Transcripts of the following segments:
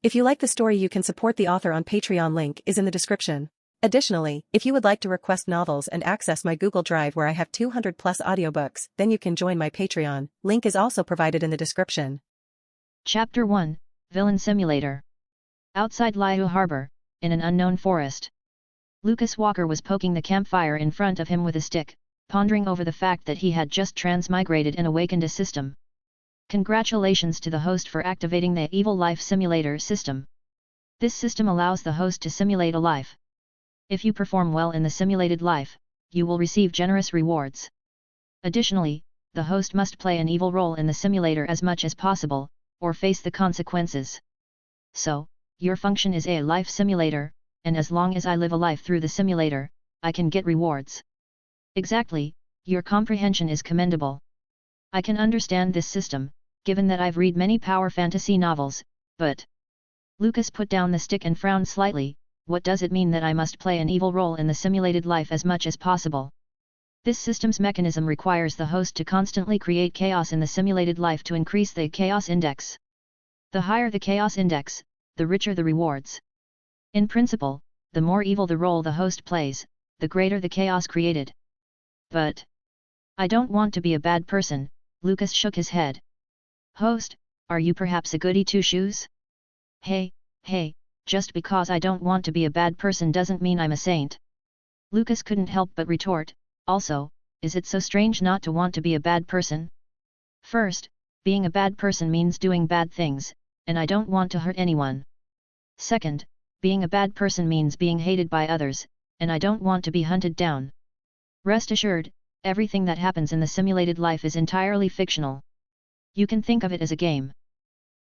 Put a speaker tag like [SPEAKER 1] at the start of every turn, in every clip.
[SPEAKER 1] If you like the story, you can support the author on Patreon. Link is in the description. Additionally, if you would like to request novels and access my Google Drive where I have 200 plus audiobooks, then you can join my Patreon. Link is also provided in the description.
[SPEAKER 2] Chapter 1, Villain Simulator. Outside Liyue Harbor, in an unknown forest. Lucas Walker was poking the campfire in front of him with a stick, pondering over the fact that he had just transmigrated and awakened a system. Congratulations to the host for activating the Evil Life Simulator system. This system allows the host to simulate a life. If you perform well in the simulated life, you will receive generous rewards. Additionally, the host must play an evil role in the simulator as much as possible, or face the consequences. So, your function is a life simulator, and as long as I live a life through the simulator, I can get rewards. Exactly, your comprehension is commendable. I can understand this system, given that I've read many power fantasy novels, but... Lucas put down the stick and frowned slightly. What does it mean that I must play an evil role in the simulated life as much as possible? This system's mechanism requires the host to constantly create chaos in the simulated life to increase the chaos index. The higher the chaos index, the richer the rewards. In principle, the more evil the role the host plays, the greater the chaos created. But... I don't want to be a bad person. Lucas shook his head. Host, are you perhaps a goody two-shoes? Hey, just because I don't want to be a bad person doesn't mean I'm a saint. Lucas couldn't help but retort, also, is it so strange not to want to be a bad person? First, being a bad person means doing bad things, and I don't want to hurt anyone. Second, being a bad person means being hated by others, and I don't want to be hunted down. Rest assured, everything that happens in the simulated life is entirely fictional. You can think of it as a game.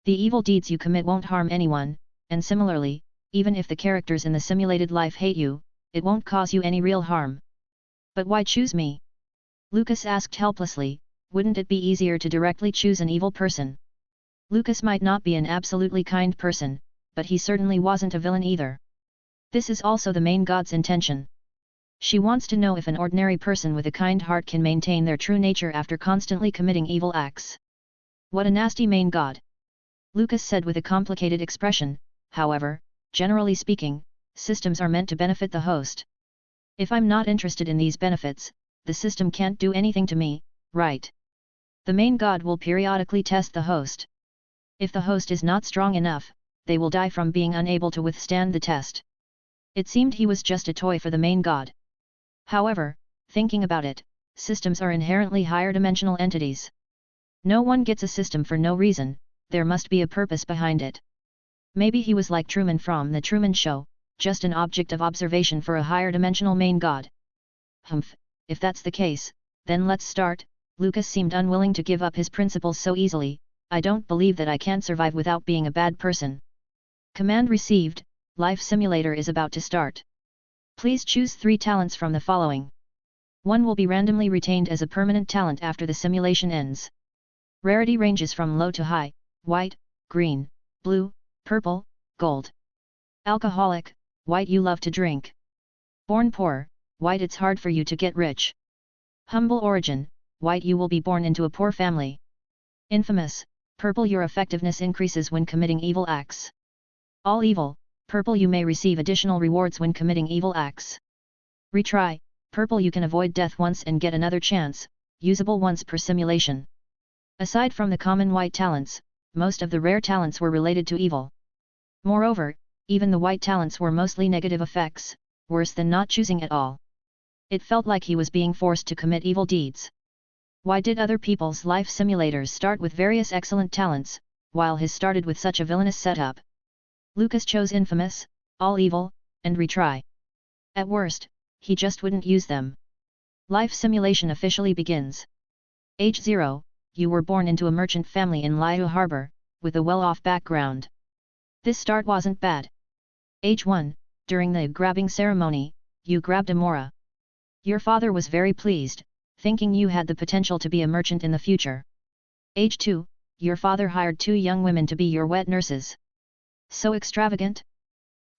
[SPEAKER 2] The evil deeds you commit won't harm anyone, and similarly, even if the characters in the simulated life hate you, it won't cause you any real harm. But why choose me? Lucas asked helplessly, wouldn't it be easier to directly choose an evil person? Lucas might not be an absolutely kind person, but he certainly wasn't a villain either. This is also the main god's intention. She wants to know if an ordinary person with a kind heart can maintain their true nature after constantly committing evil acts. What a nasty main god! Lucas said with a complicated expression. However, generally speaking, systems are meant to benefit the host. If I'm not interested in these benefits, the system can't do anything to me, right? The main god will periodically test the host. If the host is not strong enough, they will die from being unable to withstand the test. It seemed he was just a toy for the main god. However, thinking about it, systems are inherently higher dimensional entities. No one gets a system for no reason, there must be a purpose behind it. Maybe he was like Truman from The Truman Show, just an object of observation for a higher dimensional main god. Humph, if that's the case, then let's start. Lucas seemed unwilling to give up his principles so easily. I don't believe that I can survive without being a bad person. Command received, Life Simulator is about to start. Please choose 3 talents from the following. 1 will be randomly retained as a permanent talent after the simulation ends. Rarity ranges from low to high, white, green, blue, purple, gold. Alcoholic, white you love to drink. Born poor, white it's hard for you to get rich. Humble origin, white you will be born into a poor family. Infamous, purple your effectiveness increases when committing evil acts. All evil, purple you may receive additional rewards when committing evil acts. Retry, purple you can avoid death once and get another chance, usable once per simulation. Aside from the common white talents, most of the rare talents were related to evil. Moreover, even the white talents were mostly negative effects, worse than not choosing at all. It felt like he was being forced to commit evil deeds. Why did other people's life simulators start with various excellent talents, while his started with such a villainous setup? Lucas chose infamous, all evil, and retry. At worst, he just wouldn't use them. Life simulation officially begins. Age 0, you were born into a merchant family in Liyue Harbor, with a well-off background. This start wasn't bad. Age 1, during the grabbing ceremony, you grabbed a Mora. Your father was very pleased, thinking you had the potential to be a merchant in the future. Age 2, your father hired 2 young women to be your wet nurses. So extravagant?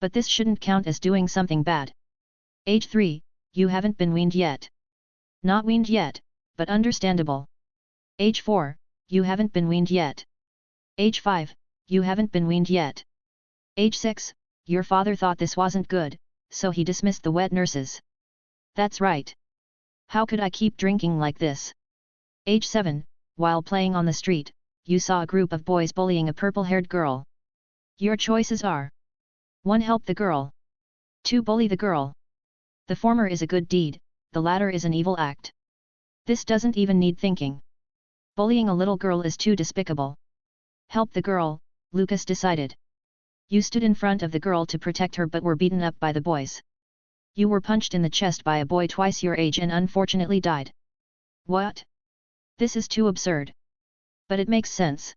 [SPEAKER 2] But this shouldn't count as doing something bad. Age 3, you haven't been weaned yet. Not weaned yet, but understandable. Age 4, you haven't been weaned yet. Age 5, you haven't been weaned yet. Age 6, your father thought this wasn't good, so he dismissed the wet nurses. That's right. How could I keep drinking like this? Age 7, while playing on the street, you saw a group of boys bullying a purple-haired girl. Your choices are: 1. Help the girl. 2. Bully the girl. The former is a good deed, the latter is an evil act. This doesn't even need thinking. Bullying a little girl is too despicable. Help the girl, Lucas decided. You stood in front of the girl to protect her but were beaten up by the boys. You were punched in the chest by a boy twice your age and unfortunately died. What? This is too absurd. But it makes sense.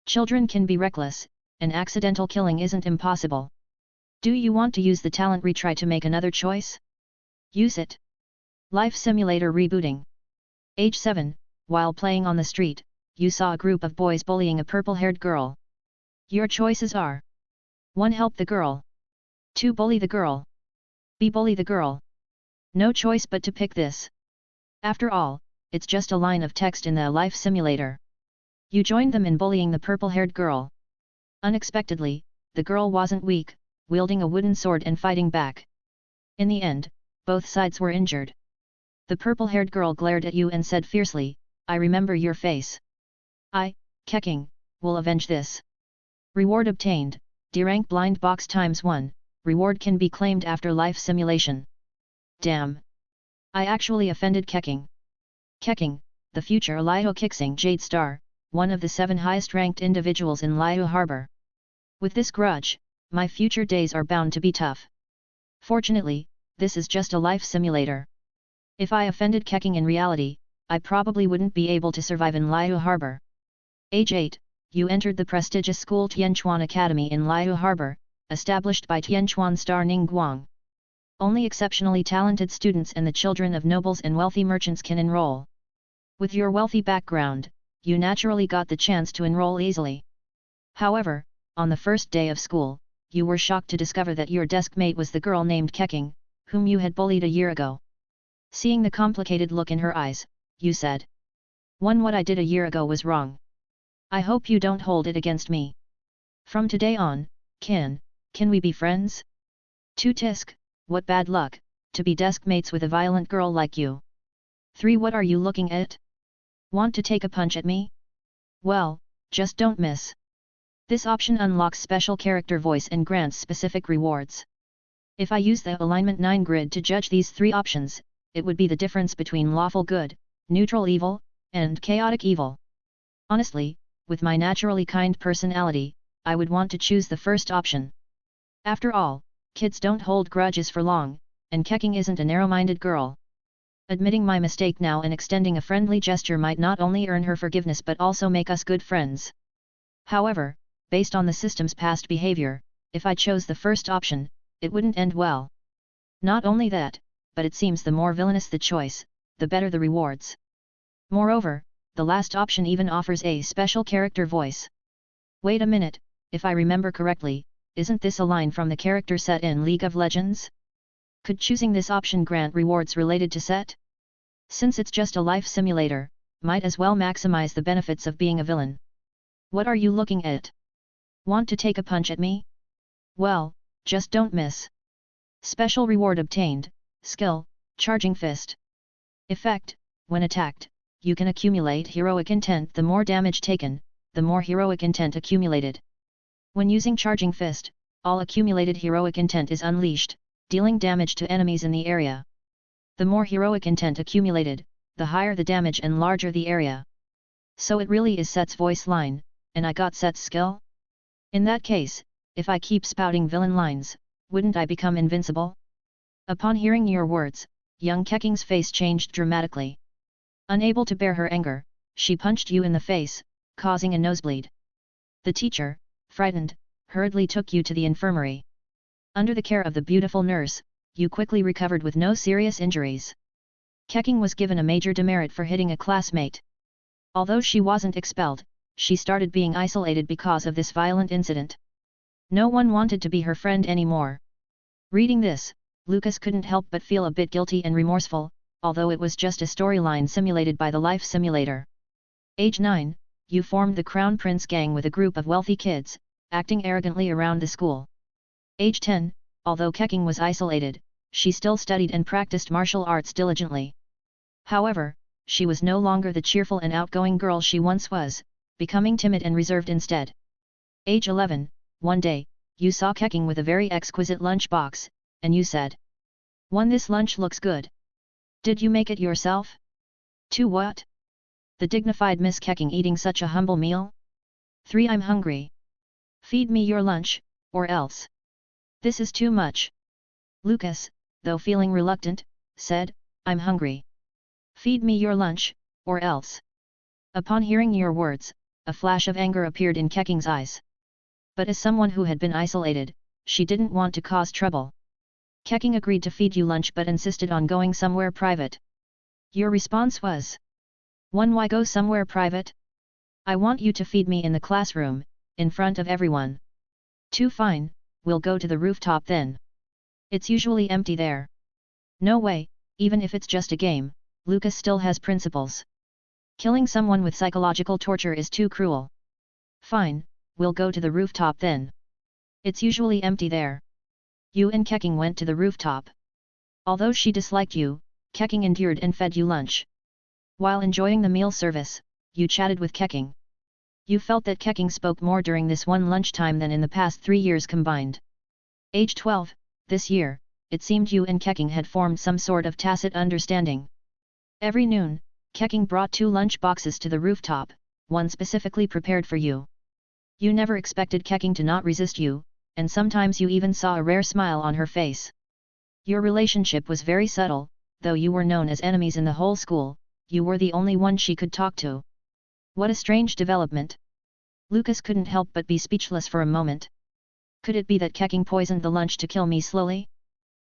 [SPEAKER 2] Children can be reckless, and accidental killing isn't impossible. Do you want to use the talent retry to make another choice? Use it. Life Simulator rebooting. Age 7, while playing on the street, you saw a group of boys bullying a purple-haired girl. Your choices are: 1. Help the girl. 2. Bully the girl. B. Bully the girl. No choice but to pick this. After all, it's just a line of text in the life simulator. You joined them in bullying the purple-haired girl. Unexpectedly, the girl wasn't weak, wielding a wooden sword and fighting back. In the end, both sides were injured. The purple-haired girl glared at you and said fiercely, "I remember your face. I, Keqing, will avenge this." Reward obtained, D-rank blind box ×1, reward can be claimed after life simulation. Damn! I actually offended Keqing. Keqing, the future Liyue Keqing Jade Star, one of the 7 highest ranked individuals in Liyue Harbor. With this grudge, my future days are bound to be tough. Fortunately, this is just a life simulator. If I offended Keqing in reality, I probably wouldn't be able to survive in Liyue Harbor. Age 8, you entered the prestigious school Tianquan Academy in Liyue Harbor, established by Tianquan star Ning Guang. Only exceptionally talented students and the children of nobles and wealthy merchants can enroll. With your wealthy background, you naturally got the chance to enroll easily. However, on the first day of school, you were shocked to discover that your desk mate was the girl named Keqing, whom you had bullied a year ago. Seeing the complicated look in her eyes, you said, What I did a year ago was wrong. I hope you don't hold it against me. From today on, can we be friends? 2. Tisk, what bad luck, to be desk mates with a violent girl like you. 3. What are you looking at? Want to take a punch at me? Well, just don't miss. This option unlocks special character voice and grants specific rewards. If I use the Alignment 9 grid to judge these 3 options, it would be the difference between lawful good, neutral evil, and chaotic evil. Honestly, with my naturally kind personality, I would want to choose the first option. After all, kids don't hold grudges for long, and Keqing isn't a narrow-minded girl. Admitting my mistake now and extending a friendly gesture might not only earn her forgiveness but also make us good friends. However, based on the system's past behavior, if I chose the first option, it wouldn't end well. Not only that, but it seems the more villainous the choice, the better the rewards. Moreover, the last option even offers a special character voice. Wait a minute, if I remember correctly, isn't this a line from the character set in League of Legends? Could choosing this option grant rewards related to set? Since it's just a life simulator, might as well maximize the benefits of being a villain. What are you looking at? Want to take a punch at me? Well, just don't miss. Special reward obtained, skill, Charging Fist. Effect, when attacked, you can accumulate heroic intent. The more damage taken, the more heroic intent accumulated. When using Charging Fist, all accumulated heroic intent is unleashed, dealing damage to enemies in the area. The more heroic intent accumulated, the higher the damage and larger the area. So it really is Set's voice line, and I got Set's skill? In that case, if I keep spouting villain lines, wouldn't I become invincible? Upon hearing your words, young Keqing's face changed dramatically. Unable to bear her anger, she punched you in the face, causing a nosebleed. The teacher, frightened, hurriedly took you to the infirmary. Under the care of the beautiful nurse, you quickly recovered with no serious injuries. Keqing was given a major demerit for hitting a classmate. Although she wasn't expelled, she started being isolated because of this violent incident. No one wanted to be her friend anymore. Reading this, Lucas couldn't help but feel a bit guilty and remorseful, although it was just a storyline simulated by the life simulator. Age 9, you formed the Crown Prince gang with a group of wealthy kids, acting arrogantly around the school. Age 10, although Keqing was isolated, she still studied and practiced martial arts diligently. However, she was no longer the cheerful and outgoing girl she once was, becoming timid and reserved instead. Age 11, one day, you saw Keqing with a very exquisite lunch box, and you said, "1. This lunch looks good. Did you make it yourself? 2. What? The dignified Miss Keqing eating such a humble meal? 3. I'm hungry. Feed me your lunch, or else. This is too much." Lucas, though feeling reluctant, said, "I'm hungry. Feed me your lunch, or else." Upon hearing your words, a flash of anger appeared in Keqing's eyes. But as someone who had been isolated, she didn't want to cause trouble. Keqing agreed to feed you lunch but insisted on going somewhere private. Your response was, "1. Why go somewhere private? I want you to feed me in the classroom, in front of everyone." 2. Fine, we'll go to the rooftop then. It's usually empty there. No way, even if it's just a game, Lucas still has principles. Killing someone with psychological torture is too cruel. Fine, we'll go to the rooftop then. It's usually empty there. You and Keqing went to the rooftop. Although she disliked you, Keqing endured and fed you lunch. While enjoying the meal service, you chatted with Keqing. You felt that Keqing spoke more during this one lunchtime than in the past 3 years combined. Age 12, this year, it seemed you and Keqing had formed some sort of tacit understanding. Every noon, Keqing brought 2 lunch boxes to the rooftop, one specifically prepared for you. You never expected Keqing to not resist you, and sometimes you even saw a rare smile on her face. Your relationship was very subtle, though you were known as enemies in the whole school, you were the only one she could talk to. What a strange development. Lucas couldn't help but be speechless for a moment. Could it be that Keqing poisoned the lunch to kill me slowly?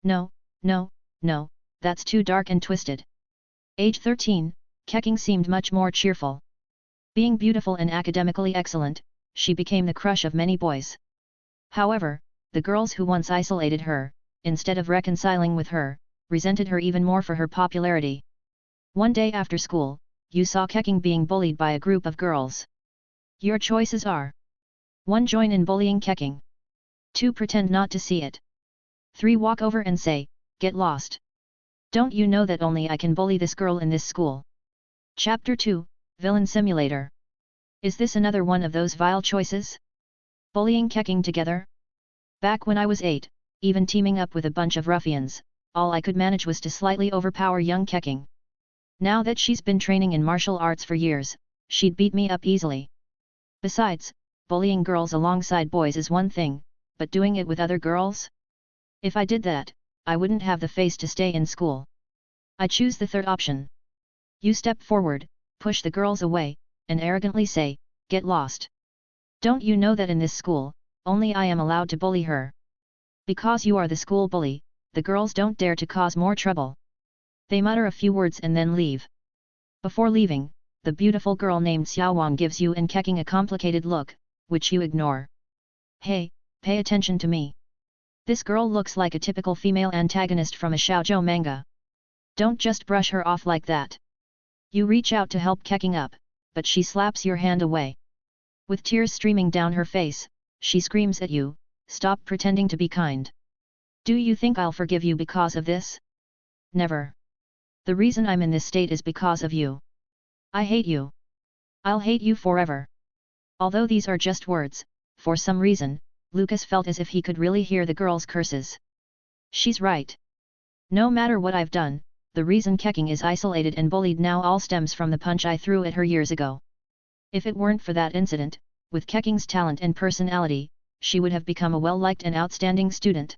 [SPEAKER 2] No, no, no, that's too dark and twisted. Age 13, Keqing seemed much more cheerful. Being beautiful and academically excellent, she became the crush of many boys. However, the girls who once isolated her, instead of reconciling with her, resented her even more for her popularity. One day after school, you saw Keqing being bullied by a group of girls. Your choices are: 1. Join in bullying Keqing. 2. Pretend not to see it. 3. Walk over and say, "Get lost. Don't you know that only I can bully this girl in this school?" Chapter 2, Villain Simulator. Is this another one of those vile choices? Bullying Keqing together? Back when I was 8, even teaming up with a bunch of ruffians, all I could manage was to slightly overpower young Keqing. Now that she's been training in martial arts for years, she'd beat me up easily. Besides, bullying girls alongside boys is one thing, but doing it with other girls? If I did that, I wouldn't have the face to stay in school. I choose the third option. You step forward, push the girls away, and arrogantly say, "Get lost. Don't you know that in this school, only I am allowed to bully her? Because you are the school bully, the girls don't dare to cause more trouble." They mutter a few words and then leave. Before leaving, the beautiful girl named Xiaowang gives you and Keqing a complicated look, which you ignore. "Hey, pay attention to me. This girl looks like a typical female antagonist from a shoujo manga. Don't just brush her off like that." You reach out to help Keqing up, but she slaps your hand away. With tears streaming down her face, she screams at you, "Stop pretending to be kind. Do you think I'll forgive you because of this? Never. The reason I'm in this state is because of you. I hate you. I'll hate you forever." Although these are just words, for some reason, Lucas felt as if he could really hear the girl's curses. She's right. No matter what I've done, the reason Keqing is isolated and bullied now all stems from the punch I threw at her years ago. If it weren't for that incident, with Keqing's talent and personality, she would have become a well-liked and outstanding student.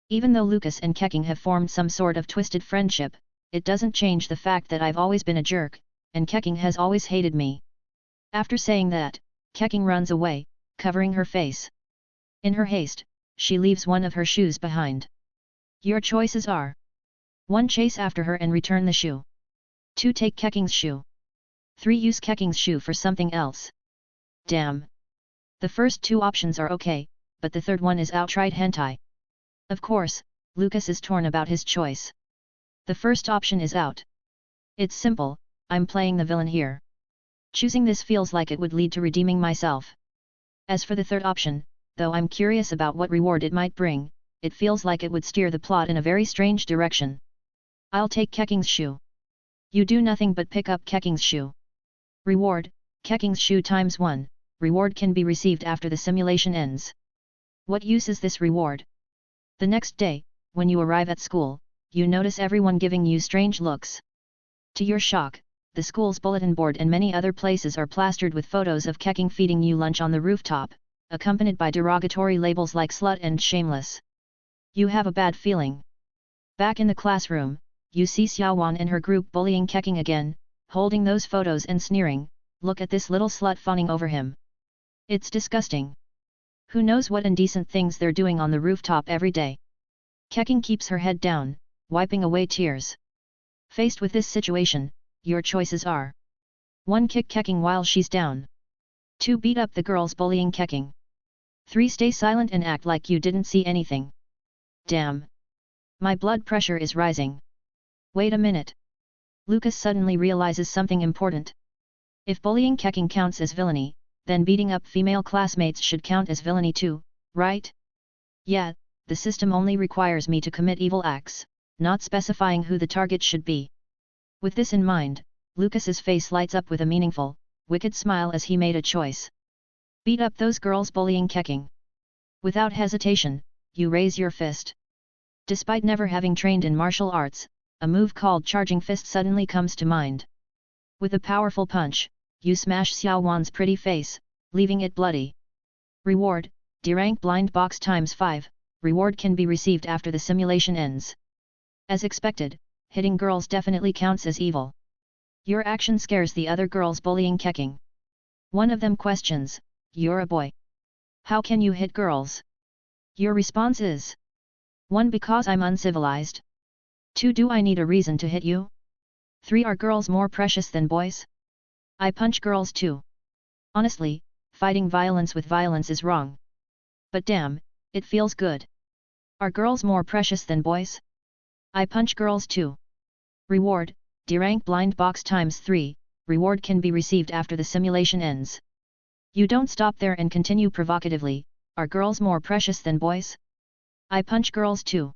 [SPEAKER 2] Even though Lucas and Keqing have formed some sort of twisted friendship, it doesn't change the fact that I've always been a jerk, and Keqing has always hated me. After saying that, Keqing runs away, covering her face. In her haste, she leaves one of her shoes behind. Your choices are: 1. Chase after her and return the shoe. 2. Take Keqing's shoe. 3. Use Keqing's shoe for something else. Damn. The first 2 options are okay, but the third one is outright hentai. Of course, Lucas is torn about his choice. The first option is out. It's simple, I'm playing the villain here. Choosing this feels like it would lead to redeeming myself. As for the third option, though I'm curious about what reward it might bring, it feels like it would steer the plot in a very strange direction. I'll take Keqing's shoe. You do nothing but pick up Keqing's shoe. Reward, Keqing's shoe times 1, reward can be received after the simulation ends. What use is this reward? The next day, when you arrive at school, you notice everyone giving you strange looks. To your shock, the school's bulletin board and many other places are plastered with photos of Keqing feeding you lunch on the rooftop, accompanied by derogatory labels like slut and shameless. You have a bad feeling. Back in the classroom, you see Xiaowan and her group bullying Keqing again, holding those photos and sneering, "Look at this little slut fawning over him. It's disgusting. Who knows what indecent things they're doing on the rooftop every day." Keqing keeps her head down, wiping away tears. Faced with this situation, your choices are: 1. Kick Keqing while she's down. 2. Beat up the girls bullying Keqing. 3. Stay silent and act like you didn't see anything. Damn! My blood pressure is rising. Wait a minute. Lucas suddenly realizes something important. If bullying Keqing counts as villainy, then beating up female classmates should count as villainy too, right? Yeah, the system only requires me to commit evil acts, not specifying who the target should be. With this in mind, Lucas's face lights up with a meaningful, wicked smile as he made a choice. Beat up those girls bullying Keqing. Without hesitation, you raise your fist. Despite never having trained in martial arts, a move called charging fist suddenly comes to mind. With a powerful punch, you smash Xiaowan's pretty face, leaving it bloody. Reward, D-rank blind box times 5, reward can be received after the simulation ends. As expected, hitting girls definitely counts as evil. Your action scares the other girls bullying Keqing. One of them questions, "You're a boy. How can you hit girls?" Your response is: 1. Because I'm uncivilized. 2. Do I need a reason to hit you? 3. Are girls more precious than boys? I punch girls too. Honestly, fighting violence with violence is wrong. But damn, it feels good. Are girls more precious than boys? I punch girls too. Reward, D-rank blind box times 3, reward can be received after the simulation ends. You don't stop there and continue provocatively, "Are girls more precious than boys? I punch girls too."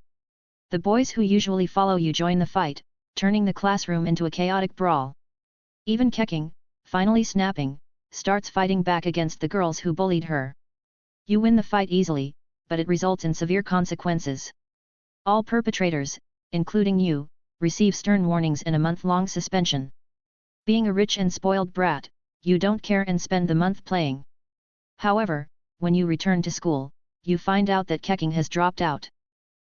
[SPEAKER 2] The boys who usually follow you join the fight, turning the classroom into a chaotic brawl. Even Keqing, finally snapping, starts fighting back against the girls who bullied her. You win the fight easily, but it results in severe consequences. All perpetrators, including you, receive stern warnings and a month-long suspension. Being a rich and spoiled brat, you don't care and spend the month playing. However, when you return to school, you find out that Keqing has dropped out.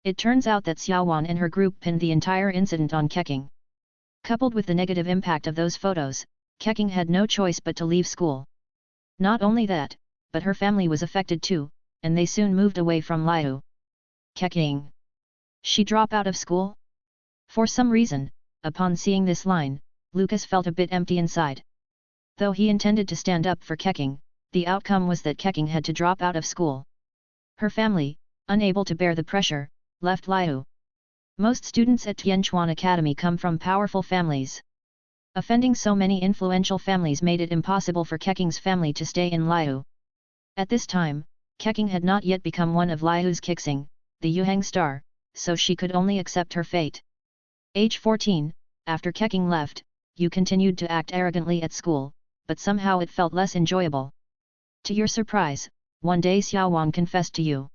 [SPEAKER 2] It turns out that Xiaowan and her group pinned the entire incident on Keqing. Coupled with the negative impact of those photos, Keqing had no choice but to leave school. Not only that, but her family was affected too, and they soon moved away from Liyue. Keqing. She drop out of school? For some reason, upon seeing this line, Lucas felt a bit empty inside. Though he intended to stand up for Keqing, the outcome was that Keqing had to drop out of school. Her family, unable to bear the pressure, left Liyue. Most students at Tianquan Academy come from powerful families. Offending so many influential families made it impossible for Keqing's family to stay in Liyue. At this time, Keqing had not yet become one of Liyue's Keqing, the Yuhang star, so she could only accept her fate. Age 14, after Keqing left, you continued to act arrogantly at school, but somehow it felt less enjoyable. To your surprise, one day Xiaowan confessed to you.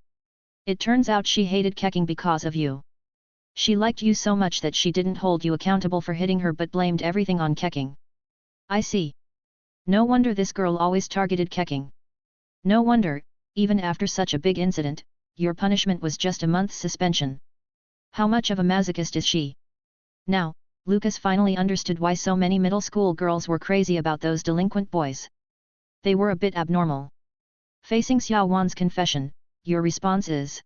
[SPEAKER 2] It turns out she hated Keqing because of you. She liked you so much that she didn't hold you accountable for hitting her but blamed everything on Keqing. I see. No wonder this girl always targeted Keqing. No wonder, even after such a big incident, your punishment was just a month's suspension. How much of a masochist is she? Now, Lucas finally understood why so many middle school girls were crazy about those delinquent boys. They were a bit abnormal. Facing Xiaowan's confession, your response is: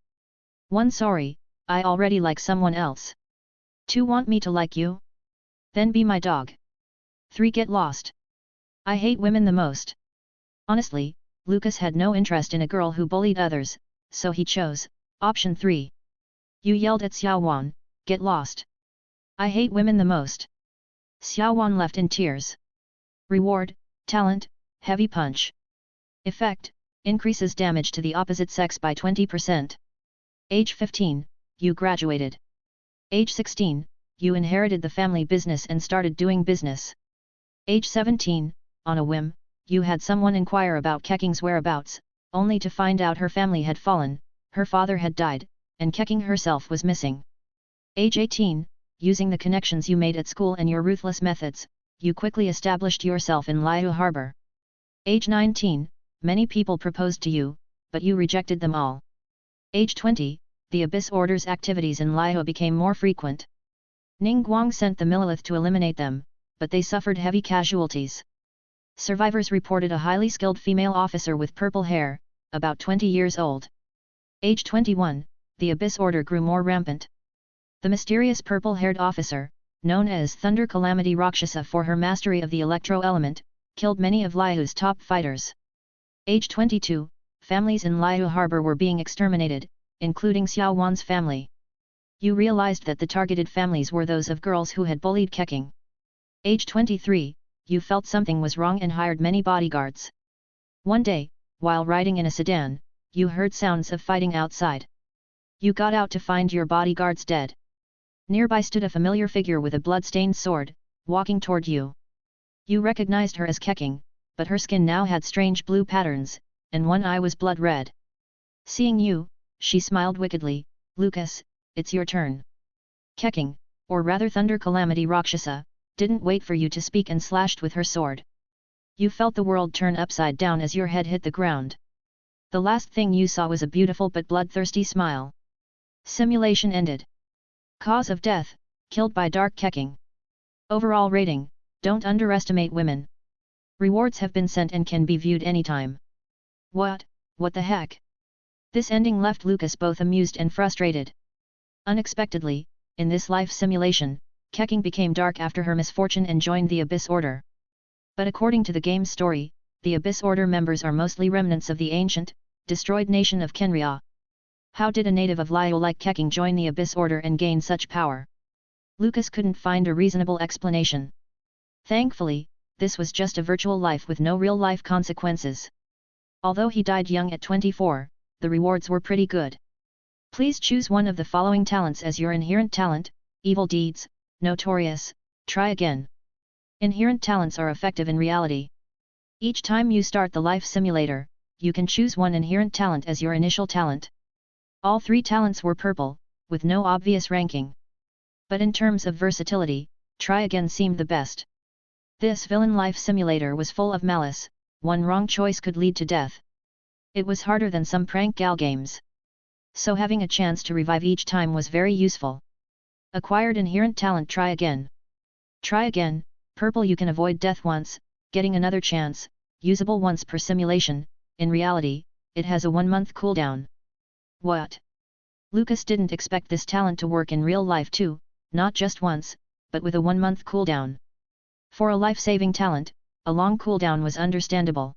[SPEAKER 2] 1. Sorry, I already like someone else. 2. Want me to like you? Then be my dog. 3. Get lost. I hate women the most. Honestly, Lucas had no interest in a girl who bullied others, so he chose option 3. You yelled at Xiaowan, "Get lost. I hate women the most." Xiaowan left in tears. Reward, Talent, Heavy Punch. Effect, increases damage to the opposite sex by 20%. Age 15, you graduated. Age 16, you inherited the family business and started doing business. Age 17, on a whim, you had someone inquire about Keqing's whereabouts, only to find out her family had fallen, her father had died, and Keqing herself was missing. Age 18, using the connections you made at school and your ruthless methods, you quickly established yourself in Liyue harbor. Age 19, many people proposed to you, but you rejected them all. Age 20, the Abyss Order's activities in Liyue became more frequent. Ningguang sent the Millilith to eliminate them, but they suffered heavy casualties. Survivors reported a highly skilled female officer with purple hair, about 20 years old. Age 21, the Abyss Order grew more rampant. The mysterious purple-haired officer, known as Thunder Calamity Rakshasa for her mastery of the electro-element, killed many of Liyue's top fighters. Age 22, families in Liyue harbor were being exterminated, including Xiao Wan's family. You realized that the targeted families were those of girls who had bullied Keqing. Age 23, you felt something was wrong and hired many bodyguards. One day, while riding in a sedan, you heard sounds of fighting outside. You got out to find your bodyguards dead. Nearby stood a familiar figure with a blood-stained sword, walking toward you. You recognized her as Keqing, but her skin now had strange blue patterns, and one eye was blood red. Seeing you, she smiled wickedly. Lucas, it's your turn. Keqing, or rather Thunder Calamity Rakshasa, didn't wait for you to speak and slashed with her sword. You felt the world turn upside down as your head hit the ground. The last thing you saw was a beautiful but bloodthirsty smile. Simulation ended. Cause of death, killed by Dark Keqing. Overall rating, don't underestimate women. Rewards have been sent and can be viewed anytime. What the heck? This ending left Lucas both amused and frustrated. Unexpectedly, in this life simulation, Keqing became dark after her misfortune and joined the Abyss Order. But according to the game's story, the Abyss Order members are mostly remnants of the ancient, destroyed nation of Kenria. How did a native of Liyue like Keqing join the Abyss Order and gain such power? Lucas couldn't find a reasonable explanation. Thankfully, this was just a virtual life with no real-life consequences. Although he died young at 24, the rewards were pretty good. Please choose one of the following talents as your inherent talent: evil deeds, notorious, try again. Inherent talents are effective in reality. Each time you start the life simulator, you can choose one inherent talent as your initial talent. All three talents were purple, with no obvious ranking. But in terms of versatility, try again seemed the best. This villain life simulator was full of malice, one wrong choice could lead to death. It was harder than some prank gal games. So having a chance to revive each time was very useful. Acquired inherent talent: try again. Try again, purple. You can avoid death once, getting another chance, usable once per simulation. In reality, it has a 1-month cooldown. What? Lucas didn't expect this talent to work in real life too, not just once, but with a 1-month cooldown. For a life-saving talent, a long cooldown was understandable.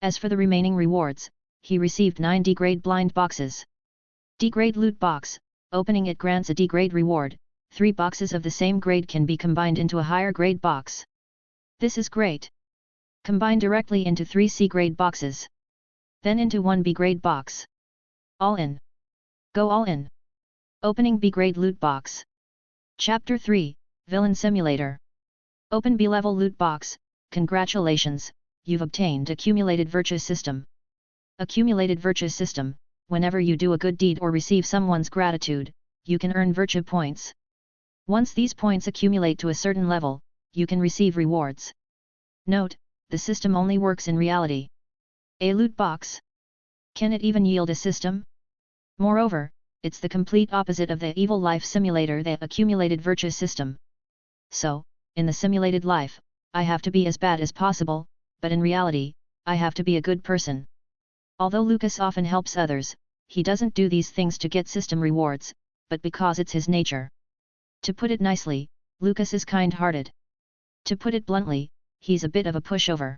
[SPEAKER 2] As for the remaining rewards, he received 9 D-grade blind boxes. D-grade loot box, opening it grants a D-grade reward. 3 boxes of the same grade can be combined into a higher grade box. This is great. Combine directly into 3 C-grade boxes. Then into 1 B-grade box. All in. Go all in. Opening B-grade loot box. Chapter 3, Villain Simulator. Open B-level loot box. Congratulations, you've obtained Accumulated Virtue System. Accumulated Virtue System: whenever you do a good deed or receive someone's gratitude, you can earn virtue points. Once these points accumulate to a certain level, you can receive rewards. Note, the system only works in reality. A loot box? Can it even yield a system? Moreover, it's the complete opposite of the evil life simulator, the Accumulated Virtue System. So, in the simulated life, I have to be as bad as possible, but in reality, I have to be a good person. Although Lucas often helps others, he doesn't do these things to get system rewards, but because it's his nature. To put it nicely, Lucas is kind-hearted. To put it bluntly, he's a bit of a pushover.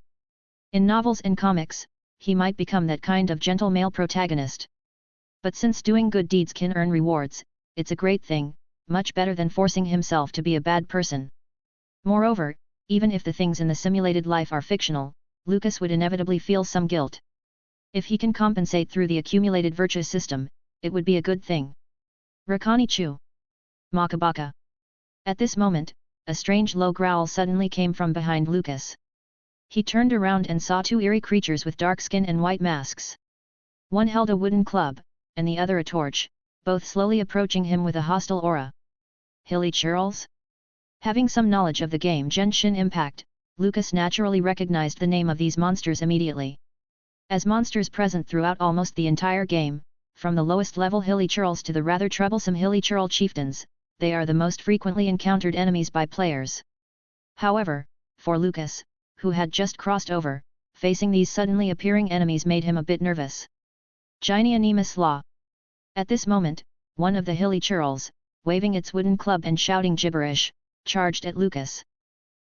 [SPEAKER 2] In novels and comics, he might become that kind of gentle male protagonist. But since doing good deeds can earn rewards, it's a great thing, much better than forcing himself to be a bad person. Moreover, Even if the things in the simulated life are fictional, Lucas would inevitably feel some guilt. If he can compensate through the accumulated virtue system, it would be a good thing. Rakani Chu. Makabaka. At this moment, a strange low growl suddenly came from behind Lucas. He turned around and saw two eerie creatures with dark skin and white masks. One held a wooden club, and the other a torch, both slowly approaching him with a hostile aura. Hilly Churls? Having some knowledge of the game Genshin Impact, Lucas naturally recognized the name of these monsters immediately. As monsters present throughout almost the entire game, from the lowest level Hilly Churls to the rather troublesome Hilly Churl chieftains, they are the most frequently encountered enemies by players. However, for Lucas, who had just crossed over, facing these suddenly appearing enemies made him a bit nervous. Gyneanimus Law. At this moment, one of the Hilly Churls, waving its wooden club and shouting gibberish, charged at Lucas.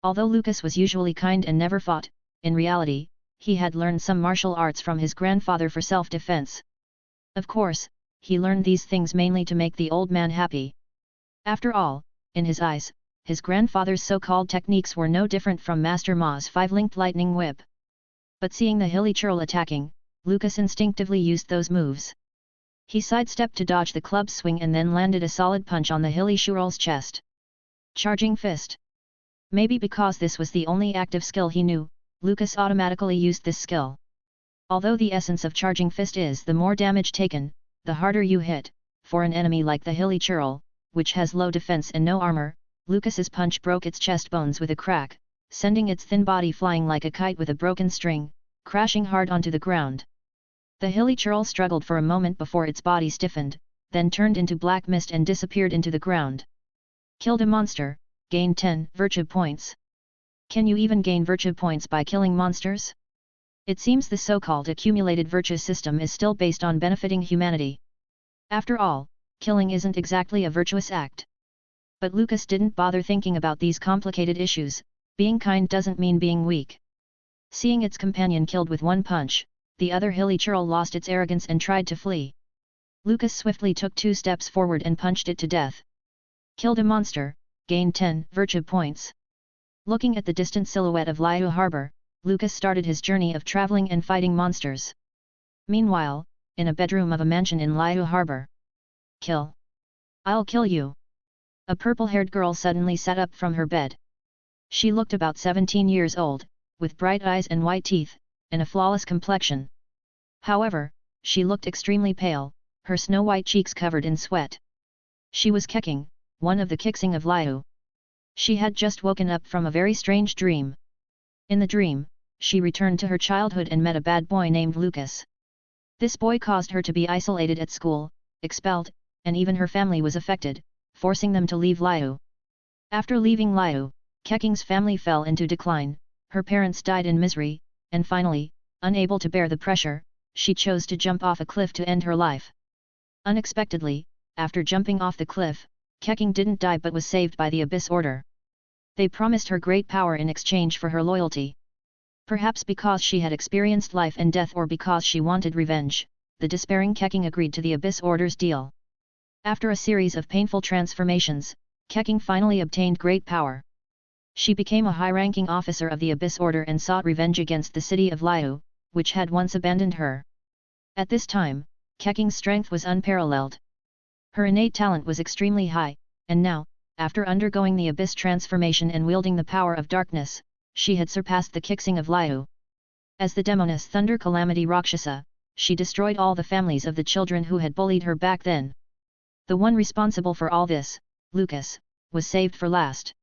[SPEAKER 2] Although Lucas was usually kind and never fought, in reality, he had learned some martial arts from his grandfather for self-defense. Of course, he learned these things mainly to make the old man happy. After all, in his eyes, his grandfather's so-called techniques were no different from Master Ma's 5-linked lightning whip. But seeing the Hilly Churl attacking, Lucas instinctively used those moves. He sidestepped to dodge the club swing and then landed a solid punch on the Hilly Churl's chest. Charging Fist. Maybe because this was the only active skill he knew, Lucas automatically used this skill. Although the essence of Charging Fist is the more damage taken, the harder you hit, for an enemy like the Hilly Churl, which has low defense and no armor, Lucas's punch broke its chest bones with a crack, sending its thin body flying like a kite with a broken string, crashing hard onto the ground. The Hilly Churl struggled for a moment before its body stiffened, then turned into black mist and disappeared into the ground. Killed a monster, gained 10 virtue points. Can you even gain virtue points by killing monsters? It seems the so-called accumulated virtue system is still based on benefiting humanity. After all, killing isn't exactly a virtuous act. But Lucas didn't bother thinking about these complicated issues. Being kind doesn't mean being weak. Seeing its companion killed with one punch, the other Hilly Churl lost its arrogance and tried to flee. Lucas swiftly took 2 steps forward and punched it to death. Killed a monster, gained 10 virtue points. Looking at the distant silhouette of Liyue Harbor, Lucas started his journey of traveling and fighting monsters. Meanwhile, in a bedroom of a mansion in Liyue Harbor. Kill. I'll kill you. A purple-haired girl suddenly sat up from her bed. She looked about 17 years old, with bright eyes and white teeth, and a flawless complexion. However, she looked extremely pale, her snow-white cheeks covered in sweat. She was Keqing, one of the Keqing of Liyue. She had just woken up from a very strange dream. In the dream, she returned to her childhood and met a bad boy named Lucas. This boy caused her to be isolated at school, expelled, and even her family was affected, forcing them to leave Liyue. After leaving Liyue, Keqing's family fell into decline, her parents died in misery, and finally, unable to bear the pressure, she chose to jump off a cliff to end her life. Unexpectedly, after jumping off the cliff, Keqing didn't die but was saved by the Abyss Order. They promised her great power in exchange for her loyalty. Perhaps because she had experienced life and death or because she wanted revenge, the despairing Keqing agreed to the Abyss Order's deal. After a series of painful transformations, Keqing finally obtained great power. She became a high-ranking officer of the Abyss Order and sought revenge against the city of Liyue, which had once abandoned her. At this time, Keqing's strength was unparalleled. Her innate talent was extremely high, and now, after undergoing the Abyss transformation and wielding the power of darkness, she had surpassed the Keqing of Liyue. As the demoness Thunder Calamity Rakshasa, she destroyed all the families of the children who had bullied her back then. The one responsible for all this, Lucas, was saved for last.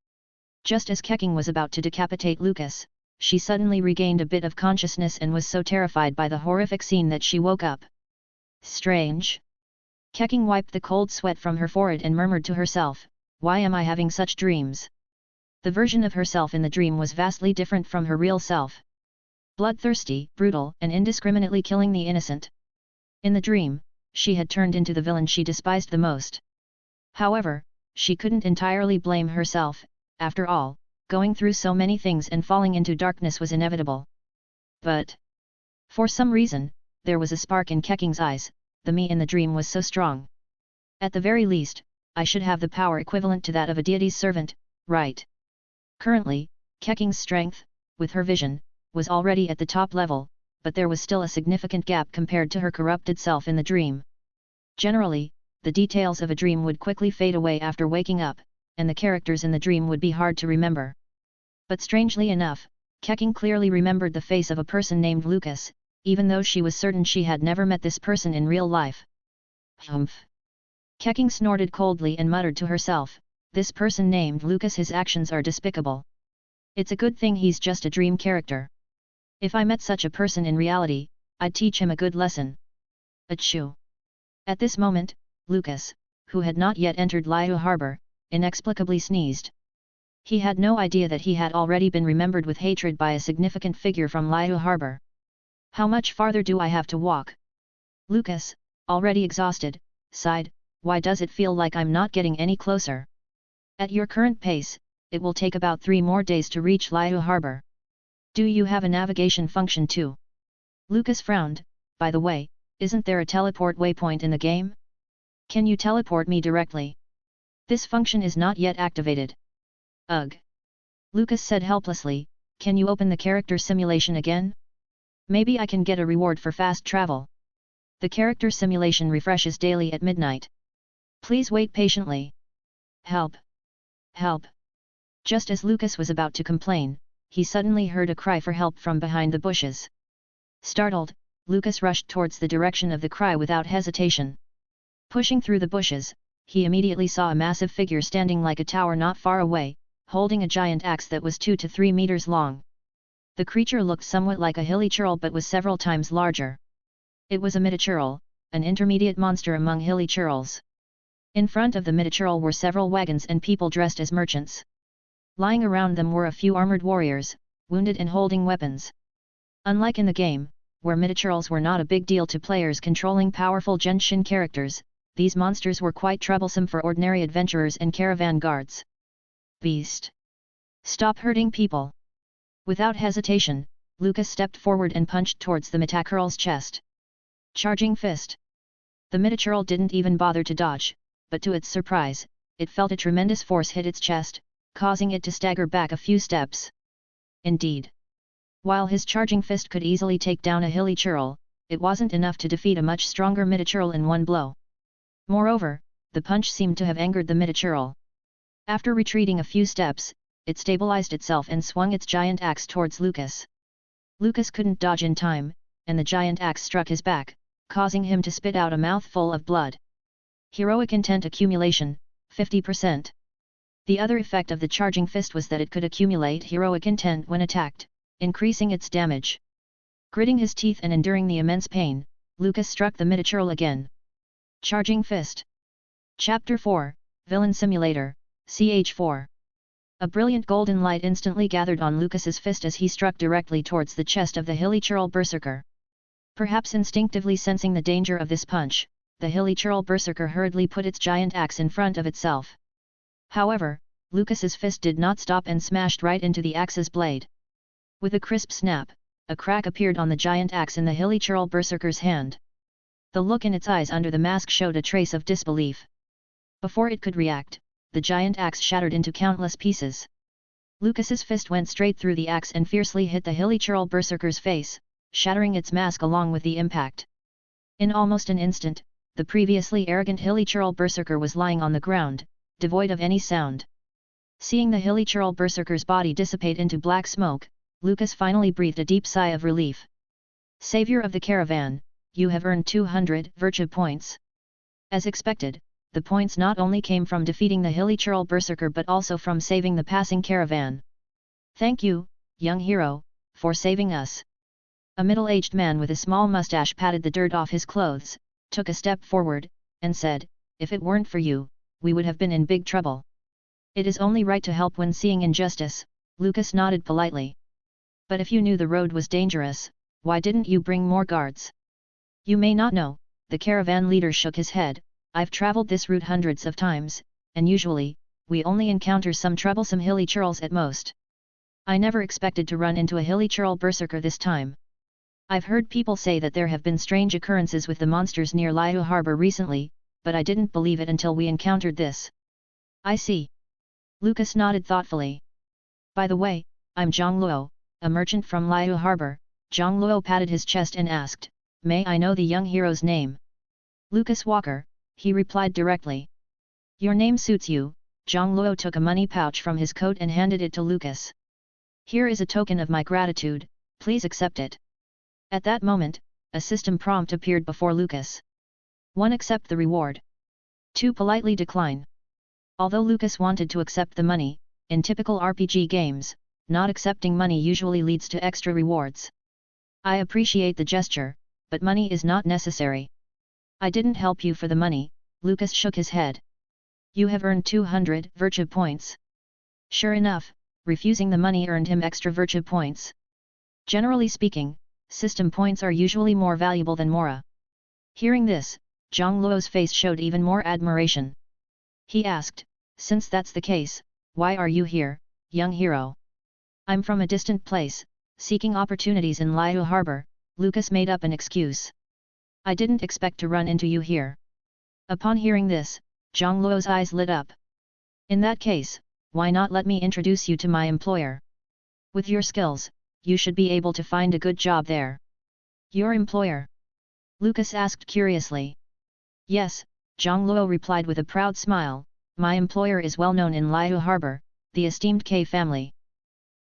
[SPEAKER 2] Just as Keqing was about to decapitate Lucas, she suddenly regained a bit of consciousness and was so terrified by the horrific scene that she woke up. Strange. Keqing wiped the cold sweat from her forehead and murmured to herself, "Why am I having such dreams?" The version of herself in the dream was vastly different from her real self. Bloodthirsty, brutal, and indiscriminately killing the innocent. In the dream, she had turned into the villain she despised the most. However, she couldn't entirely blame herself. After all, going through so many things and falling into darkness was inevitable. But, for some reason, there was a spark in Keqing's eyes. The me in the dream was so strong. At the very least, I should have the power equivalent to that of a deity's servant, right? Currently, Keqing's strength, with her vision, was already at the top level, but there was still a significant gap compared to her corrupted self in the dream. Generally, the details of a dream would quickly fade away after waking up, and the characters in the dream would be hard to remember. But strangely enough, Keqing clearly remembered the face of a person named Lucas, even though she was certain she had never met this person in real life. Humph! Keqing snorted coldly and muttered to herself, this person named Lucas, his actions are despicable. It's a good thing he's just a dream character. If I met such a person in reality, I'd teach him a good lesson. Achoo! At this moment, Lucas, who had not yet entered Liyue harbor, inexplicably sneezed. He had no idea that he had already been remembered with hatred by a significant figure from Liyue harbor. How much farther do I have to walk? Lucas, already exhausted, sighed, why does it feel like I'm not getting any closer? At your current pace, it will take about 3 more days to reach Liyue harbor. Do you have a navigation function too? Lucas frowned, by the way, isn't there a teleport waypoint in the game? Can you teleport me directly? This function is not yet activated. Ugh! Lucas said helplessly, can you open the character simulation again? Maybe I can get a reward for fast travel. The character simulation refreshes daily at midnight. Please wait patiently. Help! Help! Just as Lucas was about to complain, he suddenly heard a cry for help from behind the bushes. Startled, Lucas rushed towards the direction of the cry without hesitation. Pushing through the bushes, he immediately saw a massive figure standing like a tower not far away, holding a giant axe that was 2 to 3 meters long. The creature looked somewhat like a hilly churl but was several times larger. It was a midi-churl, an intermediate monster among hilly churls. In front of the midi-churl were several wagons and people dressed as merchants. Lying around them were a few armored warriors, wounded and holding weapons. Unlike in the game, where midi-churls were not a big deal to players controlling powerful Genshin characters, these monsters were quite troublesome for ordinary adventurers and caravan guards. Beast! Stop hurting people! Without hesitation, Lucas stepped forward and punched towards the midi-churl's chest. Charging fist! The midi-churl didn't even bother to dodge, but to its surprise, it felt a tremendous force hit its chest, causing it to stagger back a few steps. Indeed. While his charging fist could easily take down a hilly churl, it wasn't enough to defeat a much stronger midi-churl in one blow. Moreover, the punch seemed to have angered the midi-churl. After retreating a few steps, it stabilized itself and swung its giant axe towards Lucas. Lucas couldn't dodge in time, and the giant axe struck his back, causing him to spit out a mouthful of blood. Heroic intent accumulation, 50%. The other effect of the charging fist was that it could accumulate heroic intent when attacked, increasing its damage. Gritting his teeth and enduring the immense pain, Lucas struck the midi-churl again. Charging fist. Chapter 4, Villain Simulator, CH4. A brilliant golden light instantly gathered on Lucas's fist as he struck directly towards the chest of the hilly churl berserker. Perhaps instinctively sensing the danger of this punch, the hilly churl berserker hurriedly put its giant axe in front of itself. However, Lucas's fist did not stop and smashed right into the axe's blade. With a crisp snap, a crack appeared on the giant axe in the hilly churl berserker's hand. The look in its eyes under the mask showed a trace of disbelief. Before it could react, the giant axe shattered into countless pieces. Lucas's fist went straight through the axe and fiercely hit the hilly churl berserker's face, shattering its mask along with the impact. In almost an instant, the previously arrogant hilly churl berserker was lying on the ground, devoid of any sound. Seeing the hilly churl berserker's body dissipate into black smoke, Lucas finally breathed a deep sigh of relief. Savior of the caravan, you have earned 200 virtue points. As expected, the points not only came from defeating the hilly churl berserker but also from saving the passing caravan. Thank you, young hero, for saving us. A middle-aged man with a small mustache patted the dirt off his clothes, took a step forward, and said, if it weren't for you, we would have been in big trouble. It is only right to help when seeing injustice, Lucas nodded politely. But if you knew the road was dangerous, why didn't you bring more guards? You may not know, the caravan leader shook his head, I've traveled this route hundreds of times, and usually, we only encounter some troublesome hilly churls at most. I never expected to run into a hilly churl berserker this time. I've heard people say that there have been strange occurrences with the monsters near Liyue harbor recently, but I didn't believe it until we encountered this. I see. Lucas nodded thoughtfully. By the way, I'm Zhang Luo, a merchant from Liyue Harbor. Zhang Luo patted his chest and asked, may I know the young hero's name? Lucas Walker, he replied directly. Your name suits you. Zhang Luo took a money pouch from his coat and handed it to Lucas. Here is a token of my gratitude, please accept it. At that moment, a system prompt appeared before Lucas. 1. Accept the reward. 2. Politely decline. Although Lucas wanted to accept the money, in typical RPG games, not accepting money usually leads to extra rewards. I appreciate the gesture, but money is not necessary. I didn't help you for the money, Lucas shook his head. You have earned 200 virtue points. Sure enough, refusing the money earned him extra virtue points. Generally speaking, system points are usually more valuable than mora. Hearing this, Zhang Luo's face showed even more admiration. He asked, since that's the case, why are you here, young hero? I'm from a distant place, seeking opportunities in Liyue Harbor, Lucas made up an excuse. I didn't expect to run into you here. Upon hearing this, Zhang Luo's eyes lit up. In that case, why not let me introduce you to my employer? With your skills, you should be able to find a good job there. Your employer? Lucas asked curiously. Yes, Zhang Luo replied with a proud smile, my employer is well known in Liyue Harbor, the esteemed K family.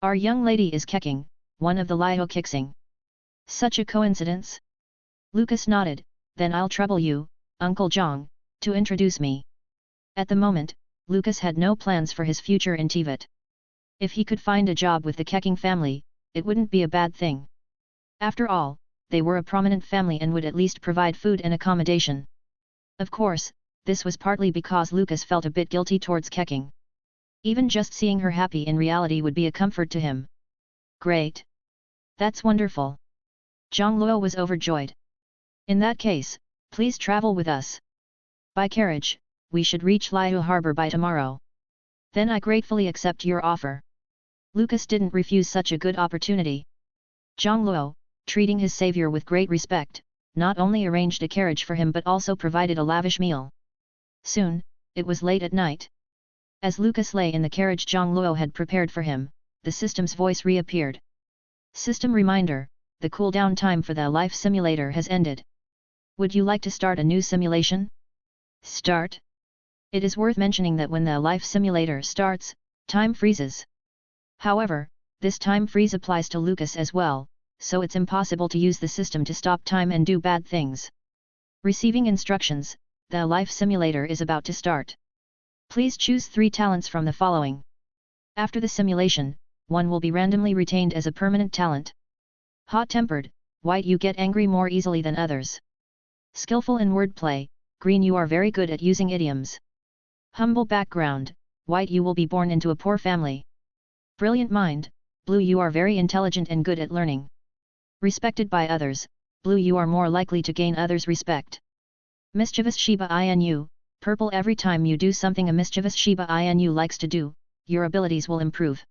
[SPEAKER 2] Our young lady is Keqing, one of the Liyue Keqing. Such a coincidence? Lucas nodded, then I'll trouble you, Uncle Zhang, to introduce me. At the moment, Lucas had no plans for his future in Tibet. If he could find a job with the Keqing family, it wouldn't be a bad thing. After all, they were a prominent family and would at least provide food and accommodation. Of course, this was partly because Lucas felt a bit guilty towards Keqing. Even just seeing her happy in reality would be a comfort to him. Great! That's wonderful! Zhang Luo was overjoyed. In that case, please travel with us. By carriage, we should reach Liyue Harbor by tomorrow. Then I gratefully accept your offer. Lucas didn't refuse such a good opportunity. Zhang Luo, treating his savior with great respect, not only arranged a carriage for him but also provided a lavish meal. Soon, it was late at night. As Lucas lay in the carriage Zhang Luo had prepared for him, the system's voice reappeared. System reminder, the cooldown time for the life simulator has ended. Would you like to start a new simulation? Start? It is worth mentioning that when the life simulator starts, time freezes. However, this time freeze applies to Lucas as well, so it's impossible to use the system to stop time and do bad things. Receiving instructions, the life simulator is about to start. Please choose 3 talents from the following. After the simulation, one will be randomly retained as a permanent talent. Hot-tempered, white you get angry more easily than others. Skillful in wordplay, green you are very good at using idioms. Humble background, white you will be born into a poor family. Brilliant mind, blue you are very intelligent and good at learning. Respected by others, blue you are more likely to gain others' respect. Mischievous Shiba Inu, purple every time you do something a mischievous Shiba Inu likes to do, your abilities will improve.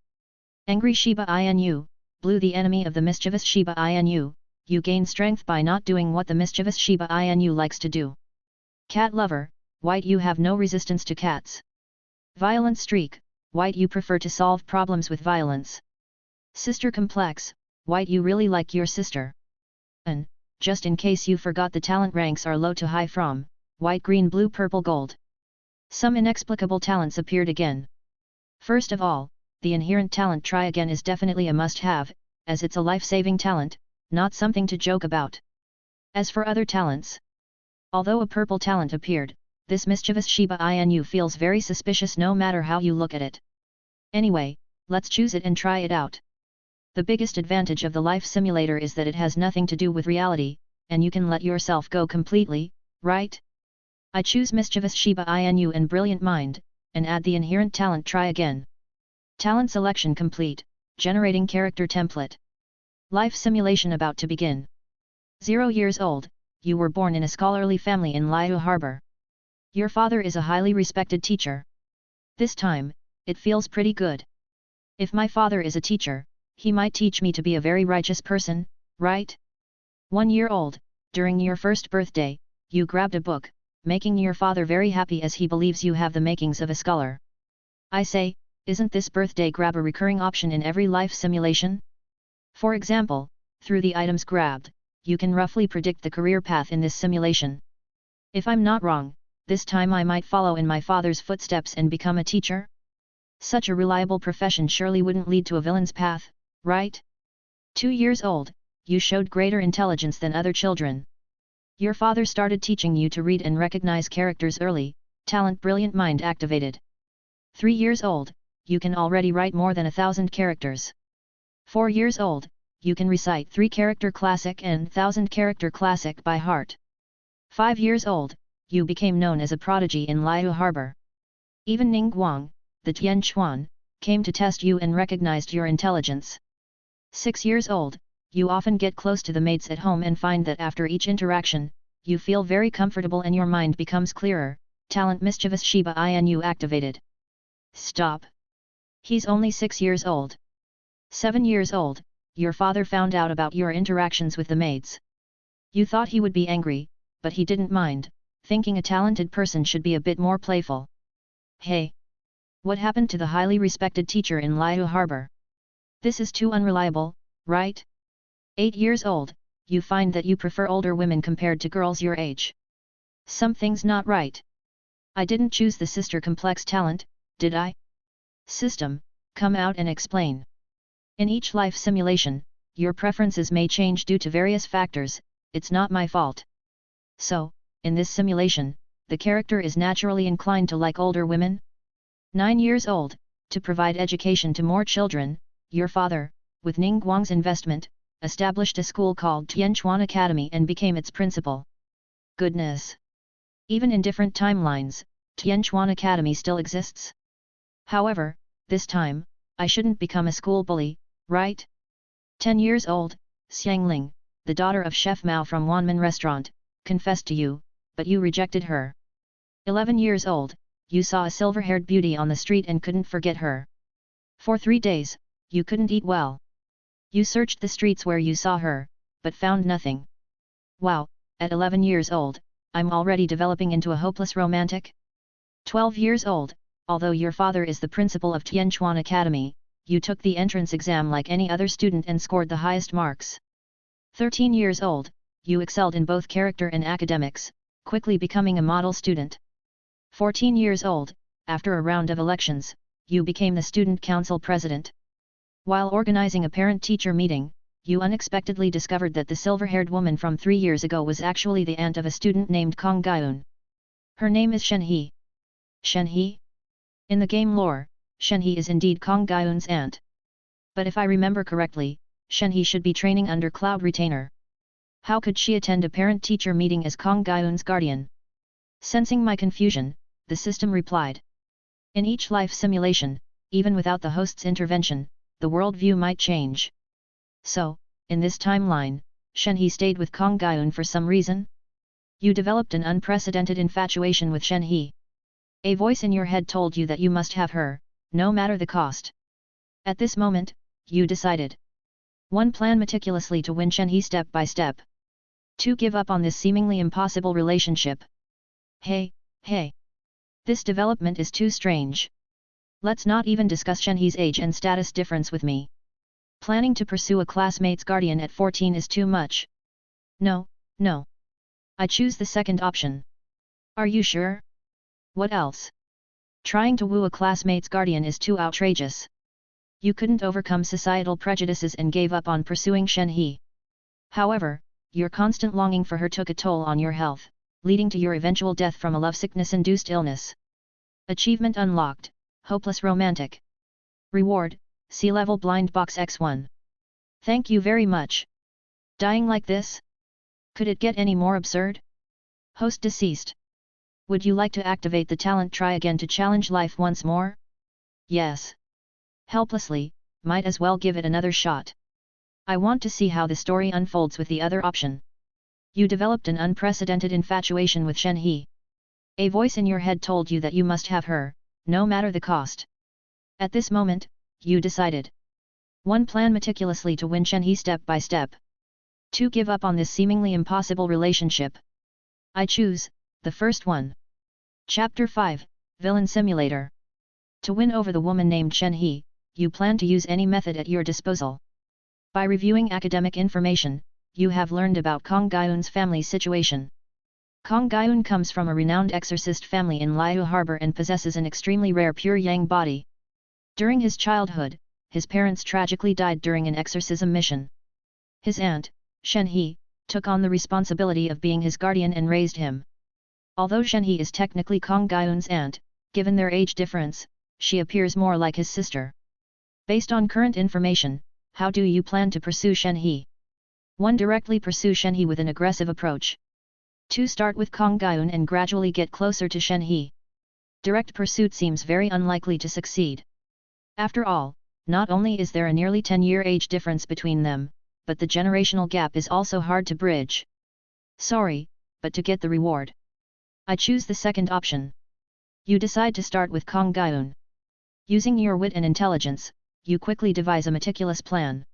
[SPEAKER 2] Angry Shiba Inu, blue the enemy of the mischievous Shiba Inu, you gain strength by not doing what the mischievous Shiba Inu likes to do. Cat lover, white you have no resistance to cats. Violent streak, white you prefer to solve problems with violence. Sister complex, white you really like your sister. And, just in case you forgot the talent ranks are low to high from, white green blue purple gold. Some inexplicable talents appeared again. First of all, the inherent talent try again is definitely a must-have, as it's a life-saving talent, not something to joke about. As for other talents, although a purple talent appeared, this mischievous Shiba Inu feels very suspicious no matter how you look at it. Anyway, let's choose it and try it out. The biggest advantage of the life simulator is that it has nothing to do with reality, and you can let yourself go completely, right? I choose mischievous Shiba Inu and brilliant mind, and add the inherent talent try again. Talent selection complete, generating character template. Life simulation about to begin. 0 years old, you were born in a scholarly family in Liyue Harbor. Your father is a highly respected teacher. This time, it feels pretty good. If my father is a teacher, he might teach me to be a very righteous person, right? 1 year old, during your first birthday, you grabbed a book, making your father very happy as he believes you have the makings of a scholar. I say, Isn't this birthday grab a recurring option in every life simulation? For example, through the items grabbed, you can roughly predict the career path in this simulation. If I'm not wrong, this time I might follow in my father's footsteps and become a teacher? Such a reliable profession surely wouldn't lead to a villain's path, right? 2 years old, you showed greater intelligence than other children. Your father started teaching you to read and recognize characters early, talent brilliant mind activated. 3 years old, you can already write more than 1,000 characters. 4 years old, you can recite 3-character classic and 1,000-character classic by heart. 5 years old, you became known as a prodigy in Liyue Harbor. Even Ning Guang, the Tian Chuan, came to test you and recognized your intelligence. 6 years old, you often get close to the mates at home and find that after each interaction, you feel very comfortable and your mind becomes clearer, talent mischievous Shiba Inu activated. Stop. He's only 6 years old. 7 years old, your father found out about your interactions with the maids. You thought he would be angry, but he didn't mind, thinking a talented person should be a bit more playful. Hey! What happened to the highly respected teacher in Liyue Harbor? This is too unreliable, right? 8 years old, you find that you prefer older women compared to girls your age. Something's not right. I didn't choose the sister complex talent, did I? System, come out and explain. In each life simulation, your preferences may change due to various factors, it's not my fault. So, in this simulation, the character is naturally inclined to like older women? 9 years old, to provide education to more children, your father, with Ning Guang's investment, established a school called Tianchuan Academy and became its principal. Goodness! Even in different timelines, Tianchuan Academy still exists. However, this time, I shouldn't become a school bully, right? 10 years old, Xiangling, the daughter of Chef Mao from Wanman Restaurant, confessed to you, but you rejected her. 11 years old, you saw a silver-haired beauty on the street and couldn't forget her. For 3 days, you couldn't eat well. You searched the streets where you saw her, but found nothing. Wow, at 11 years old, I'm already developing into a hopeless romantic? 12 years old, although your father is the principal of Tianchuan Academy, you took the entrance exam like any other student and scored the highest marks. 13 years old, you excelled in both character and academics, quickly becoming a model student. 14 years old, after a round of elections, you became the student council president. While organizing a parent-teacher meeting, you unexpectedly discovered that the silver-haired woman from 3 years ago was actually the aunt of a student named Kong Gaiyun. Her name is Shenhe. Shenhe? In the game lore, Shenhe is indeed Kong Gaiyun's aunt. But if I remember correctly, Shenhe should be training under Cloud Retainer. How could she attend a parent-teacher meeting as Kong Gaiyun's guardian? Sensing my confusion, the system replied. In each life simulation, even without the host's intervention, the worldview might change. So, in this timeline, Shenhe stayed with Kong Gaiyun for some reason? You developed an unprecedented infatuation with Shenhe. A voice in your head told you that you must have her, no matter the cost. At this moment, you decided. 1. Plan meticulously to win Shenhe step by step. 2. Give up on this seemingly impossible relationship. Hey. This development is too strange. Let's not even discuss Shenhe's age and status difference with me. Planning to pursue a classmate's guardian at 14 is too much. No. I choose the second option. Are you sure? What else? Trying to woo a classmate's guardian is too outrageous. You couldn't overcome societal prejudices and gave up on pursuing Shenhe. However, your constant longing for her took a toll on your health, leading to your eventual death from a lovesickness-induced illness. Achievement unlocked, Hopeless Romantic. Reward, C-Level Blind Box X1. Thank you very much. Dying like this? Could it get any more absurd? Host deceased. Would you like to activate the talent try again to challenge life once more? Yes. Helplessly, might as well give it another shot. I want to see how the story unfolds with the other option. You developed an unprecedented infatuation with Shenhe. A voice in your head told you that you must have her, no matter the cost. At this moment, you decided. 1. Plan meticulously to win Shenhe step by step. 2. Give up on this seemingly impossible relationship. I choose the first one. Chapter 5, Villain Simulator. To win over the woman named Shenhe, you plan to use any method at your disposal. By reviewing academic information, you have learned about Kong Gaiun's family situation. Kong Gaiun comes from a renowned exorcist family in Liyue Harbor and possesses an extremely rare pure yang body. During his childhood, his parents tragically died during an exorcism mission. His aunt, Shenhe, took on the responsibility of being his guardian and raised him. Although Shenhe is technically Kong Gaiun's aunt, given their age difference, she appears more like his sister. Based on current information, how do you plan to pursue Shenhe? 1. Directly pursue Shenhe with an aggressive approach. 2. Start with Kong Gaiun and gradually get closer to Shenhe. Direct pursuit seems very unlikely to succeed. After all, not only is there a nearly 10-year age difference between them, but the generational gap is also hard to bridge. Sorry, but to get the reward, I choose the second option. You decide to start with Kong Gaiun. Using your wit and intelligence, you quickly devise a meticulous plan.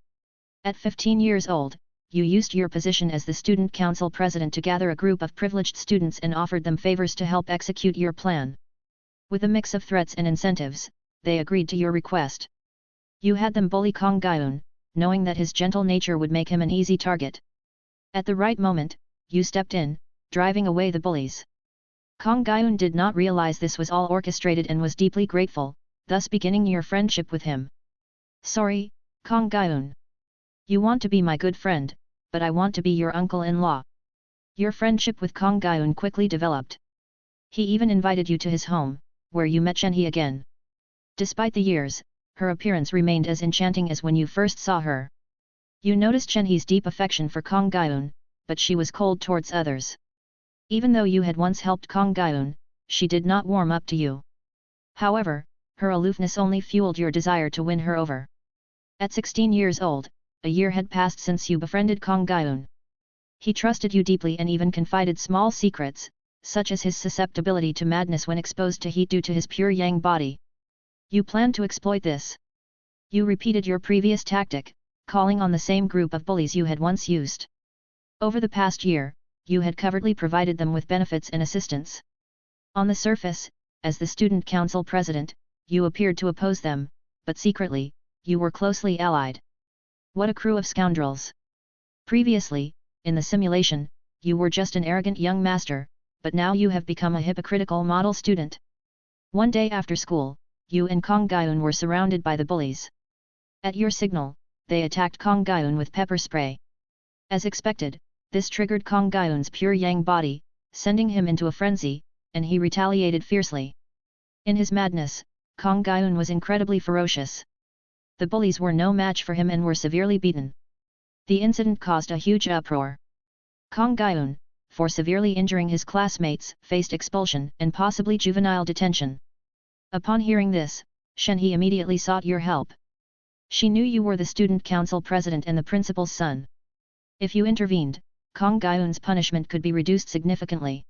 [SPEAKER 2] At 15 years old, you used your position as the student council president to gather a group of privileged students and offered them favors to help execute your plan. With a mix of threats and incentives, they agreed to your request. You had them bully Kong Gaiun, knowing that his gentle nature would make him an easy target. At the right moment, you stepped in, driving away the bullies. Kong Gaiun did not realize this was all orchestrated and was deeply grateful, thus beginning your friendship with him. Sorry, Kong Gaiun. You want to be my good friend, but I want to be your uncle-in-law. Your friendship with Kong Gaiun quickly developed. He even invited you to his home, where you met Shenhe again. Despite the years, her appearance remained as enchanting as when you first saw her. You noticed Shenhe's deep affection for Kong Gaiun, but she was cold towards others. Even though you had once helped Kong Gaiun, she did not warm up to you. However, her aloofness only fueled your desire to win her over. At 16 years old, a year had passed since you befriended Kong Gaiun. He trusted you deeply and even confided small secrets, such as his susceptibility to madness when exposed to heat due to his pure yang body. You planned to exploit this. You repeated your previous tactic, calling on the same group of bullies you had once used. Over the past year, you had covertly provided them with benefits and assistance. On the surface, as the student council president, you appeared to oppose them, but secretly, you were closely allied. What a crew of scoundrels! Previously, in the simulation, you were just an arrogant young master, but now you have become a hypocritical model student. One day after school, you and Kong Gaiun were surrounded by the bullies. At your signal, they attacked Kong Gaiun with pepper spray. As expected, this triggered Kong Gaiun's pure yang body, sending him into a frenzy, and he retaliated fiercely. In his madness, Kong Gaiun was incredibly ferocious. The bullies were no match for him and were severely beaten. The incident caused a huge uproar. Kong Gaiun, for severely injuring his classmates, faced expulsion and possibly juvenile detention. Upon hearing this, Shenhe immediately sought your help. She knew you were the student council president and the principal's son. If you intervened, Kong Gaiun's punishment could be reduced significantly.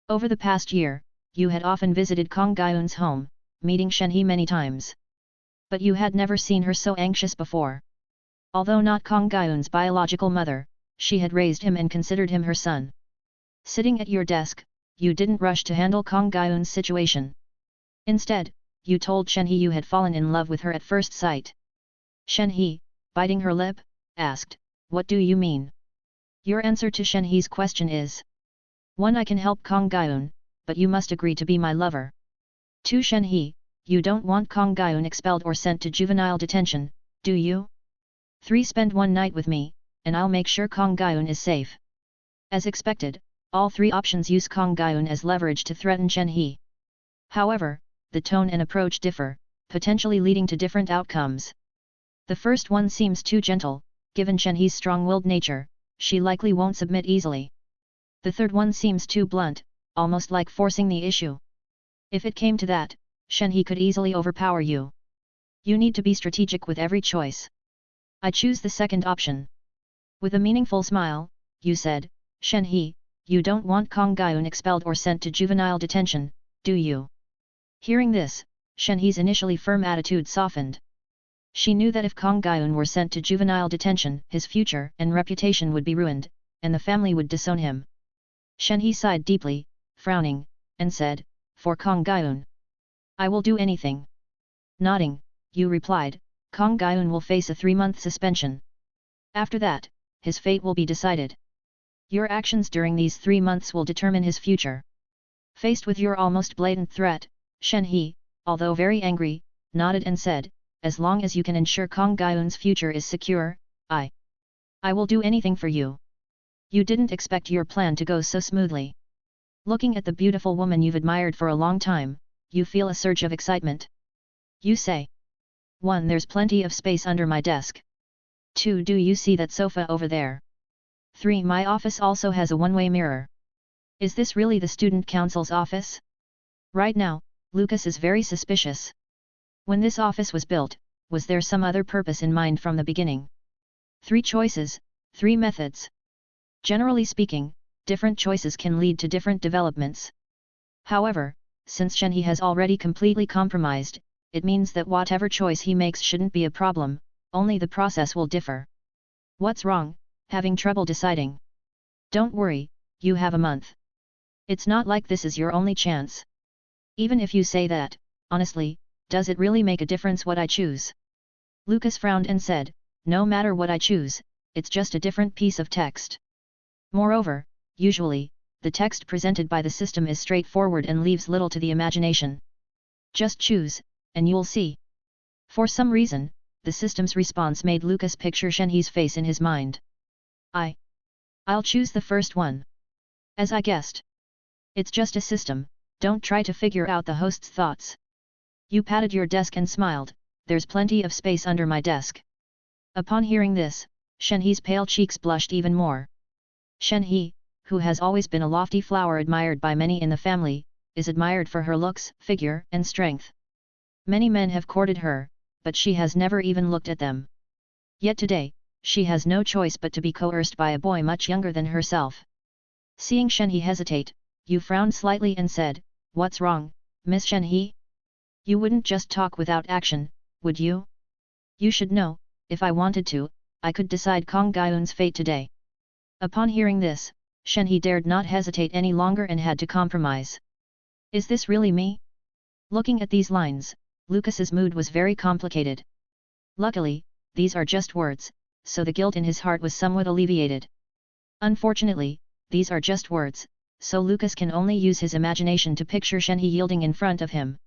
[SPEAKER 2] Over the past year, you had often visited Kong Gaiun's home, meeting Shenhe many times. But you had never seen her so anxious before. Although not Kong Gaiun's biological mother, she had raised him and considered him her son. Sitting at your desk, you didn't rush to handle Kong Gaiun's situation. Instead, you told Shenhe you had fallen in love with her at first sight. Shenhe, biting her lip, asked, "What do you mean?" Your answer to Shenhe's question is: 1. I can help Kong Gaiun, but you must agree to be my lover. 2. Shenhe, you don't want Kong Gaiun expelled or sent to juvenile detention, do you? 3. Spend one night with me, and I'll make sure Kong Gaiun is safe. As expected, all three options use Kong Gaiun as leverage to threaten Shenhe. However, the tone and approach differ, potentially leading to different outcomes. The first one seems too gentle, given Shenhe's strong-willed nature, she likely won't submit easily. The third one seems too blunt, almost like forcing the issue. If it came to that, Shenhe could easily overpower you. You need to be strategic with every choice. I choose the second option. With a meaningful smile, you said, Shenhe, you don't want Kong Gaiun expelled or sent to juvenile detention, do you? Hearing this, Shenhe's initially firm attitude softened. She knew that if Kong Gaiun were sent to juvenile detention, his future and reputation would be ruined, and the family would disown him. Shenhe sighed deeply, frowning, and said, "For Kong Gaiun, I will do anything." Nodding, Yu replied, Kong Gaiyun will face a 3-month suspension. After that, his fate will be decided. Your actions during these 3 months will determine his future. Faced with your almost blatant threat, Shenhe, although very angry, nodded and said, as long as you can ensure Kong Gaiyun's future is secure, I will do anything for you. You didn't expect your plan to go so smoothly. Looking at the beautiful woman you've admired for a long time, you feel a surge of excitement. You say. 1. There's plenty of space under my desk. 2. Do you see that sofa over there? 3. My office also has a one-way mirror. Is this really the student council's office? Right now, Lucas is very suspicious. When this office was built, was there some other purpose in mind from the beginning? 3 choices, 3 methods. Generally speaking, different choices can lead to different developments. However, since Shenhe has already completely compromised, it means that whatever choice he makes shouldn't be a problem, only the process will differ. What's wrong, having trouble deciding? Don't worry, you have a month. It's not like this is your only chance. Even if you say that, honestly, does it really make a difference what I choose? Lucas frowned and said, no matter what I choose, it's just a different piece of text. Moreover, usually, the text presented by the system is straightforward and leaves little to the imagination. Just choose, and you'll see. For some reason, the system's response made Lucas picture Shenhe's face in his mind. I'll choose the first one. As I guessed. It's just a system, don't try to figure out the host's thoughts. You patted your desk and smiled, there's plenty of space under my desk. Upon hearing this, Shenhe's pale cheeks blushed even more. Shenhe, who has always been a lofty flower admired by many in the family, is admired for her looks, figure, and strength. Many men have courted her, but she has never even looked at them. Yet today, she has no choice but to be coerced by a boy much younger than herself. Seeing Shenhe hesitate, Yu frowned slightly and said, what's wrong, Miss Shenhe? You wouldn't just talk without action, would you? You should know, if I wanted to, I could decide Kong Gaiyun's fate today. Upon hearing this, Shenhe dared not hesitate any longer and had to compromise. Is this really me? Looking at these lines, Lucas's mood was very complicated. Luckily, these are just words, so the guilt in his heart was somewhat alleviated. Unfortunately, these are just words, so Lucas can only use his imagination to picture Shenhe yielding in front of him.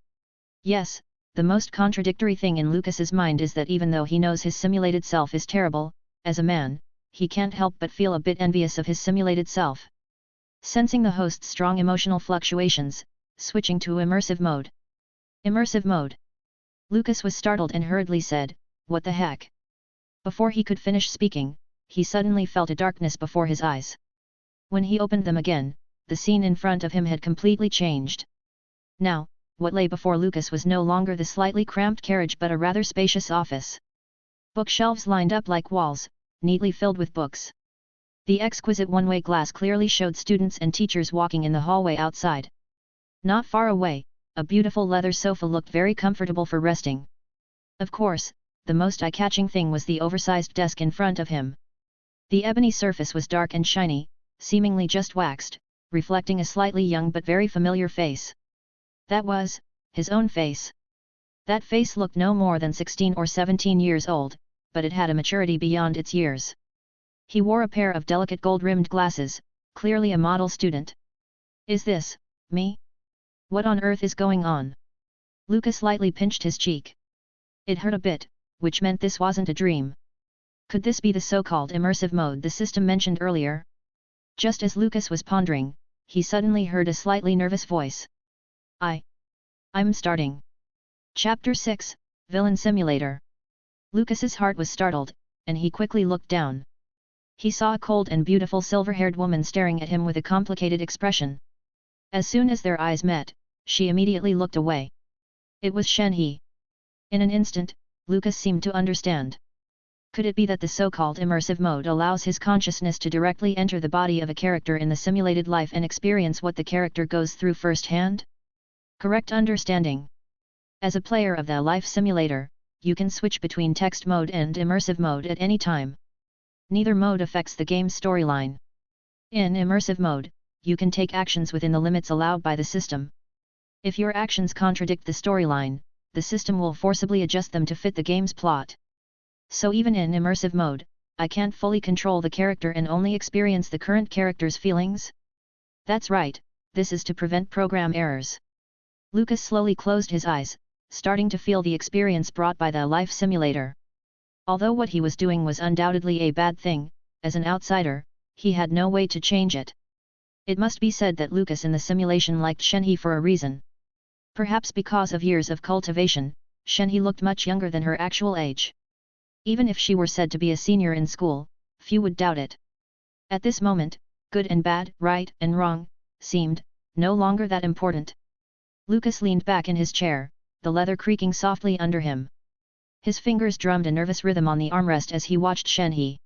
[SPEAKER 2] Yes, the most contradictory thing in Lucas's mind is that even though he knows his simulated self is terrible, as a man, he can't help but feel a bit envious of his simulated self. Sensing the host's strong emotional fluctuations, switching to immersive mode. Immersive mode. Lucas was startled and hurriedly said, what the heck? Before he could finish speaking, he suddenly felt a darkness before his eyes. When he opened them again, the scene in front of him had completely changed. Now, what lay before Lucas was no longer the slightly cramped carriage but a rather spacious office. Bookshelves lined up like walls, neatly filled with books. The exquisite one-way glass clearly showed students and teachers walking in the hallway outside. Not far away, a beautiful leather sofa looked very comfortable for resting. Of course, the most eye-catching thing was the oversized desk in front of him. The ebony surface was dark and shiny, seemingly just waxed, reflecting a slightly young but very familiar face. That was his own face. That face looked no more than 16 or 17 years old, but it had a maturity beyond its years. He wore a pair of delicate gold-rimmed glasses, clearly a model student. Is this me? What on earth is going on? Lucas lightly pinched his cheek. It hurt a bit, which meant this wasn't a dream. Could this be the so-called immersive mode the system mentioned earlier? Just as Lucas was pondering, he suddenly heard a slightly nervous voice. I'm starting. Chapter 6, Villain Simulator. Lucas's heart was startled, and he quickly looked down. He saw a cold and beautiful silver-haired woman staring at him with a complicated expression. As soon as their eyes met, she immediately looked away. It was Shenhe. In an instant, Lucas seemed to understand. Could it be that the so-called immersive mode allows his consciousness to directly enter the body of a character in the simulated life and experience what the character goes through firsthand? Correct understanding. As a player of the life simulator, you can switch between text mode and immersive mode at any time. Neither mode affects the game's storyline. In immersive mode, you can take actions within the limits allowed by the system. If your actions contradict the storyline, the system will forcibly adjust them to fit the game's plot. So even in immersive mode, I can't fully control the character and only experience the current character's feelings? That's right, this is to prevent program errors. Lucas slowly closed his eyes, starting to feel the experience brought by the life simulator. Although what he was doing was undoubtedly a bad thing, as an outsider, he had no way to change it. It must be said that Lucas in the simulation liked Shenhe for a reason. Perhaps because of years of cultivation, Shenhe looked much younger than her actual age. Even if she were said to be a senior in school, few would doubt it. At this moment, good and bad, right and wrong, seemed no longer that important. Lucas leaned back in his chair, the leather creaking softly under him. His fingers drummed a nervous rhythm on the armrest as he watched Shenhe.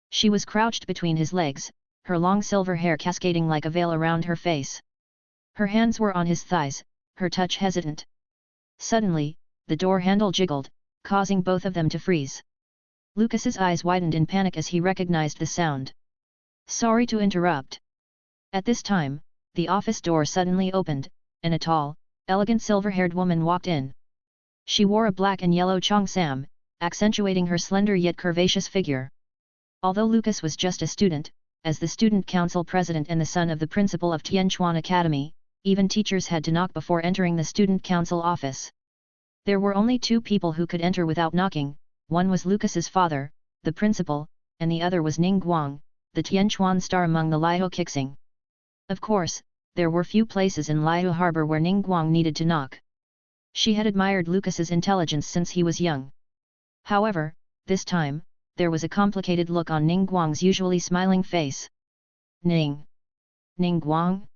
[SPEAKER 2] She was crouched between his legs, her long silver hair cascading like a veil around her face. Her hands were on his thighs, her touch hesitant. Suddenly, the door handle jiggled, causing both of them to freeze. Lucas's eyes widened in panic as he recognized the sound. Sorry to interrupt. At this time, the office door suddenly opened, and a tall, elegant silver-haired woman walked in. She wore a black and yellow cheongsam, accentuating her slender yet curvaceous figure. Although Lucas was just a student, as the student council president and the son of the principal of Tianquan Academy, even teachers had to knock before entering the student council office. There were only two people who could enter without knocking. One was Lucas's father, the principal, and the other was Ning Guang, the Tianquan star among the Liyue Keqing. Of course, there were few places in Liyue harbor where Ning Guang needed to knock. She had admired Lucas's intelligence since he was young. However, this time, there was a complicated look on Ning Guang's usually smiling face. Ning Guang?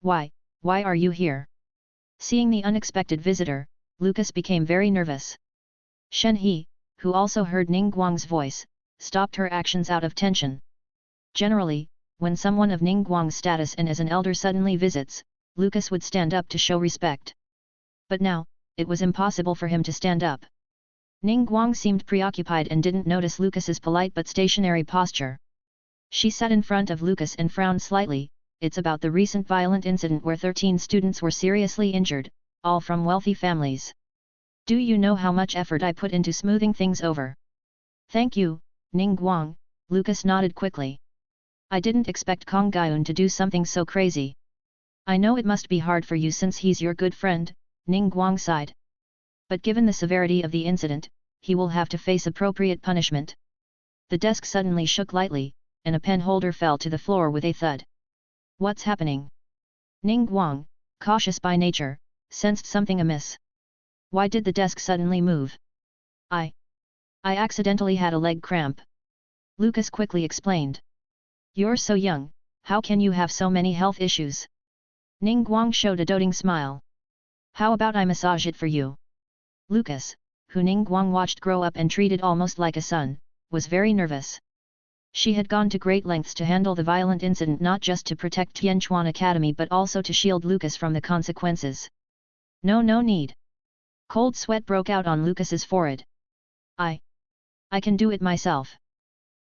[SPEAKER 2] Why are you here? Seeing the unexpected visitor, Lucas became very nervous. Shenhe, who also heard Ning Guang's voice, stopped her actions out of tension. Generally, when someone of Ning Guang's status and as an elder suddenly visits, Lucas would stand up to show respect. But now, it was impossible for him to stand up. Ning Guang seemed preoccupied and didn't notice Lucas's polite but stationary posture. She sat in front of Lucas and frowned slightly. It's about the recent violent incident where 13 students were seriously injured, all from wealthy families. Do you know how much effort I put into smoothing things over? Thank you, Ning Guang, Lucas nodded quickly. I didn't expect Kong Gaiyun to do something so crazy. I know it must be hard for you since he's your good friend, Ning Guang sighed. But given the severity of the incident, he will have to face appropriate punishment. The desk suddenly shook lightly, and a pen holder fell to the floor with a thud. What's happening? Ning Guang, cautious by nature, sensed something amiss. Why did the desk suddenly move? I accidentally had a leg cramp. Lucas quickly explained. You're so young, how can you have so many health issues? Ning Guang showed a doting smile. How about I massage it for you? Lucas, who Ning Guang watched grow up and treated almost like a son, was very nervous. She had gone to great lengths to handle the violent incident not just to protect Tianquan Academy but also to shield Lucas from the consequences. No need. Cold sweat broke out on Lucas's forehead. I can do it myself.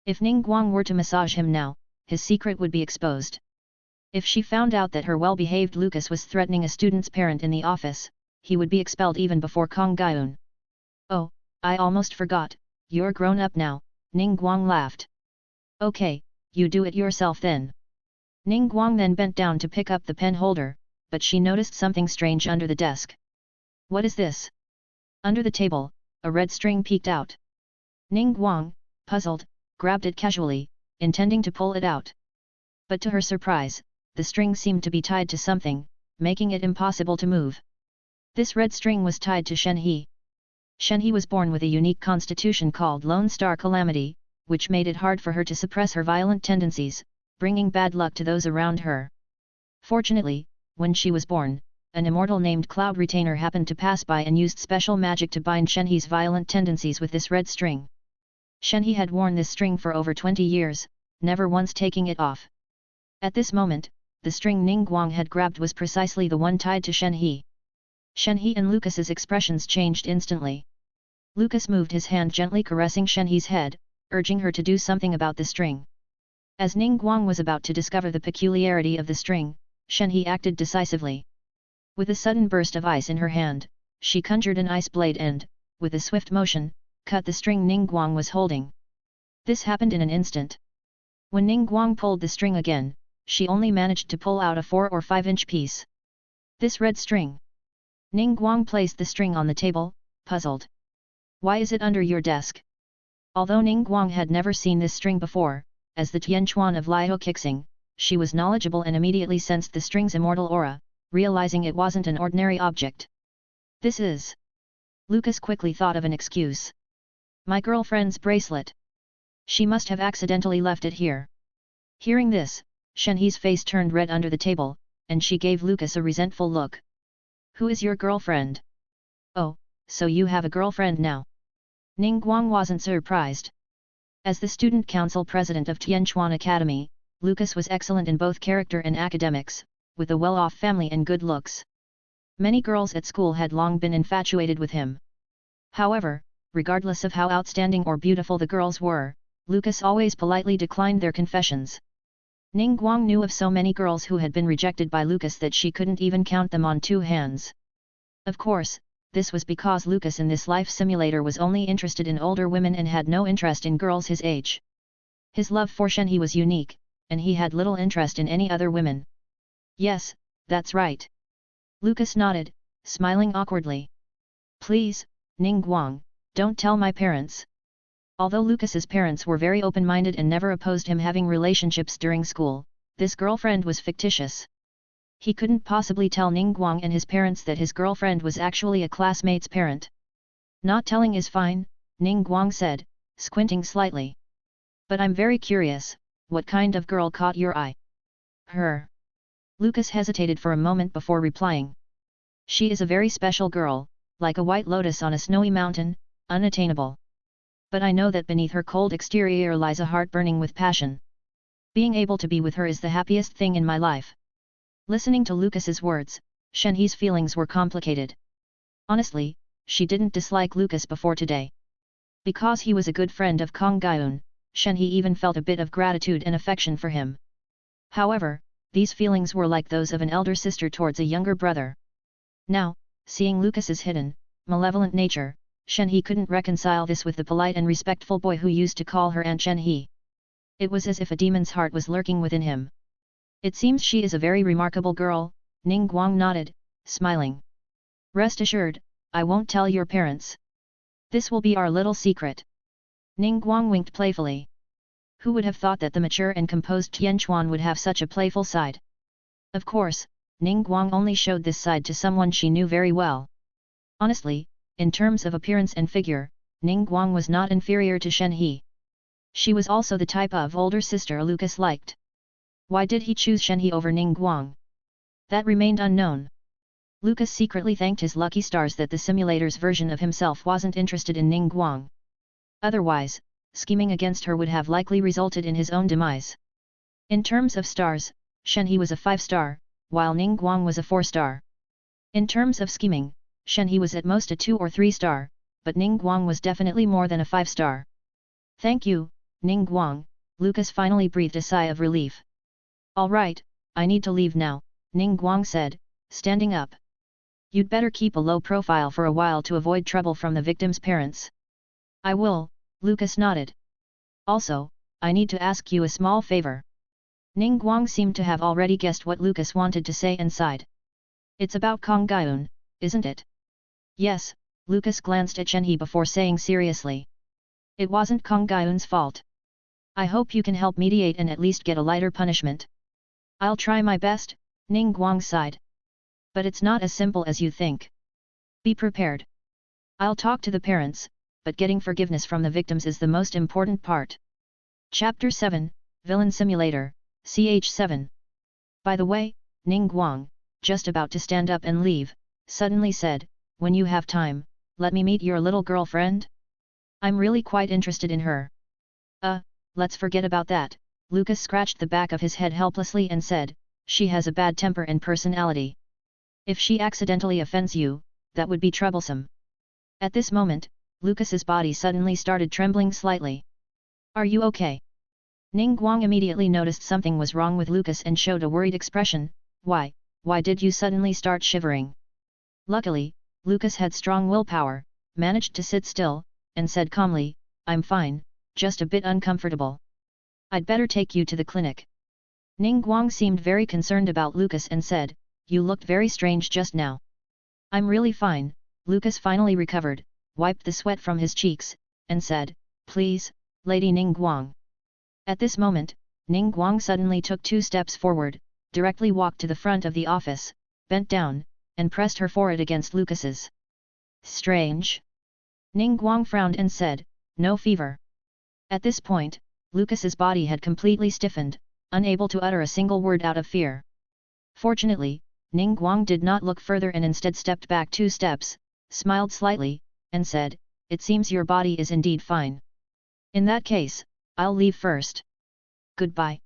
[SPEAKER 2] If Ning Guang were to massage him now, his secret would be exposed. If she found out that her well-behaved Lucas was threatening a student's parent in the office, he would be expelled even before Kong Gaiyun. Oh, I almost forgot, you're grown up now, Ning Guang laughed. Okay, you do it yourself then. Ning Guang then bent down to pick up the pen holder, but she noticed something strange under the desk. What is this? Under the table, a red string peeked out. Ning Guang, puzzled, grabbed it casually, intending to pull it out. But to her surprise, the string seemed to be tied to something, making it impossible to move. This red string was tied to Shenhe. Shenhe was born with a unique constitution called Lone Star Calamity, which made it hard for her to suppress her violent tendencies, bringing bad luck to those around her. Fortunately, when she was born, an immortal named Cloud Retainer happened to pass by and used special magic to bind Shenhe's violent tendencies with this red string. Shenhe had worn this string for over 20 years, never once taking it off. At this moment, the string Ning Guang had grabbed was precisely the one tied to Shenhe. Shenhe and Lucas's expressions changed instantly. Lucas moved his hand gently caressing Shenhe's head, urging her to do something about the string. As Ning Guang was about to discover the peculiarity of the string, Shenhe acted decisively. With a sudden burst of ice in her hand, she conjured an ice blade and, with a swift motion, cut the string Ningguang was holding. This happened in an instant. When Ningguang pulled the string again, she only managed to pull out a 4 or 5-inch piece. This red string. Ningguang placed the string on the table, puzzled. Why is it under your desk? Although Ningguang had never seen this string before, as the Tianquan of Liyue Keqing, she was knowledgeable and immediately sensed the string's immortal aura, realizing it wasn't an ordinary object. This is... Lucas quickly thought of an excuse. My girlfriend's bracelet. She must have accidentally left it here. Hearing this, Shenhe's face turned red under the table, and she gave Lucas a resentful look. Who is your girlfriend? Oh, so you have a girlfriend now. Ningguang wasn't surprised. As the student council president of Tianquan Academy, Lucas was excellent in both character and academics, with a well-off family and good looks. Many girls at school had long been infatuated with him. However, regardless of how outstanding or beautiful the girls were, Lucas always politely declined their confessions. Ningguang knew of so many girls who had been rejected by Lucas that she couldn't even count them on 2 hands. Of course, this was because Lucas in this life simulator was only interested in older women and had no interest in girls his age. His love for Shenhe was unique, and he had little interest in any other women. Yes, that's right. Lucas nodded, smiling awkwardly. Please, Ningguang, don't tell my parents. Although Lucas's parents were very open-minded and never opposed him having relationships during school, this girlfriend was fictitious. He couldn't possibly tell Ningguang and his parents that his girlfriend was actually a classmate's parent. Not telling is fine, Ningguang said, squinting slightly. But I'm very curious, what kind of girl caught your eye? Her. Lucas hesitated for a moment before replying. She is a very special girl, like a white lotus on a snowy mountain, unattainable. But I know that beneath her cold exterior lies a heart burning with passion. Being able to be with her is the happiest thing in my life. Listening to Lucas's words, Shenhe's feelings were complicated. Honestly, she didn't dislike Lucas before today. Because he was a good friend of Kong Gaiyun, Shenhe even felt a bit of gratitude and affection for him. However, these feelings were like those of an elder sister towards a younger brother. Now, seeing Lucas's hidden, malevolent nature, Shenhe couldn't reconcile this with the polite and respectful boy who used to call her Aunt Shenhe. It was as if a demon's heart was lurking within him. It seems she is a very remarkable girl, Ningguang nodded, smiling. Rest assured, I won't tell your parents. This will be our little secret. Ningguang winked playfully. Who would have thought that the mature and composed Tianquan would have such a playful side? Of course, Ningguang only showed this side to someone she knew very well. Honestly, in terms of appearance and figure, Ningguang was not inferior to Shenhe. She was also the type of older sister Lucas liked. Why did he choose Shenhe over Ningguang? That remained unknown. Lucas secretly thanked his lucky stars that the simulator's version of himself wasn't interested in Ningguang. Otherwise, scheming against her would have likely resulted in his own demise. In terms of stars, Shenhe was a 5-star, while Ningguang was a 4-star. In terms of scheming, Shenhe was at most a 2 or 3-star, but Ningguang was definitely more than a 5-star. Thank you, Ningguang, Lucas finally breathed a sigh of relief. All right, I need to leave now, Ningguang said, standing up. You'd better keep a low profile for a while to avoid trouble from the victim's parents. I will, Lucas nodded. Also, I need to ask you a small favor. Ningguang seemed to have already guessed what Lucas wanted to say and sighed. It's about Kong Gaiyun, isn't it? Yes, Lucas glanced at Shenhe before saying seriously. It wasn't Kong Gaiyun's fault. I hope you can help mediate and at least get a lighter punishment. I'll try my best, Ningguang sighed. But it's not as simple as you think. Be prepared. I'll talk to the parents, but getting forgiveness from the victims is the most important part. Chapter 7, Villain Simulator, CH7. By the way, Ningguang, just about to stand up and leave, suddenly said, when you have time, let me meet your little girlfriend? I'm really quite interested in her. Let's forget about that, Lucas scratched the back of his head helplessly and said, she has a bad temper and personality. If she accidentally offends you, that would be troublesome. At this moment, Lucas's body suddenly started trembling slightly. Are you okay? Ningguang immediately noticed something was wrong with Lucas and showed a worried expression. Why did you suddenly start shivering? Luckily, Lucas had strong willpower, managed to sit still, and said calmly, "I'm fine, just a bit uncomfortable. I'd better take you to the clinic." Ning Guang seemed very concerned about Lucas and said, "You looked very strange just now." "I'm really fine." Lucas finally recovered, wiped the sweat from his cheeks, and said, "Please, Lady Ning Guang." At this moment, Ning Guang suddenly took 2 steps forward, directly walked to the front of the office, bent down, and pressed her forehead against Lucas's. "Strange." Ning Guang frowned and said, "No fever." At this point, Lucas's body had completely stiffened, unable to utter a single word out of fear. Fortunately, Ning Guang did not look further and instead stepped back 2 steps, smiled slightly, and said, "It seems your body is indeed fine. In that case, I'll leave first. Goodbye."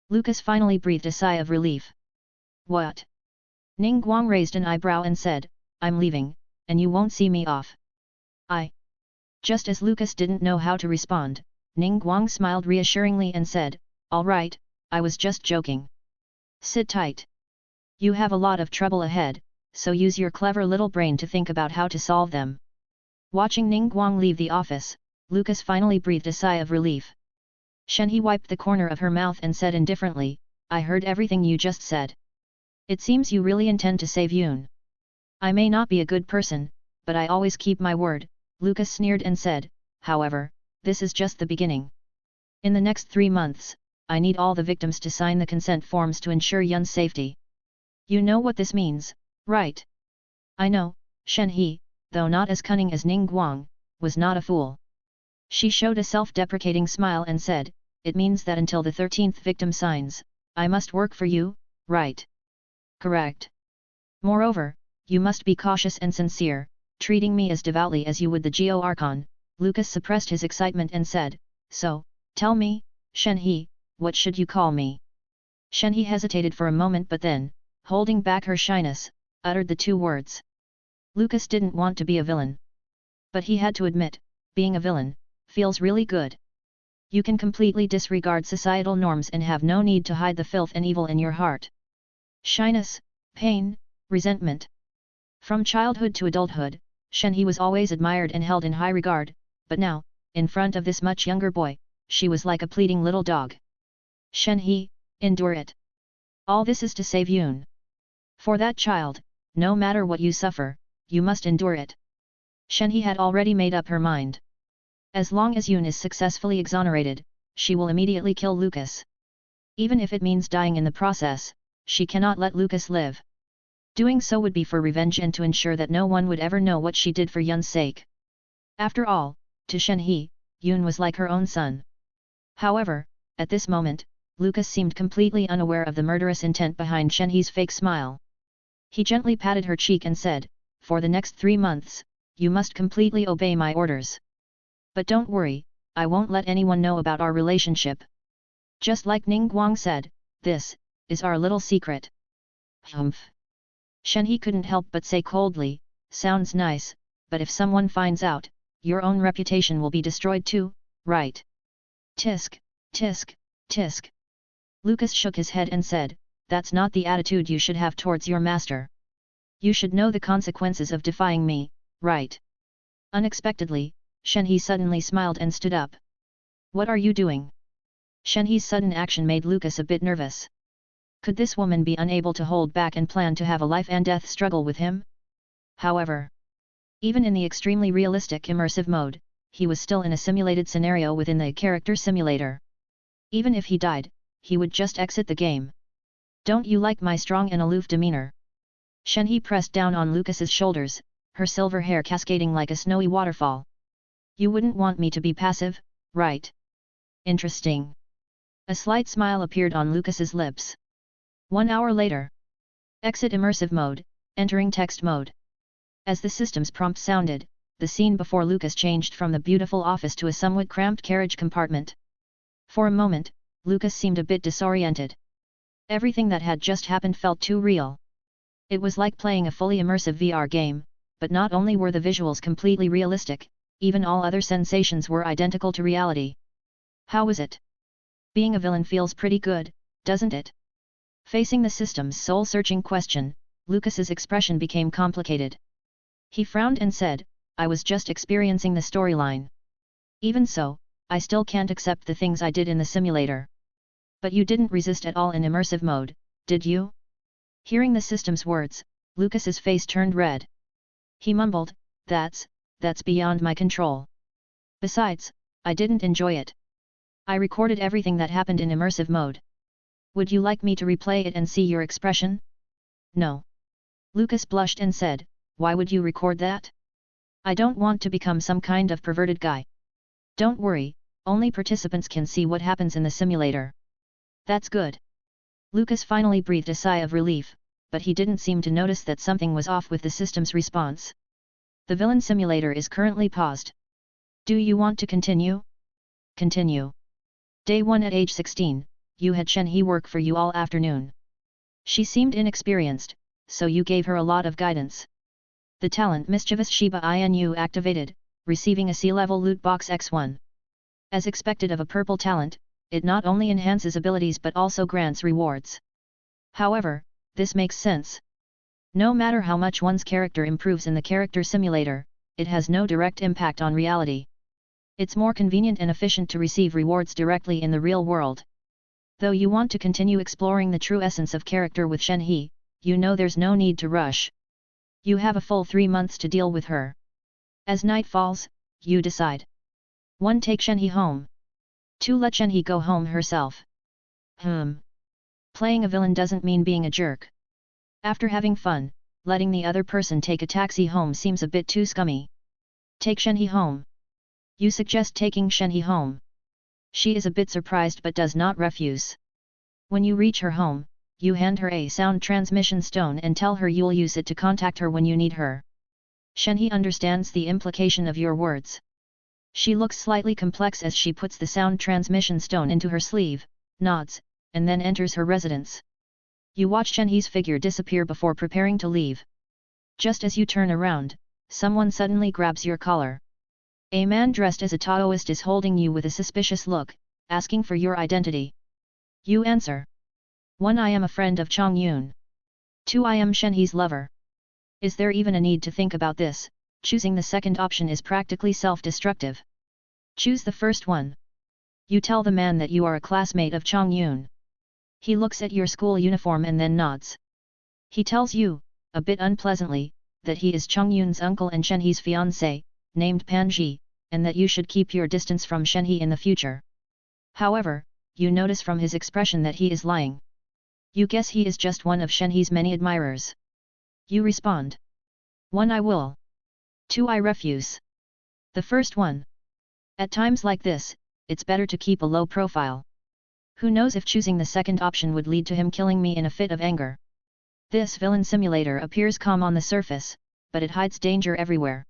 [SPEAKER 2] Lucas finally breathed a sigh of relief. "What?" Ning Guang raised an eyebrow and said, "I'm leaving, and you won't see me off." Just as Lucas didn't know how to respond, Ning Guang smiled reassuringly and said, "All right, I was just joking. Sit tight. You have a lot of trouble ahead, so use your clever little brain to think about how to solve them." Watching Ning Guang leave the office, Lucas finally breathed a sigh of relief. Shenhe wiped the corner of her mouth and said indifferently, "I heard everything you just said. It seems you really intend to save Yun." "I may not be a good person, but I always keep my word," Lucas sneered and said, "however, this is just the beginning. In the next 3 months, I need all the victims to sign the consent forms to ensure Yun's safety. You know what this means, right?" "I know." Shenhe, though not as cunning as Ning Guang, was not a fool. She showed a self-deprecating smile and said, "It means that until the 13th victim signs, I must work for you, right?" "Correct. Moreover, you must be cautious and sincere, treating me as devoutly as you would the Geo Archon." Lucas suppressed his excitement and said, "So, tell me, Shenhe, what should you call me?" Shenhe hesitated for a moment but then, holding back her shyness, uttered the 2 words. Lucas didn't want to be a villain. But he had to admit, being a villain, feels really good. You can completely disregard societal norms and have no need to hide the filth and evil in your heart. Shyness, pain, resentment. From childhood to adulthood, Shenhe was always admired and held in high regard, but now, in front of this much younger boy, she was like a pleading little dog. "Shenhe, endure it. All this is to save Yun. For that child, no matter what you suffer, you must endure it." Shenhe had already made up her mind. As long as Yun is successfully exonerated, she will immediately kill Lucas. Even if it means dying in the process, she cannot let Lucas live. Doing so would be for revenge and to ensure that no one would ever know what she did for Yun's sake. After all, to Shenhe, Yun was like her own son. However, at this moment, Lucas seemed completely unaware of the murderous intent behind Shenhe's fake smile. He gently patted her cheek and said, "For the next 3 months, you must completely obey my orders. But don't worry, I won't let anyone know about our relationship. Just like Ning Guang said, this is our little secret." "Humph." Shenhe couldn't help but say coldly, "Sounds nice, but if someone finds out, your own reputation will be destroyed too, right?" Tisk, tisk, tisk. Lucas shook his head and said, "That's not the attitude you should have towards your master. You should know the consequences of defying me, right?" Unexpectedly, Shenhe suddenly smiled and stood up. "What are you doing?" Shenhe's sudden action made Lucas a bit nervous. Could this woman be unable to hold back and plan to have a life and death struggle with him? However, even in the extremely realistic immersive mode, he was still in a simulated scenario within the character simulator. Even if he died, he would just exit the game. "Don't you like my strong and aloof demeanor?" Shenhe pressed down on Lucas's shoulders, her silver hair cascading like a snowy waterfall. "You wouldn't want me to be passive, right? Interesting." A slight smile appeared on Lucas's lips. 1 hour later. Exit immersive mode, entering text mode. As the system's prompt sounded, the scene before Lucas changed from the beautiful office to a somewhat cramped carriage compartment. For a moment, Lucas seemed a bit disoriented. Everything that had just happened felt too real. It was like playing a fully immersive VR game, but not only were the visuals completely realistic, even all other sensations were identical to reality. How is it? Being a villain feels pretty good, doesn't it? Facing the system's soul-searching question, Lucas's expression became complicated. He frowned and said, I was just experiencing the storyline. Even so, I still can't accept the things I did in the simulator. But you didn't resist at all in immersive mode, did you? Hearing the system's words, Lucas's face turned red. He mumbled, that's beyond my control. Besides, I didn't enjoy it. I recorded everything that happened in immersive mode. Would you like me to replay it and see your expression? No. Lucas blushed and said, why would you record that? I don't want to become some kind of perverted guy. Don't worry, only participants can see what happens in the simulator. That's good. Lucas finally breathed a sigh of relief, but he didn't seem to notice that something was off with the system's response. The villain simulator is currently paused. Do you want to continue? Continue. Day 1 at age 16, you had Shenhe work for you all afternoon. She seemed inexperienced, so you gave her a lot of guidance. The talent Mischievous Shiba Inu activated, receiving a C-level loot box X1. As expected of a purple talent, it not only enhances abilities but also grants rewards. However, this makes sense. No matter how much one's character improves in the character simulator, it has no direct impact on reality. It's more convenient and efficient to receive rewards directly in the real world. Though you want to continue exploring the true essence of character with Shenhe, you know there's no need to rush. You have a full 3 months to deal with her. As night falls, you decide. 1. Take Shenhe home. 2. Let Shenhe go home herself. Playing a villain doesn't mean being a jerk. After having fun, letting the other person take a taxi home seems a bit too scummy. Take Shenhe home. You suggest taking Shenhe home. She is a bit surprised but does not refuse. When you reach her home, you hand her a sound transmission stone and tell her you'll use it to contact her when you need her. Shenhe understands the implication of your words. She looks slightly complex as she puts the sound transmission stone into her sleeve, nods, and then enters her residence. You watch Shenhe's figure disappear before preparing to leave. Just as you turn around, someone suddenly grabs your collar. A man dressed as a Taoist is holding you with a suspicious look, asking for your identity. You answer. 1. I am a friend of Chong Yun. 2. I am Shenhe's lover. Is there even a need to think about this? Choosing the second option is practically self-destructive. Choose the first one. You tell the man that you are a classmate of Chong Yun. He looks at your school uniform and then nods. He tells you, a bit unpleasantly, that he is Chong Yun's uncle and Shenhe's fiancé, named Panji, and that you should keep your distance from Shenhe in the future. However, you notice from his expression that he is lying. You guess he is just one of Shenhe's many admirers. You respond. 1. I will. 2. I refuse. The first one. At times like this, it's better to keep a low profile. Who knows if choosing the second option would lead to him killing me in a fit of anger. This villain simulator appears calm on the surface, but it hides danger everywhere.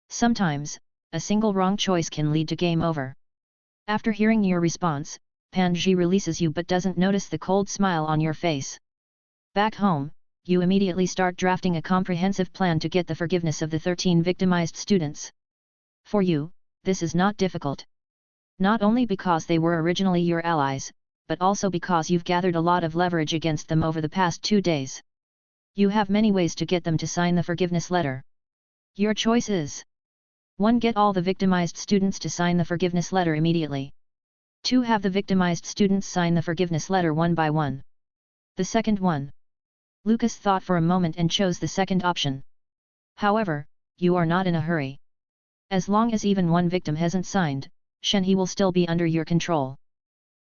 [SPEAKER 2] Sometimes, a single wrong choice can lead to game over. After hearing your response, Panji releases you but doesn't notice the cold smile on your face. Back home, you immediately start drafting a comprehensive plan to get the forgiveness of the 13 victimized students. For you, this is not difficult. Not only because they were originally your allies, but also because you've gathered a lot of leverage against them over the past 2 days. You have many ways to get them to sign the forgiveness letter. Your choice is: 1. Get all the victimized students to sign the forgiveness letter immediately. 2. Have the victimized students sign the forgiveness letter one by one. The second one. Lucas thought for a moment and chose the second option. However, you are not in a hurry. As long as even one victim hasn't signed, Shenhe will still be under your control.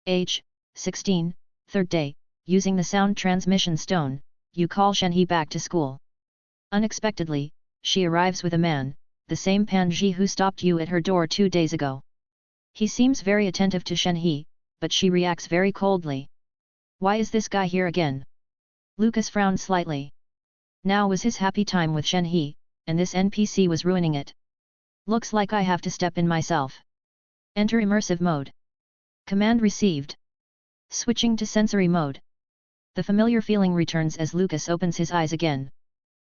[SPEAKER 2] Age: 16, 3rd day, using the sound transmission stone, you call Shenhe back to school. Unexpectedly, she arrives with a man, the same Panji who stopped you at her door 2 days ago. He seems very attentive to Shenhe, but she reacts very coldly. Why is this guy here again? Lucas frowned slightly. Now was his happy time with Shenhe, and this NPC was ruining it. Looks like I have to step in myself. Enter immersive mode. Command received. Switching to sensory mode. The familiar feeling returns as Lucas opens his eyes again.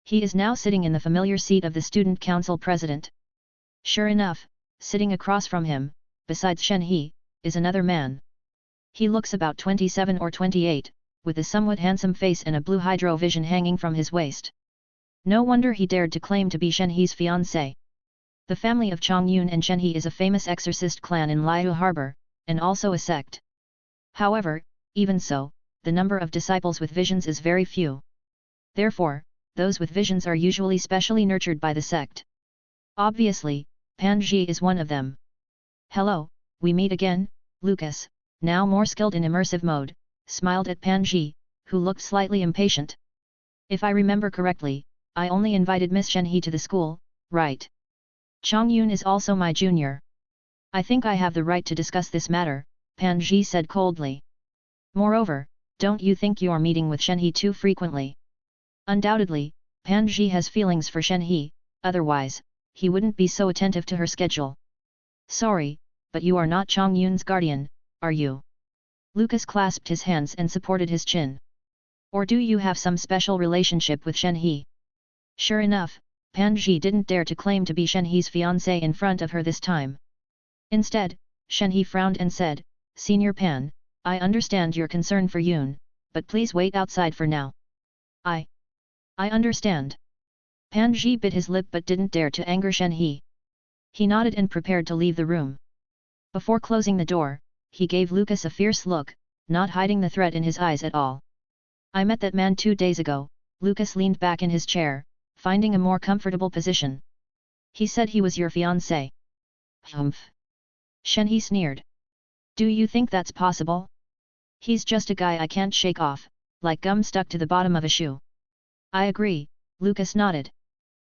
[SPEAKER 2] He is now sitting in the familiar seat of the student council president. Sure enough, sitting across from him, besides Shenhe, is another man. He looks about 27 or 28, with a somewhat handsome face and a blue hydro vision hanging from his waist. No wonder he dared to claim to be Shenhe's fiancé. The family of Chongyun and Shenhe is a famous exorcist clan in Liyue Harbor, and also a sect. However, even so, the number of disciples with visions is very few. Therefore, those with visions are usually specially nurtured by the sect. Obviously, Pan Zhi is one of them. Hello, we meet again, Lucas, now more skilled in immersive mode, smiled at Pan Zhi, who looked slightly impatient. If I remember correctly, I only invited Miss Shenhe to the school, right? Chongyun is also my junior. I think I have the right to discuss this matter, Pan Zhi said coldly. Moreover, don't you think you're meeting with Shenhe too frequently? Undoubtedly, Pan Zhi has feelings for Shenhe, otherwise, he wouldn't be so attentive to her schedule. Sorry, but you are not Chongyun's guardian, are you? Lucas clasped his hands and supported his chin. Or do you have some special relationship with Shenhe? Sure enough, Pan Zhi didn't dare to claim to be Shenhe's fiancé in front of her this time. Instead, Shenhe frowned and said, Senior Pan, I understand your concern for Yun, but please wait outside for now. I understand. Pan Zhi bit his lip but didn't dare to anger Shenhe. He nodded and prepared to leave the room. Before closing the door, he gave Lucas a fierce look, not hiding the threat in his eyes at all. I met that man 2 days ago. Lucas leaned back in his chair, finding a more comfortable position. He said he was your fiancé. Humph. Shenhe sneered. Do you think that's possible? He's just a guy I can't shake off, like gum stuck to the bottom of a shoe. I agree, Lucas nodded.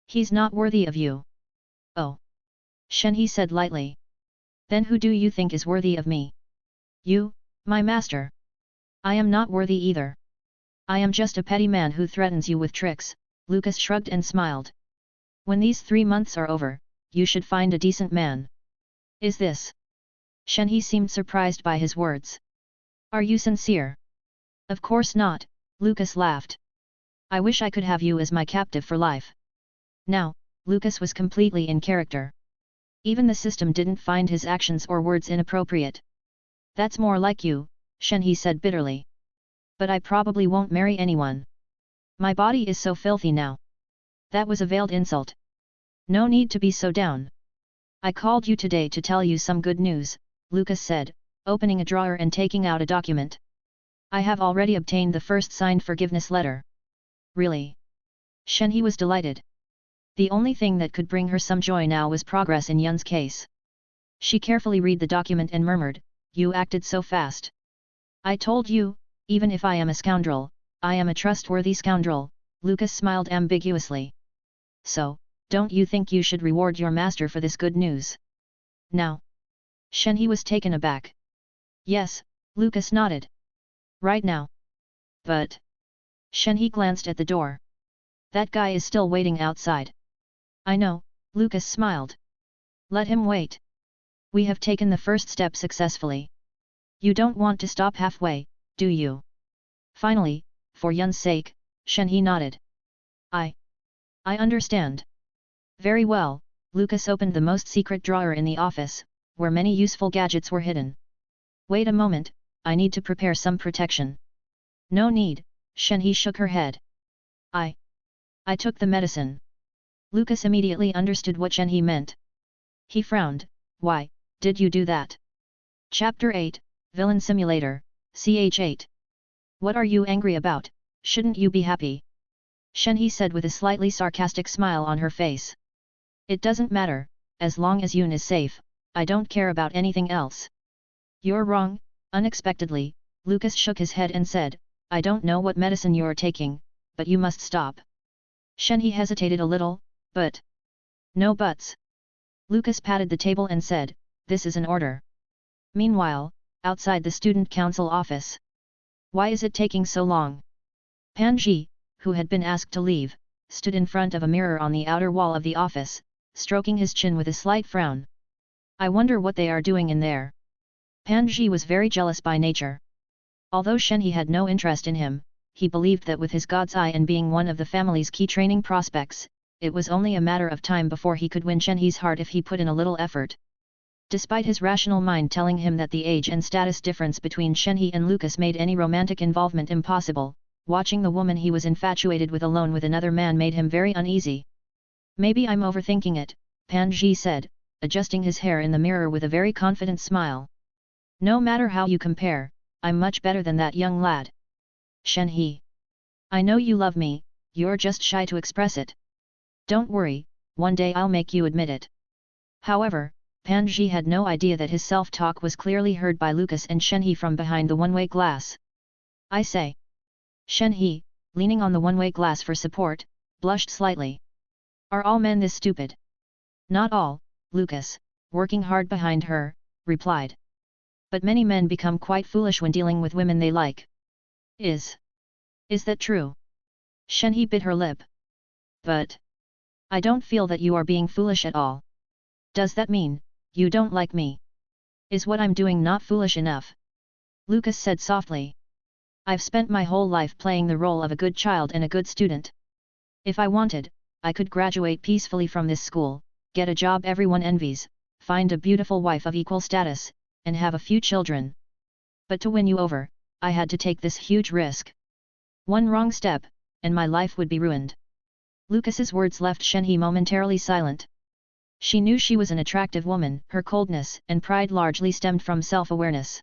[SPEAKER 2] He's not worthy of you. Oh. Shenhe said lightly. Then who do you think is worthy of me? You, my master. I am not worthy either. I am just a petty man who threatens you with tricks, Lucas shrugged and smiled. When these 3 months are over, you should find a decent man. Is this? Shenhe seemed surprised by his words. Are you sincere? Of course not, Lucas laughed. I wish I could have you as my captive for life. Now, Lucas was completely in character. Even the system didn't find his actions or words inappropriate. That's more like you, Shenhe said bitterly. But I probably won't marry anyone. My body is so filthy now. That was a veiled insult. No need to be so down. I called you today to tell you some good news, Lucas said, opening a drawer and taking out a document. I have already obtained the first signed forgiveness letter. Really? Shenhe was delighted. The only thing that could bring her some joy now was progress in Yun's case. She carefully read the document and murmured, You acted so fast. I told you, even if I am a scoundrel, I am a trustworthy scoundrel, Lucas smiled ambiguously. So, don't you think you should reward your master for this good news? Now? Shenhe was taken aback. Yes, Lucas nodded. Right now. But... Shenhe glanced at the door. That guy is still waiting outside. I know, Lucas smiled. Let him wait. We have taken the first step successfully. You don't want to stop halfway, do you? Finally, for Yun's sake, Shenhe nodded. I understand. Very well, Lucas opened the most secret drawer in the office, where many useful gadgets were hidden. Wait a moment, I need to prepare some protection. No need, Shenhe shook her head. I took the medicine. Lucas immediately understood what Shenhe meant. He frowned. Why, did you do that? Chapter 8, Villain Simulator, CH8. What are you angry about? Shouldn't you be happy? Shenhe said with a slightly sarcastic smile on her face. It doesn't matter, as long as Yun is safe, I don't care about anything else. You're wrong, unexpectedly, Lucas shook his head and said, I don't know what medicine you're taking, but you must stop. Shenhe hesitated a little, but... No buts. Lucas patted the table and said, This is an order. Meanwhile, outside the student council office. Why is it taking so long? Pan Zhi, who had been asked to leave, stood in front of a mirror on the outer wall of the office, stroking his chin with a slight frown. I wonder what they are doing in there. Pan Zhi was very jealous by nature. Although Shenhe had no interest in him, he believed that with his God's eye and being one of the family's key training prospects, it was only a matter of time before he could win Shenhe's heart if he put in a little effort. Despite his rational mind telling him that the age and status difference between Shenhe and Lucas made any romantic involvement impossible, watching the woman he was infatuated with alone with another man made him very uneasy. Maybe I'm overthinking it, Pan Ji said, adjusting his hair in the mirror with a very confident smile. No matter how you compare, I'm much better than that young lad. Shenhe. I know you love me, you're just shy to express it. Don't worry, one day I'll make you admit it. However, Pan Ji had no idea that his self-talk was clearly heard by Lucas and Shenhe from behind the one-way glass. I say. Shenhe, leaning on the one-way glass for support, blushed slightly. Are all men this stupid? Not all, Lucas, working hard behind her, replied. But many men become quite foolish when dealing with women they like. Is that true? Shenhe bit her lip. But I don't feel that you are being foolish at all. Does that mean you don't like me? Is what I'm doing not foolish enough? Lucas said softly. I've spent my whole life playing the role of a good child and a good student. If I wanted, I could graduate peacefully from this school, get a job everyone envies, find a beautiful wife of equal status, and have a few children. But to win you over, I had to take this huge risk. One wrong step, and my life would be ruined. Lucas's words left Shenhe momentarily silent. She knew she was an attractive woman, her coldness and pride largely stemmed from self-awareness.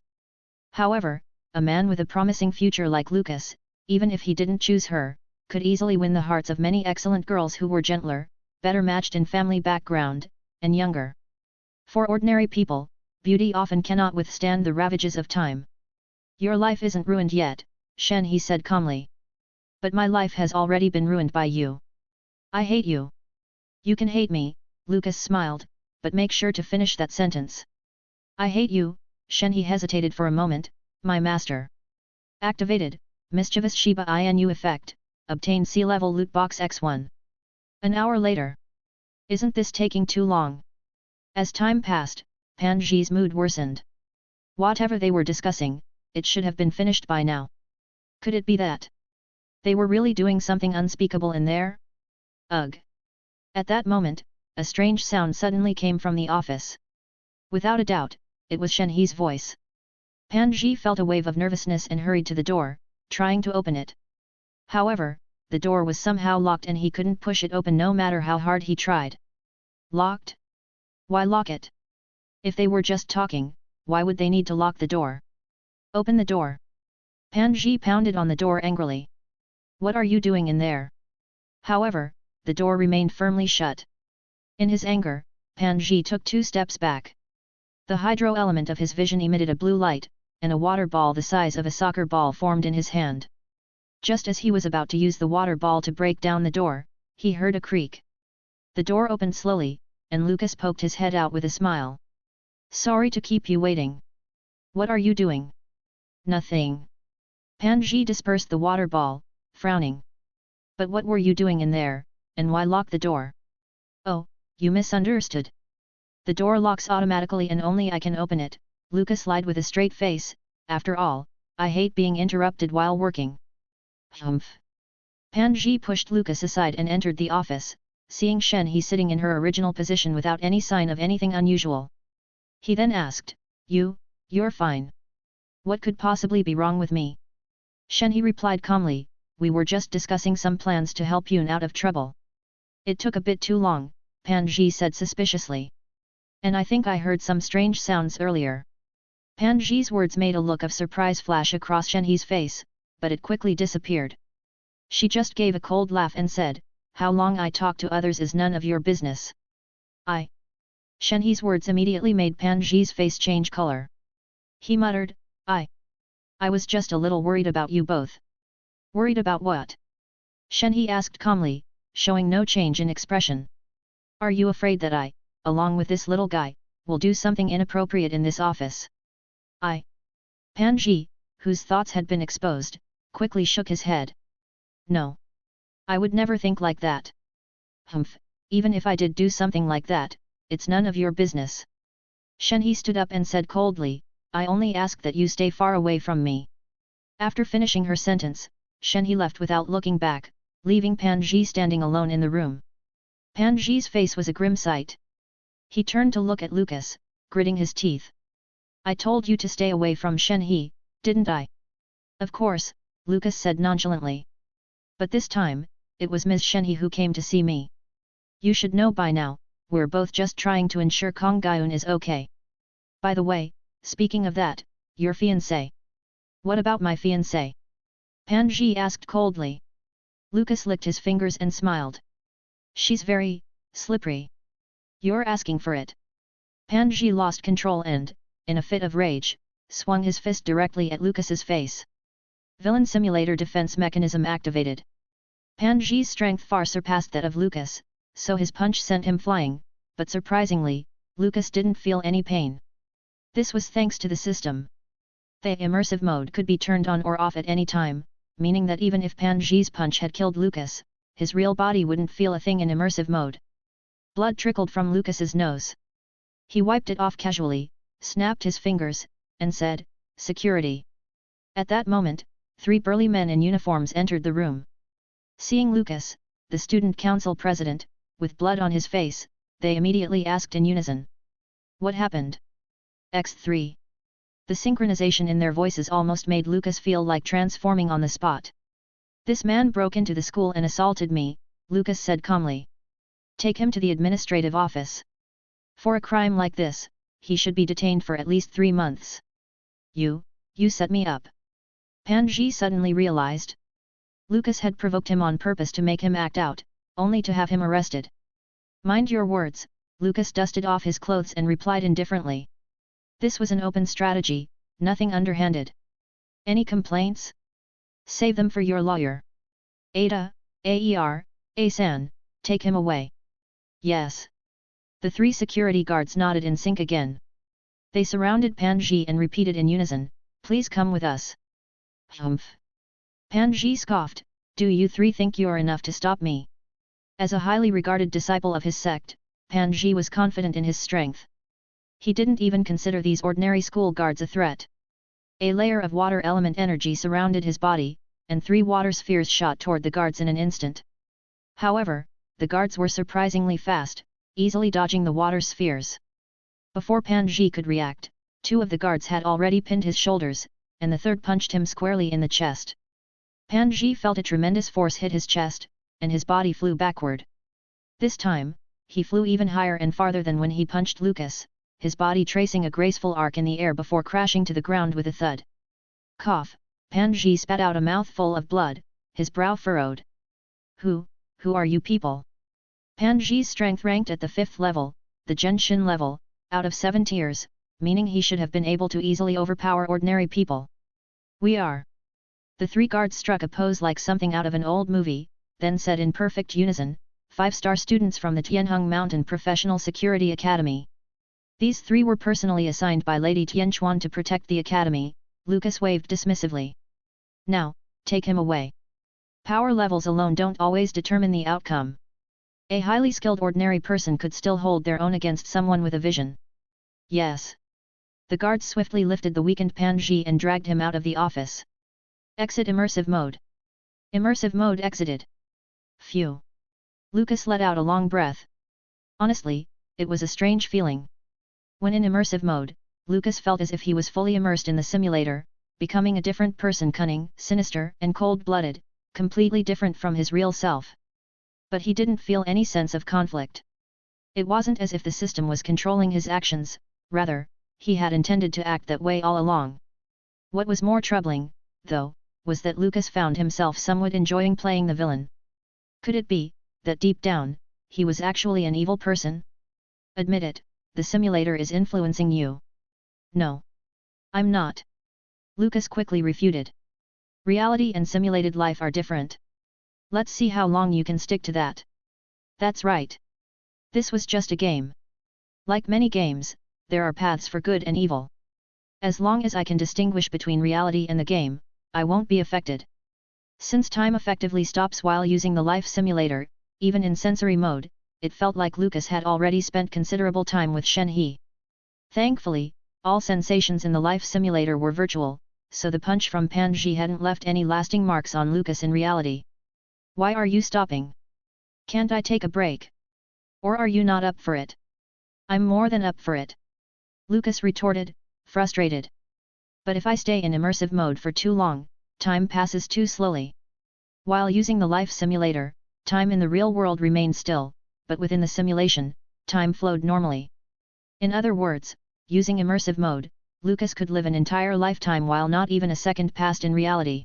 [SPEAKER 2] However, a man with a promising future like Lucas, even if he didn't choose her, could easily win the hearts of many excellent girls who were gentler, better matched in family background, and younger. For ordinary people, beauty often cannot withstand the ravages of time. Your life isn't ruined yet, Shenhe said calmly. But my life has already been ruined by you. I hate you. You can hate me, Lucas smiled, but make sure to finish that sentence. I hate you, Shenhe hesitated for a moment, my master. Activated, mischievous Shiba Inu effect, obtained C-level loot box X1. An hour later. Isn't this taking too long? As time passed, Pan Ji's mood worsened. Whatever they were discussing, it should have been finished by now. Could it be that they were really doing something unspeakable in there? Ugh. At that moment, a strange sound suddenly came from the office. Without a doubt, it was Shenhe's voice. Pan Ji felt a wave of nervousness and hurried to the door, trying to open it. However, the door was somehow locked and he couldn't push it open no matter how hard he tried. Locked? Why lock it? If they were just talking, why would they need to lock the door? Open the door. Pan Ji pounded on the door angrily. What are you doing in there? However, the door remained firmly shut. In his anger, Pan Ji took 2 steps back. The hydro element of his vision emitted a blue light, and a water ball the size of a soccer ball formed in his hand. Just as he was about to use the water ball to break down the door, he heard a creak. The door opened slowly, and Lucas poked his head out with a smile. Sorry to keep you waiting. What are you doing? Nothing. Pan Ji dispersed the water ball, frowning. But what were you doing in there, and why lock the door? Oh, you misunderstood. The door locks automatically and only I can open it, Lucas lied with a straight face. After all, I hate being interrupted while working. Humph. Pan Ji pushed Lucas aside and entered the office, seeing Shenhe sitting in her original position without any sign of anything unusual. He then asked, You're fine. What could possibly be wrong with me? Shenhe replied calmly, we were just discussing some plans to help Yoon out of trouble. It took a bit too long, Pan Ji said suspiciously. And I think I heard some strange sounds earlier. Pan Ji's words made a look of surprise flash across Shenhe's face, but it quickly disappeared. She just gave a cold laugh and said, how long I talk to others is none of your business. Shenhe's words immediately made Pan Ji's face change color. He muttered, I was just a little worried about you both. Worried about what? Shenhe asked calmly, showing no change in expression. Are you afraid that I, along with this little guy, will do something inappropriate in this office? Pan Ji, whose thoughts had been exposed, quickly shook his head. No. I would never think like that. Humph, even if I did do something like that, it's none of your business. Shenhe stood up and said coldly, I only ask that you stay far away from me. After finishing her sentence, Shenhe left without looking back, leaving Pan Ji standing alone in the room. Pan Ji's face was a grim sight. He turned to look at Lucas, gritting his teeth. I told you to stay away from Shenhe, didn't I? Of course, Lucas said nonchalantly. But this time, it was Ms. Shenhe who came to see me. You should know by now, we're both just trying to ensure Kong Gyun is okay. By the way, speaking of that, your fiancé. What about my fiancé? Pan Ji asked coldly. Lucas licked his fingers and smiled. She's very slippery. You're asking for it. Pan Ji lost control and, in a fit of rage, swung his fist directly at Lucas's face. Villain Simulator defense mechanism activated. Pan Ji's strength far surpassed that of Lucas, so his punch sent him flying, but surprisingly, Lucas didn't feel any pain. This was thanks to the system. The immersive mode could be turned on or off at any time, meaning that even if Pan Ji's punch had killed Lucas, his real body wouldn't feel a thing in immersive mode. Blood trickled from Lucas's nose. He wiped it off casually, snapped his fingers, and said, "Security." At that moment, 3 burly men in uniforms entered the room. Seeing Lucas, the student council president, with blood on his face, they immediately asked in unison. What happened? X3. The synchronization in their voices almost made Lucas feel like transforming on the spot. This man broke into the school and assaulted me, Lucas said calmly. Take him to the administrative office. For a crime like this, he should be detained for at least 3 months. You set me up. Pan Ji suddenly realized. Lucas had provoked him on purpose to make him act out, only to have him arrested. Mind your words, Lucas dusted off his clothes and replied indifferently. This was an open strategy, nothing underhanded. Any complaints? Save them for your lawyer. Ada, Ae-san, take him away. Yes. The 3 security guards nodded in sync again. They surrounded Pan Ji and repeated in unison, please come with us. Humph. Pan Ji scoffed, do you 3 think you're enough to stop me? As a highly regarded disciple of his sect, Pan Ji was confident in his strength. He didn't even consider these ordinary school guards a threat. A layer of water element energy surrounded his body, and 3 water spheres shot toward the guards in an instant. However, the guards were surprisingly fast, easily dodging the water spheres. Before Pan Ji could react, 2 of the guards had already pinned his shoulders, and the third punched him squarely in the chest. Pan Ji felt a tremendous force hit his chest, and his body flew backward. This time, he flew even higher and farther than when he punched Lucas, his body tracing a graceful arc in the air before crashing to the ground with a thud. Cough, Pan Ji spat out a mouthful of blood, his brow furrowed. Who are you people? Pan Ji's strength ranked at the 5th level, the Genshin level, out of 7 tiers, meaning he should have been able to easily overpower ordinary people. We are. The 3 guards struck a pose like something out of an old movie, then said in perfect unison, 5-star students from the Tianheng Mountain Professional Security Academy. These 3 were personally assigned by Lady Tianquan to protect the academy, Lucas waved dismissively. Now, take him away. Power levels alone don't always determine the outcome. A highly skilled ordinary person could still hold their own against someone with a vision. Yes. The guards swiftly lifted the weakened Pan Ji and dragged him out of the office. Exit immersive mode. Immersive mode exited. Phew. Lucas let out a long breath. Honestly, it was a strange feeling. When in immersive mode, Lucas felt as if he was fully immersed in the simulator, becoming a different person, cunning, sinister, and cold-blooded, completely different from his real self. But he didn't feel any sense of conflict. It wasn't as if the system was controlling his actions, rather, he had intended to act that way all along. What was more troubling, though, was that Lucas found himself somewhat enjoying playing the villain. Could it be, that deep down, he was actually an evil person? Admit it, the simulator is influencing you. No. I'm not. Lucas quickly refuted. Reality and simulated life are different. Let's see how long you can stick to that. That's right. This was just a game. Like many games, there are paths for good and evil. As long as I can distinguish between reality and the game, I won't be affected. Since time effectively stops while using the life simulator, even in sensory mode, it felt like Lucas had already spent considerable time with Shenhe. Thankfully, all sensations in the life simulator were virtual, so the punch from Pan Ji hadn't left any lasting marks on Lucas in reality. Why are you stopping? Can't I take a break? Or are you not up for it? I'm more than up for it. Lucas retorted, frustrated. But if I stay in immersive mode for too long, time passes too slowly. While using the life simulator, time in the real world remained still, but within the simulation, time flowed normally. In other words, using immersive mode, Lucas could live an entire lifetime while not even a second passed in reality.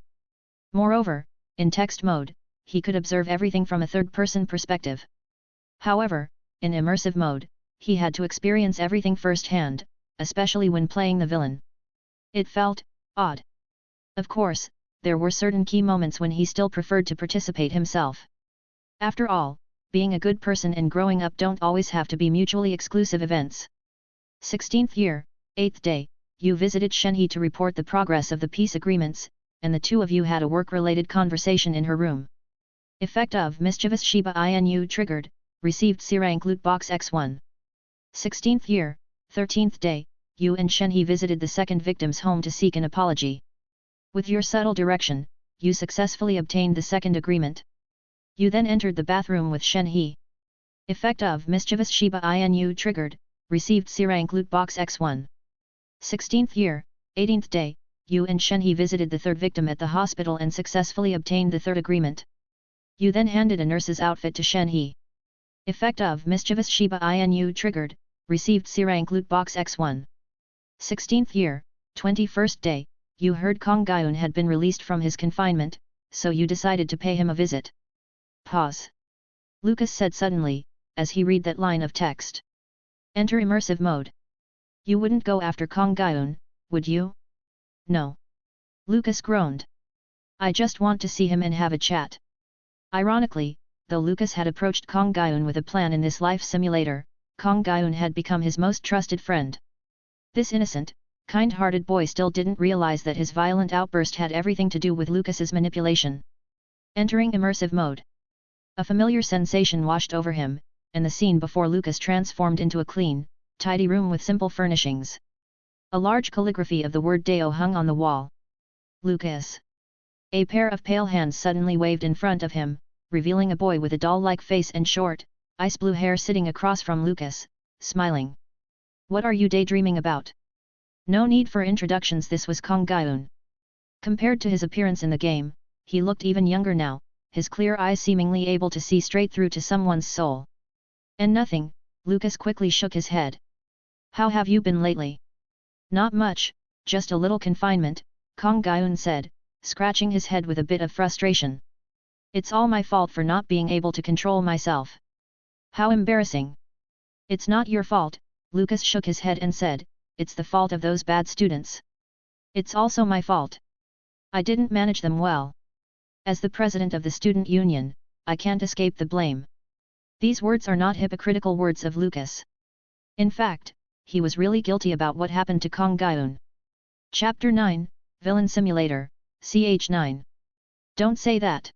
[SPEAKER 2] Moreover, in text mode, he could observe everything from a third-person perspective. However, in immersive mode, he had to experience everything firsthand, especially when playing the villain. It felt odd. Of course, there were certain key moments when he still preferred to participate himself. After all, being a good person and growing up don't always have to be mutually exclusive events. 16th year, 8th day, you visited Shenhe to report the progress of the peace agreements, and the two of you had a work-related conversation in her room. Effect of mischievous Shiba Inu triggered, received C rank loot box X1. 16th year, 13th day, you and Shenhe visited the second victim's home to seek an apology. With your subtle direction, you successfully obtained the second agreement. You then entered the bathroom with Shenhe. Effect of mischievous Shiba Inu triggered, received C rank loot box X1. 16th year, 18th day, you and Shenhe visited the third victim at the hospital and successfully obtained the third agreement. You then handed a nurse's outfit to Shenhe. Effect of mischievous Shiba Inu triggered, received C rank loot box X1. 16th year, 21st day, you heard Kong Gyun had been released from his confinement, so you decided to pay him a visit. Pause. Lucas said suddenly, as he read that line of text. Enter immersive mode. You wouldn't go after Kong Gyun, would you? No. Lucas groaned. I just want to see him and have a chat. Ironically, though Lucas had approached Kong Gyun with a plan in this life simulator, Kong Gyun had become his most trusted friend. This innocent, kind-hearted boy still didn't realize that his violent outburst had everything to do with Lucas's manipulation. Entering immersive mode. A familiar sensation washed over him, and the scene before Lucas transformed into a clean, tidy room with simple furnishings. A large calligraphy of the word Deo hung on the wall. Lucas. A pair of pale hands suddenly waved in front of him, revealing a boy with a doll-like face and short, ice blue hair sitting across from Lucas, smiling. What are you daydreaming about? No need for introductions, this was Kong Gyun. Compared to his appearance in the game, he looked even younger now, his clear eyes seemingly able to see straight through to someone's soul. And nothing, Lucas quickly shook his head. How have you been lately? Not much, just a little confinement, Kong Gyun said, scratching his head with a bit of frustration. It's all my fault for not being able to control myself. How embarrassing. It's not your fault, Lucas shook his head and said, it's the fault of those bad students. It's also my fault. I didn't manage them well. As the president of the student union, I can't escape the blame. These words are not hypocritical words of Lucas. In fact, he was really guilty about what happened to Kong Gyun. Chapter 9, Villain Simulator, CH9. Don't say that.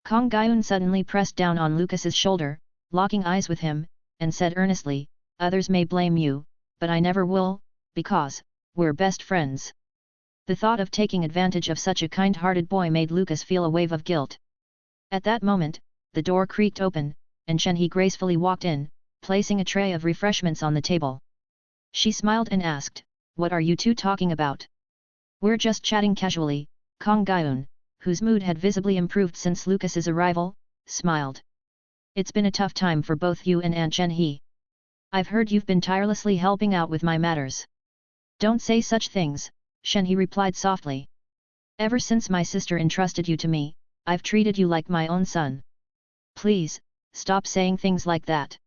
[SPEAKER 2] Kong Gyun suddenly pressed down on Lucas's shoulder, locking eyes with him, and said earnestly, others may blame you, but I never will, because we're best friends. The thought of taking advantage of such a kind-hearted boy made Lucas feel a wave of guilt. At that moment, the door creaked open, and Shenhe gracefully walked in, placing a tray of refreshments on the table. She smiled and asked, what are you two talking about? We're just chatting casually, Kong Gyun, whose mood had visibly improved since Lucas's arrival, smiled. It's been a tough time for both you and Aunt Shenhe. I've heard you've been tirelessly helping out with my matters. Don't say such things, Shenhe replied softly. Ever since my sister entrusted you to me, I've treated you like my own son. Please, stop saying things like that.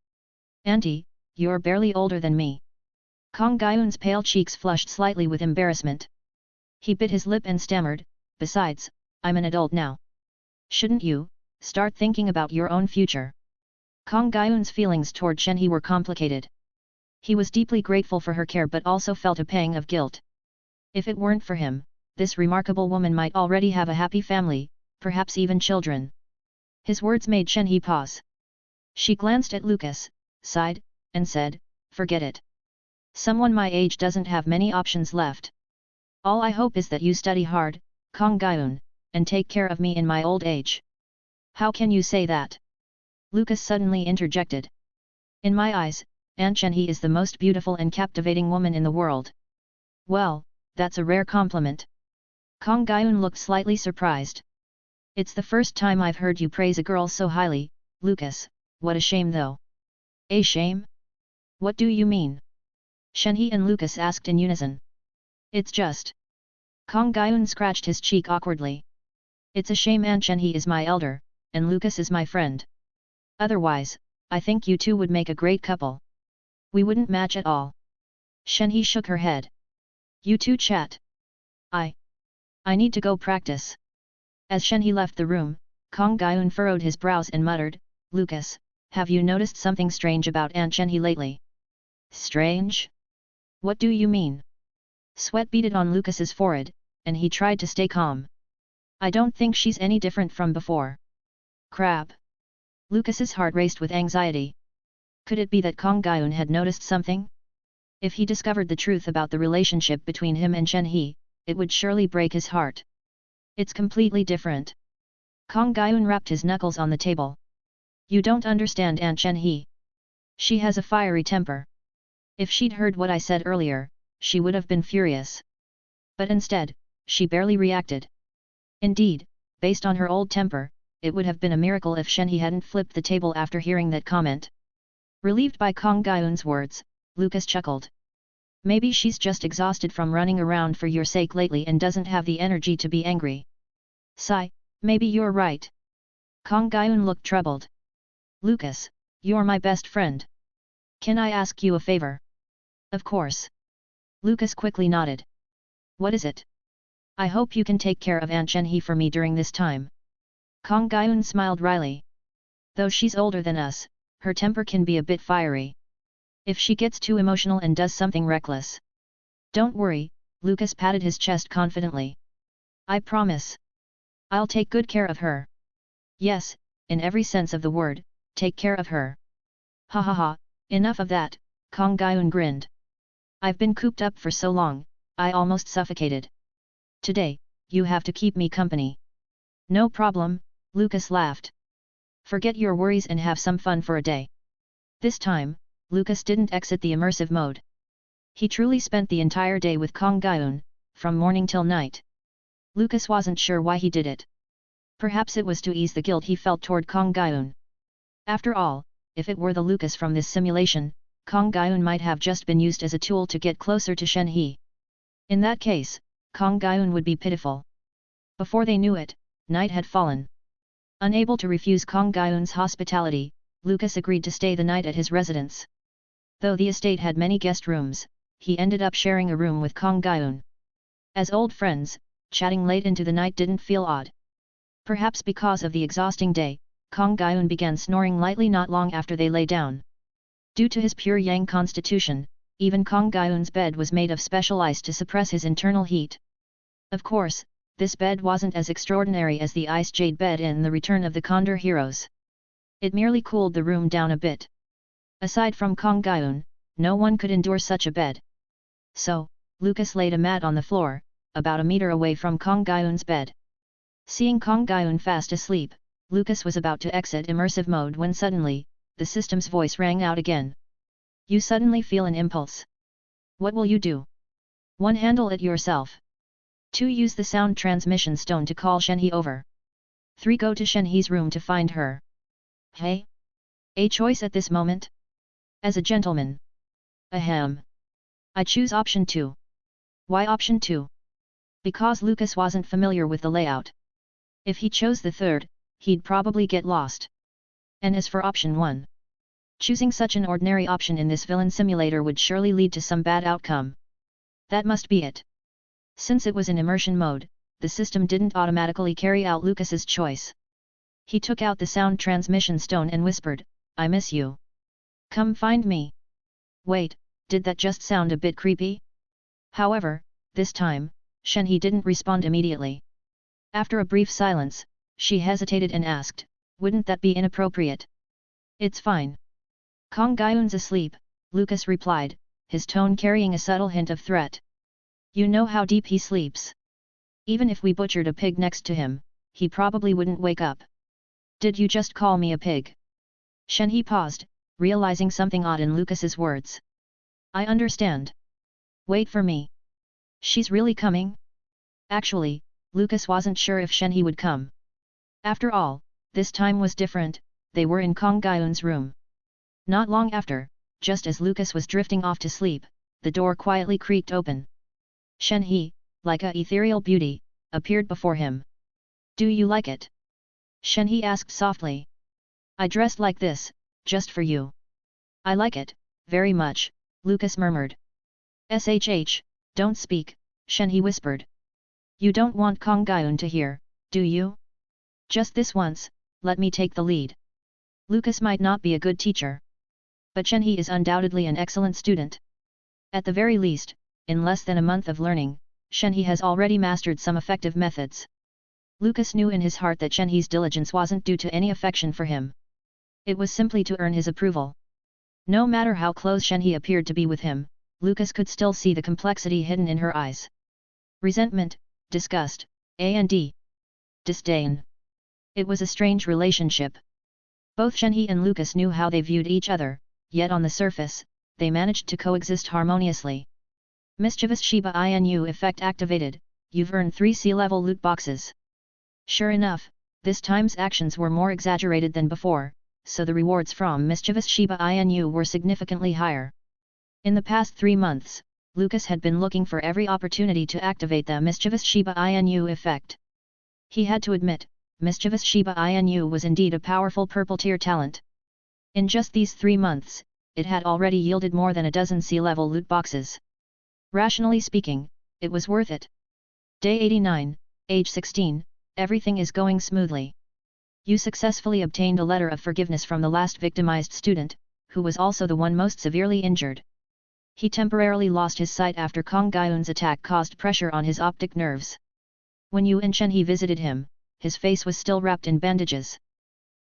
[SPEAKER 2] Auntie, you're barely older than me. Kong Gyun's pale cheeks flushed slightly with embarrassment. He bit his lip and stammered, besides, I'm an adult now. Shouldn't you start thinking about your own future? Kong Gyun's feelings toward Shenhe were complicated. He was deeply grateful for her care but also felt a pang of guilt. If it weren't for him, this remarkable woman might already have a happy family, perhaps even children. His words made Shenhe pause. She glanced at Lucas, sighed, and said, forget it. Someone my age doesn't have many options left. All I hope is that you study hard, Kong Gyun, and take care of me in my old age. How can you say that? Lucas suddenly interjected. In my eyes, Aunt Shenhe is the most beautiful and captivating woman in the world. Well, that's a rare compliment. Kong Gyun looked slightly surprised. It's the first time I've heard you praise a girl so highly, Lucas, what a shame though. A shame? What do you mean? Shenhe and Lucas asked in unison. It's just. Kong Gyun scratched his cheek awkwardly. It's a shame Aunt Shenhe is my elder, and Lucas is my friend. Otherwise, I think you two would make a great couple. We wouldn't match at all. Shenhe shook her head. You two chat. I need to go practice. As Shenhe left the room, Kong Gyun furrowed his brows and muttered, Lucas, have you noticed something strange about Aunt Shenhe lately? Strange? What do you mean? Sweat beaded on Lucas's forehead, and he tried to stay calm. I don't think she's any different from before. Crap. Lucas's heart raced with anxiety. Could it be that Kong Gyun had noticed something? If he discovered the truth about the relationship between him and Shenhe, it would surely break his heart. It's completely different. Kong Gyun rapped his knuckles on the table. You don't understand Aunt Shenhe. She has a fiery temper. If she'd heard what I said earlier, she would have been furious. But instead, she barely reacted. Indeed, based on her old temper, it would have been a miracle if Shenhe hadn't flipped the table after hearing that comment. Relieved by Kong Gyun's words, Lucas chuckled. Maybe she's just exhausted from running around for your sake lately and doesn't have the energy to be angry. Sigh, maybe you're right. Kong Gyun looked troubled. Lucas, you're my best friend. Can I ask you a favor? Of course. Lucas quickly nodded. What is it? I hope you can take care of Aunt Shenhe for me during this time. Kong Gyun smiled wryly. Though she's older than us, her temper can be a bit fiery. If she gets too emotional and does something reckless. Don't worry, Lucas patted his chest confidently. I promise. I'll take good care of her. Yes, in every sense of the word, take care of her. Ha ha ha, enough of that, Kong Gyun grinned. I've been cooped up for so long, I almost suffocated. Today, you have to keep me company. No problem, Lucas laughed. Forget your worries and have some fun for a day. This time, Lucas didn't exit the immersive mode. He truly spent the entire day with Kong Gyun, from morning till night. Lucas wasn't sure why he did it. Perhaps it was to ease the guilt he felt toward Kong Gyun. After all, if it were the Lucas from this simulation, Kong Gyun might have just been used as a tool to get closer to Shenhe. In that case, Kong Gyun would be pitiful. Before they knew it, night had fallen. Unable to refuse Kong Gyun's hospitality, Lucas agreed to stay the night at his residence. Though the estate had many guest rooms, he ended up sharing a room with Kong Gyun. As old friends, chatting late into the night didn't feel odd. Perhaps because of the exhausting day, Kong Gyun began snoring lightly not long after they lay down. Due to his pure yang constitution, even Kong Gyun's bed was made of special ice to suppress his internal heat. Of course, this bed wasn't as extraordinary as the ice jade bed in The Return of the Condor Heroes. It merely cooled the room down a bit. Aside from Kong Gyun, no one could endure such a bed. So, Lucas laid a mat on the floor, about a meter away from Kong Gyun's bed. Seeing Kong Gyun fast asleep, Lucas was about to exit immersive mode when suddenly, the system's voice rang out again. You suddenly feel an impulse. What will you do? 1. Handle it yourself. 2. Use the sound transmission stone to call Shenhe over. 3. Go to Shenhe's room to find her. Hey? A choice at this moment? As a gentleman. Ahem. I choose option 2. Why option 2? Because Lucas wasn't familiar with the layout. If he chose the third, he'd probably get lost. And as for option 1? Choosing such an ordinary option in this villain simulator would surely lead to some bad outcome. That must be it. Since it was in immersion mode, the system didn't automatically carry out Lucas's choice. He took out the sound transmission stone and whispered, I miss you. Come find me. Wait, did that just sound a bit creepy? However, this time, Shenhe didn't respond immediately. After a brief silence, she hesitated and asked, wouldn't that be inappropriate? It's fine. Kong Gyun's asleep, Lucas replied, his tone carrying a subtle hint of threat. You know how deep he sleeps. Even if we butchered a pig next to him, he probably wouldn't wake up. Did you just call me a pig? Shenhe paused, realizing something odd in Lucas's words. I understand. Wait for me. She's really coming? Actually, Lucas wasn't sure if Shenhe would come. After all, this time was different, they were in Kong Gaiyun's room. Not long after, just as Lucas was drifting off to sleep, the door quietly creaked open. Shenhe, like a ethereal beauty, appeared before him. "Do you like it?" Shenhe asked softly. "I dressed like this, just for you." "I like it, very much," Lucas murmured. "Shh, don't speak," Shenhe whispered. "You don't want Kong Gaiyun to hear, do you? Just this once, let me take the lead." Lucas might not be a good teacher, but Shenhe is undoubtedly an excellent student. At the very least, in less than a month of learning, Shenhe has already mastered some effective methods. Lucas knew in his heart that Shenhe's diligence wasn't due to any affection for him. It was simply to earn his approval. No matter how close Shenhe appeared to be with him, Lucas could still see the complexity hidden in her eyes. Resentment, disgust, and disdain. It was a strange relationship. Both Shenhe and Lucas knew how they viewed each other, yet on the surface, they managed to coexist harmoniously. Mischievous Shiba Inu effect activated, you've earned 3 sea-level loot boxes. Sure enough, this time's actions were more exaggerated than before, so the rewards from Mischievous Shiba Inu were significantly higher. In the past 3 months, Lucas had been looking for every opportunity to activate the Mischievous Shiba Inu effect. He had to admit, Mischievous Shiba Inu was indeed a powerful purple-tier talent. In just these 3 months, it had already yielded more than a dozen sea-level loot boxes. Rationally speaking, it was worth it. Day 89, age 16, everything is going smoothly. You successfully obtained a letter of forgiveness from the last victimized student, who was also the one most severely injured. He temporarily lost his sight after Kong Gaiyun's attack caused pressure on his optic nerves. When Yu and Shenhe visited him, his face was still wrapped in bandages.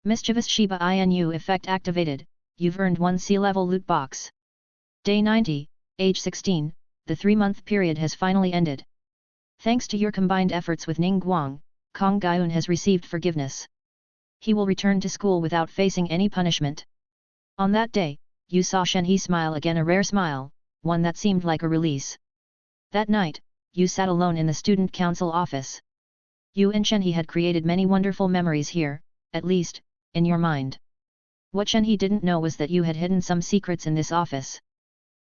[SPEAKER 2] Mischievous Shiba Inu effect activated, you've earned 1 sea-level loot box. Day 90, age 16, the 3-month period has finally ended. Thanks to your combined efforts with Ning Guang, Kong Gaiyun has received forgiveness. He will return to school without facing any punishment. On that day, you saw Shenhe smile again, a rare smile, one that seemed like a release. That night, you sat alone in the student council office. You and Shenhe had created many wonderful memories here, at least, in your mind. What Shenhe didn't know was that you had hidden some secrets in this office.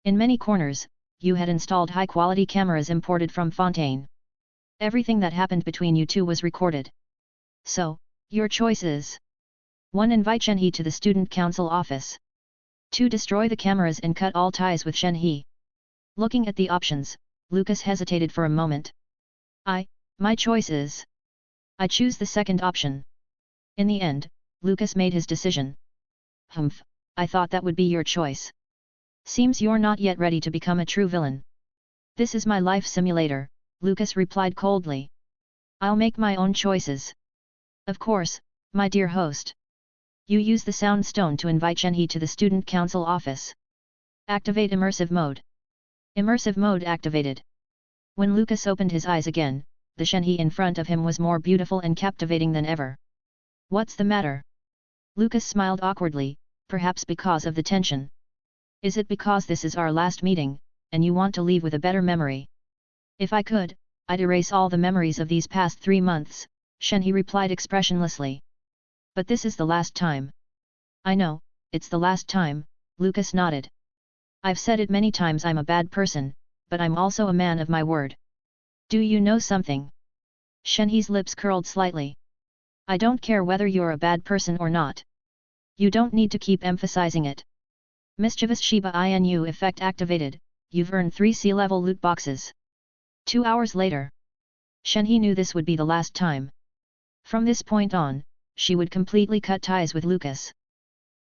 [SPEAKER 2] In many corners, you had installed high-quality cameras imported from Fontaine. Everything that happened between you two was recorded. So, your choice is: 1. Invite Shenhe to the student council office. 2. Destroy the cameras and cut all ties with Shenhe. Looking at the options, Lucas hesitated for a moment. My choice is. I choose the second option. In the end, Lucas made his decision. Humph, I thought that would be your choice. Seems you're not yet ready to become a true villain. This is my life simulator, Lucas replied coldly. I'll make my own choices. Of course, my dear host. You use the sound stone to invite Shenhe to the student council office. Activate immersive mode. Immersive mode activated. When Lucas opened his eyes again, the Shenhe in front of him was more beautiful and captivating than ever. What's the matter? Lucas smiled awkwardly, perhaps because of the tension. Is it because this is our last meeting, and you want to leave with a better memory? If I could, I'd erase all the memories of these past 3 months, Shenhe replied expressionlessly. But this is the last time. I know, it's the last time, Lucas nodded. I've said it many times, I'm a bad person, but I'm also a man of my word. Do you know something? Shenhe's lips curled slightly. I don't care whether you're a bad person or not. You don't need to keep emphasizing it. Mischievous Shiba Inu effect activated, you've earned 3 sea-level loot boxes. 2 hours later. Shenhe knew this would be the last time. From this point on, she would completely cut ties with Lucas.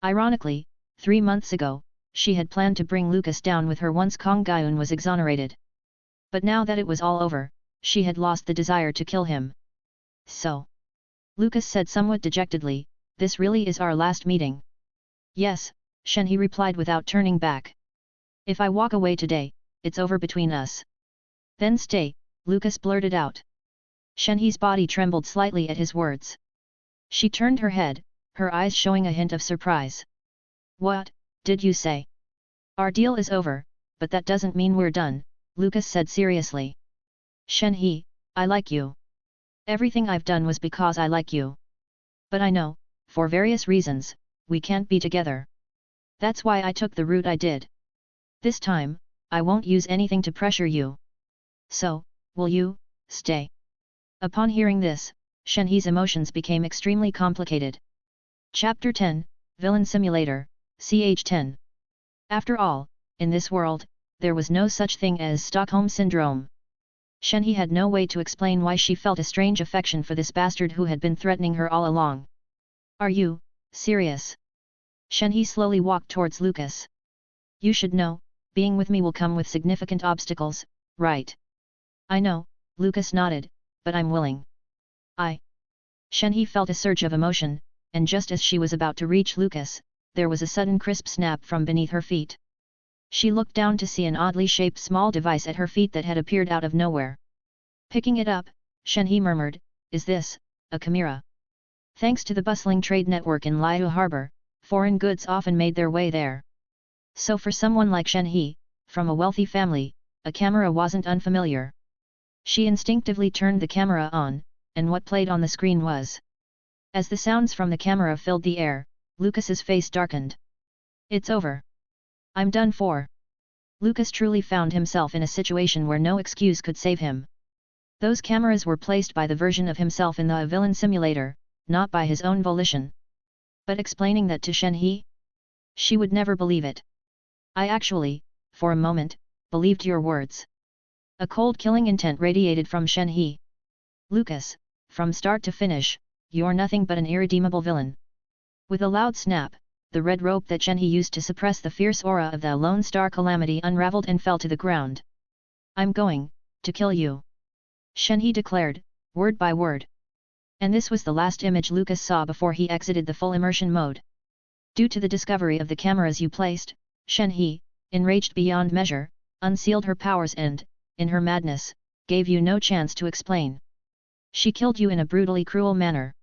[SPEAKER 2] Ironically, 3 months ago, she had planned to bring Lucas down with her once Kong Gaiyun was exonerated. But now that it was all over, she had lost the desire to kill him. So, Lucas said somewhat dejectedly, this really is our last meeting. Yes, Shenhe replied without turning back. If I walk away today, it's over between us. Then stay, Lucas blurted out. Shenhe's body trembled slightly at his words. She turned her head, her eyes showing a hint of surprise. What did you say? Our deal is over, but that doesn't mean we're done, Lucas said seriously. Shenhe, I like you. Everything I've done was because I like you. But I know, for various reasons, we can't be together. That's why I took the route I did. This time, I won't use anything to pressure you. So, will you, stay? Upon hearing this, Shenhe's emotions became extremely complicated. Chapter 10, Villain Simulator, ch 10. After all, in this world, there was no such thing as Stockholm Syndrome. Shenhe had no way to explain why she felt a strange affection for this bastard who had been threatening her all along. Are you serious? Shenhe slowly walked towards Lucas. You should know, being with me will come with significant obstacles, right? I know, Lucas nodded, but I'm willing. Shenhe felt a surge of emotion, and just as she was about to reach Lucas, there was a sudden crisp snap from beneath her feet. She looked down to see an oddly shaped small device at her feet that had appeared out of nowhere. Picking it up, Shenhe murmured, "Is this a chimera?" Thanks to the bustling trade network in Liyue harbor, foreign goods often made their way there. So for someone like Shenhe, from a wealthy family, a camera wasn't unfamiliar. She instinctively turned the camera on, and what played on the screen was. As the sounds from the camera filled the air, Lucas's face darkened. It's over. I'm done for. Lucas truly found himself in a situation where no excuse could save him. Those cameras were placed by the version of himself in the villain simulator, not by his own volition. But explaining that to Shenhe? She would never believe it. I actually, for a moment, believed your words. A cold killing intent radiated from Shenhe. Lucas, from start to finish, you're nothing but an irredeemable villain. With a loud snap, the red rope that Shenhe used to suppress the fierce aura of the Lone Star Calamity unraveled and fell to the ground. I'm going to kill you, Shenhe declared, word by word. And this was the last image Lucas saw before he exited the full immersion mode. Due to the discovery of the cameras you placed, Shenhe, enraged beyond measure, unsealed her powers and, in her madness, gave you no chance to explain. She killed you in a brutally cruel manner.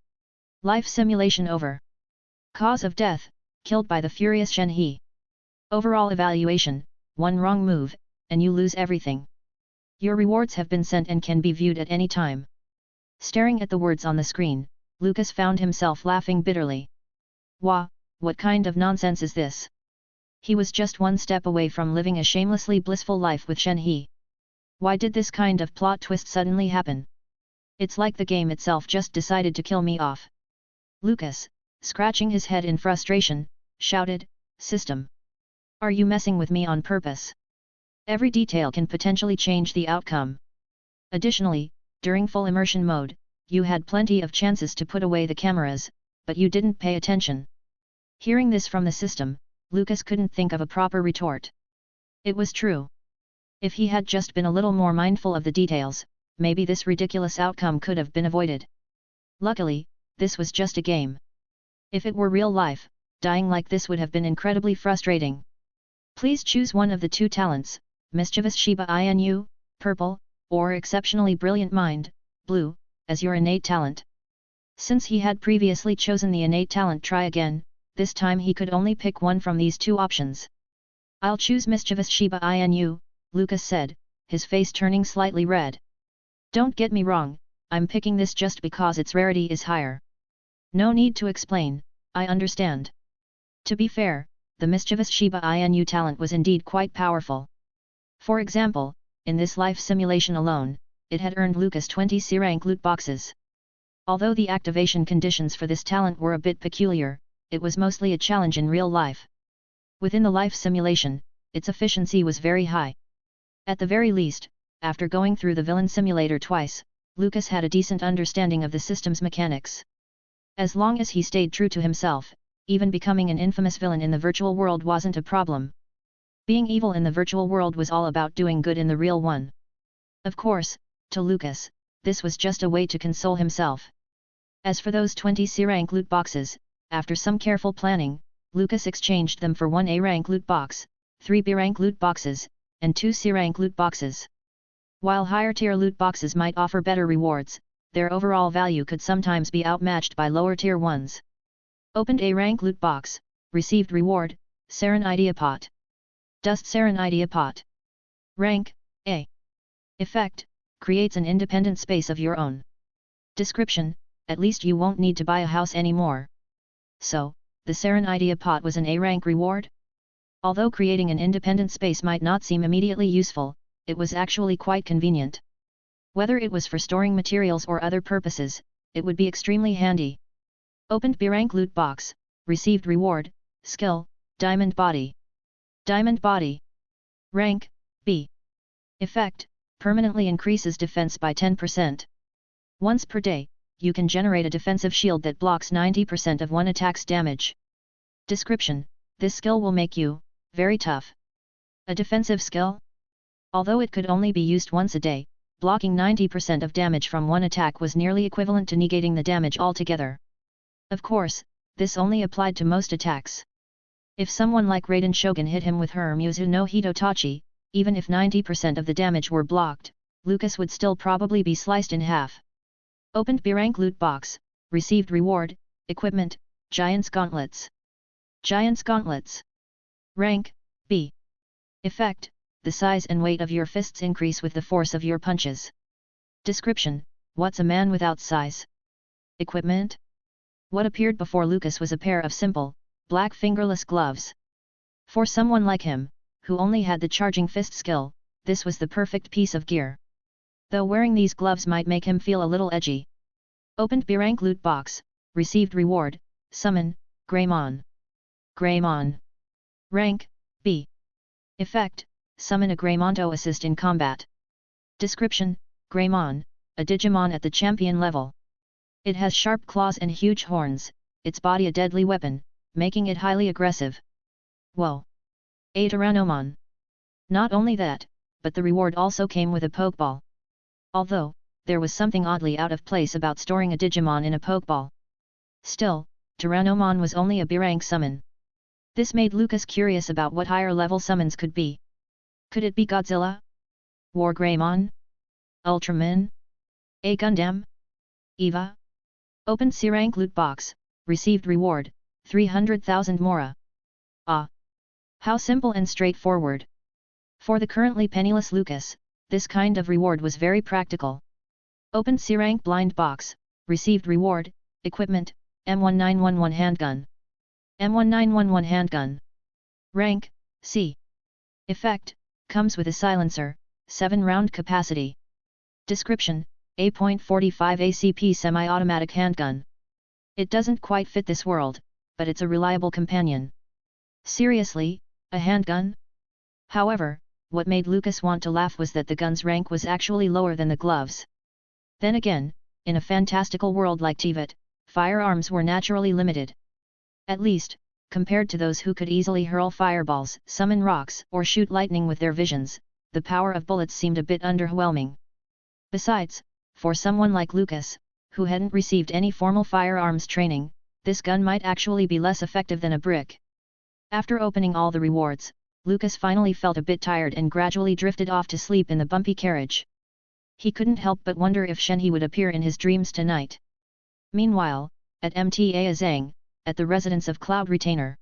[SPEAKER 2] Life simulation over. Cause of death, killed by the furious Shenhe. Overall evaluation, one wrong move, and you lose everything. Your rewards have been sent and can be viewed at any time. Staring at the words on the screen, Lucas found himself laughing bitterly. Wah, what kind of nonsense is this? He was just one step away from living a shamelessly blissful life with Shenhe. Why did this kind of plot twist suddenly happen? It's like the game itself just decided to kill me off. Lucas, scratching his head in frustration, shouted, "System! Are you messing with me on purpose? Every detail can potentially change the outcome. Additionally, during full immersion mode, you had plenty of chances to put away the cameras, but you didn't pay attention." Hearing this from the system, Lucas couldn't think of a proper retort. It was true. If he had just been a little more mindful of the details, maybe this ridiculous outcome could have been avoided. Luckily, this was just a game. If it were real life, dying like this would have been incredibly frustrating. Please choose one of the two talents, Mischievous Shiba Inu, purple, or Exceptionally Brilliant Mind, blue, as your innate talent. Since he had previously chosen the innate talent try again, this time he could only pick one from these two options. I'll choose Mischievous Shiba Inu, Lucas said, his face turning slightly red. Don't get me wrong, I'm picking this just because its rarity is higher. No need to explain, I understand. To be fair, the Mischievous Shiba Inu talent was indeed quite powerful. For example, in this life simulation alone, it had earned Lucas 20 C-rank loot boxes. Although the activation conditions for this talent were a bit peculiar, it was mostly a challenge in real life. Within the life simulation, its efficiency was very high. At the very least, after going through the villain simulator twice, Lucas had a decent understanding of the system's mechanics. As long as he stayed true to himself, even becoming an infamous villain in the virtual world wasn't a problem. Being evil in the virtual world was all about doing good in the real one. Of course, to Lucas, this was just a way to console himself. As for those 20 C-rank loot boxes, after some careful planning, Lucas exchanged them for 1 A-rank loot box, 3 B-rank loot boxes, and 2 C-rank loot boxes. While higher-tier loot boxes might offer better rewards, their overall value could sometimes be outmatched by lower-tier ones. Opened A-rank loot box, received reward, Sarin Idea Pot. Dust Sarin Idea Pot. Rank, A. Effect, creates an independent space of your own. Description: at least you won't need to buy a house anymore. So, the Serenidia pot was an A-rank reward? Although creating an independent space might not seem immediately useful, it was actually quite convenient. Whether it was for storing materials or other purposes, it would be extremely handy. Opened B-rank loot box, received reward, skill, Diamond Body. Diamond Body. Rank, B. Effect, permanently increases defense by 10%. Once per day, you can generate a defensive shield that blocks 90% of one attack's damage. Description: this skill will make you very tough. A defensive skill? Although it could only be used once a day, blocking 90% of damage from one attack was nearly equivalent to negating the damage altogether. Of course, this only applied to most attacks. If someone like Raiden Shogun hit him with her Muzu no Hitotachi, even if 90% of the damage were blocked, Lucas would still probably be sliced in half. Opened B-rank loot box, received reward, equipment, Giant's Gauntlets. Giant's Gauntlets. Rank, B. Effect, the size and weight of your fists increase with the force of your punches. Description: what's a man without size? Equipment? What appeared before Lucas was a pair of simple, black fingerless gloves. For someone like him, who only had the charging fist skill, this was the perfect piece of gear. Though wearing these gloves might make him feel a little edgy. Opened B-rank loot box, received reward, summon, Greymon. Greymon. Rank, B. Effect, summon a Greymon to assist in combat. Description: Greymon, a Digimon at the champion level. It has sharp claws and huge horns, its body a deadly weapon, making it highly aggressive. Whoa! A Tyrannomon. Not only that, but the reward also came with a Pokeball. Although, there was something oddly out of place about storing a Digimon in a Pokeball. Still, Tyrannomon was only a B-rank summon. This made Lucas curious about what higher level summons could be. Could it be Godzilla? War Greymon? Ultraman? A Gundam? Eva? Opened C-rank loot box, received reward, 300,000 Mora. Ah! How simple and straightforward. For the currently penniless Lucas, this kind of reward was very practical. Opened C-rank blind box, received reward, equipment, M1911 handgun. M1911 handgun. Rank, C. Effect, comes with a silencer, 7-round capacity. Description: A.45 ACP semi-automatic handgun. It doesn't quite fit this world, but it's a reliable companion. Seriously, a handgun? However, what made Lucas want to laugh was that the gun's rank was actually lower than the gloves. Then again, in a fantastical world like Teyvat, firearms were naturally limited. At least, compared to those who could easily hurl fireballs, summon rocks, or shoot lightning with their visions, the power of bullets seemed a bit underwhelming. Besides, for someone like Lucas, who hadn't received any formal firearms training, this gun might actually be less effective than a brick. After opening all the rewards, Lucas finally felt a bit tired and gradually drifted off to sleep in the bumpy carriage. He couldn't help but wonder if Shenhe would appear in his dreams tonight. Meanwhile, at Mta Azang, at the residence of Cloud Retainer.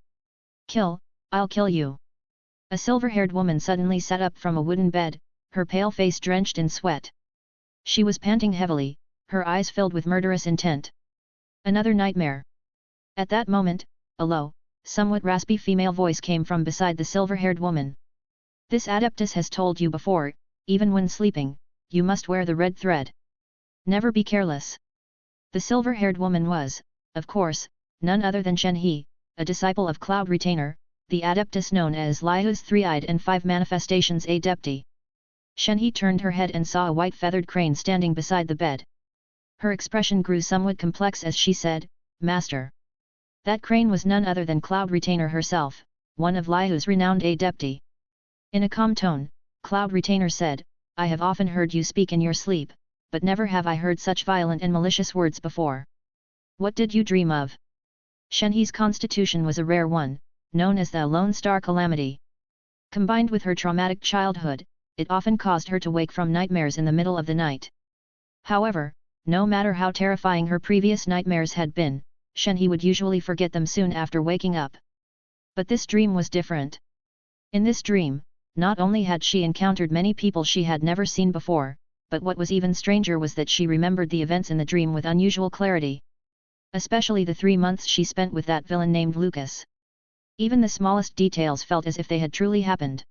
[SPEAKER 2] Kill, I'll kill you. A silver-haired woman suddenly sat up from a wooden bed, her pale face drenched in sweat. She was panting heavily, her eyes filled with murderous intent. Another nightmare. At that moment, a low, somewhat raspy female voice came from beside the silver-haired woman. This adeptus has told you before, even when sleeping, you must wear the red thread. Never be careless. The silver-haired woman was, of course, none other than Shenhe, a disciple of Cloud Retainer, the adeptus known as Liyue's Three-Eyed and Five Manifestations Adepti. Shenhe turned her head and saw a white feathered crane standing beside the bed. Her expression grew somewhat complex as she said, "Master." That crane was none other than Cloud Retainer herself, one of Liyue's renowned adepti. In a calm tone, Cloud Retainer said, "I have often heard you speak in your sleep, but never have I heard such violent and malicious words before. What did you dream of?" Shenhe's constitution was a rare one, known as the Lone Star Calamity. Combined with her traumatic childhood, it often caused her to wake from nightmares in the middle of the night. However, no matter how terrifying her previous nightmares had been, Shenhe would usually forget them soon after waking up. But this dream was different. In this dream, not only had she encountered many people she had never seen before, but what was even stranger was that she remembered the events in the dream with unusual clarity. Especially the 3 months she spent with that villain named Lucas. Even the smallest details felt as if they had truly happened.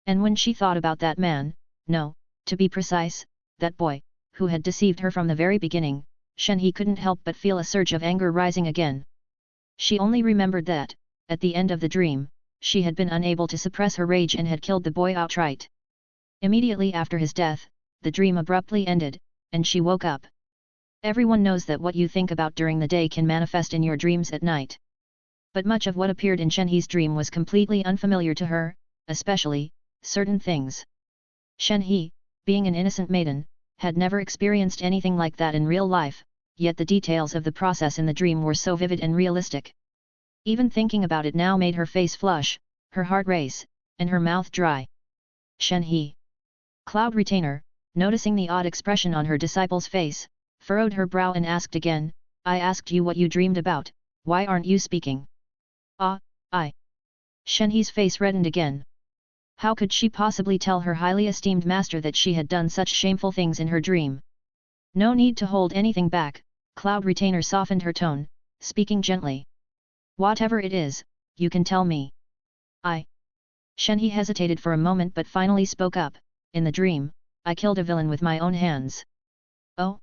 [SPEAKER 2] And when she thought about that man, no, to be precise, that boy, who had deceived her from the very beginning, Shenhe couldn't help but feel a surge of anger rising again. She only remembered that, at the end of the dream, she had been unable to suppress her rage and had killed the boy outright. Immediately after his death, the dream abruptly ended, and she woke up. Everyone knows that what you think about during the day can manifest in your dreams at night. But much of what appeared in Shenhe's dream was completely unfamiliar to her, especially certain things. Shenhe, being an innocent maiden, had never experienced anything like that in real life, yet the details of the process in the dream were so vivid and realistic. Even thinking about it now made her face flush, her heart race, and her mouth dry. Shenhe. Cloud Retainer, noticing the odd expression on her disciple's face, furrowed her brow and asked again, "I asked you what you dreamed about, why aren't you speaking?" I. Shenhe's face reddened again. How could she possibly tell her highly esteemed master that she had done such shameful things in her dream? No need to hold anything back, Cloud Retainer softened her tone, speaking gently. "Whatever it is, you can tell me." Shenhe hesitated for a moment but finally spoke up, "In the dream, I killed a villain with my own hands." "Oh?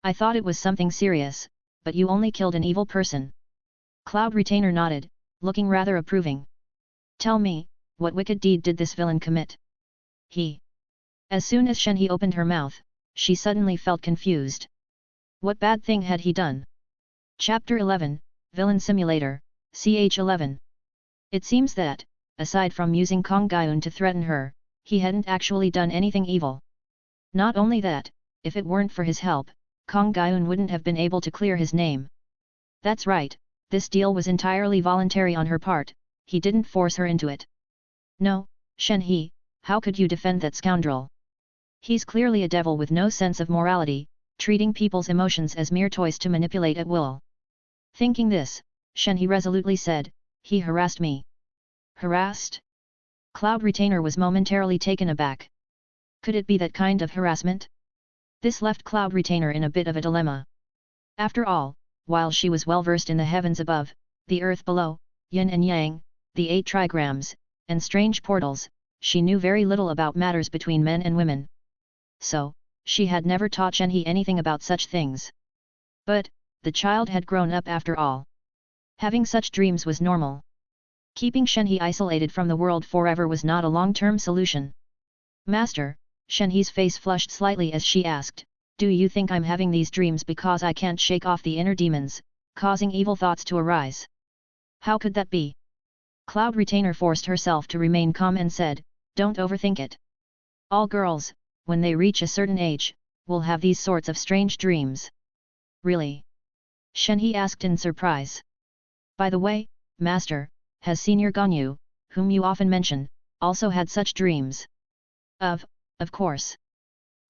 [SPEAKER 2] I thought it was something serious, but you only killed an evil person." Cloud Retainer nodded, looking rather approving. "Tell me, what wicked deed did this villain commit?" As soon as Shenhe opened her mouth, she suddenly felt confused. What bad thing had he done? Chapter 11, Villain Simulator, ch 11. It seems that, aside from using Kong Gyun to threaten her, he hadn't actually done anything evil. Not only that, if it weren't for his help, Kong Gyun wouldn't have been able to clear his name. That's right, this deal was entirely voluntary on her part, he didn't force her into it. No, Shenhe, how could you defend that scoundrel? He's clearly a devil with no sense of morality, treating people's emotions as mere toys to manipulate at will. Thinking this, Shenhe resolutely said, "He harassed me." Harassed? Cloud Retainer was momentarily taken aback. Could it be that kind of harassment? This left Cloud Retainer in a bit of a dilemma. After all, while she was well versed in the heavens above, the earth below, yin and yang, the 8 trigrams, and strange portals, she knew very little about matters between men and women. So, she had never taught Shenhe anything about such things. But, the child had grown up after all. Having such dreams was normal. Keeping Shenhe isolated from the world forever was not a long-term solution. "Master," Shenhe's face flushed slightly as she asked, "do you think I'm having these dreams because I can't shake off the inner demons, causing evil thoughts to arise?" "How could that be?" Cloud Retainer forced herself to remain calm and said, "Don't overthink it. All girls, when they reach a certain age, will have these sorts of strange dreams." "Really?" Shenhe asked in surprise. "By the way, Master, has Senior Ganyu, whom you often mention, also had such dreams?" Of course."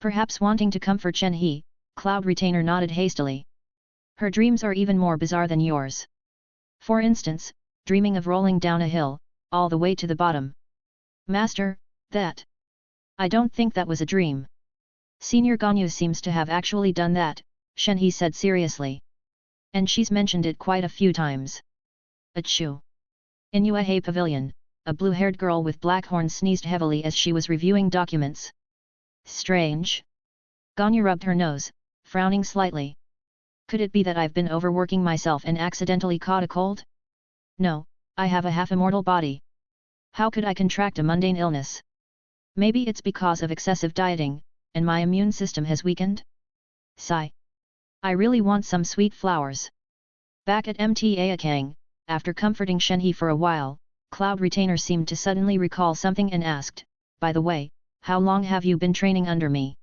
[SPEAKER 2] Perhaps wanting to comfort Shenhe, Cloud Retainer nodded hastily. "Her dreams are even more bizarre than yours. For instance, dreaming of rolling down a hill, all the way to the bottom." "Master, that... I don't think that was a dream." "Senior Ganyu seems to have actually done that," Shenhe said seriously. "And she's mentioned it quite a few times." Achoo! In Yue Pavilion, a blue-haired girl with black horns sneezed heavily as she was reviewing documents. "Strange." Ganyu rubbed her nose, frowning slightly. "Could it be that I've been overworking myself and accidentally caught a cold? No, I have a half-immortal body. How could I contract a mundane illness? Maybe it's because of excessive dieting, and my immune system has weakened? Sigh. I really want some sweet flowers." Back at Keqing, after comforting Shenhe for a while, Cloud Retainer seemed to suddenly recall something and asked, "By the way, how long have you been training under me?"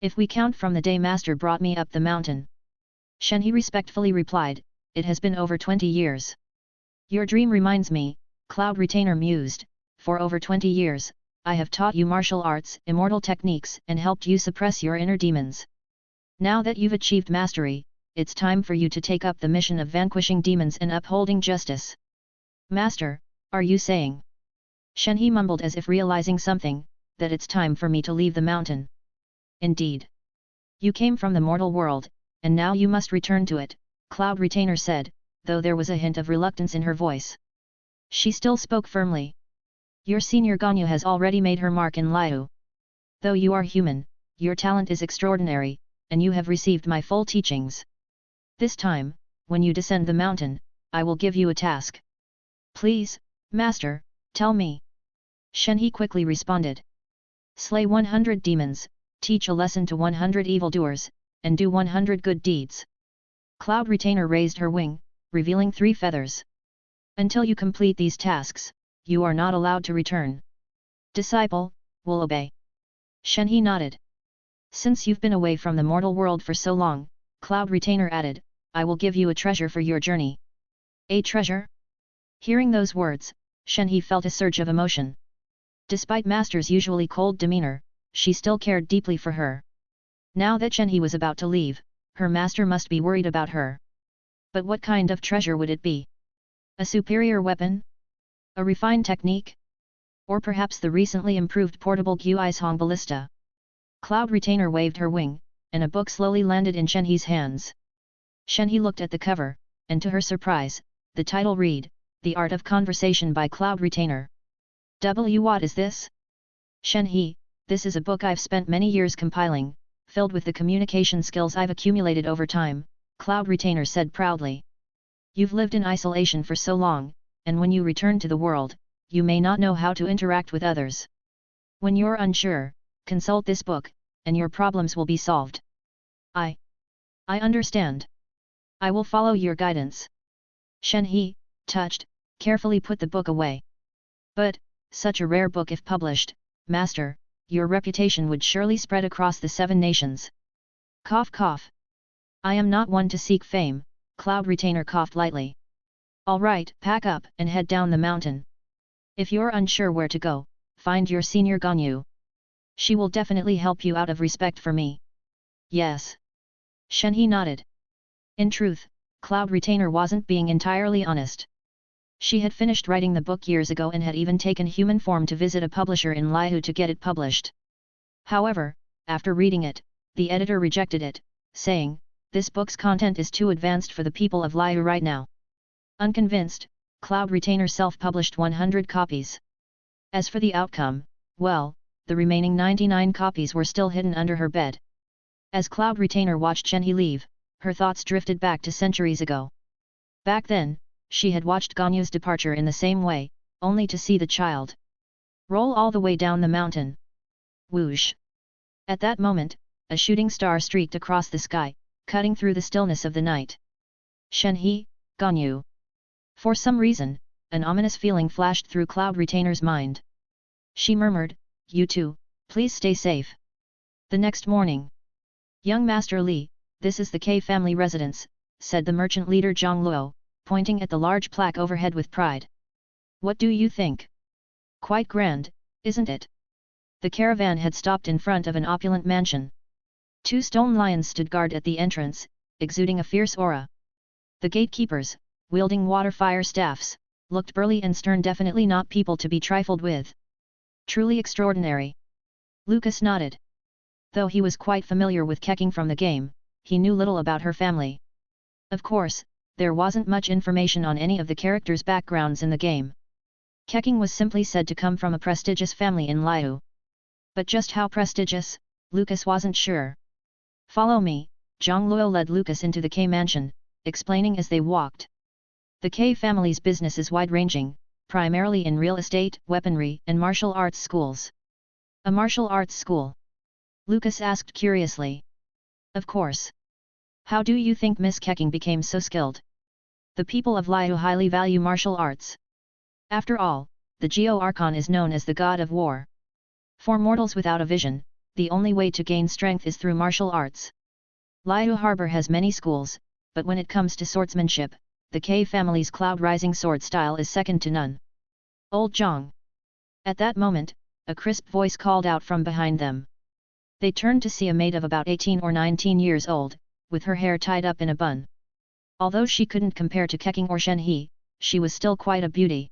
[SPEAKER 2] "If we count from the day Master brought me up the mountain." Shenhe respectfully replied, "It has been over 20 years. "Your dream reminds me," Cloud Retainer mused, "for over 20 years, I have taught you martial arts, immortal techniques and helped you suppress your inner demons. Now that you've achieved mastery, it's time for you to take up the mission of vanquishing demons and upholding justice." "Master, are you saying?" Shenhe mumbled as if realizing something, "that it's time for me to leave the mountain?" indeed. You came from the mortal world, and now you must return to it, Cloud Retainer said, though there was a hint of reluctance in her voice. She still spoke firmly. Your senior Ganyu has already made her mark in Liyue. Though you are human, your talent is extraordinary, and you have received my full teachings. This time, when you descend the mountain, I will give you a task. Please, Master, tell me. Shenhe quickly responded. Slay 100 demons, teach a lesson to 100 evildoers, and do 100 good deeds. Cloud Retainer raised her wing, revealing 3 feathers. Until you complete these tasks, you are not allowed to return. Disciple, will obey. Shenhe nodded. Since you've been away from the mortal world for so long, Cloud Retainer added, I will give you a treasure for your journey. A treasure? Hearing those words, Shenhe felt a surge of emotion. Despite Master's usually cold demeanor, she still cared deeply for her. Now that Shenhe was about to leave, her master must be worried about her. But what kind of treasure would it be? A superior weapon? A refined technique? Or perhaps the recently improved portable Guishong ballista? Cloud Retainer waved her wing, and a book slowly landed in Shenhe's hands. Shenhe looked at the cover, and to her surprise, the title read, The Art of Conversation by Cloud Retainer. What is this? Shenhe, this is a book I've spent many years compiling, filled with the communication skills I've accumulated over time, Cloud Retainer said proudly. You've lived in isolation for so long, and when you return to the world, you may not know how to interact with others. When you're unsure, consult this book, and your problems will be solved. I understand. I will follow your guidance. Shenhe, touched, carefully put the book away. But, such a rare book if published, Master, your reputation would surely spread across the 7 nations. Cough cough. I am not one to seek fame, Cloud Retainer coughed lightly. Alright, pack up and head down the mountain. If you're unsure where to go, find your senior Ganyu. She will definitely help you out of respect for me. Yes. Shenhe nodded. In truth, Cloud Retainer wasn't being entirely honest. She had finished writing the book years ago and had even taken human form to visit a publisher in Liyue to get it published. However, after reading it, the editor rejected it, saying, this book's content is too advanced for the people of Liyue right now. Unconvinced, Cloud Retainer self-published 100 copies. As for the outcome, well, the remaining 99 copies were still hidden under her bed. As Cloud Retainer watched Shenhe leave, her thoughts drifted back to centuries ago. Back then, she had watched Ganyu's departure in the same way, only to see the child roll all the way down the mountain. Whoosh! At that moment, a shooting star streaked across the sky, cutting through the stillness of the night. Shenhe, Ganyu. For some reason, an ominous feeling flashed through Cloud Retainer's mind. She murmured, you too, please stay safe. The next morning. Young Master Li, this is the K family residence, said the merchant leader Zhang Luo, pointing at the large plaque overhead with pride. What do you think? Quite grand, isn't it? The caravan had stopped in front of an opulent mansion. 2 stone lions stood guard at the entrance, exuding a fierce aura. The gatekeepers, wielding water-fire staffs, looked burly and stern, definitely not people to be trifled with. Truly extraordinary. Lucas nodded. Though he was quite familiar with Keqing from the game, he knew little about her family. Of course, there wasn't much information on any of the characters' backgrounds in the game. Keqing was simply said to come from a prestigious family in Liyue. But just how prestigious, Lucas wasn't sure. Follow me, Zhang Luo led Lucas into the K mansion, explaining as they walked. The K family's business is wide-ranging, primarily in real estate, weaponry, and martial arts schools. A martial arts school? Lucas asked curiously. Of course. How do you think Miss Keqing became so skilled? The people of Liyue highly value martial arts. After all, the Geo Archon is known as the god of war. For mortals without a vision, the only way to gain strength is through martial arts. Liyue Harbor has many schools, but when it comes to swordsmanship, the K family's cloud-rising sword style is second to none. Old Zhang. At that moment, a crisp voice called out from behind them. They turned to see a maid of about 18 or 19 years old, with her hair tied up in a bun. Although she couldn't compare to Keqing or Shenhe, she was still quite a beauty.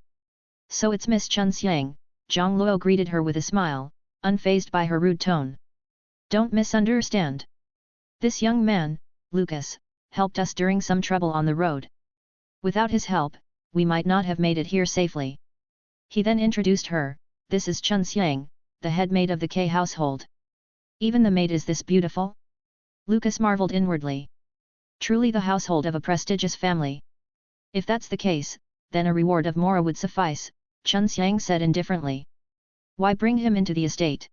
[SPEAKER 2] So it's Miss Chun Xiang, Zhang Luo greeted her with a smile, unfazed by her rude tone. Don't misunderstand. This young man, Lucas, helped us during some trouble on the road. Without his help, we might not have made it here safely. He then introduced her. This is Chun Xiang, the head maid of the K household. Even the maid is this beautiful? Lucas marveled inwardly. Truly the household of a prestigious family. If that's the case, then a reward of Mora would suffice, Chun Xiang said indifferently. Why bring him into the estate?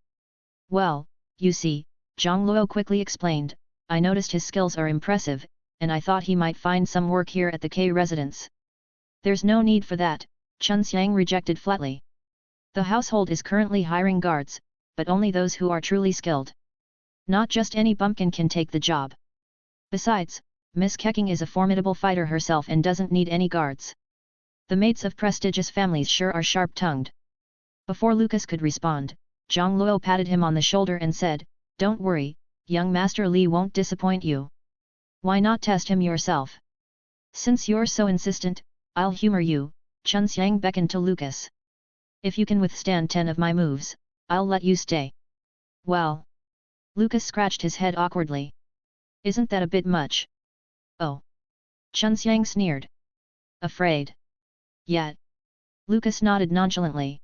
[SPEAKER 2] Well, you see, Zhang Luo quickly explained, I noticed his skills are impressive, and I thought he might find some work here at the K residence. There's no need for that, Chun Xiang rejected flatly. The household is currently hiring guards, but only those who are truly skilled. Not just any bumpkin can take the job. Besides, Miss Keqing is a formidable fighter herself and doesn't need any guards. The maids of prestigious families sure are sharp-tongued. Before Lucas could respond, Zhang Luo patted him on the shoulder and said, Don't worry, young Master Li won't disappoint you. Why not test him yourself? Since you're so insistent, I'll humor you, Chun Xiang beckoned to Lucas. If you can withstand 10 of my moves, I'll let you stay. Well. Lucas scratched his head awkwardly. Isn't that a bit much? Oh. Chun Xiang sneered. Afraid? Yet. Lucas nodded nonchalantly.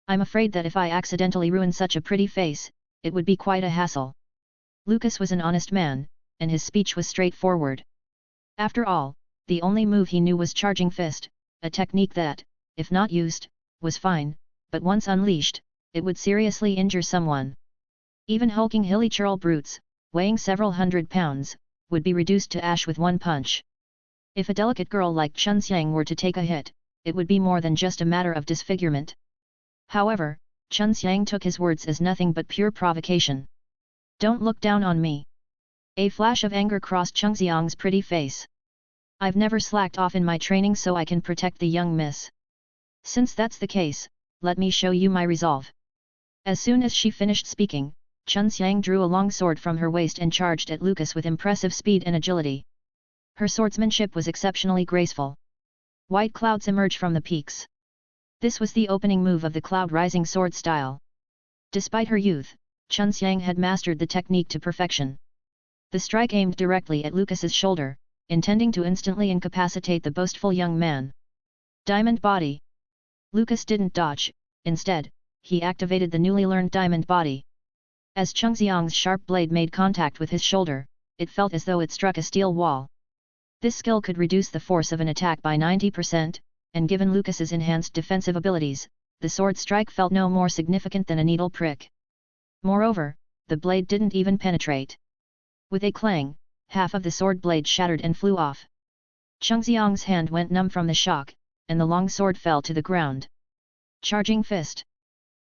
[SPEAKER 2] I'm afraid that if I accidentally ruin such a pretty face, it would be quite a hassle. Lucas was an honest man, and his speech was straightforward. After all, the only move he knew was charging fist, a technique that, if not used, was fine, but once unleashed, it would seriously injure someone. Even hulking hilly churl brutes, weighing several hundred pounds, would be reduced to ash with one punch. If a delicate girl like Chun Xiang were to take a hit, it would be more than just a matter of disfigurement. However, Chun Xiang took his words as nothing but pure provocation. Don't look down on me. A flash of anger crossed Chun Xiang's pretty face. I've never slacked off in my training so I can protect the young miss. Since that's the case, let me show you my resolve. As soon as she finished speaking, Chun Xiang drew a long sword from her waist and charged at Lucas with impressive speed and agility. Her swordsmanship was exceptionally graceful. White clouds emerged from the peaks. This was the opening move of the cloud-rising sword style. Despite her youth, Chun Xiang had mastered the technique to perfection. The strike aimed directly at Lucas's shoulder, intending to instantly incapacitate the boastful young man. Diamond Body. Lucas didn't dodge, instead, he activated the newly learned Diamond Body. As Chun Xiang's sharp blade made contact with his shoulder, it felt as though it struck a steel wall. This skill could reduce the force of an attack by 90%, and given Lucas's enhanced defensive abilities, the sword strike felt no more significant than a needle prick. Moreover, the blade didn't even penetrate. With a clang, half of the sword blade shattered and flew off. Chun Xiang's hand went numb from the shock, and the long sword fell to the ground. Charging fist.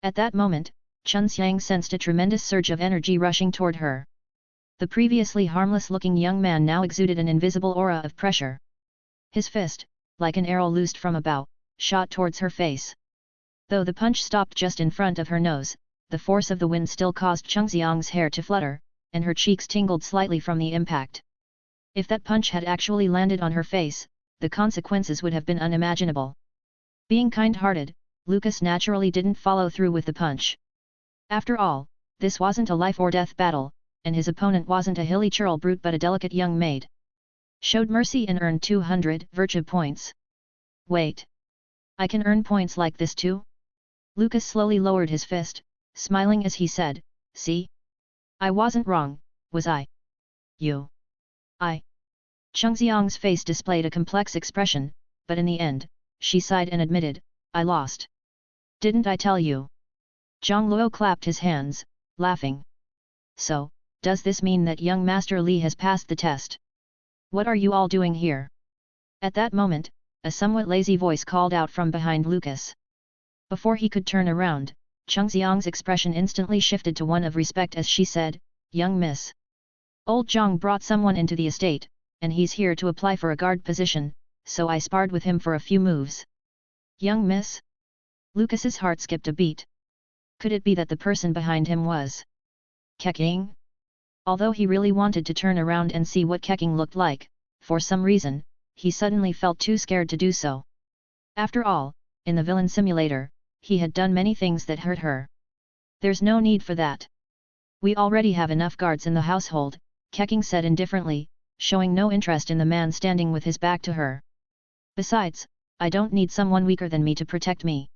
[SPEAKER 2] At that moment, Chun Xiang sensed a tremendous surge of energy rushing toward her. The previously harmless-looking young man now exuded an invisible aura of pressure. His fist, like an arrow loosed from a bow, shot towards her face. Though the punch stopped just in front of her nose, the force of the wind still caused Chun Xiang's hair to flutter, and her cheeks tingled slightly from the impact. If that punch had actually landed on her face, the consequences would have been unimaginable. Being kind-hearted, Lucas naturally didn't follow through with the punch. After all, this wasn't a life-or-death battle, and his opponent wasn't a hilly churl brute but a delicate young maid. Showed mercy and earned 200 virtue points. Wait. I can earn points like this too? Lucas slowly lowered his fist, smiling as he said, See? I wasn't wrong, was I? You. I. Chun Xiang's face displayed a complex expression, but in the end, she sighed and admitted, I lost. Didn't I tell you? Zhang Luo clapped his hands, laughing. So, does this mean that young Master Li has passed the test? What are you all doing here? At that moment, a somewhat lazy voice called out from behind Lucas. Before he could turn around, Chun Xiang's expression instantly shifted to one of respect as she said, Young miss. Old Zhang brought someone into the estate, and he's here to apply for a guard position, so I sparred with him for a few moves. Young miss? Lucas's heart skipped a beat. Could it be that the person behind him was Keqing? Although he really wanted to turn around and see what Keqing looked like, for some reason, he suddenly felt too scared to do so. After all, in the villain simulator, he had done many things that hurt her. There's no need for that. We already have enough guards in the household, Keqing said indifferently, showing no interest in the man standing with his back to her. Besides, I don't need someone weaker than me to protect me.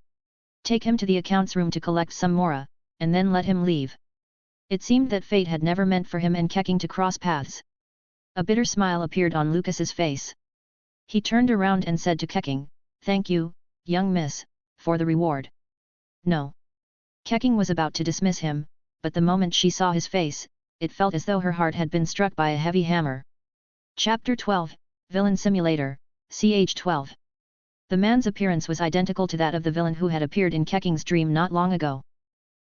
[SPEAKER 2] Take him to the accounts room to collect some mora, and then let him leave. It seemed that fate had never meant for him and Keqing to cross paths. A bitter smile appeared on Lucas's face. He turned around and said to Keqing, "Thank you, young miss, for the reward." "No." Keqing was about to dismiss him, but the moment she saw his face, it felt as though her heart had been struck by a heavy hammer. Chapter 12, Villain Simulator, ch. 12. The man's appearance was identical to that of the villain who had appeared in Keqing's dream not long ago.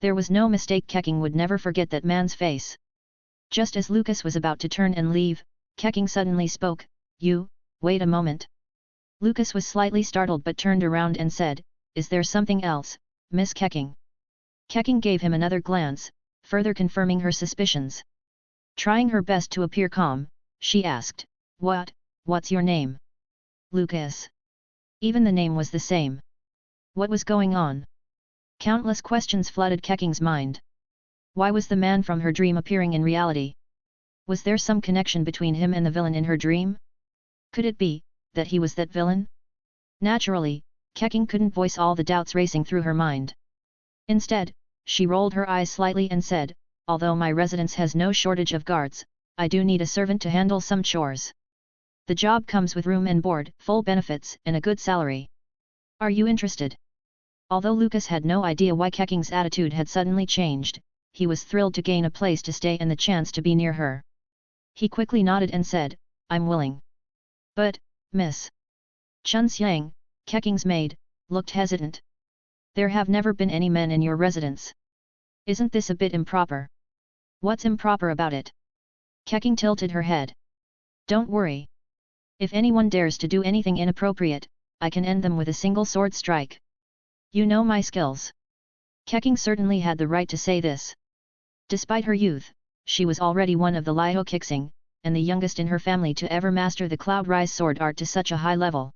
[SPEAKER 2] There was no mistake, Keqing would never forget that man's face. Just as Lucas was about to turn and leave, Keqing suddenly spoke, "You, wait a moment." Lucas was slightly startled but turned around and said, "Is there something else, Miss Keqing?" Keqing gave him another glance, further confirming her suspicions. Trying her best to appear calm, she asked, What's your name?" "Lucas." Even the name was the same. What was going on? Countless questions flooded Keqing's mind. Why was the man from her dream appearing in reality? Was there some connection between him and the villain in her dream? Could it be that he was that villain? Naturally, Keqing couldn't voice all the doubts racing through her mind. Instead, she rolled her eyes slightly and said, "Although my residence has no shortage of guards, I do need a servant to handle some chores. The job comes with room and board, full benefits, and a good salary. Are you interested?" Although Lucas had no idea why Keqing's attitude had suddenly changed, he was thrilled to gain a place to stay and the chance to be near her. He quickly nodded and said, "I'm willing. But, Miss Chunxiang," Keqing's maid, looked hesitant. "There have never been any men in your residence. Isn't this a bit improper?" "What's improper about it?" Keqing tilted her head. "Don't worry. If anyone dares to do anything inappropriate, I can end them with a single sword strike. You know my skills." Keqing certainly had the right to say this. Despite her youth, she was already one of the Liyue Keqing, and the youngest in her family to ever master the Cloud Rise sword art to such a high level.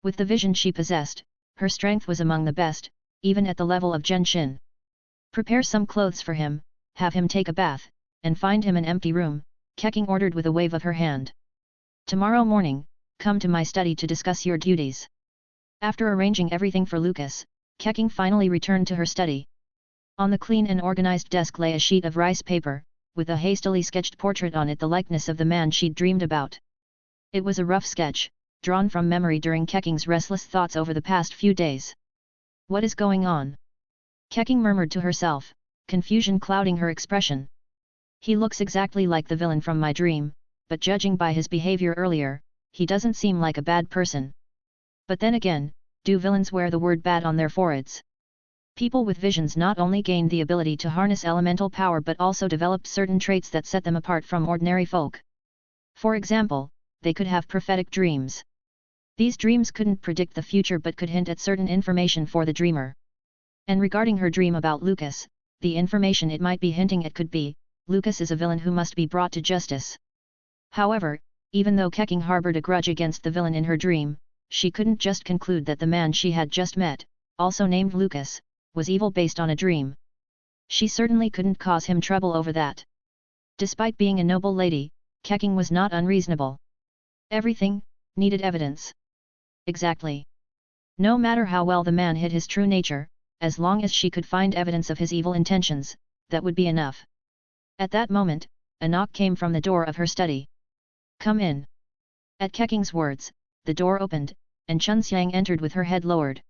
[SPEAKER 2] With the vision she possessed, her strength was among the best, even at the level of Genshin. "Prepare some clothes for him, have him take a bath, and find him an empty room," Keqing ordered with a wave of her hand. "Tomorrow morning, come to my study to discuss your duties." After arranging everything for Lucas, Keqing finally returned to her study. On the clean and organized desk lay a sheet of rice paper, with a hastily sketched portrait on it, the likeness of the man she'd dreamed about. It was a rough sketch, drawn from memory during Keqing's restless thoughts over the past few days. "What is going on?" Keqing murmured to herself, confusion clouding her expression. "He looks exactly like the villain from my dream, but judging by his behavior earlier, he doesn't seem like a bad person. But then again, do villains wear the word bad on their foreheads?" People with visions not only gained the ability to harness elemental power but also developed certain traits that set them apart from ordinary folk. For example, they could have prophetic dreams. These dreams couldn't predict the future but could hint at certain information for the dreamer. And regarding her dream about Lucas, the information it might be hinting at could be, Lucas is a villain who must be brought to justice. However, even though Keqing harbored a grudge against the villain in her dream, she couldn't just conclude that the man she had just met, also named Lucas, was evil based on a dream. She certainly couldn't cause him trouble over that. Despite being a noble lady, Keqing was not unreasonable. Everything needed evidence. Exactly. No matter how well the man hid his true nature, as long as she could find evidence of his evil intentions, that would be enough. At that moment, a knock came from the door of her study. "Come in." At Keqing's words, the door opened, and Chunxiang entered with her head lowered.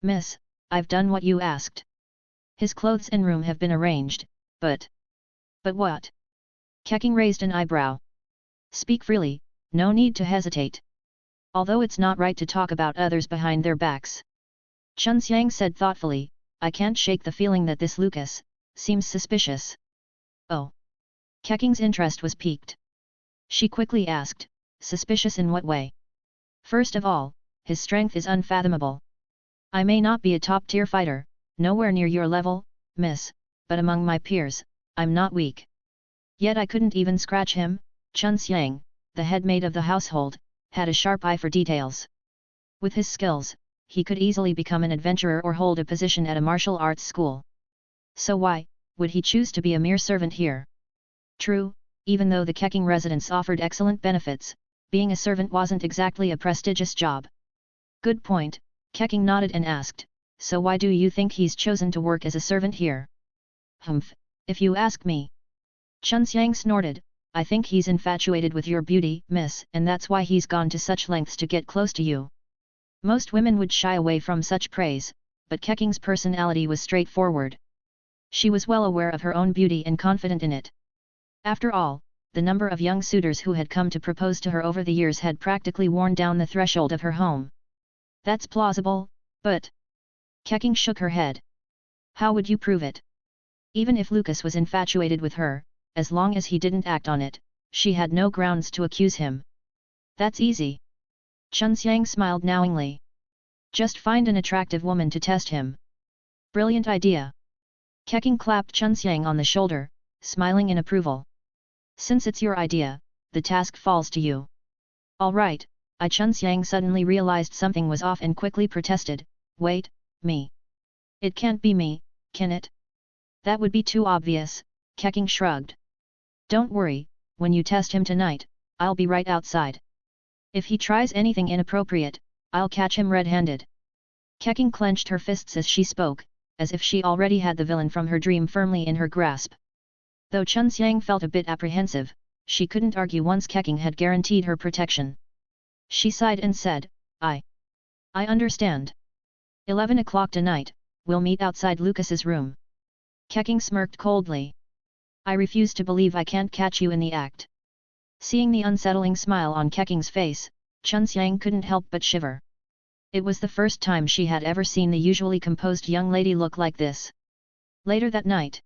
[SPEAKER 2] "Miss, I've done what you asked. His clothes and room have been arranged, but..." "But what?" Keqing raised an eyebrow. "Speak freely, no need to hesitate. Although it's not right to talk about others behind their backs." Chunxiang said thoughtfully, "I can't shake the feeling that this Lucas seems suspicious." "Oh." Keqing's interest was piqued. She quickly asked, "Suspicious in what way?" "First of all, his strength is unfathomable. I may not be a top-tier fighter, nowhere near your level, miss, but among my peers, I'm not weak. Yet I couldn't even scratch him." Chunxiang, the head maid of the household, had a sharp eye for details. With his skills, he could easily become an adventurer or hold a position at a martial arts school. "So why, would he choose to be a mere servant here? True, even though the Keqing residence offered excellent benefits, being a servant wasn't exactly a prestigious job. Good point, Keqing nodded and asked, so why do you think he's chosen to work as a servant here? Humph, if you ask me. Chunxiang snorted, I think he's infatuated with your beauty, miss, and that's why he's gone to such lengths to get close to you. Most women would shy away from such praise, but Keqing's personality was straightforward. She was well aware of her own beauty and confident in it. After all, the number of young suitors who had come to propose to her over the years had practically worn down the threshold of her home. That's plausible, but... Keqing shook her head. How would you prove it? Even if Lucas was infatuated with her, as long as he didn't act on it, she had no grounds to accuse him. That's easy. Chunxiang smiled knowingly. Just find an attractive woman to test him. Brilliant idea. Keqing clapped Chunxiang on the shoulder, smiling in approval. Since it's your idea, the task falls to you. All right, Chunxiang suddenly realized something was off and quickly protested, wait, me. It can't be me, can it? That would be too obvious, Keqing shrugged. Don't worry, when you test him tonight, I'll be right outside. If he tries anything inappropriate, I'll catch him red-handed. Keqing clenched her fists as she spoke, as if she already had the villain from her dream firmly in her grasp. Though Chunxiang felt a bit apprehensive, she couldn't argue once Keqing had guaranteed her protection. She sighed and said, I understand. 11 o'clock tonight, we'll meet outside Lucas's room. Keqing smirked coldly. I refuse to believe I can't catch you in the act. Seeing the unsettling smile on Keqing's face, Chunxiang couldn't help but shiver. It was the first time she had ever seen the usually composed young lady look like this. Later that night.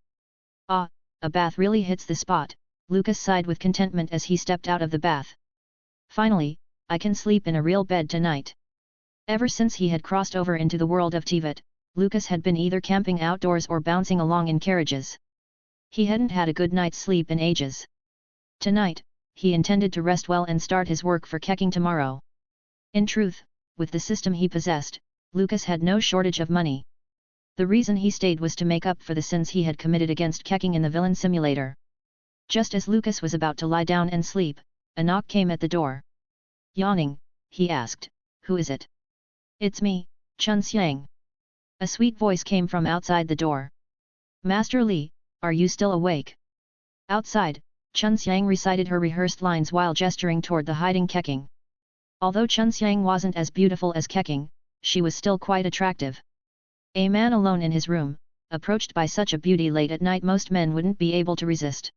[SPEAKER 2] Ah, a bath really hits the spot, Lucas sighed with contentment as he stepped out of the bath. Finally, I can sleep in a real bed tonight. Ever since he had crossed over into the world of Tivat, Lucas had been either camping outdoors or bouncing along in carriages. He hadn't had a good night's sleep in ages. Tonight, he intended to rest well and start his work for Keqing tomorrow. In truth, with the system he possessed, Lucas had no shortage of money. The reason he stayed was to make up for the sins he had committed against Keqing in the villain simulator. Just as Lucas was about to lie down and sleep, a knock came at the door. Yawning, he asked, who is it? It's me, Chunxiang. A sweet voice came from outside the door. Master Li, are you still awake? Outside, Chunxiang recited her rehearsed lines while gesturing toward the hiding Keqing. Although Chunxiang wasn't as beautiful as Keqing, she was still quite attractive. A man alone in his room, approached by such a beauty late at night, most men wouldn't be able to resist.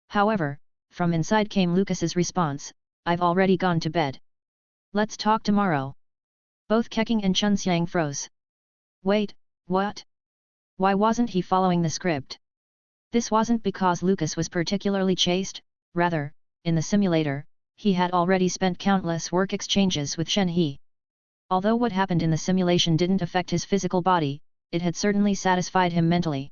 [SPEAKER 2] However, from inside came Lucas's response, I've already gone to bed. Let's talk tomorrow. Both Keqing and Chunxiang froze. Wait, what? Why wasn't he following the script? This wasn't because Lucas was particularly chaste, rather, in the simulator, he had already spent countless work exchanges with Shenhe. Although what happened in the simulation didn't affect his physical body, it had certainly satisfied him mentally.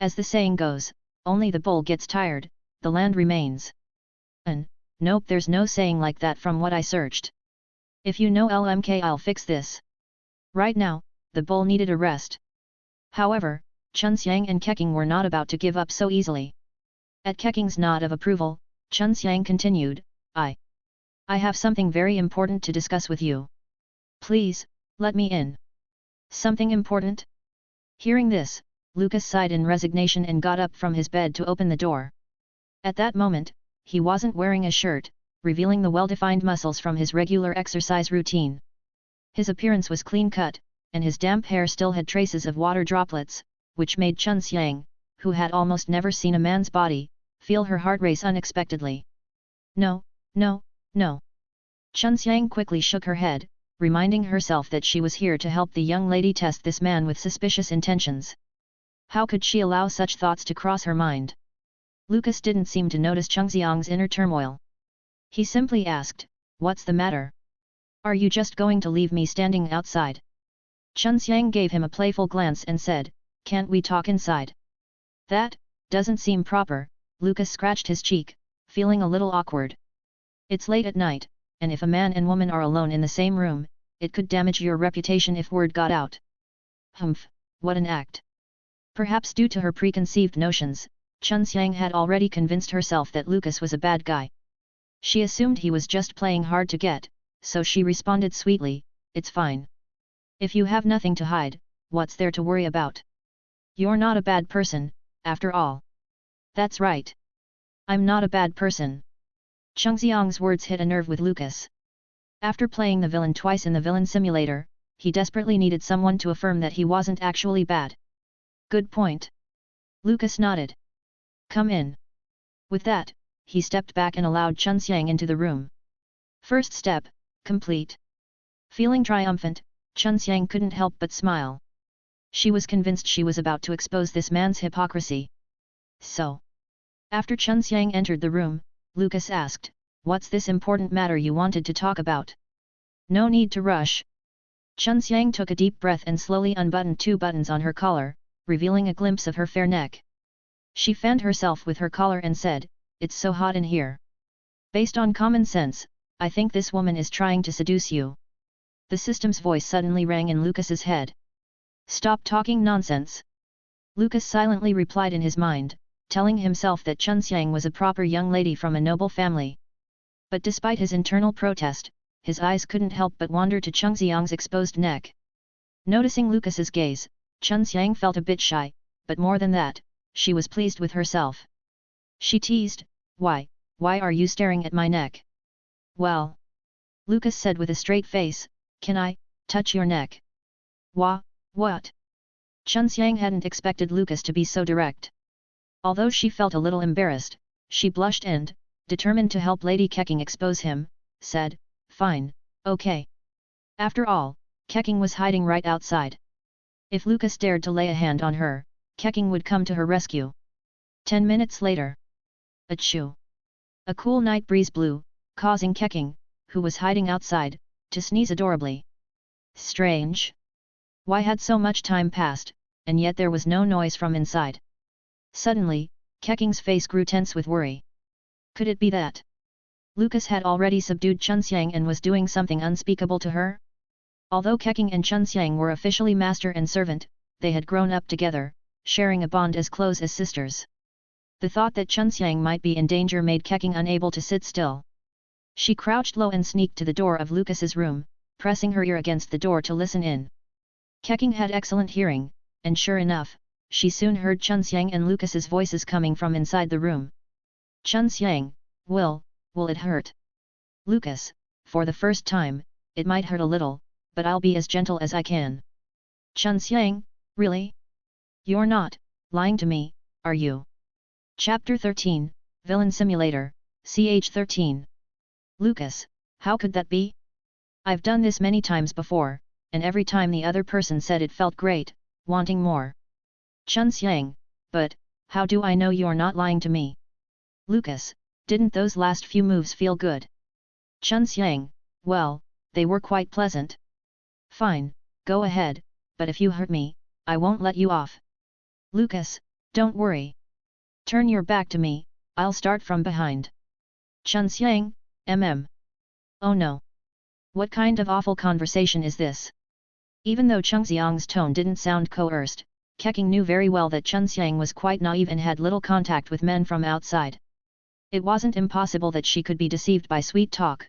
[SPEAKER 2] As the saying goes, only the bull gets tired, the land remains. Nope, there's no saying like that from what I searched. If you know LMK, I'll fix this. Right now, the bull needed a rest. However, Chunxiang and Keqing were not about to give up so easily. At Keqing's nod of approval, Chunxiang continued, I have something very important to discuss with you. Please, let me in. Something important? Hearing this, Lucas sighed in resignation and got up from his bed to open the door. At that moment, he wasn't wearing a shirt, revealing the well-defined muscles from his regular exercise routine. His appearance was clean-cut, and his damp hair still had traces of water droplets, which made Chunxiang, who had almost never seen a man's body, feel her heart race unexpectedly. No. Chunxiang quickly shook her head, reminding herself that she was here to help the young lady test this man with suspicious intentions. How could she allow such thoughts to cross her mind? Lucas didn't seem to notice Chunxiang's inner turmoil. He simply asked, what's the matter? Are you just going to leave me standing outside? Chunxiang gave him a playful glance and said, can't we talk inside? That doesn't seem proper, Lucas scratched his cheek, feeling a little awkward. It's late at night, and if a man and woman are alone in the same room, it could damage your reputation if word got out. Humph, what an act. Perhaps due to her preconceived notions, Chunxiang had already convinced herself that Lucas was a bad guy. She assumed he was just playing hard to get, so she responded sweetly, "It's fine. If you have nothing to hide, what's there to worry about? You're not a bad person, after all." "That's right. I'm not a bad person." Chungxiang's words hit a nerve with Lucas. After playing the villain twice in the villain simulator, he desperately needed someone to affirm that he wasn't actually bad. "Good point." Lucas nodded. "Come in." With that, he stepped back and allowed Chunxiang into the room. First step, complete. Feeling triumphant, Chunxiang couldn't help but smile. She was convinced she was about to expose this man's hypocrisy. "So?" After Chunxiang entered the room, Lucas asked, "What's this important matter you wanted to talk about?" "No need to rush." Chunxiang took a deep breath and slowly unbuttoned 2 buttons on her collar, revealing a glimpse of her fair neck. She fanned herself with her collar and said, "It's so hot in here. Based on common sense, I think this woman is trying to seduce you." The system's voice suddenly rang in Lucas's head. "Stop talking nonsense." Lucas silently replied in his mind, telling himself that Chunxiang was a proper young lady from a noble family. But despite his internal protest, his eyes couldn't help but wander to Chungxiang's exposed neck. Noticing Lucas's gaze, Chunxiang felt a bit shy, but more than that, she was pleased with herself. She teased, why are you staring at my neck?" "Well," Lucas said with a straight face, "can I touch your neck?" What? Chunxiang hadn't expected Lucas to be so direct. Although she felt a little embarrassed, she blushed and, determined to help Lady Keqing expose him, said, "Fine, okay." After all, Keqing was hiding right outside. If Lucas dared to lay a hand on her, Keqing would come to her rescue. 10 minutes later. Achoo! A cool night breeze blew, causing Keqing, who was hiding outside, to sneeze adorably. Strange. Why had so much time passed, and yet there was no noise from inside? Suddenly, Keqing's face grew tense with worry. Could it be that Lucas had already subdued Chunxiang and was doing something unspeakable to her? Although Keqing and Chunxiang were officially master and servant, they had grown up together, sharing a bond as close as sisters. The thought that Chunxiang might be in danger made Keqing unable to sit still. She crouched low and sneaked to the door of Lucas's room, pressing her ear against the door to listen in. Keqing had excellent hearing, and sure enough, she soon heard Chunxiang and Lucas's voices coming from inside the room. "Chunxiang, will it hurt?" "Lucas, for the first time, it might hurt a little, but I'll be as gentle as I can." "Chunxiang, really? You're not lying to me, are you?" Chapter 13, Villain Simulator, ch 13. "Lucas, how could that be? I've done this many times before, and every time the other person said it felt great, wanting more." "Chunxiang, but how do I know you're not lying to me?" "Lucas, didn't those last few moves feel good?" "Chunxiang, well, they were quite pleasant." "Fine, go ahead, but if you hurt me, I won't let you off." "Lucas, don't worry. Turn your back to me, I'll start from behind." "Chunxiang, Oh no. What kind of awful conversation is this?" Even though Chungxiang's tone didn't sound coerced, Keqing knew very well that Chunxiang was quite naive and had little contact with men from outside. It wasn't impossible that she could be deceived by sweet talk.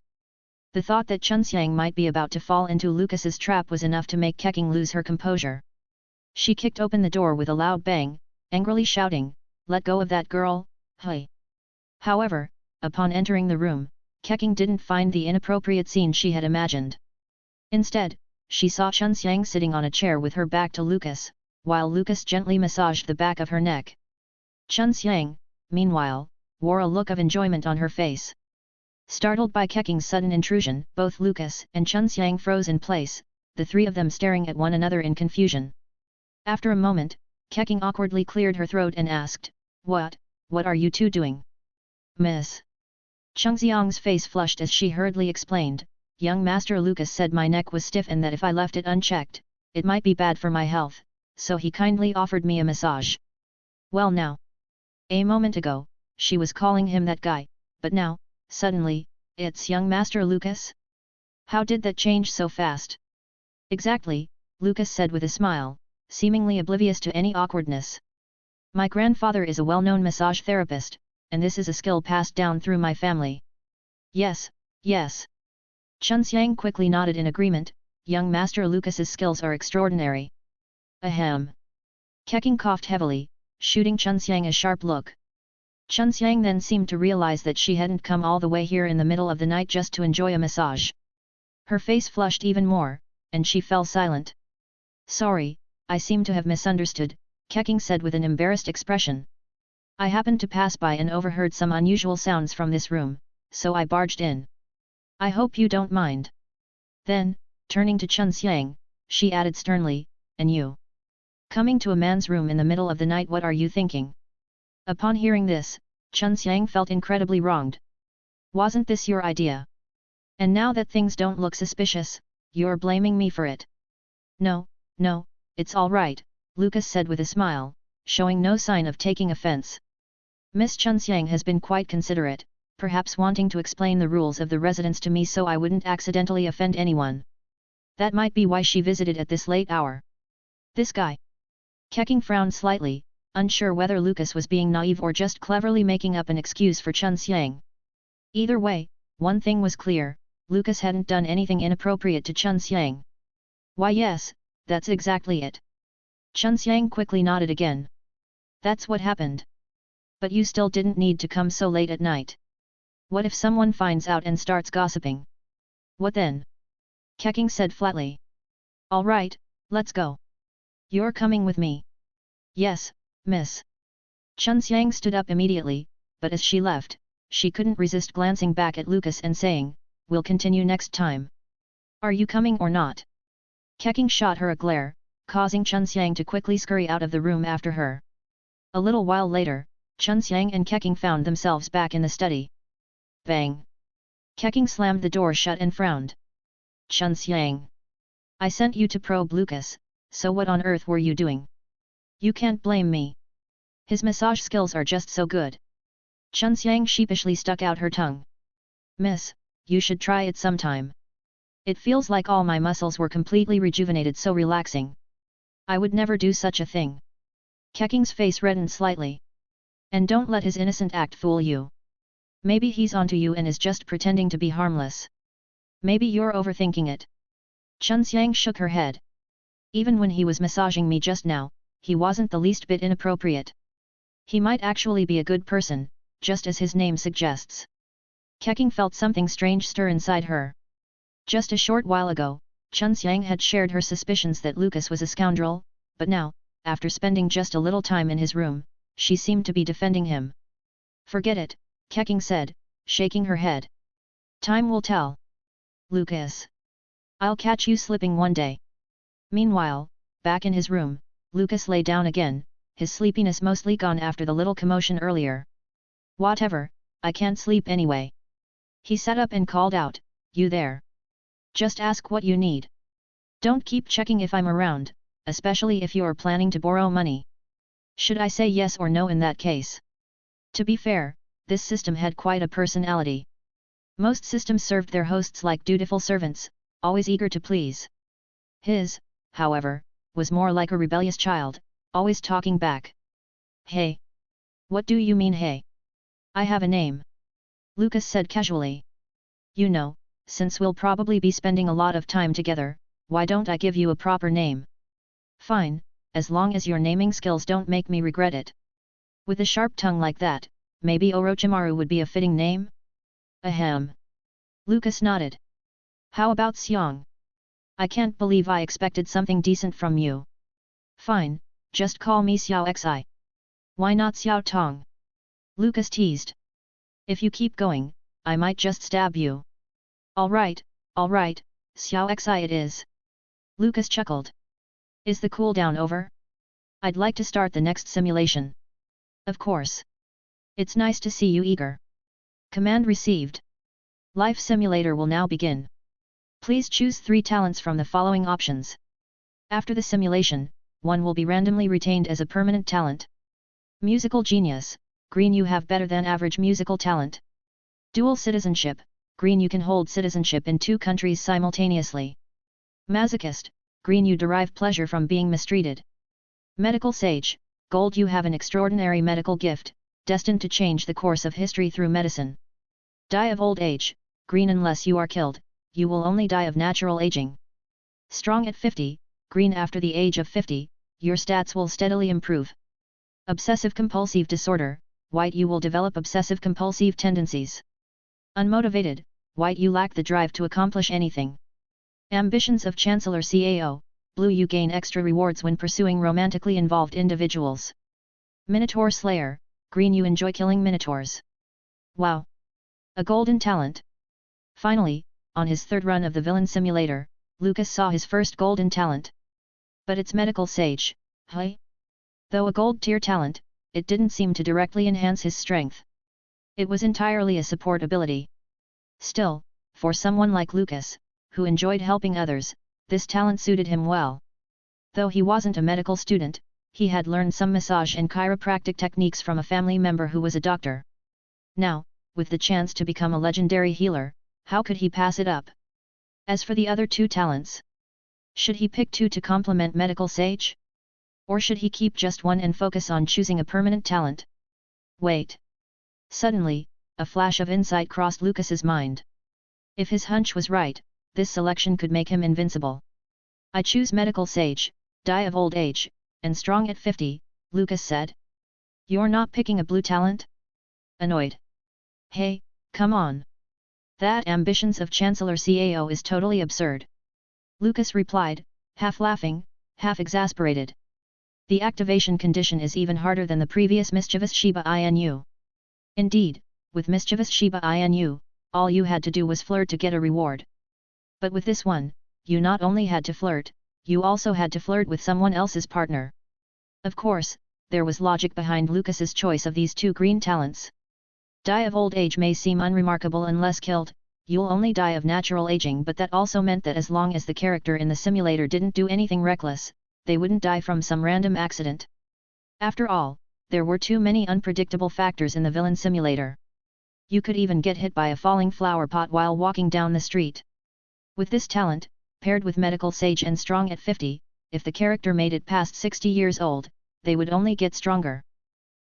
[SPEAKER 2] The thought that Chunxiang might be about to fall into Lucas's trap was enough to make Keqing lose her composure. She kicked open the door with a loud bang, angrily shouting, "Let go of that girl, hey!" However, upon entering the room, Keqing didn't find the inappropriate scene she had imagined. Instead, she saw Chunxiang sitting on a chair with her back to Lucas, while Lucas gently massaged the back of her neck. Chunxiang, meanwhile, wore a look of enjoyment on her face. Startled by Keqing's sudden intrusion, both Lucas and Chunxiang froze in place, the three of them staring at one another in confusion. After a moment, Keqing awkwardly cleared her throat and asked, What are you two doing?" "Miss." Chungxiang's face flushed as she hurriedly explained, "Young Master Lucas said my neck was stiff and that if I left it unchecked, it might be bad for my health, so he kindly offered me a massage." "Well now. A moment ago, she was calling him that guy, but now, suddenly, it's young Master Lucas? How did that change so fast?" "Exactly," Lucas said with a smile, seemingly oblivious to any awkwardness. My grandfather is a well-known massage therapist, and this is a skill passed down through my family. Yes, yes. Chunxiang quickly nodded in agreement. Young Master Lucas's skills are extraordinary. Ahem. Keqing coughed heavily, shooting Chunxiang a sharp look. Chunxiang then seemed to realize that she hadn't come all the way here in the middle of the night just to enjoy a massage. Her face flushed even more, and she fell silent. Sorry, I seem to have misunderstood, Keqing said with an embarrassed expression. I happened to pass by and overheard some unusual sounds from this room, so I barged in. I hope you don't mind. Then, turning to Chunxiang, she added sternly, and you? Coming to a man's room in the middle of the night, what are you thinking? Upon hearing this, Chunxiang felt incredibly wronged. Wasn't this your idea? And now that things don't look suspicious, you're blaming me for it. No, no, it's all right, Lucas said with a smile, showing no sign of taking offense. Miss Chunxiang has been quite considerate, perhaps wanting to explain the rules of the residence to me so I wouldn't accidentally offend anyone. That might be why she visited at this late hour. This guy. Keqing frowned slightly, unsure whether Lucas was being naive or just cleverly making up an excuse for Chunxiang. Either way, one thing was clear, Lucas hadn't done anything inappropriate to Chunxiang. Why yes, that's exactly it. Chunxiang quickly nodded again. That's what happened. But you still didn't need to come so late at night. What if someone finds out and starts gossiping? What then? Keqing said flatly. All right, let's go. You're coming with me. Yes, miss. Chunxiang stood up immediately, but as she left, she couldn't resist glancing back at Lucas and saying, we'll continue next time. Are you coming or not? Keqing shot her a glare, causing Chunxiang to quickly scurry out of the room after her. A little while later, Chunxiang and Keqing found themselves back in the study. Bang! Keqing slammed the door shut and frowned. Chunxiang! I sent you to probe Lucas, so what on earth were you doing? You can't blame me. His massage skills are just so good. Chunxiang sheepishly stuck out her tongue. Miss, you should try it sometime. It feels like all my muscles were completely rejuvenated, so relaxing. I would never do such a thing. Keqing's face reddened slightly. And don't let his innocent act fool you. Maybe he's onto you and is just pretending to be harmless. Maybe you're overthinking it. Chunxiang shook her head. Even when he was massaging me just now, he wasn't the least bit inappropriate. He might actually be a good person, just as his name suggests. Keqing felt something strange stir inside her. Just a short while ago, Chunxiang had shared her suspicions that Lucas was a scoundrel, but now, after spending just a little time in his room, she seemed to be defending him. Forget it, Keqing said, shaking her head. Time will tell. Lucas. I'll catch you slipping one day. Meanwhile, back in his room, Lucas lay down again, his sleepiness mostly gone after the little commotion earlier. Whatever, I can't sleep anyway. He sat up and called out, you there? Just ask what you need. Don't keep checking if I'm around, especially if you're planning to borrow money. Should I say yes or no in that case? To be fair, this system had quite a personality. Most systems served their hosts like dutiful servants, always eager to please. His, however, was more like a rebellious child, always talking back. Hey! What do you mean hey? I have a name. Lucas said casually. You know, since we'll probably be spending a lot of time together, why don't I give you a proper name? Fine, as long as your naming skills don't make me regret it. With a sharp tongue like that, maybe Orochimaru would be a fitting name? Ahem. Lucas nodded. How about Xiong? I can't believe I expected something decent from you. Fine, just call me Xiao Xi. Why not Xiao Tong? Lucas teased. If you keep going, I might just stab you. Alright, Xiao Xi it is. Lucas chuckled. Is the cooldown over? I'd like to start the next simulation. Of course. It's nice to see you eager. Command received. Life simulator will now begin. Please choose 3 talents from the following options. After the simulation, one will be randomly retained as a permanent talent. Musical genius, green, you have better than average musical talent. Dual citizenship, green, you can hold citizenship in 2 countries simultaneously. Masochist, green, you derive pleasure from being mistreated. Medical Sage, Gold. You have an extraordinary medical gift, destined to change the course of history through medicine. Die of old age, Green. Unless you are killed, you will only die of natural aging. Strong at 50, Green. After the age of 50, your stats will steadily improve. Obsessive-compulsive disorder, White. You will develop obsessive-compulsive tendencies. Unmotivated, White. You lack the drive to accomplish anything. Ambitions of Chancellor Cao, Blue. You gain extra rewards when pursuing romantically involved individuals. Minotaur Slayer, Green. You enjoy killing minotaurs. Wow! A golden talent. Finally, on his third run of the Villain Simulator, Lucas saw his first golden talent. But it's Medical Sage, hey? Though a gold tier talent, it didn't seem to directly enhance his strength. It was entirely a support ability. Still, for someone like Lucas, who enjoyed helping others, this talent suited him well. Though he wasn't a medical student, he had learned some massage and chiropractic techniques from a family member who was a doctor. Now, with the chance to become a legendary healer, how could he pass it up? As for the other two talents, should he pick two to complement Medical Sage? Or should he keep just one and focus on choosing a permanent talent? Wait! Suddenly, a flash of insight crossed Lucas's mind. If his hunch was right, this selection could make him invincible. I choose Medical Sage, Die of old age, and strong at 50, Lucas said. You're not picking a blue talent? Annoyed. Hey, come on! That ambitions of Chancellor Cao is totally absurd. Lucas replied, half laughing, half exasperated. The activation condition is even harder than the previous Mischievous Shiba Inu. Indeed, with Mischievous Shiba Inu, all you had to do was flirt to get a reward. But with this one, you not only had to flirt, you also had to flirt with someone else's partner. Of course, there was logic behind Lucas's choice of these two green talents. Die of old age may seem unremarkable unless killed, you'll only die of natural aging, but that also meant that as long as the character in the simulator didn't do anything reckless, they wouldn't die from some random accident. After all, there were too many unpredictable factors in the villain simulator. You could even get hit by a falling flower pot while walking down the street. With this talent, paired with Medical Sage and strong at 50, if the character made it past 60 years old, they would only get stronger.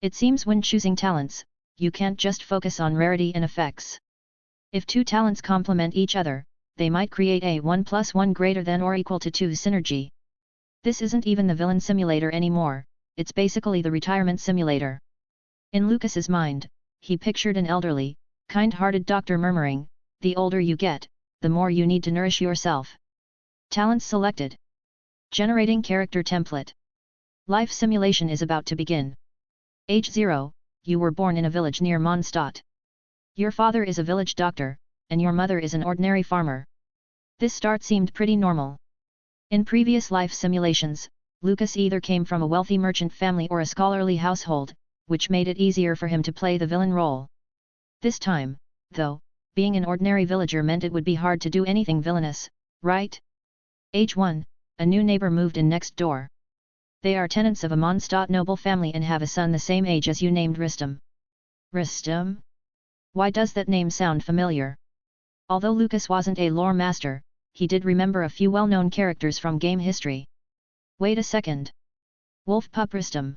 [SPEAKER 2] It seems when choosing talents, you can't just focus on rarity and effects. If two talents complement each other, they might create a 1+1 greater than or equal to 2 synergy. This isn't even the villain simulator anymore, it's basically the retirement simulator. In Lucas's mind, he pictured an elderly, kind-hearted doctor murmuring, the older you get, the more you need to nourish yourself. Talents selected. Generating character template. Life simulation is about to begin. Age 0, you were born in a village near Mondstadt. Your father is a village doctor, and your mother is an ordinary farmer. This start seemed pretty normal. In previous life simulations, Lucas either came from a wealthy merchant family or a scholarly household, which made it easier for him to play the villain role. This time, though, being an ordinary villager meant it would be hard to do anything villainous, right? Age 1, a new neighbor moved in next door. They are tenants of a Mondstadt noble family and have a son the same age as you named Ristom. Ristom? Why does that name sound familiar? Although Lucas wasn't a lore master, he did remember a few well-known characters from game history. Wait a second. Wolf Pup Ristom.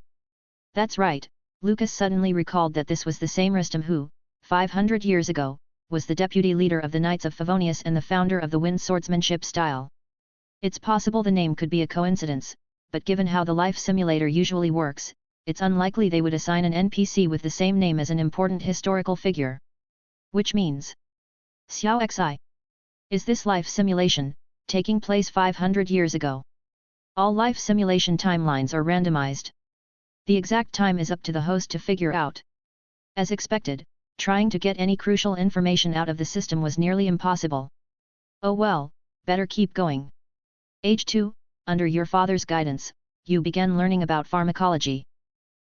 [SPEAKER 2] That's right, Lucas suddenly recalled that this was the same Ristom who, 500 years ago, was the deputy leader of the Knights of Favonius and the founder of the wind swordsmanship style. It's possible the name could be a coincidence, but given how the life simulator usually works, it's unlikely they would assign an NPC with the same name as an important historical figure. Which means, Xiao Xi. Is this life simulation, taking place 500 years ago? All life simulation timelines are randomized. The exact time is up to the host to figure out. As expected, trying to get any crucial information out of the system was nearly impossible. Oh well, better keep going. Age 2, under your father's guidance, you began learning about pharmacology.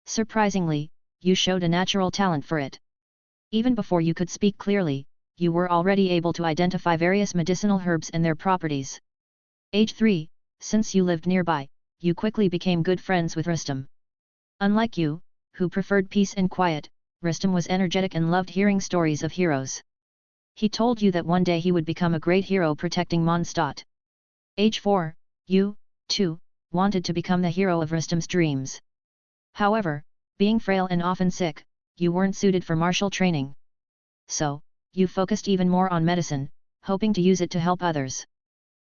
[SPEAKER 2] Surprisingly, you showed a natural talent for it. Even before you could speak clearly, you were already able to identify various medicinal herbs and their properties. Age 3, since you lived nearby, you quickly became good friends with Ristom. Unlike you, who preferred peace and quiet, Ristom was energetic and loved hearing stories of heroes. He told you that one day he would become a great hero protecting Mondstadt. Age 4, you, too, wanted to become the hero of Rustam's dreams. However, being frail and often sick, you weren't suited for martial training. So, you focused even more on medicine, hoping to use it to help others.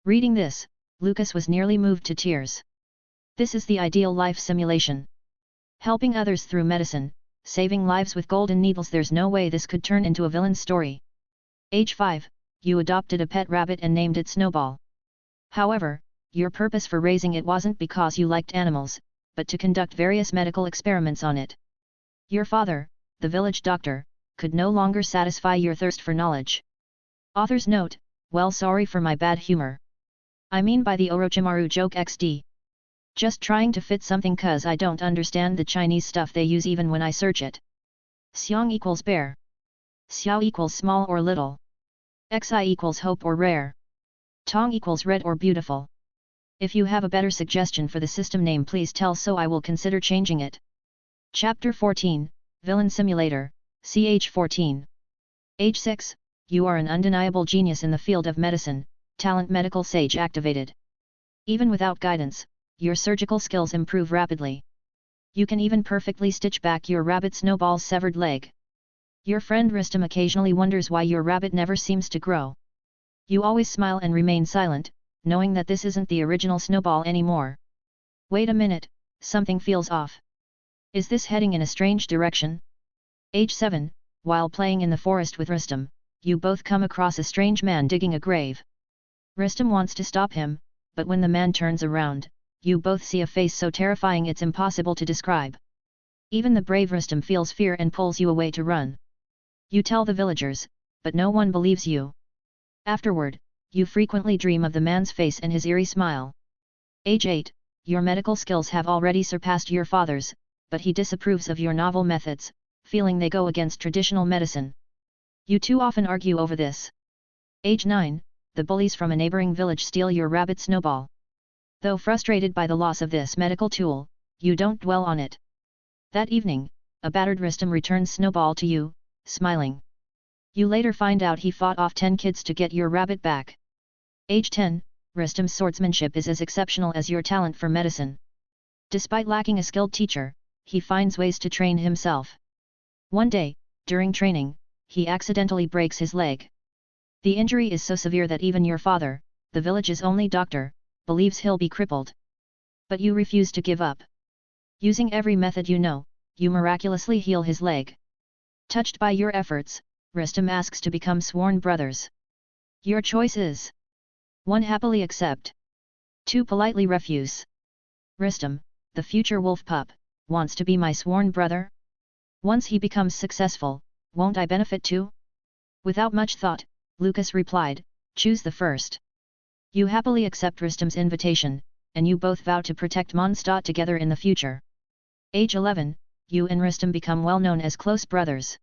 [SPEAKER 2] Reading this, Lucas was nearly moved to tears. This is the ideal life simulation. Helping others through medicine, saving lives with golden needles. There's no way this could turn into a villain's story. Age 5, you adopted a pet rabbit and named it Snowball. However, your purpose for raising it wasn't because you liked animals, but to conduct various medical experiments on it. Your father, the village doctor, could no longer satisfy your thirst for knowledge. Author's note, well, sorry for my bad humor. I mean by the Orochimaru joke XD. Just trying to fit something cause I don't understand the Chinese stuff they use even when I search it. Xiang equals bear. Xiao equals small or little. Xi equals hope or rare. Tong equals red or beautiful. If you have a better suggestion for the system name, please tell so I will consider changing it. Chapter 14, Villain Simulator, CH 14. Age 6, you are an undeniable genius in the field of medicine, talent medical sage activated. Even without guidance, your surgical skills improve rapidly. You can even perfectly stitch back your rabbit Snowball's severed leg. Your friend Rustam occasionally wonders why your rabbit never seems to grow. You always smile and remain silent, knowing that this isn't the original Snowball anymore. Wait a minute, something feels off. Is this heading in a strange direction? Age 7, while playing in the forest with Rustam, you both come across a strange man digging a grave. Rustam wants to stop him, but when the man turns around, you both see a face so terrifying it's impossible to describe. Even the brave Rustam feels fear and pulls you away to run. You tell the villagers, but no one believes you. Afterward, you frequently dream of the man's face and his eerie smile. Age 8, your medical skills have already surpassed your father's, but he disapproves of your novel methods, feeling they go against traditional medicine. You two often argue over this. Age 9, the bullies from a neighboring village steal your rabbit Snowball. Though frustrated by the loss of this medical tool, you don't dwell on it. That evening, a battered Rustam returns Snowball to you, smiling. You later find out he fought off 10 kids to get your rabbit back. Age 10, Rustam's swordsmanship is as exceptional as your talent for medicine. Despite lacking a skilled teacher, he finds ways to train himself. One day, during training, he accidentally breaks his leg. The injury is so severe that even your father, the village's only doctor, believes he'll be crippled. But you refuse to give up. Using every method you know, you miraculously heal his leg. Touched by your efforts, Rustam asks to become sworn brothers. Your choice is 1. Happily accept. 2. Politely refuse. Rustam, the future wolf pup, wants to be my sworn brother? Once he becomes successful, won't I benefit too? Without much thought, Lucas replied, choose the first. You happily accept Rustam's invitation, and you both vow to protect Mondstadt together in the future. Age 11, you and Rustam become well known as close brothers.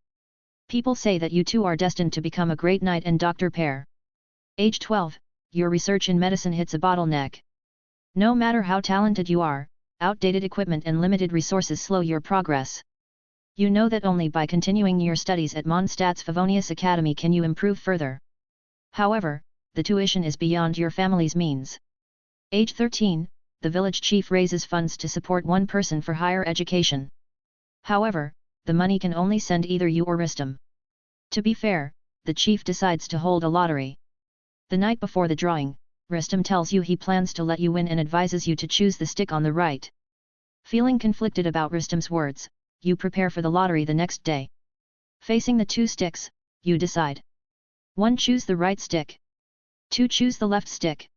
[SPEAKER 2] People say that you two are destined to become a great knight and doctor pair. Age 12, your research in medicine hits a bottleneck. No matter how talented you are, outdated equipment and limited resources slow your progress. You know that only by continuing your studies at Mondstadt's Favonius Academy can you improve further. However, the tuition is beyond your family's means. Age 13, the village chief raises funds to support one person for higher education. However, the money can only send either you or Rustam. To be fair, the chief decides to hold a lottery. The night before the drawing, Rustam tells you he plans to let you win and advises you to choose the stick on the right. Feeling conflicted about Rustam's words, you prepare for the lottery the next day. Facing the 2 sticks, you decide. 1. Choose the right stick. 2. Choose the left stick.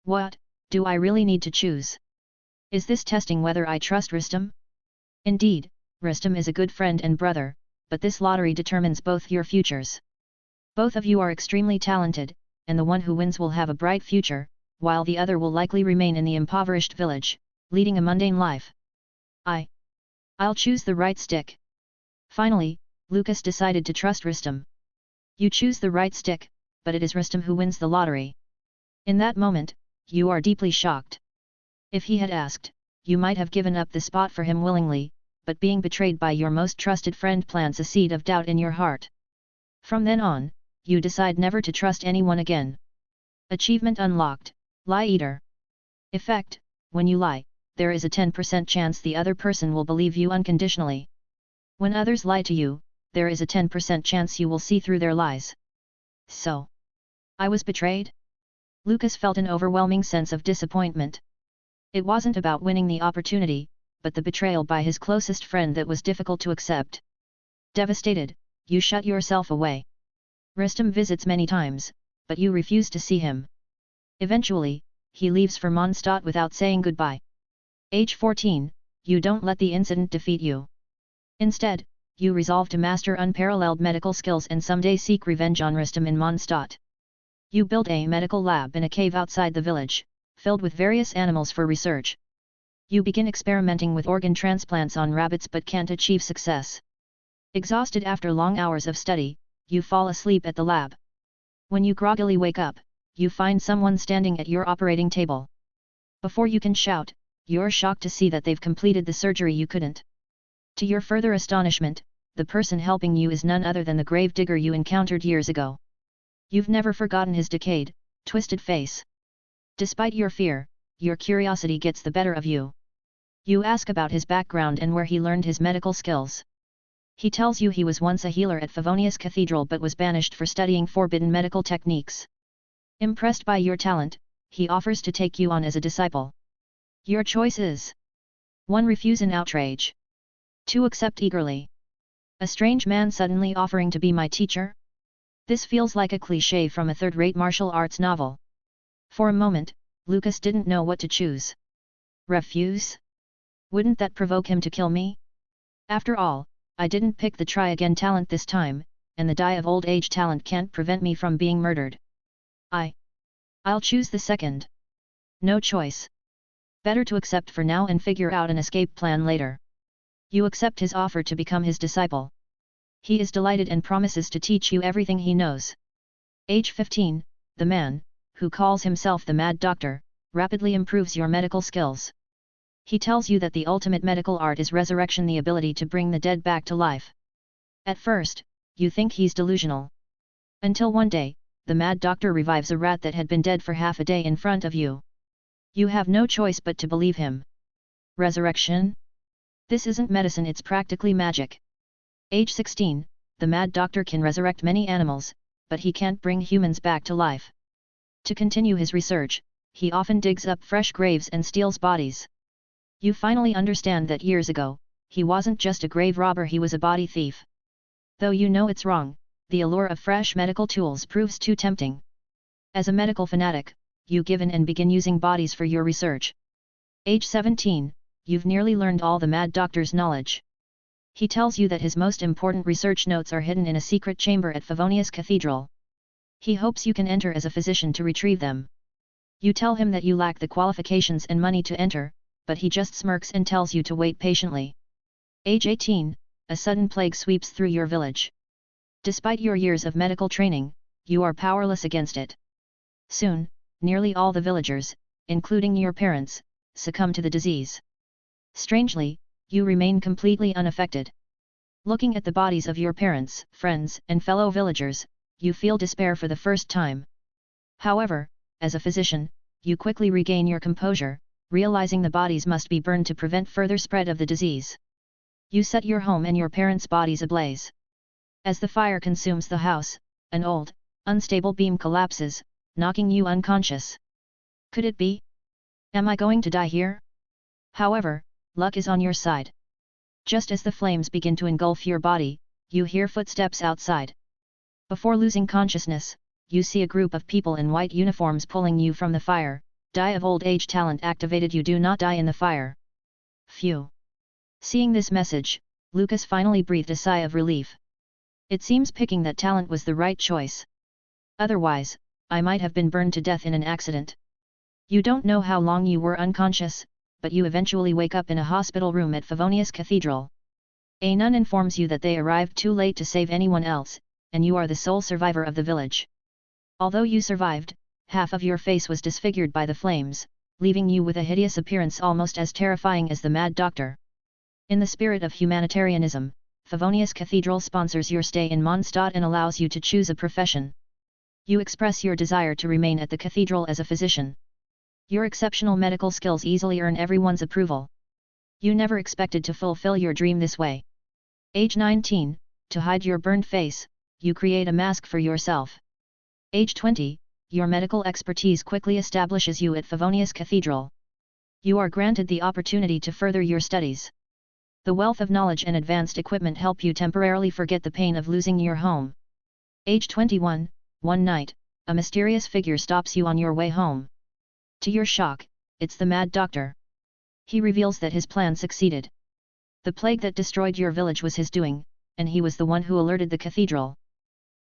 [SPEAKER 2] What do I really need to choose? Is this testing whether I trust Rustam? Indeed, Rustam is a good friend and brother, but this lottery determines both your futures. Both of you are extremely talented, and the one who wins will have a bright future, while the other will likely remain in the impoverished village, leading a mundane life. I'll choose the right stick. Finally, Lucas decided to trust Rustam. You choose the right stick, but it is Rustam who wins the lottery. In that moment, you are deeply shocked. If he had asked, you might have given up the spot for him willingly, but being betrayed by your most trusted friend plants a seed of doubt in your heart. From then on, you decide never to trust anyone again. Achievement unlocked, Lie Eater. Effect, when you lie, there is a 10% chance the other person will believe you unconditionally. When others lie to you, there is a 10% chance you will see through their lies. So, I was betrayed? Lucas felt an overwhelming sense of disappointment. It wasn't about winning the opportunity, but the betrayal by his closest friend that was difficult to accept. Devastated, you shut yourself away. Rustam visits many times, but you refuse to see him. Eventually, he leaves for Mondstadt without saying goodbye. Age 14, you don't let the incident defeat you. Instead, you resolve to master unparalleled medical skills and someday seek revenge on Rustam in Mondstadt. You build a medical lab in a cave outside the village, filled with various animals for research. You begin experimenting with organ transplants on rabbits but can't achieve success. Exhausted after long hours of study, you fall asleep at the lab. When you groggily wake up, you find someone standing at your operating table. Before you can shout, you're shocked to see that they've completed the surgery you couldn't. To your further astonishment, the person helping you is none other than the grave digger you encountered years ago. You've never forgotten his decayed, twisted face. Despite your fear, your curiosity gets the better of you. You ask about his background and where he learned his medical skills. He tells you he was once a healer at Favonius Cathedral but was banished for studying forbidden medical techniques. Impressed by your talent, he offers to take you on as a disciple. Your choice is 1. Refuse in outrage. 2. Accept eagerly. A strange man suddenly offering to be my teacher? This feels like a cliché from a third-rate martial arts novel. For a moment, Lucas didn't know what to choose. Refuse? Wouldn't that provoke him to kill me? After all, I didn't pick the try again talent this time, and the die of old age talent can't prevent me from being murdered. I'll choose the second. No choice. Better to accept for now and figure out an escape plan later. You accept his offer to become his disciple. He is delighted and promises to teach you everything he knows. Age 15, the man, who calls himself the Mad Doctor, rapidly improves your medical skills. He tells you that the ultimate medical art is resurrection, the ability to bring the dead back to life. At first, you think he's delusional. Until one day, the Mad Doctor revives a rat that had been dead for half a day in front of you. You have no choice but to believe him. Resurrection? This isn't medicine, it's practically magic. Age 16, the Mad Doctor can resurrect many animals, but he can't bring humans back to life. To continue his research, he often digs up fresh graves and steals bodies. You finally understand that years ago, he wasn't just a grave robber, he was a body thief. Though you know it's wrong, the allure of fresh medical tools proves too tempting. As a medical fanatic, you give in and begin using bodies for your research. Age 17, you've nearly learned all the Mad Doctor's knowledge. He tells you that his most important research notes are hidden in a secret chamber at Favonius Cathedral. He hopes you can enter as a physician to retrieve them. You tell him that you lack the qualifications and money to enter, but he just smirks and tells you to wait patiently. Age 18, a sudden plague sweeps through your village. Despite your years of medical training, you are powerless against it. Soon, nearly all the villagers, including your parents, succumb to the disease. Strangely, you remain completely unaffected. Looking at the bodies of your parents, friends, and fellow villagers, you feel despair for the first time. However, as a physician, you quickly regain your composure, realizing the bodies must be burned to prevent further spread of the disease. You set your home and your parents' bodies ablaze. As the fire consumes the house, an old, unstable beam collapses, knocking you unconscious. Could it be? Am I going to die here? However, luck is on your side. Just as the flames begin to engulf your body, you hear footsteps outside. Before losing consciousness, you see a group of people in white uniforms pulling you from the fire. Die of old age talent activated, you do not die in the fire. Phew. Seeing this message, Lucas finally breathed a sigh of relief. It seems picking that talent was the right choice. Otherwise, I might have been burned to death in an accident. You don't know how long you were unconscious, but you eventually wake up in a hospital room at Favonius Cathedral. A nun informs you that they arrived too late to save anyone else, and you are the sole survivor of the village. Although you survived, half of your face was disfigured by the flames, leaving you with a hideous appearance almost as terrifying as the Mad Doctor. In the spirit of humanitarianism, Favonius Cathedral sponsors your stay in Mondstadt and allows you to choose a profession. You express your desire to remain at the cathedral as a physician. Your exceptional medical skills easily earn everyone's approval. You never expected to fulfill your dream this way. Age 19, to hide your burned face, you create a mask for yourself. Age 20, your medical expertise quickly establishes you at Favonius Cathedral. You are granted the opportunity to further your studies. The wealth of knowledge and advanced equipment help you temporarily forget the pain of losing your home. Age 21, one night, a mysterious figure stops you on your way home. To your shock, it's the Mad Doctor. He reveals that his plan succeeded. The plague that destroyed your village was his doing, and he was the one who alerted the cathedral.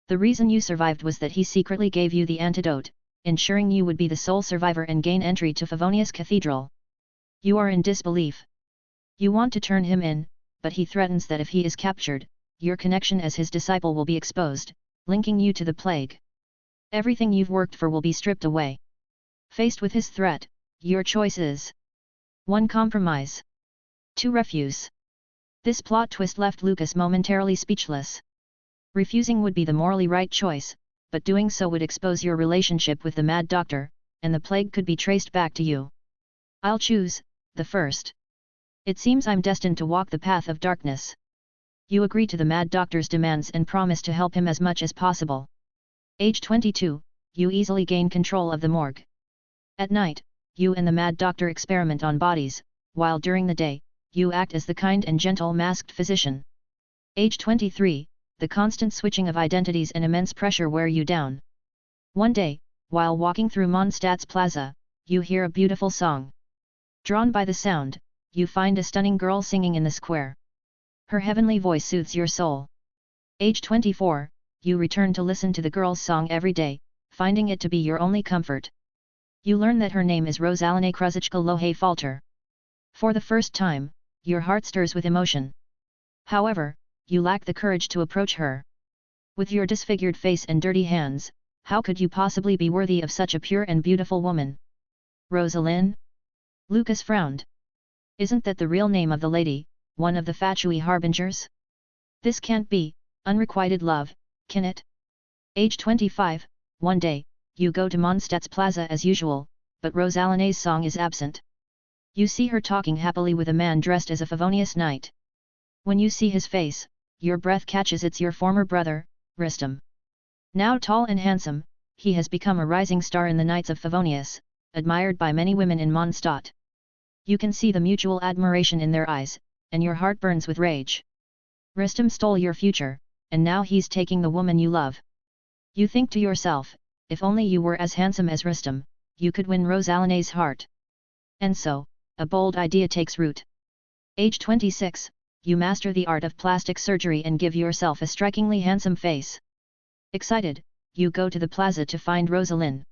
[SPEAKER 2] The reason you survived was that he secretly gave you the antidote, ensuring you would be the sole survivor and gain entry to Favonius Cathedral. You are in disbelief. You want to turn him in, but he threatens that if he is captured, your connection as his disciple will be exposed, linking you to the plague. Everything you've worked for will be stripped away. Faced with his threat, your choice is 1. Compromise. 2. Refuse. This plot twist left Lucas momentarily speechless. Refusing would be the morally right choice, but doing so would expose your relationship with the Mad Doctor, and the plague could be traced back to you. I'll choose the first. It seems I'm destined to walk the path of darkness. You agree to the Mad Doctor's demands and promise to help him as much as possible. Age 22, you easily gain control of the morgue. At night, you and the Mad Doctor experiment on bodies, while during the day, you act as the kind and gentle masked physician. Age 23, the constant switching of identities and immense pressure wear you down. One day, while walking through Mondstadt's plaza, you hear a beautiful song. Drawn by the sound, you find a stunning girl singing in the square. Her heavenly voice soothes your soul. Age 24, you return to listen to the girl's song every day, finding it to be your only comfort. You learn that her name is Rosaline Kruzichka Lohe Falter. For the first time, your heart stirs with emotion. However, you lack the courage to approach her. With your disfigured face and dirty hands, how could you possibly be worthy of such a pure and beautiful woman? Rosaline? Lucas frowned. Isn't that the real name of the lady, one of the Fatui harbingers? This can't be unrequited love, can it? Age 25, one day, you go to Mondstadt's plaza as usual, but Rosaline's song is absent. You see her talking happily with a man dressed as a Favonius knight. When you see his face, your breath catches. It's your former brother, Rustem. Now tall and handsome, he has become a rising star in the Knights of Favonius, admired by many women in Mondstadt. You can see the mutual admiration in their eyes, and your heart burns with rage. Rustem stole your future, and now he's taking the woman you love. You think to yourself, if only you were as handsome as Rustem, you could win Rosaline's heart. And so, a bold idea takes root. Age 26, you master the art of plastic surgery and give yourself a strikingly handsome face. Excited, you go to the plaza to find Rosaline.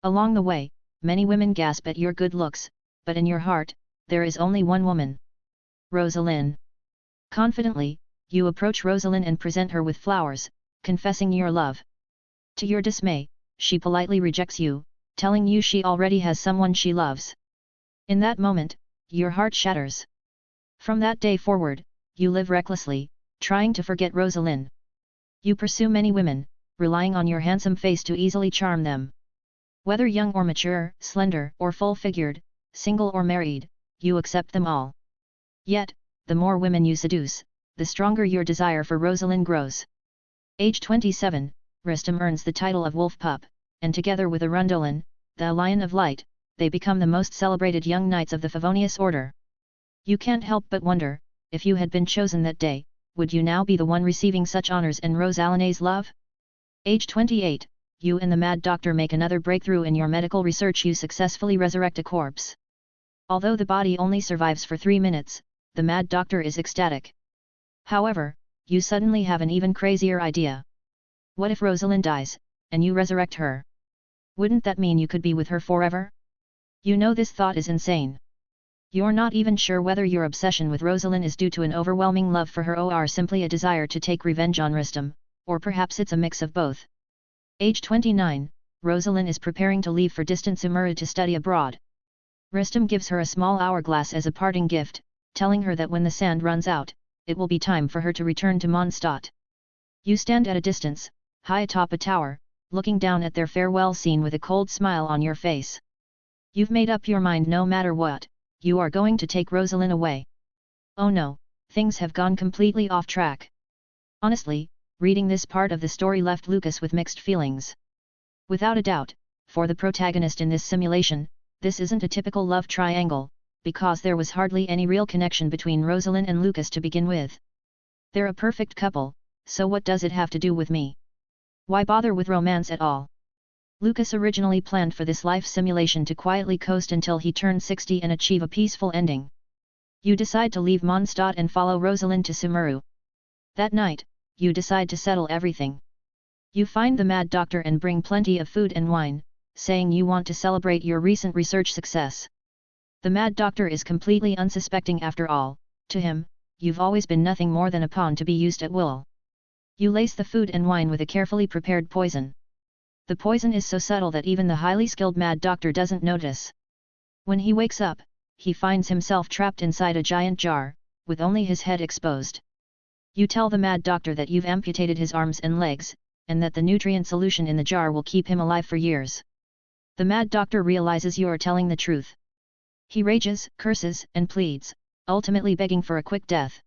[SPEAKER 2] Along the way, many women gasp at your good looks, but in your heart, there is only one woman. Rosaline. Confidently, you approach Rosaline and present her with flowers, confessing your love. To your dismay, she politely rejects you, telling you she already has someone she loves. In that moment, your heart shatters. From that day forward, you live recklessly, trying to forget Rosaline. You pursue many women, relying on your handsome face to easily charm them. Whether young or mature, slender or full-figured, single or married, you accept them all. Yet, the more women you seduce, the stronger your desire for Rosaline grows. Age 27, Rustem earns the title of Wolf Pup, and together with Arundolin, the Lion of Light, they become the most celebrated young knights of the Favonius Order. You can't help but wonder, if you had been chosen that day, would you now be the one receiving such honors and Rosaline's love? Age 28, you and the Mad Doctor make another breakthrough in your medical research. You successfully resurrect a corpse. Although the body only survives for 3 minutes, the Mad Doctor is ecstatic. However, you suddenly have an even crazier idea. What if Rosaline dies, and you resurrect her? Wouldn't that mean you could be with her forever? You know this thought is insane. You're not even sure whether your obsession with Rosaline is due to an overwhelming love for her or simply a desire to take revenge on Rustem, or perhaps it's a mix of both. Age 29, Rosaline is preparing to leave for distant Sumeru to study abroad. Rustem gives her a small hourglass as a parting gift, telling her that when the sand runs out, it will be time for her to return to Mondstadt. You stand at a distance, high atop a tower, looking down at their farewell scene with a cold smile on your face. You've made up your mind no matter what, you are going to take Rosalind away. Oh no, things have gone completely off track. Honestly, reading this part of the story left Lucas with mixed feelings. Without a doubt, for the protagonist in this simulation, this isn't a typical love triangle, because there was hardly any real connection between Rosalind and Lucas to begin with. They're a perfect couple, so what does it have to do with me? Why bother with romance at all? Lucas originally planned for this life simulation to quietly coast until he turned 60 and achieve a peaceful ending. You decide to leave Mondstadt and follow Rosalind to Sumeru. That night, you decide to settle everything. You find the Mad Doctor and bring plenty of food and wine, saying you want to celebrate your recent research success. The Mad Doctor is completely unsuspecting after all. To him, you've always been nothing more than a pawn to be used at will. You lace the food and wine with a carefully prepared poison. The poison is so subtle that even the highly skilled Mad Doctor doesn't notice. When he wakes up, he finds himself trapped inside a giant jar, with only his head exposed. You tell the Mad Doctor that you've amputated his arms and legs, and that the nutrient solution in the jar will keep him alive for years. The Mad Doctor realizes you are telling the truth. He rages, curses, and pleads, ultimately begging for a quick death.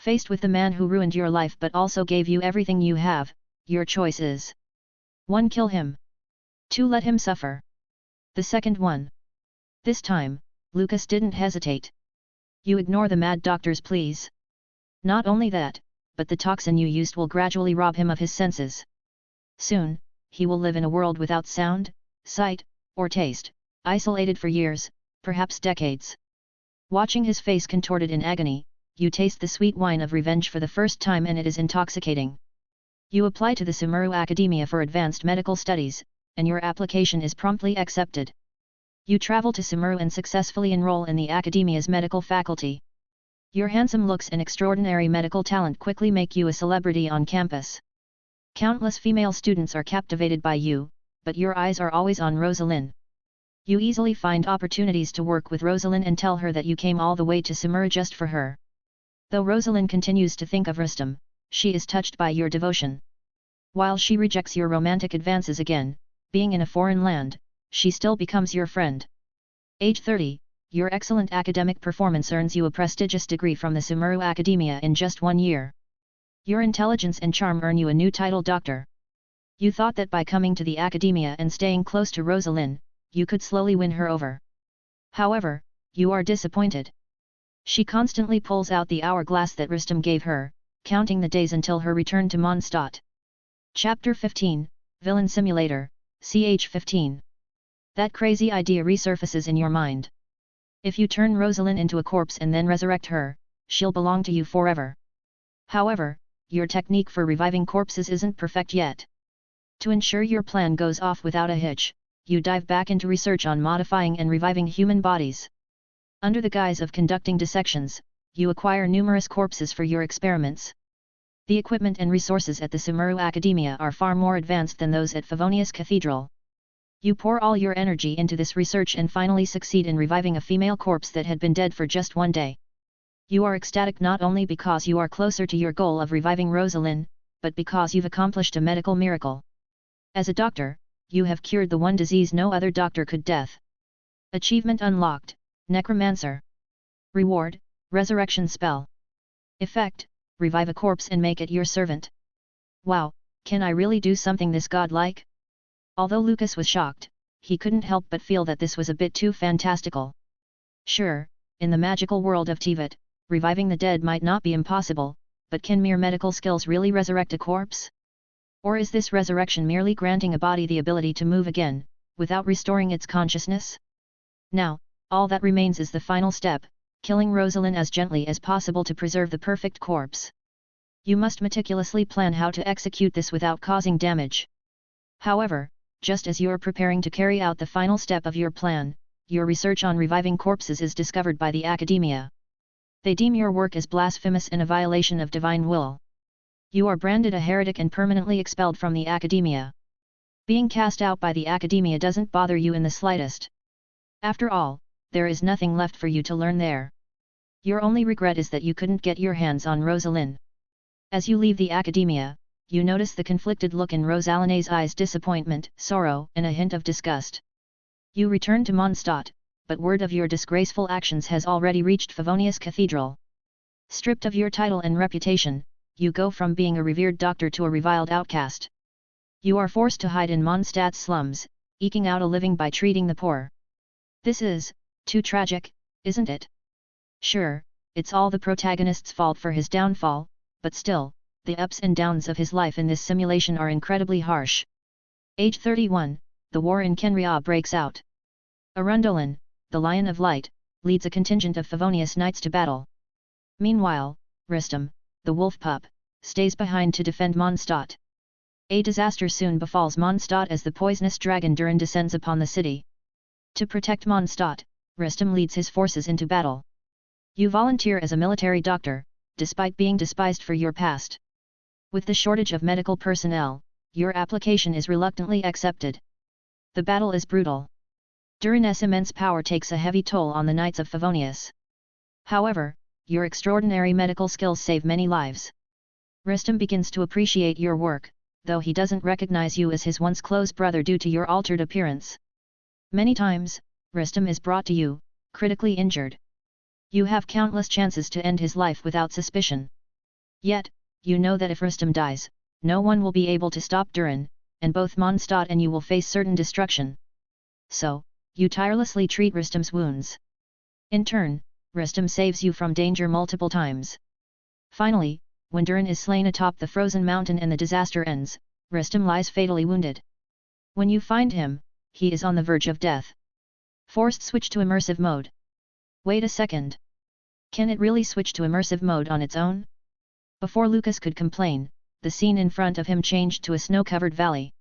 [SPEAKER 2] Faced with the man who ruined your life but also gave you everything you have, your choice is: 1. Kill him. 2. Let him suffer. The second one. This time, Lucas didn't hesitate. You ignore the Mad Doctor's pleas. Not only that, but the toxin you used will gradually rob him of his senses. Soon, he will live in a world without sound, sight, or taste, isolated for years, perhaps decades. Watching his face contorted in agony, you taste the sweet wine of revenge for the first time and it is intoxicating. You apply to the Sumeru Academia for advanced medical studies, and your application is promptly accepted. You travel to Sumeru and successfully enroll in the Academia's medical faculty. Your handsome looks and extraordinary medical talent quickly make you a celebrity on campus. Countless female students are captivated by you, but your eyes are always on Rosalind. You easily find opportunities to work with Rosalind and tell her that you came all the way to Sumeru just for her. Though Rosalind continues to think of Rustam, she is touched by your devotion. While she rejects your romantic advances again, being in a foreign land, she still becomes your friend. Age 30, your excellent academic performance earns you a prestigious degree from the Sumeru Academia in just 1 year. Your intelligence and charm earn you a new title, Doctor. You thought that by coming to the Academia and staying close to Rosalind, you could slowly win her over. However, you are disappointed. She constantly pulls out the hourglass that Rustam gave her, counting the days until her return to Mondstadt. Chapter 15, Villain Simulator, ch. 15. That crazy idea resurfaces in your mind. If you turn Rosalind into a corpse and then resurrect her, she'll belong to you forever. However, your technique for reviving corpses isn't perfect yet. To ensure your plan goes off without a hitch, you dive back into research on modifying and reviving human bodies. Under the guise of conducting dissections, you acquire numerous corpses for your experiments. The equipment and resources at the Sumeru Academia are far more advanced than those at Favonius Cathedral. You pour all your energy into this research and finally succeed in reviving a female corpse that had been dead for just 1 day. You are ecstatic not only because you are closer to your goal of reviving Rosalind, but because you've accomplished a medical miracle. As a doctor, you have cured the one disease no other doctor could: death. Achievement unlocked: Necromancer. Reward: Resurrection spell. Effect: revive a corpse and make it your servant. Wow, can I really do something this godlike? Although Lucas was shocked, he couldn't help but feel that this was a bit too fantastical. Sure, in the magical world of Tivat, reviving the dead might not be impossible, but can mere medical skills really resurrect a corpse? Or is this resurrection merely granting a body the ability to move again, without restoring its consciousness? Now, all that remains is the final step: killing Rosalind as gently as possible to preserve the perfect corpse. You must meticulously plan how to execute this without causing damage. However, just as you're preparing to carry out the final step of your plan, your research on reviving corpses is discovered by the Academia. They deem your work as blasphemous and a violation of divine will. You are branded a heretic and permanently expelled from the Academia. Being cast out by the Academia doesn't bother you in the slightest. After all, there is nothing left for you to learn there. Your only regret is that you couldn't get your hands on Rosalind. As you leave the Academia, you notice the conflicted look in Rosalina's eyes: disappointment, sorrow, and a hint of disgust. You return to Mondstadt, but word of your disgraceful actions has already reached Favonius Cathedral. Stripped of your title and reputation, you go from being a revered doctor to a reviled outcast. You are forced to hide in Mondstadt's slums, eking out a living by treating the poor. This is too tragic, isn't it? Sure, it's all the protagonist's fault for his downfall, but still, the ups and downs of his life in this simulation are incredibly harsh. Age 31, the war in Kenria breaks out. Arundolin, the Lion of Light, leads a contingent of Favonius knights to battle. Meanwhile, Rustum, the wolf pup, stays behind to defend Mondstadt. A disaster soon befalls Mondstadt as the poisonous dragon Durin descends upon the city. To protect Mondstadt, Rustum leads his forces into battle. You volunteer as a military doctor, despite being despised for your past. With the shortage of medical personnel, your application is reluctantly accepted. The battle is brutal. Durin's immense power takes a heavy toll on the Knights of Favonius. However, your extraordinary medical skills save many lives. Rustum begins to appreciate your work, though he doesn't recognize you as his once close brother due to your altered appearance. Many times, Rustum is brought to you, critically injured. You have countless chances to end his life without suspicion. Yet, you know that if Rustum dies, no one will be able to stop Durin, and both Mondstadt and you will face certain destruction. So, you tirelessly treat Rustum's wounds. In turn, Rustum saves you from danger multiple times. Finally, when Durin is slain atop the frozen mountain and the disaster ends, Rustum lies fatally wounded. When you find him, he is on the verge of death. Forced switch to immersive mode. Wait a second. Can it really switch to immersive mode on its own? Before Lucas could complain, the scene in front of him changed to a snow-covered valley.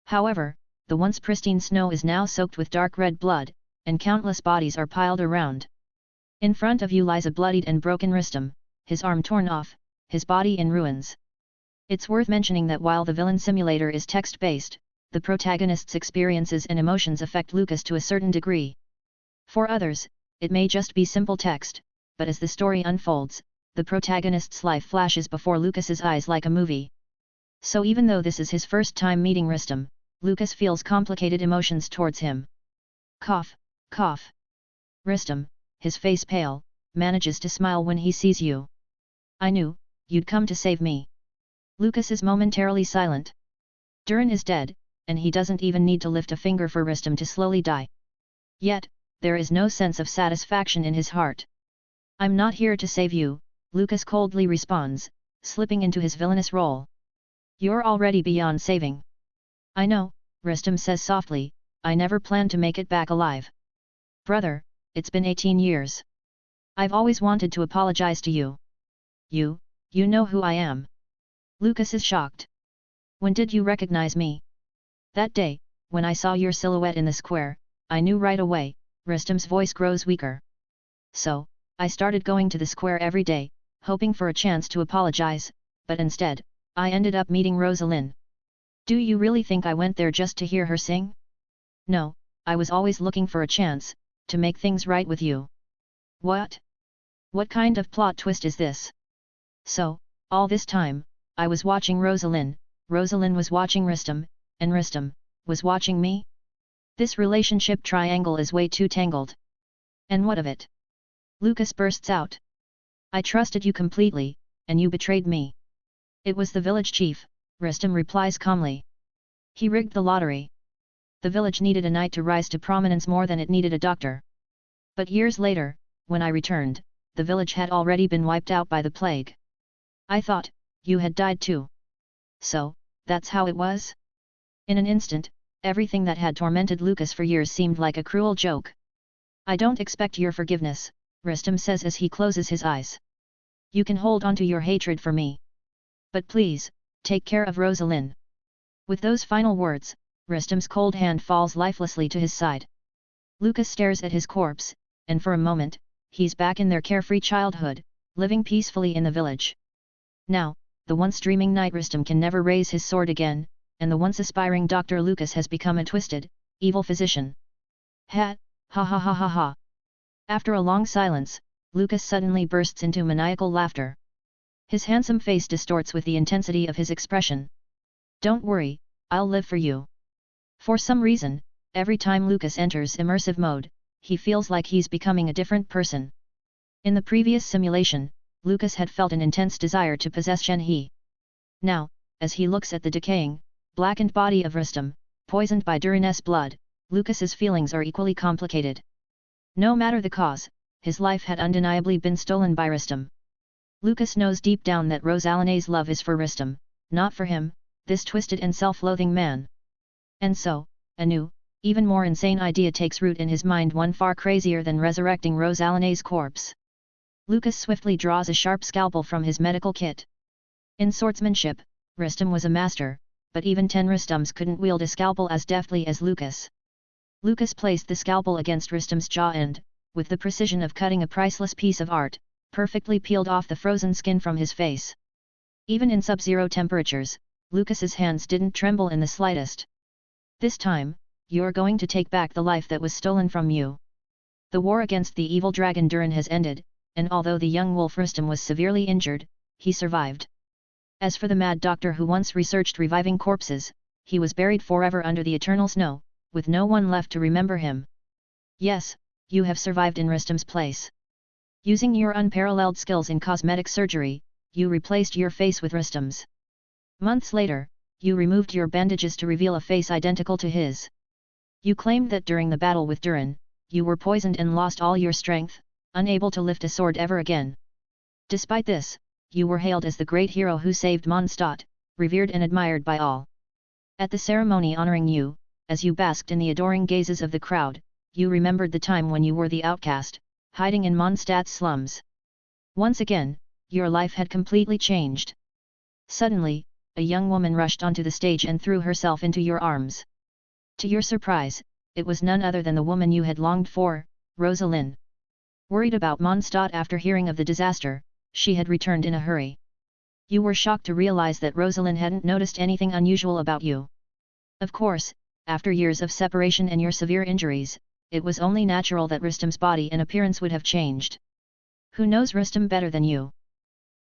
[SPEAKER 2] However, the once pristine snow is now soaked with dark red blood, and countless bodies are piled around. In front of you lies a bloodied and broken Rustum, his arm torn off, his body in ruins. It's worth mentioning that while the villain simulator is text-based, the protagonist's experiences and emotions affect Lucas to a certain degree. For others, it may just be simple text, but as the story unfolds, the protagonist's life flashes before Lucas's eyes like a movie. So even though this is his first time meeting Rustum, Lucas feels complicated emotions towards him. Cough, cough. Rustum, his face pale, manages to smile when he sees you. I knew you'd come to save me. Lucas is momentarily silent. Durin is dead, and he doesn't even need to lift a finger for Rustum to slowly die. Yet, there is no sense of satisfaction in his heart. I'm not here to save you, Lucas coldly responds, slipping into his villainous role. You're already beyond saving. I know, Rustum says softly, I never planned to make it back alive. Brother, it's been 18 years. I've always wanted to apologize to you. You know who I am. Lucas is shocked. When did you recognize me? That day, when I saw your silhouette in the square, I knew right away. Rustum's voice grows weaker. So, I started going to the square every day, hoping for a chance to apologize, but instead, I ended up meeting Rosalind. Do you really think I went there just to hear her sing? No, I was always looking for a chance to make things right with you. What? What kind of plot twist is this? So, all this time, I was watching Rosalind was watching Rustum, and Rustum was watching me? This relationship triangle is way too tangled. And what of it? Lucas bursts out. I trusted you completely, and you betrayed me. It was the village chief, Rustum replies calmly. He rigged the lottery. The village needed a knight to rise to prominence more than it needed a doctor. But years later, when I returned, the village had already been wiped out by the plague. I thought, you had died too. So, that's how it was? In an instant, everything that had tormented Lucas for years seemed like a cruel joke. I don't expect your forgiveness, Rustum says as he closes his eyes. You can hold on to your hatred for me. But please, take care of Rosalind. With those final words, Rustum's cold hand falls lifelessly to his side. Lucas stares at his corpse, and for a moment, he's back in their carefree childhood, living peacefully in the village. Now, the once dreaming knight Rustum can never raise his sword again, and the once aspiring Dr. Lucas has become a twisted, evil physician. Ha ha ha ha ha. After a long silence, Lucas suddenly bursts into maniacal laughter. His handsome face distorts with the intensity of his expression. Don't worry, I'll live for you. For some reason, Every time Lucas enters immersive mode, he feels like he's becoming a different person. In the previous simulation, Lucas had felt an intense desire to possess Shenhe. Now, as he looks at the decaying, blackened body of Rustem, poisoned by Durin's blood, Lucas's feelings are equally complicated. No matter the cause, his life had undeniably been stolen by Rustem. Lucas knows deep down that Rosalina's love is for Rustem, not for him, this twisted and self-loathing man. And so, a new, even more insane idea takes root in his mind, one far crazier than resurrecting Rosalina's corpse. Lucas swiftly draws a sharp scalpel from his medical kit. In swordsmanship, Rustem was a master, but even 10 Rustems couldn't wield a scalpel as deftly as Lucas. Lucas placed the scalpel against Rustem's jaw and, with the precision of cutting a priceless piece of art, perfectly peeled off the frozen skin from his face. Even in sub-zero temperatures, Lucas's hands didn't tremble in the slightest. This time, you're going to take back the life that was stolen from you. The war against the evil dragon Durin has ended, and although the young wolf Rustem was severely injured, he survived. As for the mad doctor who once researched reviving corpses, he was buried forever under the eternal snow, with no one left to remember him. Yes, you have survived in Rustem's place. Using your unparalleled skills in cosmetic surgery, you replaced your face with Rustem's. Months later, you removed your bandages to reveal a face identical to his. You claimed that during the battle with Durin, you were poisoned and lost all your strength, unable to lift a sword ever again. Despite this, you were hailed as the great hero who saved Mondstadt, revered and admired by all. At the ceremony honoring you, as you basked in the adoring gazes of the crowd, you remembered the time when you were the outcast, hiding in Mondstadt's slums. Once again, your life had completely changed. Suddenly, a young woman rushed onto the stage and threw herself into your arms. To your surprise, it was none other than the woman you had longed for, Rosalind. Worried about Mondstadt after hearing of the disaster, she had returned in a hurry. You were shocked to realize that Rosalind hadn't noticed anything unusual about you. Of course, after years of separation and your severe injuries, it was only natural that Rustem's body and appearance would have changed. Who knows Rustem better than you?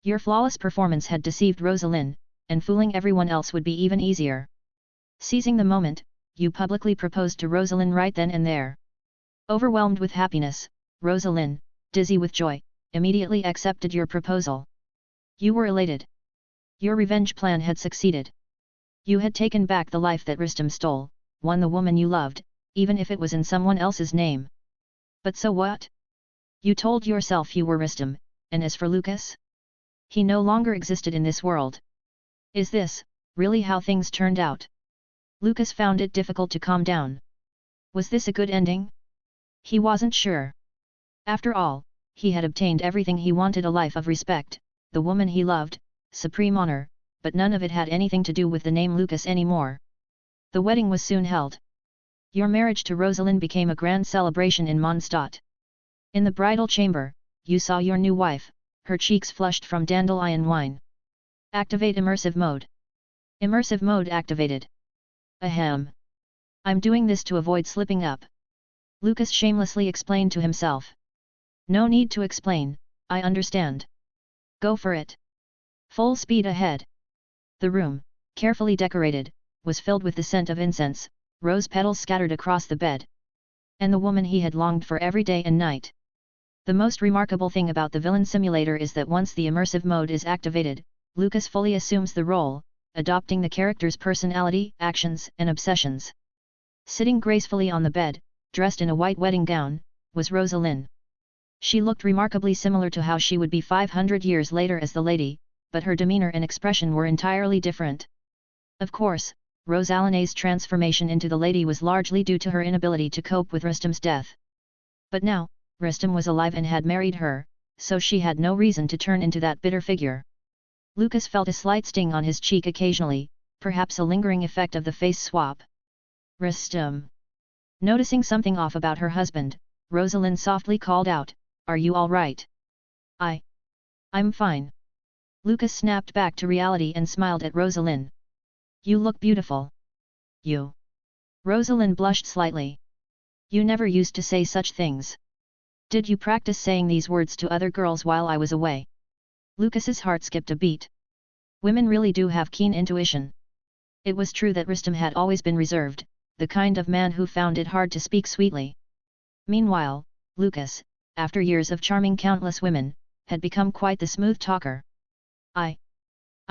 [SPEAKER 2] Your flawless performance had deceived Rosalind, and fooling everyone else would be even easier. Seizing the moment, you publicly proposed to Rosalind right then and there. Overwhelmed with happiness, Rosalind, dizzy with joy, immediately accepted your proposal. You were elated. Your revenge plan had succeeded. You had taken back the life that Rustem stole, won the woman you loved, even if it was in someone else's name. But so what? You told yourself you were Rustem, and as for Lucas? He no longer existed in this world. Is this, really how things turned out? Lucas found it difficult to calm down. Was this a good ending? He wasn't sure. After all, he had obtained everything he wanted: a life of respect, the woman he loved, supreme honor, but none of it had anything to do with the name Lucas anymore. The wedding was soon held. Your marriage to Rosalind became a grand celebration in Mondstadt. In the bridal chamber, you saw your new wife, her cheeks flushed from dandelion wine. Activate immersive mode. Immersive mode activated. Ahem. I'm doing this to avoid slipping up. Lucas shamelessly explained to himself. No need to explain, I understand. Go for it. Full speed ahead. The room, carefully decorated, was filled with the scent of incense, rose petals scattered across the bed. And the woman he had longed for every day and night. The most remarkable thing about the villain simulator is that once the immersive mode is activated, Lucas fully assumes the role, adopting the character's personality, actions, and obsessions. Sitting gracefully on the bed, dressed in a white wedding gown, was Rosalind. She looked remarkably similar to how she would be 500 years later as the lady, but her demeanor and expression were entirely different. Of course, Rosalina's transformation into the lady was largely due to her inability to cope with Rustem's death. But now, Rustem was alive and had married her, so she had no reason to turn into that bitter figure. Lucas felt a slight sting on his cheek occasionally, perhaps a lingering effect of the face swap. Rustem. Noticing something off about her husband, Rosalind softly called out, "Are you all right?" I'm fine." Lucas snapped back to reality and smiled at Rosalind. "You look beautiful." "You?" Rosalind blushed slightly. "You never used to say such things. Did you practice saying these words to other girls while I was away?" Lucas's heart skipped a beat. Women really do have keen intuition. It was true that Rustem had always been reserved, the kind of man who found it hard to speak sweetly. Meanwhile, Lucas, after years of charming countless women, had become quite the smooth talker. I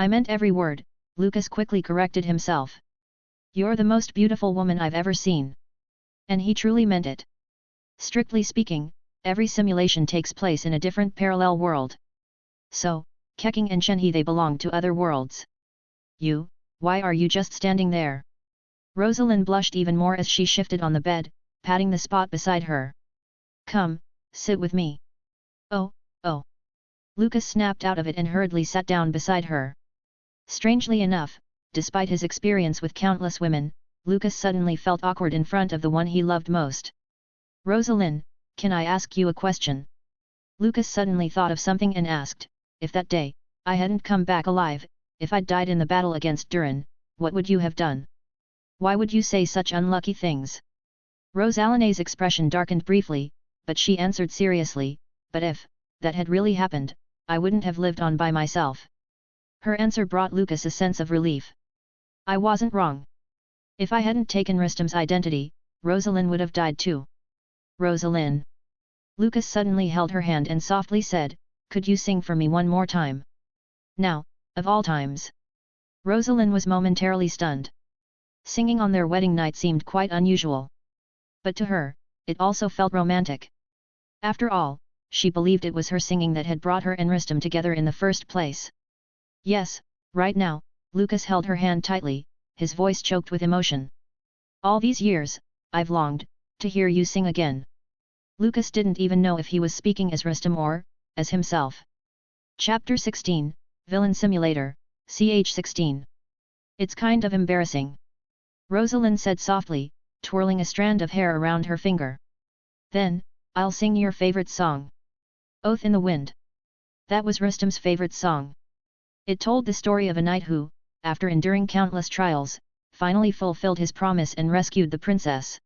[SPEAKER 2] meant every word, Lucas quickly corrected himself. You're the most beautiful woman I've ever seen. And he truly meant it. Strictly speaking, every simulation takes place in a different parallel world. So, Keqing and Shenhe, they belong to other worlds. Why are you just standing there? Rosalind blushed even more as she shifted on the bed, patting the spot beside her. Come, sit with me. Oh. Lucas snapped out of it and hurriedly sat down beside her. Strangely enough, despite his experience with countless women, Lucas suddenly felt awkward in front of the one he loved most. Rosalind, can I ask you a question? Lucas suddenly thought of something and asked, if that day, I hadn't come back alive, if I'd died in the battle against Durin, what would you have done? Why would you say such unlucky things? Rosalina's expression darkened briefly, but she answered seriously, but if that had really happened, I wouldn't have lived on by myself. Her answer brought Lucas a sense of relief. I wasn't wrong. If I hadn't taken Rustam's identity, Rosalind would have died too. Rosalind. Lucas suddenly held her hand and softly said, could you sing for me one more time? Now, of all times. Rosalind was momentarily stunned. Singing on their wedding night seemed quite unusual. But to her, it also felt romantic. After all, she believed it was her singing that had brought her and Rustam together in the first place. Yes, right now, Lucas held her hand tightly, his voice choked with emotion. All these years, I've longed to hear you sing again. Lucas didn't even know if he was speaking as Rustam or as himself. Chapter 16, Villain Simulator, ch 16. It's kind of embarrassing. Rosalind said softly, twirling a strand of hair around her finger. Then, I'll sing your favorite song. Oath in the Wind. That was Rustam's favorite song. It told the story of a knight who, after enduring countless trials, finally fulfilled his promise and rescued the princess.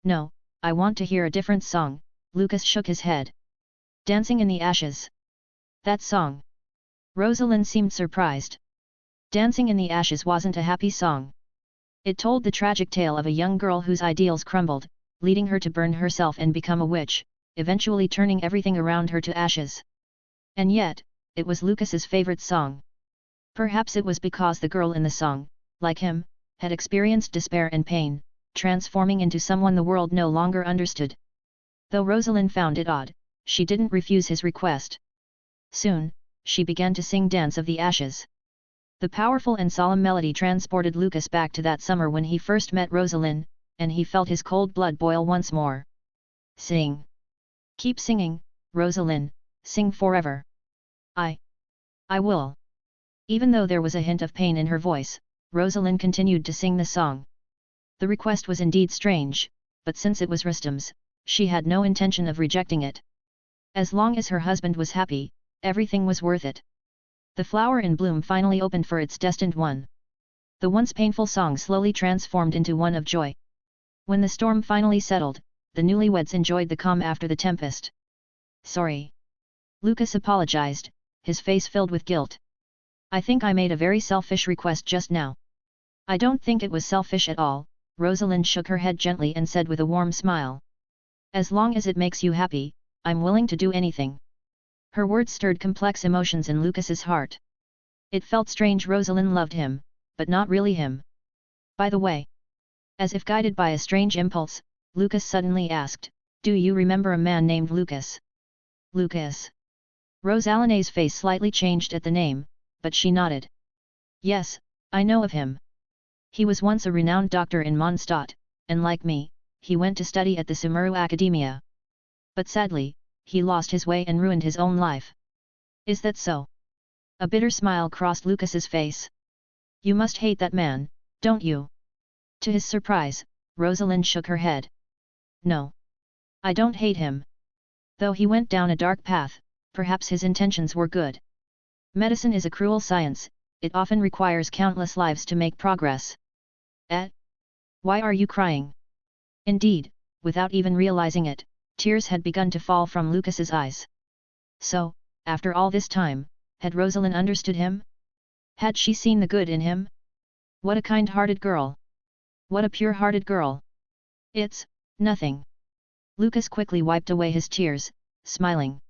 [SPEAKER 2] No, I want to hear a different song, Lucas shook his head. Dancing in the Ashes. That song. Rosalind seemed surprised. Dancing in the Ashes wasn't a happy song. It told the tragic tale of a young girl whose ideals crumbled, leading her to burn herself and become a witch, eventually turning everything around her to ashes. And yet, it was Lucas's favorite song. Perhaps it was because the girl in the song, like him, had experienced despair and pain, transforming into someone the world no longer understood. Though Rosalind found it odd, she didn't refuse his request. Soon, she began to sing Dance of the Ashes. The powerful and solemn melody transported Lucas back to that summer when he first met Rosalind, and he felt his cold blood boil once more. Sing. Keep singing, Rosalind, sing forever. I will. Even though there was a hint of pain in her voice, Rosalind continued to sing the song. The request was indeed strange, but since it was Rustam's, she had no intention of rejecting it. As long as her husband was happy, everything was worth it. The flower in bloom finally opened for its destined one. The once painful song slowly transformed into one of joy. When the storm finally settled, the newlyweds enjoyed the calm after the tempest. Sorry. Lucas apologized, his face filled with guilt. I think I made a very selfish request just now. I don't think it was selfish at all, Rosalind shook her head gently and said with a warm smile. As long as it makes you happy, I'm willing to do anything. Her words stirred complex emotions in Lucas's heart. It felt strange Rosalind loved him, but not really him. By the way. As if guided by a strange impulse, Lucas suddenly asked, do you remember a man named Lucas? Lucas. Rosalina's face slightly changed at the name, but she nodded. Yes, I know of him. He was once a renowned doctor in Mondstadt, and like me, he went to study at the Sumeru Academia. But sadly, he lost his way and ruined his own life. Is that so? A bitter smile crossed Lucas's face. You must hate that man, don't you? To his surprise, Rosalind shook her head. No. I don't hate him. Though he went down a dark path, perhaps his intentions were good. Medicine is a cruel science, it often requires countless lives to make progress. Why are you crying? Indeed, without even realizing it, tears had begun to fall from Lucas's eyes. So, after all this time, had Rosalind understood him? Had she seen the good in him? What a kind-hearted girl! What a pure-hearted girl. It's nothing. Lucas quickly wiped away his tears, smiling.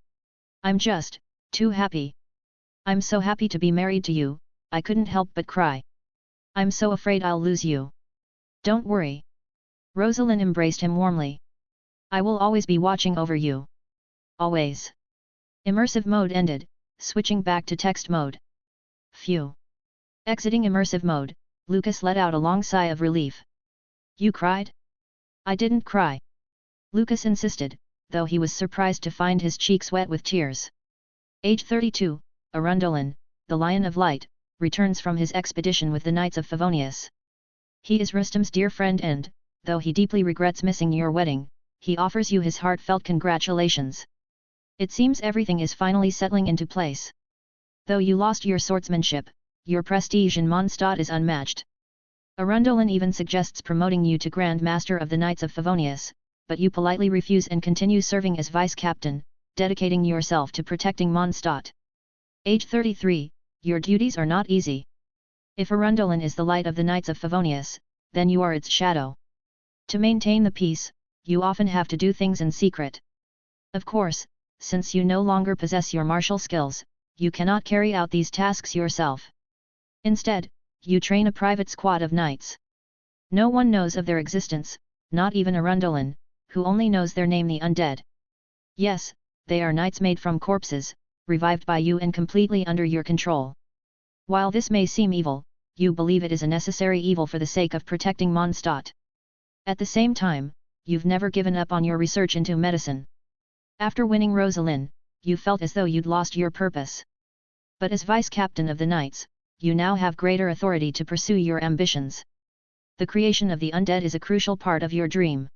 [SPEAKER 2] I'm just too happy. I'm so happy to be married to you, I couldn't help but cry. I'm so afraid I'll lose you. Don't worry. Rosalind embraced him warmly. I will always be watching over you. Always. Immersive mode ended, switching back to text mode. Phew. Exiting immersive mode, Lucas let out a long sigh of relief. You cried? I didn't cry. Lucas insisted, though he was surprised to find his cheeks wet with tears. Age 32, Arundolin, the Lion of Light, returns from his expedition with the Knights of Favonius. He is Rustam's dear friend and, though he deeply regrets missing your wedding, he offers you his heartfelt congratulations. It seems everything is finally settling into place. Though you lost your swordsmanship, your prestige in Mondstadt is unmatched. Arundolin even suggests promoting you to Grand Master of the Knights of Favonius, but you politely refuse and continue serving as vice-captain, dedicating yourself to protecting Mondstadt. Age 33, your duties are not easy. If Arundolin is the light of the Knights of Favonius, then you are its shadow. To maintain the peace, you often have to do things in secret. Of course, since you no longer possess your martial skills, you cannot carry out these tasks yourself. Instead, you train a private squad of knights. No one knows of their existence, not even Arundolin, who only knows their name, the undead. Yes, they are knights made from corpses, revived by you and completely under your control. While this may seem evil, you believe it is a necessary evil for the sake of protecting Mondstadt. At the same time, you've never given up on your research into medicine. After winning Rosalind, you felt as though you'd lost your purpose. But as vice-captain of the Knights, you now have greater authority to pursue your ambitions. The creation of the undead is a crucial part of your dream.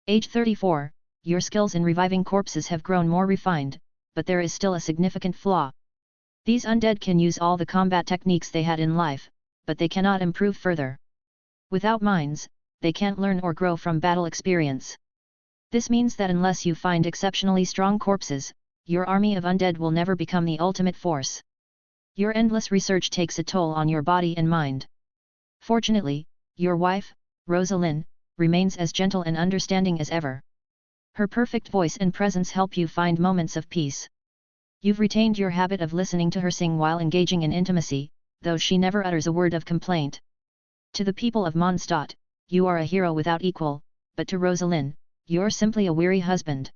[SPEAKER 2] Age 34, your skills in reviving corpses have grown more refined, but there is still a significant flaw. These undead can use all the combat techniques they had in life, but they cannot improve further. Without minds, they can't learn or grow from battle experience. This means that unless you find exceptionally strong corpses, your army of undead will never become the ultimate force. Your endless research takes a toll on your body and mind. Fortunately, your wife, Rosalind, remains as gentle and understanding as ever. Her perfect voice and presence help you find moments of peace. You've retained your habit of listening to her sing while engaging in intimacy, though she never utters a word of complaint. To the people of Mondstadt, you are a hero without equal, but to Rosalind, you're simply a weary husband.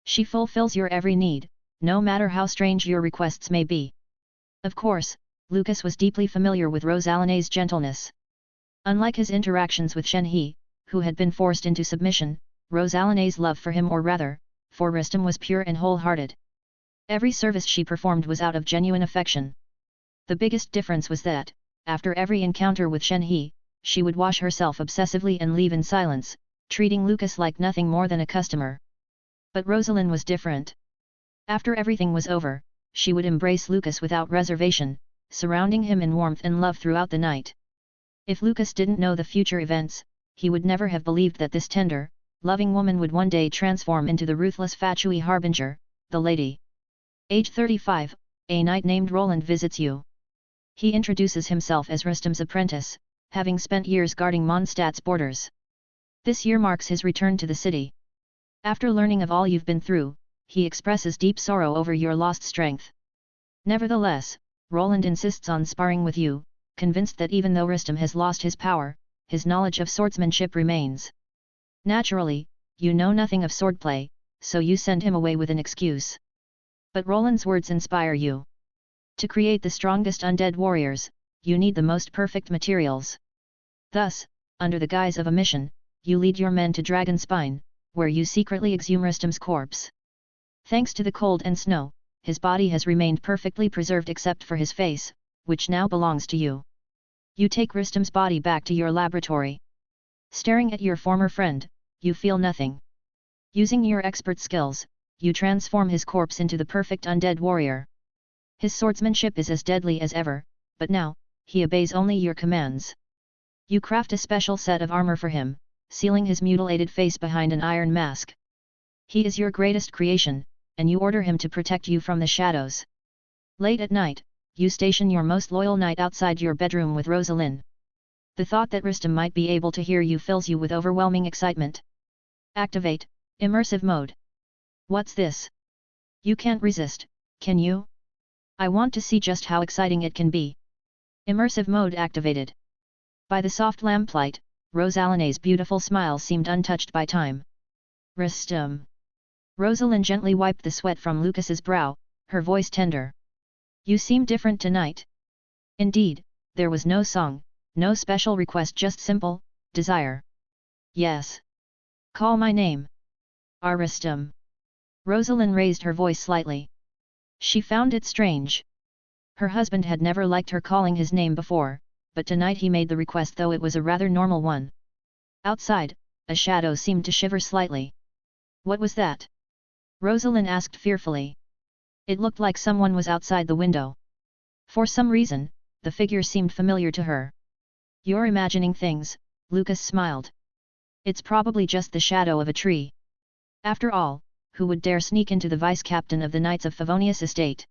[SPEAKER 2] She fulfills your every need, no matter how strange your requests may be. Of course, Lucas was deeply familiar with Rosalina's gentleness. Unlike his interactions with Shenhe, who had been forced into submission, Rosalina's love for him, or rather, for Rustam, was pure and wholehearted. Every service she performed was out of genuine affection. The biggest difference was that, after every encounter with Shenhe, she would wash herself obsessively and leave in silence, treating Lucas like nothing more than a customer. But Rosalind was different. After everything was over, she would embrace Lucas without reservation, surrounding him in warmth and love throughout the night. If Lucas didn't know the future events, he would never have believed that this tender, loving woman would one day transform into the ruthless Fatui Harbinger, the Lady. Age 35, a knight named Roland visits you. He introduces himself as Rustam's apprentice, having spent years guarding Mondstadt's borders. This year marks his return to the city. After learning of all you've been through, he expresses deep sorrow over your lost strength. Nevertheless, Roland insists on sparring with you, convinced that even though Rustam has lost his power, his knowledge of swordsmanship remains. Naturally, you know nothing of swordplay, so you send him away with an excuse. But Roland's words inspire you. To create the strongest undead warriors, you need the most perfect materials. Thus, under the guise of a mission, you lead your men to Dragonspine, where you secretly exhume Rustam's corpse. Thanks to the cold and snow, his body has remained perfectly preserved except for his face, which now belongs to you. You take Rustam's body back to your laboratory. Staring at your former friend, you feel nothing. Using your expert skills, you transform his corpse into the perfect undead warrior. His swordsmanship is as deadly as ever, but now, he obeys only your commands. You craft a special set of armor for him, sealing his mutilated face behind an iron mask. He is your greatest creation, and you order him to protect you from the shadows. Late at night, you station your most loyal knight outside your bedroom with Rosalind. The thought that Rustam might be able to hear you fills you with overwhelming excitement. Activate Immersive Mode. What's this? You can't resist, can you? I want to see just how exciting it can be. Immersive Mode activated. By the soft lamplight, Rosalina's beautiful smile seemed untouched by time. Rustam. Rosalind gently wiped the sweat from Lucas's brow, her voice tender. You seem different tonight. Indeed, there was no song, no special request, just simple desire. Yes. Call my name. Rustam. Rosalind raised her voice slightly. She found it strange. Her husband had never liked her calling his name before, but tonight he made the request, though it was a rather normal one. Outside, a shadow seemed to shiver slightly. What was that? Rosalind asked fearfully. It looked like someone was outside the window. For some reason, the figure seemed familiar to her. You're imagining things, Lucas smiled. It's probably just the shadow of a tree. After all, who would dare sneak into the vice-captain of the Knights of Favonius estate?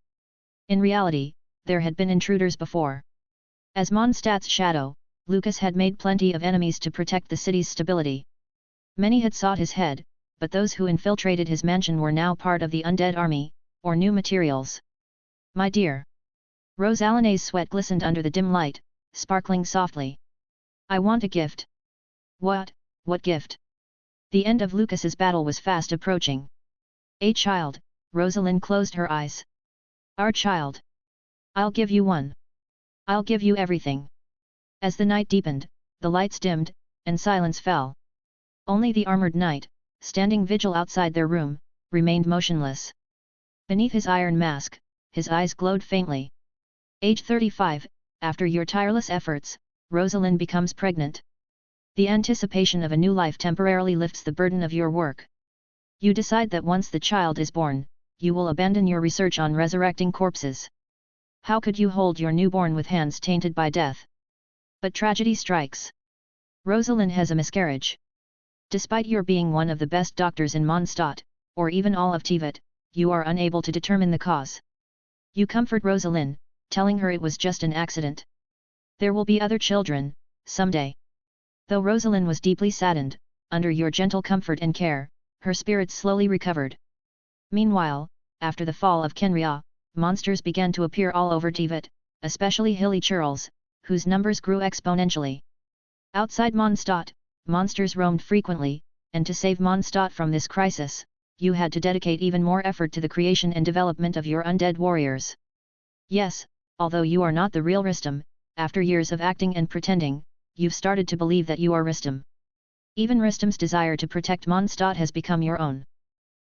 [SPEAKER 2] In reality, there had been intruders before. As Mondstadt's shadow, Lucas had made plenty of enemies to protect the city's stability. Many had sought his head, but those who infiltrated his mansion were now part of the undead army, or new materials. My dear. Rosalina's sweat glistened under the dim light, sparkling softly. I want a gift. What gift? The end of Lucas's battle was fast approaching. A child, Rosalind closed her eyes. Our child. I'll give you one. I'll give you everything. As the night deepened, the lights dimmed, and silence fell. Only the armored knight, standing vigil outside their room, remained motionless. Beneath his iron mask, his eyes glowed faintly. Age 35, after your tireless efforts, Rosalind becomes pregnant. The anticipation of a new life temporarily lifts the burden of your work. You decide that once the child is born, you will abandon your research on resurrecting corpses. How could you hold your newborn with hands tainted by death? But tragedy strikes. Rosalind has a miscarriage. Despite your being one of the best doctors in Mondstadt, or even all of Tivat, you are unable to determine the cause. You comfort Rosalind, telling her it was just an accident. There will be other children, someday. Though Rosalind was deeply saddened, under your gentle comfort and care, her spirits slowly recovered. Meanwhile, after the fall of Kenria, monsters began to appear all over Tivat, especially hilly churls, whose numbers grew exponentially. Outside Mondstadt, monsters roamed frequently, and to save Mondstadt from this crisis, you had to dedicate even more effort to the creation and development of your undead warriors. Yes, although you are not the real Rustam, after years of acting and pretending, you've started to believe that you are Rustam. Even Rustam's desire to protect Mondstadt has become your own.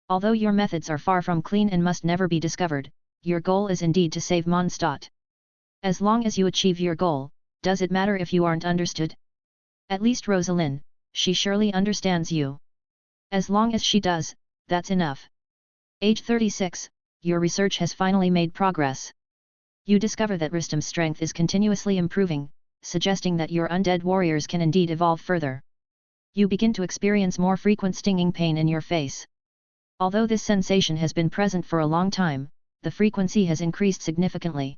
[SPEAKER 2] Although your methods are far from clean and must never be discovered, your goal is indeed to save Mondstadt. As long as you achieve your goal, does it matter if you aren't understood? At least Rosalind, she surely understands you. As long as she does, that's enough. Age 36, your research has finally made progress. You discover that Rustam's strength is continuously improving, suggesting that your undead warriors can indeed evolve further. You begin to experience more frequent stinging pain in your face. Although this sensation has been present for a long time, the frequency has increased significantly.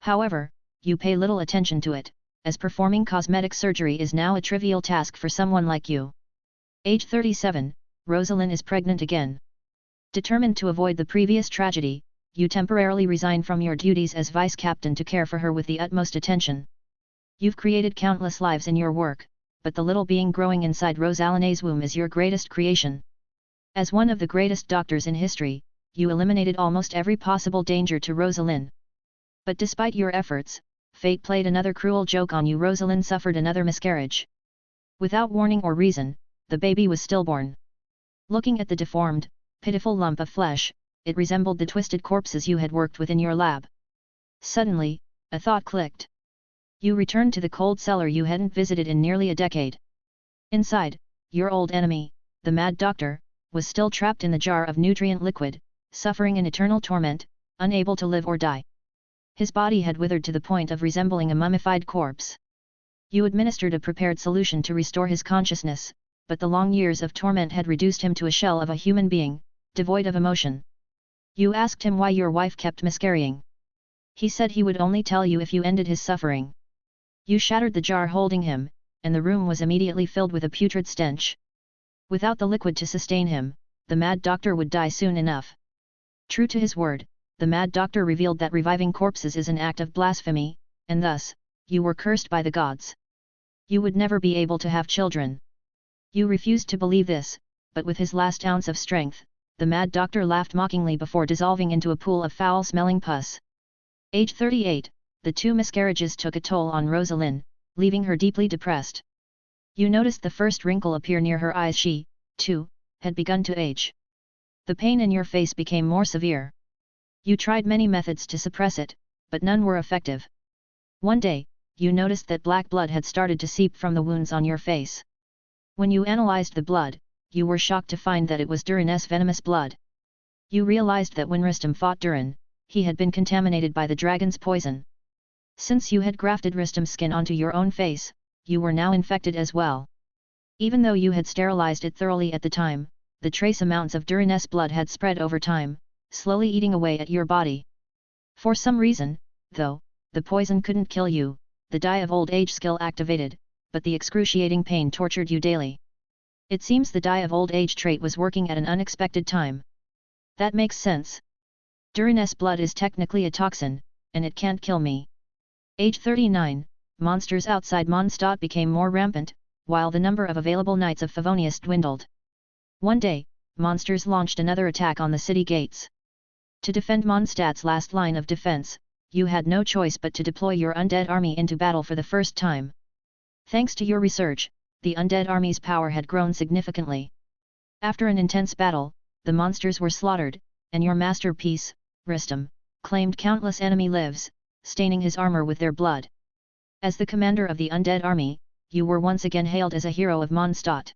[SPEAKER 2] However, you pay little attention to it, as performing cosmetic surgery is now a trivial task for someone like you. Age 37, Rosalind is pregnant again. Determined to avoid the previous tragedy, you temporarily resign from your duties as vice-captain to care for her with the utmost attention. You've created countless lives in your work, but the little being growing inside Rosalina's womb is your greatest creation. As one of the greatest doctors in history, you eliminated almost every possible danger to Rosalind. But despite your efforts, fate played another cruel joke on you. Rosalind suffered another miscarriage. Without warning or reason, the baby was stillborn. Looking at the deformed, pitiful lump of flesh, it resembled the twisted corpses you had worked with in your lab. Suddenly, a thought clicked. You returned to the cold cellar you hadn't visited in nearly a decade. Inside, your old enemy, the Mad Doctor, was still trapped in the jar of nutrient liquid, suffering in eternal torment, unable to live or die. His body had withered to the point of resembling a mummified corpse. You administered a prepared solution to restore his consciousness, but the long years of torment had reduced him to a shell of a human being, devoid of emotion. You asked him why your wife kept miscarrying. He said he would only tell you if you ended his suffering. You shattered the jar holding him, and the room was immediately filled with a putrid stench. Without the liquid to sustain him, the mad doctor would die soon enough. True to his word, the mad doctor revealed that reviving corpses is an act of blasphemy, and thus, you were cursed by the gods. You would never be able to have children. You refused to believe this, but with his last ounce of strength, the mad doctor laughed mockingly before dissolving into a pool of foul-smelling pus. Age 38, the 2 miscarriages took a toll on Rosalind, leaving her deeply depressed. You noticed the first wrinkle appear near her eyes. She, too, had begun to age. The pain in your face became more severe. You tried many methods to suppress it, but none were effective. One day, you noticed that black blood had started to seep from the wounds on your face. When you analyzed the blood, you were shocked to find that it was Durin's venomous blood. You realized that when Rustem fought Durin, he had been contaminated by the dragon's poison. Since you had grafted Rustem's skin onto your own face, you were now infected as well. Even though you had sterilized it thoroughly at the time, the trace amounts of Durin's blood had spread over time, slowly eating away at your body. For some reason, though, the poison couldn't kill you, the Die of Old Age skill activated, but the excruciating pain tortured you daily. It seems the Die of Old Age trait was working at an unexpected time. That makes sense. Durin's blood is technically a toxin, and it can't kill me. Age 39, monsters outside Mondstadt became more rampant, while the number of available Knights of Favonius dwindled. One day, monsters launched another attack on the city gates. To defend Mondstadt's last line of defense, you had no choice but to deploy your undead army into battle for the first time. Thanks to your research, the undead army's power had grown significantly. After an intense battle, the monsters were slaughtered, and your masterpiece, Rustem, claimed countless enemy lives, staining his armor with their blood. As the commander of the undead army, you were once again hailed as a hero of Mondstadt.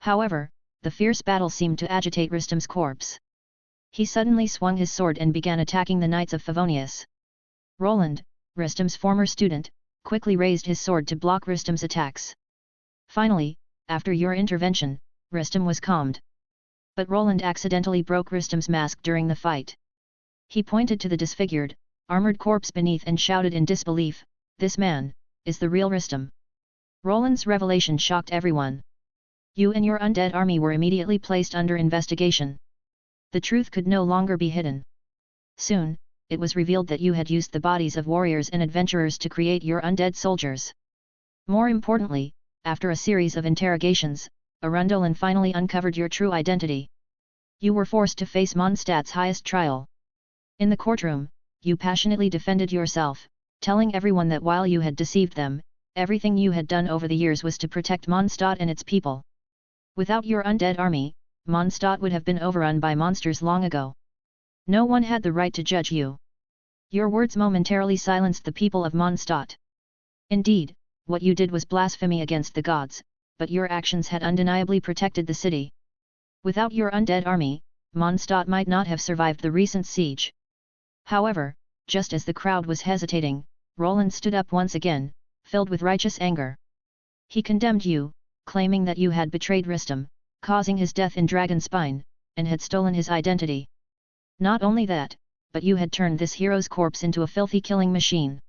[SPEAKER 2] However, the fierce battle seemed to agitate Rustem's corpse. He suddenly swung his sword and began attacking the Knights of Favonius. Roland, Rustem's former student, quickly raised his sword to block Rustem's attacks. Finally, after your intervention, Rustem was calmed. But Roland accidentally broke Rustem's mask during the fight. He pointed to the disfigured, armored corpse beneath and shouted in disbelief, "This man is the real Rustem." Roland's revelation shocked everyone. You and your undead army were immediately placed under investigation. The truth could no longer be hidden. Soon, it was revealed that you had used the bodies of warriors and adventurers to create your undead soldiers. More importantly, after a series of interrogations, Arundolin finally uncovered your true identity. You were forced to face Mondstadt's highest trial. In the courtroom, you passionately defended yourself, telling everyone that while you had deceived them, everything you had done over the years was to protect Mondstadt and its people. Without your undead army, Mondstadt would have been overrun by monsters long ago. No one had the right to judge you. Your words momentarily silenced the people of Mondstadt. Indeed, what you did was blasphemy against the gods, but your actions had undeniably protected the city. Without your undead army, Mondstadt might not have survived the recent siege. However, just as the crowd was hesitating, Roland stood up once again, filled with righteous anger. He condemned you, claiming that you had betrayed Rustem, causing his death in Dragonspine, and had stolen his identity. Not only that, but you had turned this hero's corpse into a filthy killing machine.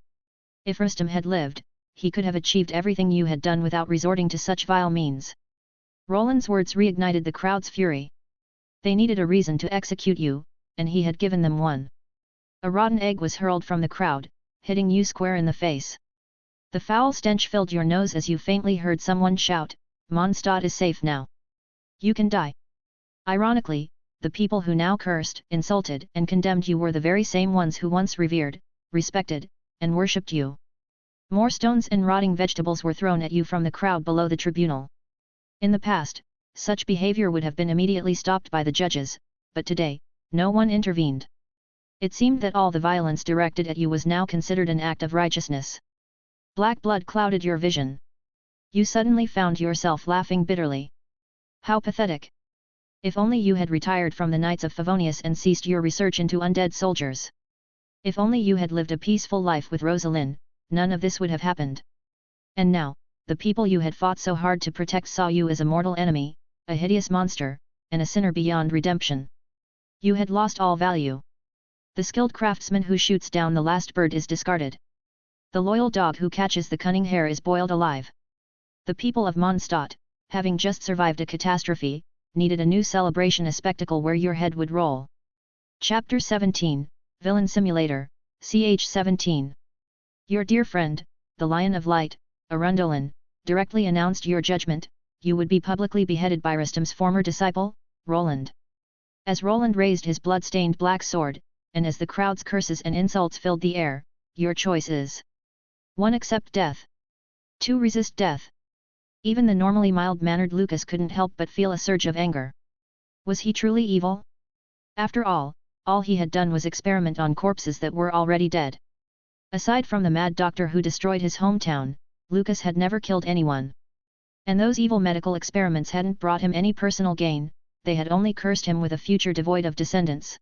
[SPEAKER 2] If Rustem had lived, he could have achieved everything you had done without resorting to such vile means. Roland's words reignited the crowd's fury. They needed a reason to execute you, and he had given them one. A rotten egg was hurled from the crowd, hitting you square in the face. The foul stench filled your nose as you faintly heard someone shout, "Mondstadt is safe now. You can die." Ironically, the people who now cursed, insulted and condemned you were the very same ones who once revered, respected, and worshipped you. More stones and rotting vegetables were thrown at you from the crowd below the tribunal. In the past, such behavior would have been immediately stopped by the judges, but today, no one intervened. It seemed that all the violence directed at you was now considered an act of righteousness. Black blood clouded your vision. You suddenly found yourself laughing bitterly. How pathetic! If only you had retired from the Knights of Favonius and ceased your research into undead soldiers. If only you had lived a peaceful life with Rosalind, none of this would have happened. And now, the people you had fought so hard to protect saw you as a mortal enemy, a hideous monster, and a sinner beyond redemption. You had lost all value. The skilled craftsman who shoots down the last bird is discarded. The loyal dog who catches the cunning hare is boiled alive. The people of Mondstadt, having just survived a catastrophe, needed a new celebration, a spectacle where your head would roll. Chapter 17, Villain Simulator, ch. 17. Your dear friend, the Lion of Light, Arundolin, directly announced your judgment. You would be publicly beheaded by Rustam's former disciple, Roland. As Roland raised his blood-stained black sword, and as the crowd's curses and insults filled the air, your choice is: 1. Accept death. 2. Resist death. Even the normally mild-mannered Lucas couldn't help but feel a surge of anger. Was he truly evil? After all he had done was experiment on corpses that were already dead. Aside from the mad doctor who destroyed his hometown, Lucas had never killed anyone. And those evil medical experiments hadn't brought him any personal gain, they had only cursed him with a future devoid of descendants.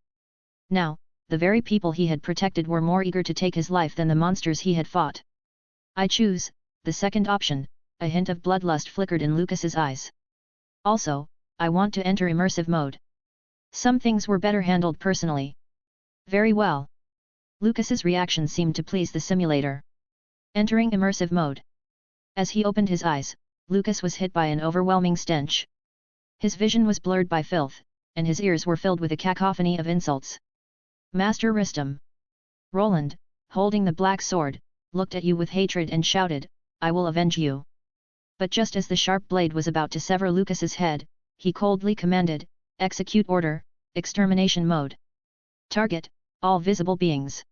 [SPEAKER 2] Now, the very people he had protected were more eager to take his life than the monsters he had fought. I choose the second option. A hint of bloodlust flickered in Lucas's eyes. Also, I want to enter immersive mode. Some things were better handled personally. Very well. Lucas's reaction seemed to please the simulator. Entering immersive mode. As he opened his eyes, Lucas was hit by an overwhelming stench. His vision was blurred by filth, and his ears were filled with a cacophony of insults. Master Rustam. Roland, holding the black sword, looked at you with hatred and shouted, I will avenge you. But just as the sharp blade was about to sever Lucas's head, he coldly commanded, execute order, extermination mode. Target, all visible beings.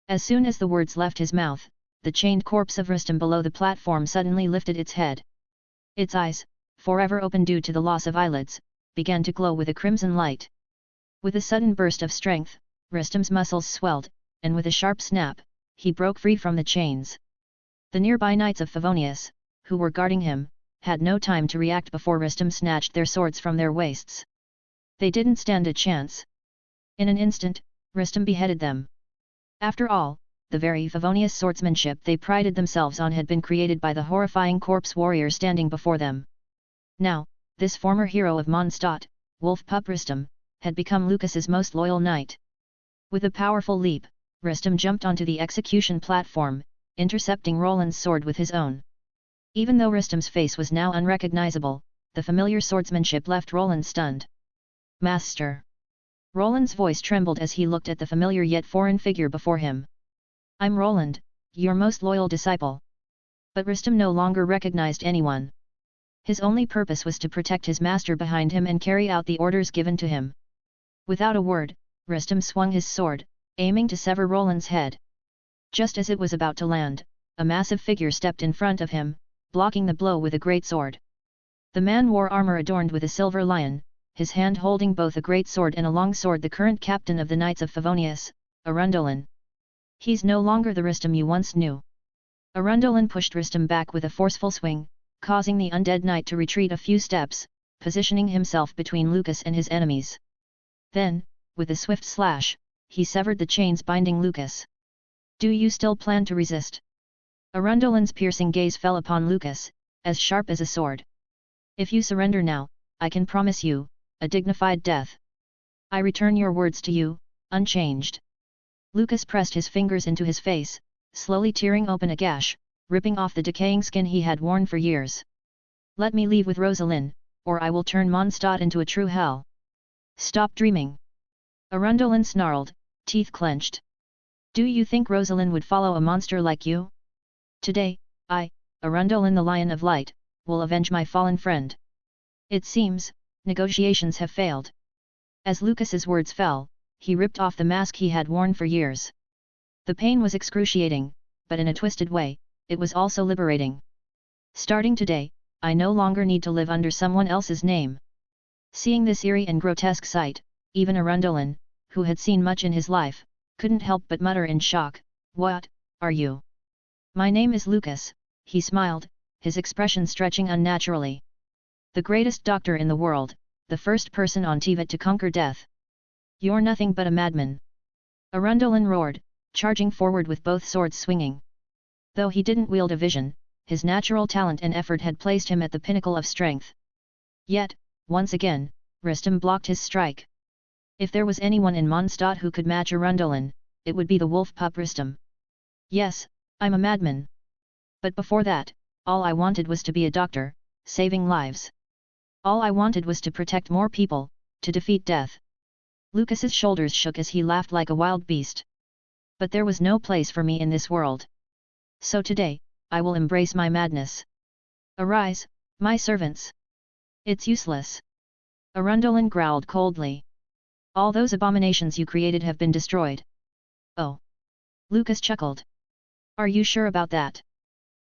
[SPEAKER 2] As soon as the words left his mouth, the chained corpse of Rustam below the platform suddenly lifted its head. Its eyes, forever open due to the loss of eyelids, began to glow with a crimson light. With a sudden burst of strength, Rustam's muscles swelled, and with a sharp snap, he broke free from the chains. The nearby knights of Favonius, who were guarding him, had no time to react before Rustam snatched their swords from their waists. They didn't stand a chance. In an instant, Rustam beheaded them. After all, the very Favonius swordsmanship they prided themselves on had been created by the horrifying corpse warrior standing before them. Now, this former hero of Mondstadt, Wolf Pup Rustam, had become Lucas's most loyal knight. With a powerful leap, Rustam jumped onto the execution platform, intercepting Roland's sword with his own. Even though Rustam's face was now unrecognizable, the familiar swordsmanship left Roland stunned. Master! Roland's voice trembled as he looked at the familiar yet foreign figure before him. I'm Roland, your most loyal disciple. But Rustam no longer recognized anyone. His only purpose was to protect his master behind him and carry out the orders given to him. Without a word, Rustam swung his sword, aiming to sever Roland's head. Just as it was about to land, a massive figure stepped in front of him, blocking the blow with a great sword. The man wore armor adorned with a silver lion, his hand holding both a great sword and a long sword, the current captain of the Knights of Favonius, Arundolin. He's no longer the Rustam you once knew. Arundolin pushed Rustam back with a forceful swing, causing the undead knight to retreat a few steps, positioning himself between Lucas and his enemies. Then, with a swift slash, he severed the chains binding Lucas. Do you still plan to resist? Arundolin's piercing gaze fell upon Lucas, as sharp as a sword. If you surrender now, I can promise you a dignified death. I return your words to you, unchanged. Lucas pressed his fingers into his face, slowly tearing open a gash, ripping off the decaying skin he had worn for years. Let me leave with Rosalind, or I will turn Mondstadt into a true hell. Stop dreaming. Arundolin snarled, teeth clenched. Do you think Rosalind would follow a monster like you? Today, I, Arundolin the Lion of Light, will avenge my fallen friend. It seems, negotiations have failed. As Lucas's words fell, he ripped off the mask he had worn for years. The pain was excruciating, but in a twisted way, it was also liberating. Starting today, I no longer need to live under someone else's name. Seeing this eerie and grotesque sight, even Arundolin, who had seen much in his life, couldn't help but mutter in shock, "What are you?" "My name is Lucas," he smiled, his expression stretching unnaturally. "The greatest doctor in the world, the first person on Tivat to conquer death. You're nothing but a madman." Arundolin roared, charging forward with both swords swinging. Though he didn't wield a vision, his natural talent and effort had placed him at the pinnacle of strength. Yet, once again, Rustam blocked his strike. If there was anyone in Mondstadt who could match Arundolin, it would be the wolf pup Rustam. Yes, I'm a madman. But before that, all I wanted was to be a doctor, saving lives. All I wanted was to protect more people, to defeat death. Lucas's shoulders shook as he laughed like a wild beast. But there was no place for me in this world. So today, I will embrace my madness. Arise, my servants. It's useless. Arundolin growled coldly. All those abominations you created have been destroyed. Oh. Lucas chuckled. Are you sure about that?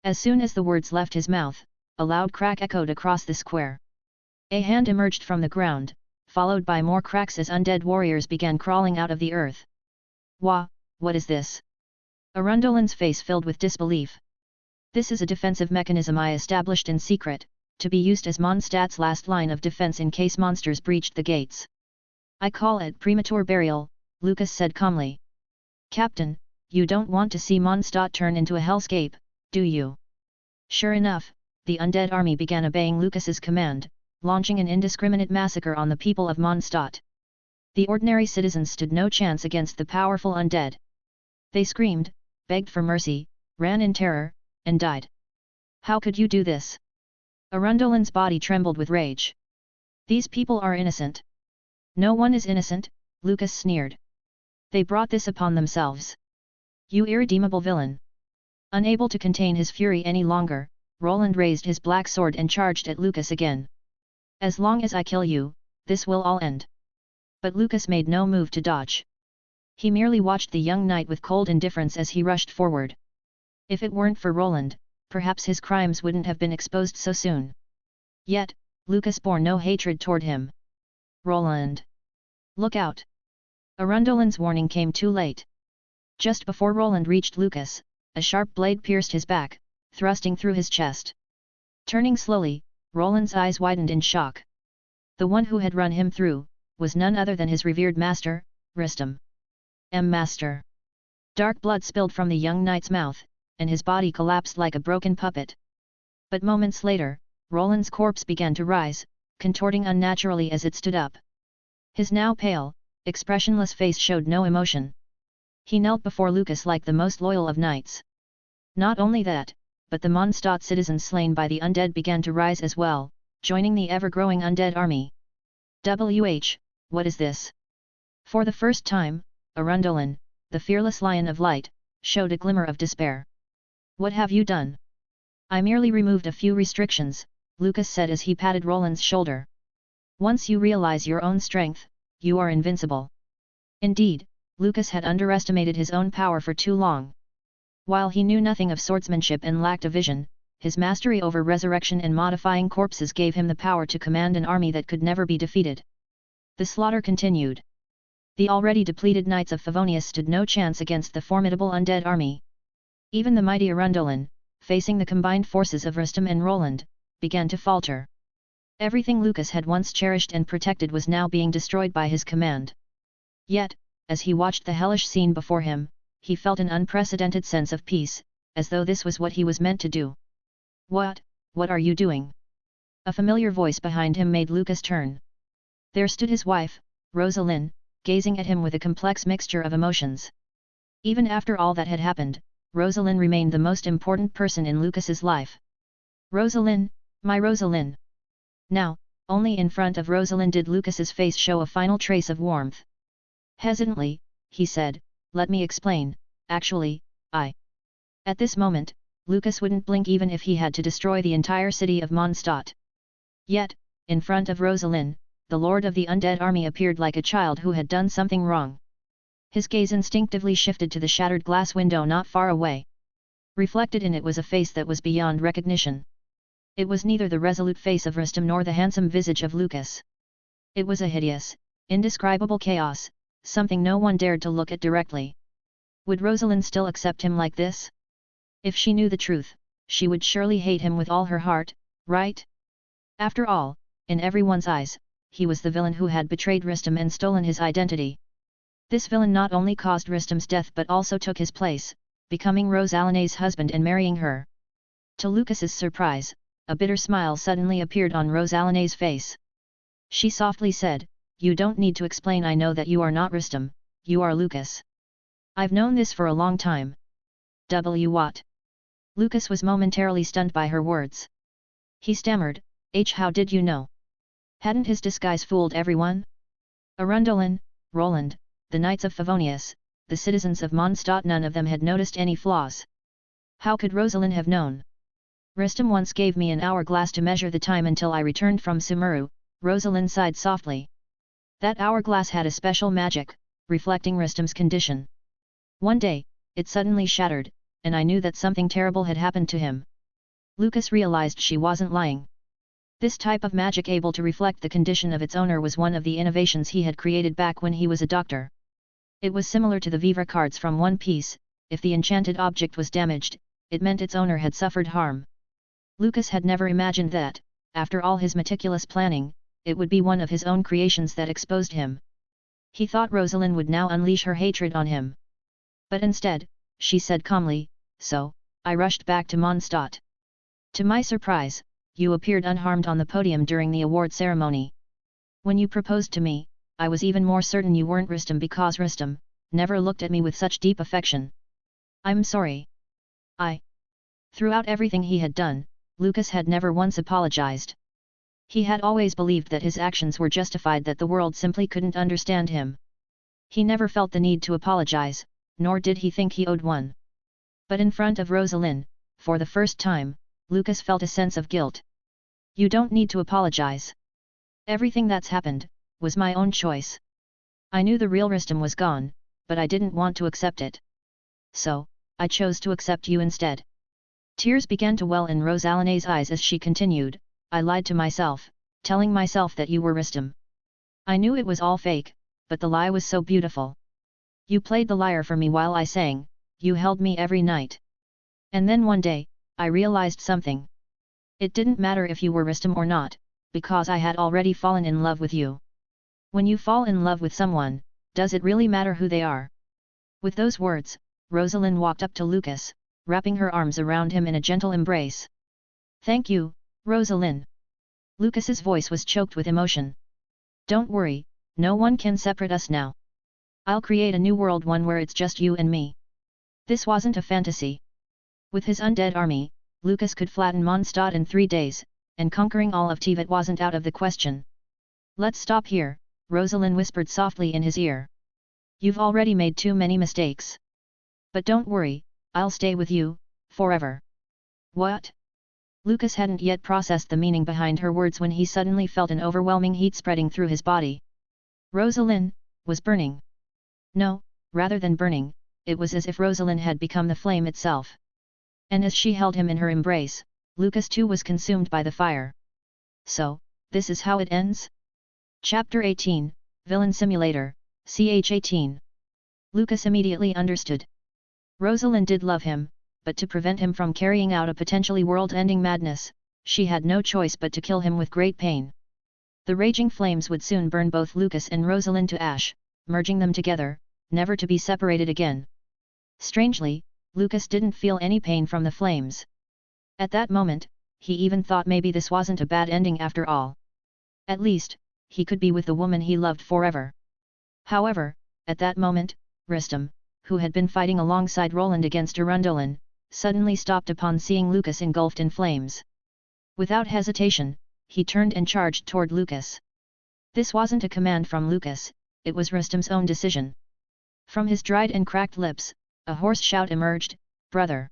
[SPEAKER 2] As soon as the words left his mouth, a loud crack echoed across the square. A hand emerged from the ground, followed by more cracks as undead warriors began crawling out of the earth. Wah, what is this? Arundolin's face filled with disbelief. This is a defensive mechanism I established in secret, to be used as Mondstadt's last line of defense in case monsters breached the gates. I call it premature burial, Lucas said calmly. Captain, you don't want to see Mondstadt turn into a hellscape, do you? Sure enough, the undead army began obeying Lucas's command, launching an indiscriminate massacre on the people of Mondstadt. The ordinary citizens stood no chance against the powerful undead. They screamed, begged for mercy, ran in terror, and died. How could you do this? Arundolin's body trembled with rage. These people are innocent. No one is innocent, Lucas sneered. They brought this upon themselves. You irredeemable villain. Unable to contain his fury any longer, Roland raised his black sword and charged at Lucas again. As long as I kill you, this will all end. But Lucas made no move to dodge. He merely watched the young knight with cold indifference as he rushed forward. If it weren't for Roland, perhaps his crimes wouldn't have been exposed so soon. Yet, Lucas bore no hatred toward him. Roland! Look out! Arundolin's warning came too late. Just before Roland reached Lucas, a sharp blade pierced his back, thrusting through his chest. Turning slowly, Roland's eyes widened in shock. The one who had run him through, was none other than his revered master, Rustem. Master! Dark blood spilled from the young knight's mouth, and his body collapsed like a broken puppet. But moments later, Roland's corpse began to rise, contorting unnaturally as it stood up. His now pale, expressionless face showed no emotion. He knelt before Lucas like the most loyal of knights. Not only that, but the Mondstadt citizens slain by the undead began to rise as well, joining the ever-growing undead army. What is this? For the first time, Arundolin, the fearless lion of light, showed a glimmer of despair. What have you done? I merely removed a few restrictions, Lucas said as he patted Roland's shoulder. Once you realize your own strength, you are invincible. Indeed, Lucas had underestimated his own power for too long. While he knew nothing of swordsmanship and lacked a vision, his mastery over resurrection and modifying corpses gave him the power to command an army that could never be defeated. The slaughter continued. The already depleted knights of Favonius stood no chance against the formidable undead army. Even the mighty Arundolin, facing the combined forces of Rustem and Roland, began to falter. Everything Lucas had once cherished and protected was now being destroyed by his command. Yet, as he watched the hellish scene before him, he felt an unprecedented sense of peace, as though this was what he was meant to do. What are you doing? A familiar voice behind him made Lucas turn. There stood his wife, Rosalind, gazing at him with a complex mixture of emotions. Even after all that had happened, Rosalind remained the most important person in Lucas's life. Rosalind, my Rosalind. Now, only in front of Rosalind did Lucas's face show a final trace of warmth. Hesitantly, he said, let me explain, actually, I... At this moment, Lucas wouldn't blink even if he had to destroy the entire city of Mondstadt. Yet, in front of Rosalind, the lord of the undead army appeared like a child who had done something wrong. His gaze instinctively shifted to the shattered glass window not far away. Reflected in it was a face that was beyond recognition. It was neither the resolute face of Rustem nor the handsome visage of Lucas. It was a hideous, indescribable chaos, something no one dared to look at directly. Would Rosalind still accept him like this? If she knew the truth, she would surely hate him with all her heart, right? After all, in everyone's eyes, he was the villain who had betrayed Rustem and stolen his identity. This villain not only caused Rustem's death but also took his place, becoming Rosalina's husband and marrying her. To Lucas's surprise, a bitter smile suddenly appeared on Rosalina's face. She softly said, "You don't need to explain, I know that you are not Rustem, you are Lucas. I've known this for a long time. What? Lucas was momentarily stunned by her words. He stammered, how did you know? Hadn't his disguise fooled everyone? Arundolin, Roland, the Knights of Favonius, the citizens of Mondstadt, none of them had noticed any flaws. How could Rosalind have known? Rustem once gave me an hourglass to measure the time until I returned from Sumeru, Rosalind sighed softly. That hourglass had a special magic, reflecting Rustem's condition. One day, it suddenly shattered, and I knew that something terrible had happened to him. Lucas realized she wasn't lying. This type of magic able to reflect the condition of its owner was one of the innovations he had created back when he was a doctor. It was similar to the Vivre cards from One Piece. If the enchanted object was damaged, it meant its owner had suffered harm. Lucas had never imagined that, after all his meticulous planning, it would be one of his own creations that exposed him. He thought Rosalind would now unleash her hatred on him. But instead, she said calmly, "So, I rushed back to Mondstadt. To my surprise, you appeared unharmed on the podium during the award ceremony. When you proposed to me, I was even more certain you weren't Rustem because Rustem never looked at me with such deep affection. I'm sorry." Throughout everything he had done, Lucas had never once apologized. He had always believed that his actions were justified, that the world simply couldn't understand him. He never felt the need to apologize, nor did he think he owed one. But in front of Rosalind, for the first time, Lucas felt a sense of guilt. You don't need to apologize. Everything that's happened was my own choice. I knew the real Rustem was gone, but I didn't want to accept it. So, I chose to accept you instead. Tears began to well in Rosalina's eyes as she continued, I lied to myself, telling myself that you were Rustem. I knew it was all fake, but the lie was so beautiful. You played the liar for me while I sang, you held me every night. And then one day, I realized something. It didn't matter if you were Rustem or not, because I had already fallen in love with you. When you fall in love with someone, does it really matter who they are? With those words, Rosalind walked up to Lucas, wrapping her arms around him in a gentle embrace. Thank you, Rosalind. Lucas's voice was choked with emotion. Don't worry, no one can separate us now. I'll create a new world, one where it's just you and me. This wasn't a fantasy. With his undead army, Lucas could flatten Mondstadt in 3 days, and conquering all of Teyvat wasn't out of the question. Let's stop here, Rosalind whispered softly in his ear. You've already made too many mistakes. But don't worry, I'll stay with you, forever. What? Lucas hadn't yet processed the meaning behind her words when he suddenly felt an overwhelming heat spreading through his body. Rosalind was burning. No, rather than burning, it was as if Rosalind had become the flame itself. And as she held him in her embrace, Lucas too was consumed by the fire. So, this is how it ends? Chapter 18, Villain Simulator, ch 18. Lucas immediately understood. Rosalind did love him, but to prevent him from carrying out a potentially world-ending madness, she had no choice but to kill him with great pain. The raging flames would soon burn both Lucas and Rosalind to ash, merging them together, never to be separated again. Strangely, Lucas didn't feel any pain from the flames. At that moment, he even thought maybe this wasn't a bad ending after all. At least, he could be with the woman he loved forever. However, at that moment, Rustem, who had been fighting alongside Roland against Arundolin, suddenly stopped upon seeing Lucas engulfed in flames. Without hesitation, he turned and charged toward Lucas. This wasn't a command from Lucas, it was Rustem's own decision. From his dried and cracked lips, a hoarse shout emerged, "Brother!"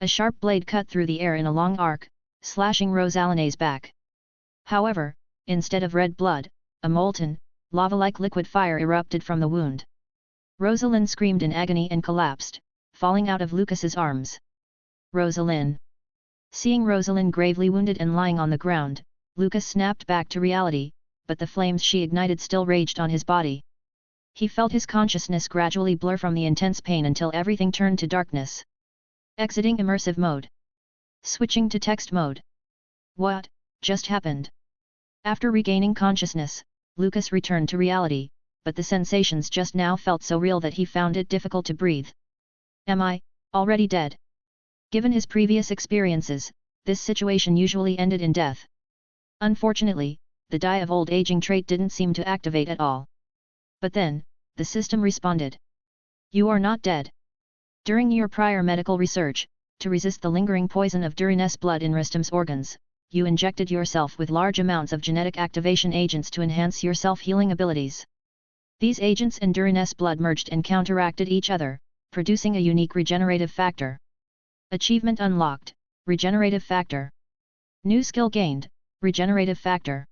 [SPEAKER 2] A sharp blade cut through the air in a long arc, slashing Rosalina's back. However, instead of red blood, a molten, lava-like liquid fire erupted from the wound. Rosalind screamed in agony and collapsed, falling out of Lucas's arms. Rosalind! Seeing Rosalind gravely wounded and lying on the ground, Lucas snapped back to reality, but the flames she ignited still raged on his body. He felt his consciousness gradually blur from the intense pain until everything turned to darkness. Exiting immersive mode. Switching to text mode. What just happened? After regaining consciousness, Lucas returned to reality, but the sensations just now felt so real that he found it difficult to breathe. Am I already dead? Given his previous experiences, this situation usually ended in death. Unfortunately, the die of old aging trait didn't seem to activate at all. But then, the system responded. You are not dead. During your prior medical research, to resist the lingering poison of Durin's blood in Rustam's organs, you injected yourself with large amounts of genetic activation agents to enhance your self-healing abilities. These agents and Durin's blood merged and counteracted each other, producing a unique regenerative factor. Achievement unlocked, regenerative factor. New skill gained, regenerative factor.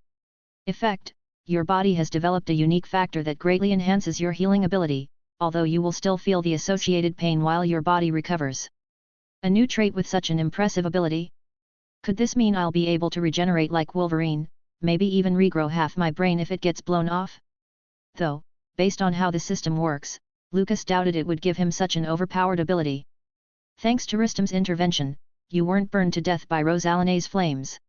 [SPEAKER 2] Effect: your body has developed a unique factor that greatly enhances your healing ability, although you will still feel the associated pain while your body recovers. A new trait with such an impressive ability? Could this mean I'll be able to regenerate like Wolverine, maybe even regrow half my brain if it gets blown off? Though, based on how the system works, Lucas doubted it would give him such an overpowered ability. Thanks to Rustam's intervention, you weren't burned to death by Rosalina's flames.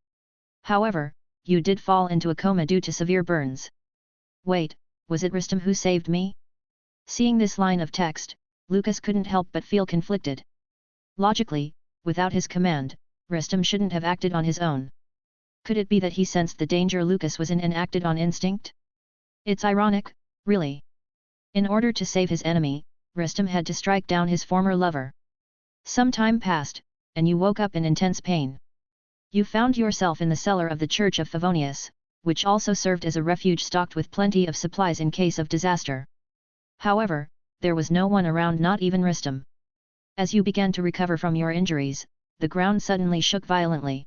[SPEAKER 2] However, you did fall into a coma due to severe burns. Wait, was it Rustam who saved me? Seeing this line of text, Lucas couldn't help but feel conflicted. Logically, without his command, Rustam shouldn't have acted on his own. Could it be that he sensed the danger Lucas was in and acted on instinct? It's ironic, really. In order to save his enemy, Rustam had to strike down his former lover. Some time passed, and you woke up in intense pain. You found yourself in the cellar of the Church of Favonius, which also served as a refuge stocked with plenty of supplies in case of disaster. However, there was no one around, not even Rustam. As you began to recover from your injuries, the ground suddenly shook violently.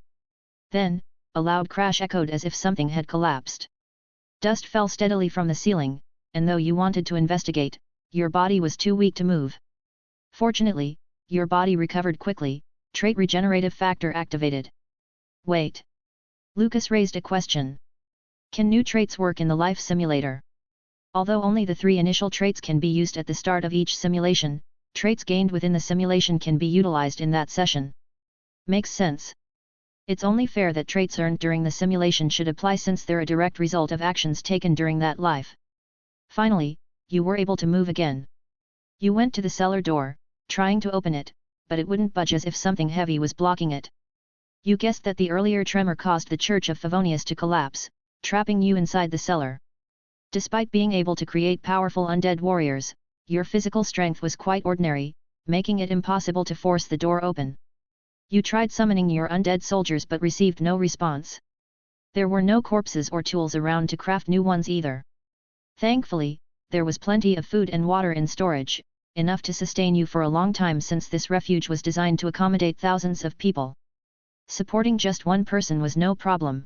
[SPEAKER 2] Then, a loud crash echoed as if something had collapsed. Dust fell steadily from the ceiling, and though you wanted to investigate, your body was too weak to move. Fortunately, your body recovered quickly, trait regenerative factor activated. Wait. Lucas raised a question. Can new traits work in the life simulator? Although only the 3 initial traits can be used at the start of each simulation, traits gained within the simulation can be utilized in that session. Makes sense. It's only fair that traits earned during the simulation should apply since they're a direct result of actions taken during that life. Finally, you were able to move again. You went to the cellar door, trying to open it, but it wouldn't budge as if something heavy was blocking it. You guessed that the earlier tremor caused the Church of Favonius to collapse, trapping you inside the cellar. Despite being able to create powerful undead warriors, your physical strength was quite ordinary, making it impossible to force the door open. You tried summoning your undead soldiers but received no response. There were no corpses or tools around to craft new ones either. Thankfully, there was plenty of food and water in storage, enough to sustain you for a long time since this refuge was designed to accommodate thousands of people. Supporting just one person was no problem.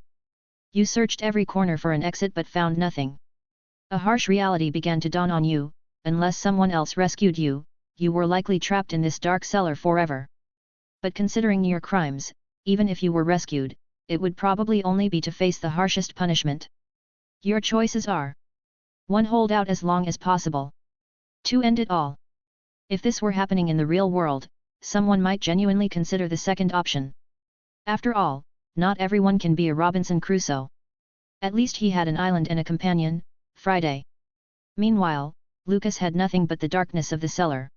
[SPEAKER 2] You searched every corner for an exit but found nothing. A harsh reality began to dawn on you: unless someone else rescued you, you were likely trapped in this dark cellar forever. But considering your crimes, even if you were rescued, it would probably only be to face the harshest punishment. Your choices are: 1. Hold out as long as possible. 2. End it all. If this were happening in the real world, someone might genuinely consider the second option. After all, not everyone can be a Robinson Crusoe. At least he had an island and a companion, Friday. Meanwhile, Lucas had nothing but the darkness of the cellar.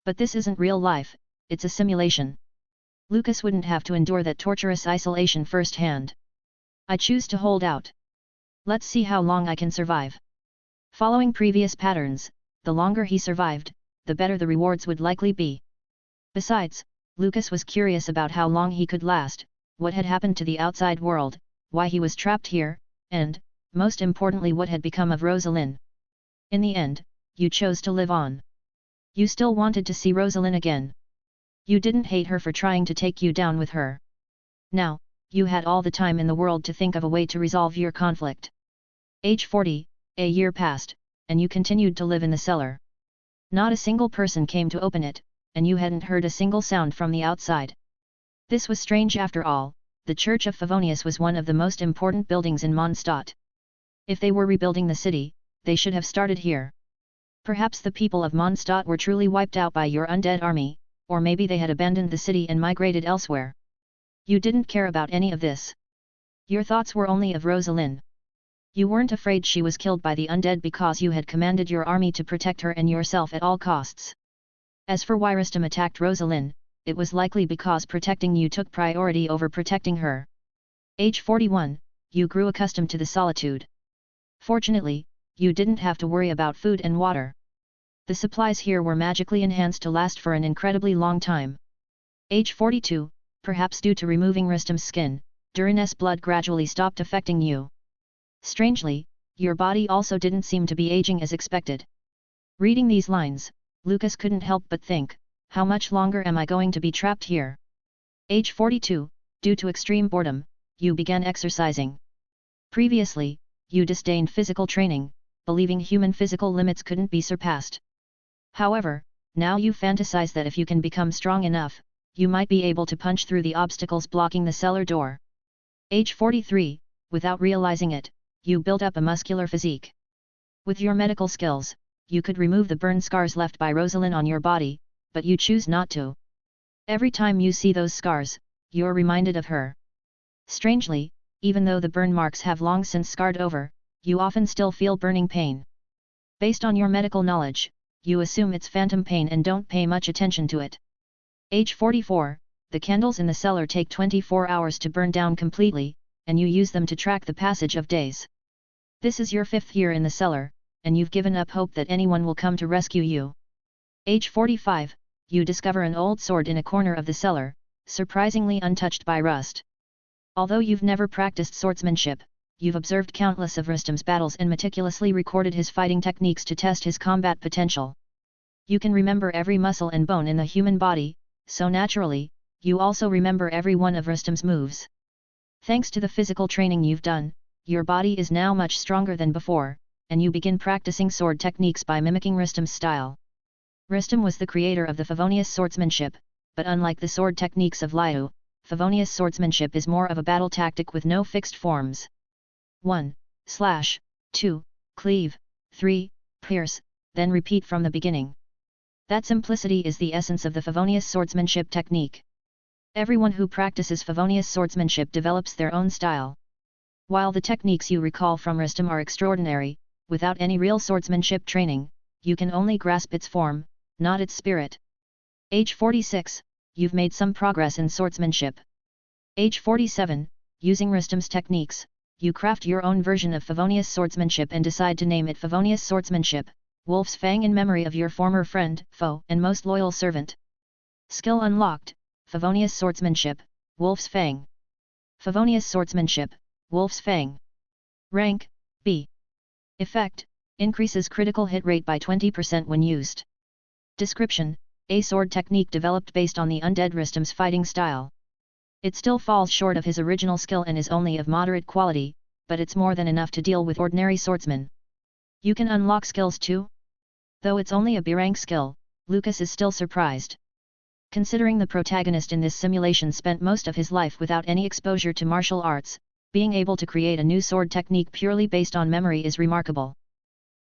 [SPEAKER 2] But this isn't real life, it's a simulation. Lucas wouldn't have to endure that torturous isolation firsthand. I choose to hold out. Let's see how long I can survive. Following previous patterns, the longer he survived, the better the rewards would likely be. Besides, Lucas was curious about how long he could last, what had happened to the outside world, why he was trapped here, and, most importantly, what had become of Rosalind. In the end, you chose to live on. You still wanted to see Rosalind again. You didn't hate her for trying to take you down with her. Now, you had all the time in the world to think of a way to resolve your conflict. Age 40, a year passed, and you continued to live in the cellar. Not a single person came to open it, and you hadn't heard a single sound from the outside. This was strange after all. The Church of Favonius was one of the most important buildings in Mondstadt. If they were rebuilding the city, they should have started here. Perhaps the people of Mondstadt were truly wiped out by your undead army, or maybe they had abandoned the city and migrated elsewhere. You didn't care about any of this. Your thoughts were only of Rosalind. You weren't afraid she was killed by the undead because you had commanded your army to protect her and yourself at all costs. As for why Rustam attacked Rosalind, it was likely because protecting you took priority over protecting her. Age 41, you grew accustomed to the solitude. Fortunately, you didn't have to worry about food and water. The supplies here were magically enhanced to last for an incredibly long time. Age 42, perhaps due to removing Rustam's skin, Durin's blood gradually stopped affecting you. Strangely, your body also didn't seem to be aging as expected. Reading these lines, Lucas couldn't help but think, how much longer am I going to be trapped here? Age 42, due to extreme boredom, you began exercising. Previously, you disdained physical training, believing human physical limits couldn't be surpassed. However, now you fantasize that if you can become strong enough, you might be able to punch through the obstacles blocking the cellar door. Age 43, without realizing it, you built up a muscular physique. With your medical skills, you could remove the burn scars left by Rosalind on your body, but you choose not to. Every time you see those scars, you're reminded of her. Strangely, even though the burn marks have long since scarred over, you often still feel burning pain. Based on your medical knowledge, you assume it's phantom pain and don't pay much attention to it. Age 44, the candles in the cellar take 24 hours to burn down completely, and you use them to track the passage of days. This is your 5th year in the cellar, and you've given up hope that anyone will come to rescue you. Age 45, you discover an old sword in a corner of the cellar, surprisingly untouched by rust. Although you've never practiced swordsmanship, you've observed countless of Rustam's battles and meticulously recorded his fighting techniques to test his combat potential. You can remember every muscle and bone in the human body, so naturally, you also remember every one of Rustam's moves. Thanks to the physical training you've done, your body is now much stronger than before, and you begin practicing sword techniques by mimicking Rustam's style. Rustam was the creator of the Favonius swordsmanship, but unlike the sword techniques of Liyue, Favonius swordsmanship is more of a battle tactic with no fixed forms. 1. Slash, 2. Cleave, 3. Pierce, then repeat from the beginning. That simplicity is the essence of the Favonius swordsmanship technique. Everyone who practices Favonius swordsmanship develops their own style. While the techniques you recall from Rustam are extraordinary, without any real swordsmanship training, you can only grasp its form, not its spirit. Age 46, you've made some progress in swordsmanship. Age 47, using Rustam's techniques, you craft your own version of Favonius swordsmanship and decide to name it Favonius swordsmanship, Wolf's Fang, in memory of your former friend, foe, and most loyal servant. Skill unlocked, Favonius swordsmanship, Wolf's Fang. Favonius swordsmanship, Wolf's Fang. Rank, B. Effect, increases critical hit rate by 20% when used. Description, a sword technique developed based on the undead Rustam's fighting style. It still falls short of his original skill and is only of moderate quality, but it's more than enough to deal with ordinary swordsmen. You can unlock skills too? Though it's only a B rank skill, Lucas is still surprised. Considering the protagonist in this simulation spent most of his life without any exposure to martial arts, being able to create a new sword technique purely based on memory is remarkable.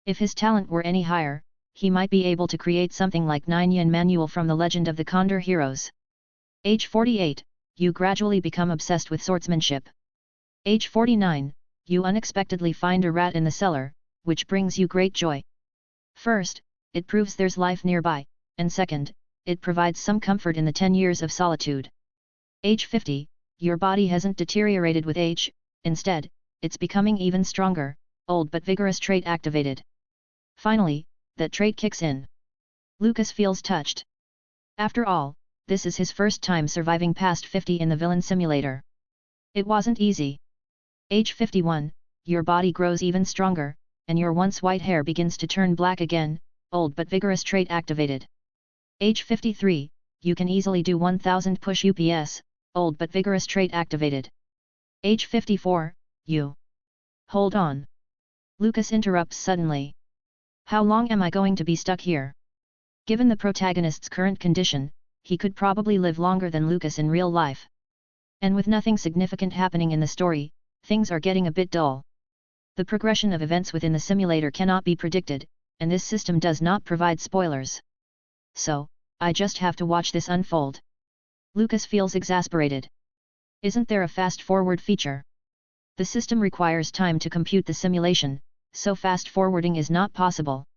[SPEAKER 2] If his talent were any higher, he might be able to create something like 9 Yin Manual from the Legend of the Condor Heroes. Age 48, you gradually become obsessed with swordsmanship. Age 49, you unexpectedly find a rat in the cellar, which brings you great joy. First, it proves there's life nearby, and second, it provides some comfort in the 10 years of solitude. Age 50, your body hasn't deteriorated with age, instead, it's becoming even stronger, old but vigorous trait activated. Finally, that trait kicks in. Lucas feels touched. After all, this is his first time surviving past 50 in the villain simulator. It wasn't easy. Age 51, your body grows even stronger, and your once white hair begins to turn black again, old but vigorous trait activated. Age 53, you can easily do 1000 push UPS, old but vigorous trait activated. Age 54, you. Hold on. Lucas interrupts suddenly. How long am I going to be stuck here? Given the protagonist's current condition, he could probably live longer than Lucas in real life. And with nothing significant happening in the story, things are getting a bit dull. The progression of events within the simulator cannot be predicted, and this system does not provide spoilers. So, I just have to watch this unfold. Lucas feels exasperated. Isn't there a fast-forward feature? The system requires time to compute the simulation, so fast-forwarding is not possible.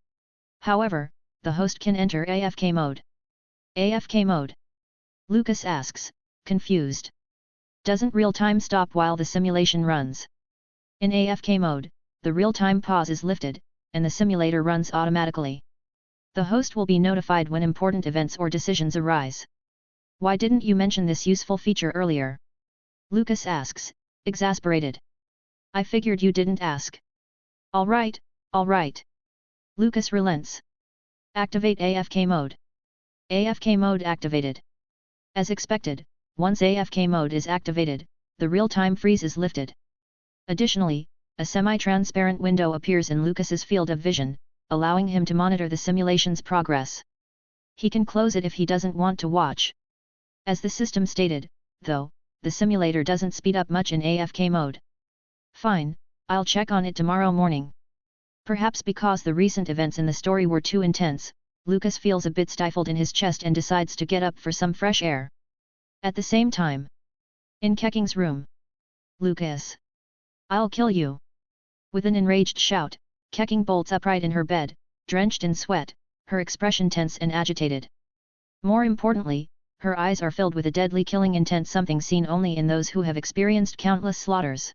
[SPEAKER 2] However, the host can enter AFK mode. AFK mode? Lucas asks, confused. Doesn't real-time stop while the simulation runs? In AFK mode, the real-time pause is lifted, and the simulator runs automatically. The host will be notified when important events or decisions arise. Why didn't you mention this useful feature earlier? Lucas asks, exasperated. I figured you didn't ask. Alright. Lucas relents. Activate AFK mode. AFK mode activated. As expected, once AFK mode is activated, the real-time freeze is lifted. Additionally, a semi-transparent window appears in Lucas's field of vision, allowing him to monitor the simulation's progress. He can close it if he doesn't want to watch. As the system stated, though, the simulator doesn't speed up much in AFK mode. Fine, I'll check on it tomorrow morning. Perhaps because the recent events in the story were too intense, Lucas feels a bit stifled in his chest and decides to get up for some fresh air. At the same time, in Keqing's room. Lucas! I'll kill you! With an enraged shout, Keqing bolts upright in her bed, drenched in sweat, her expression tense and agitated. More importantly, her eyes are filled with a deadly killing intent, something seen only in those who have experienced countless slaughters.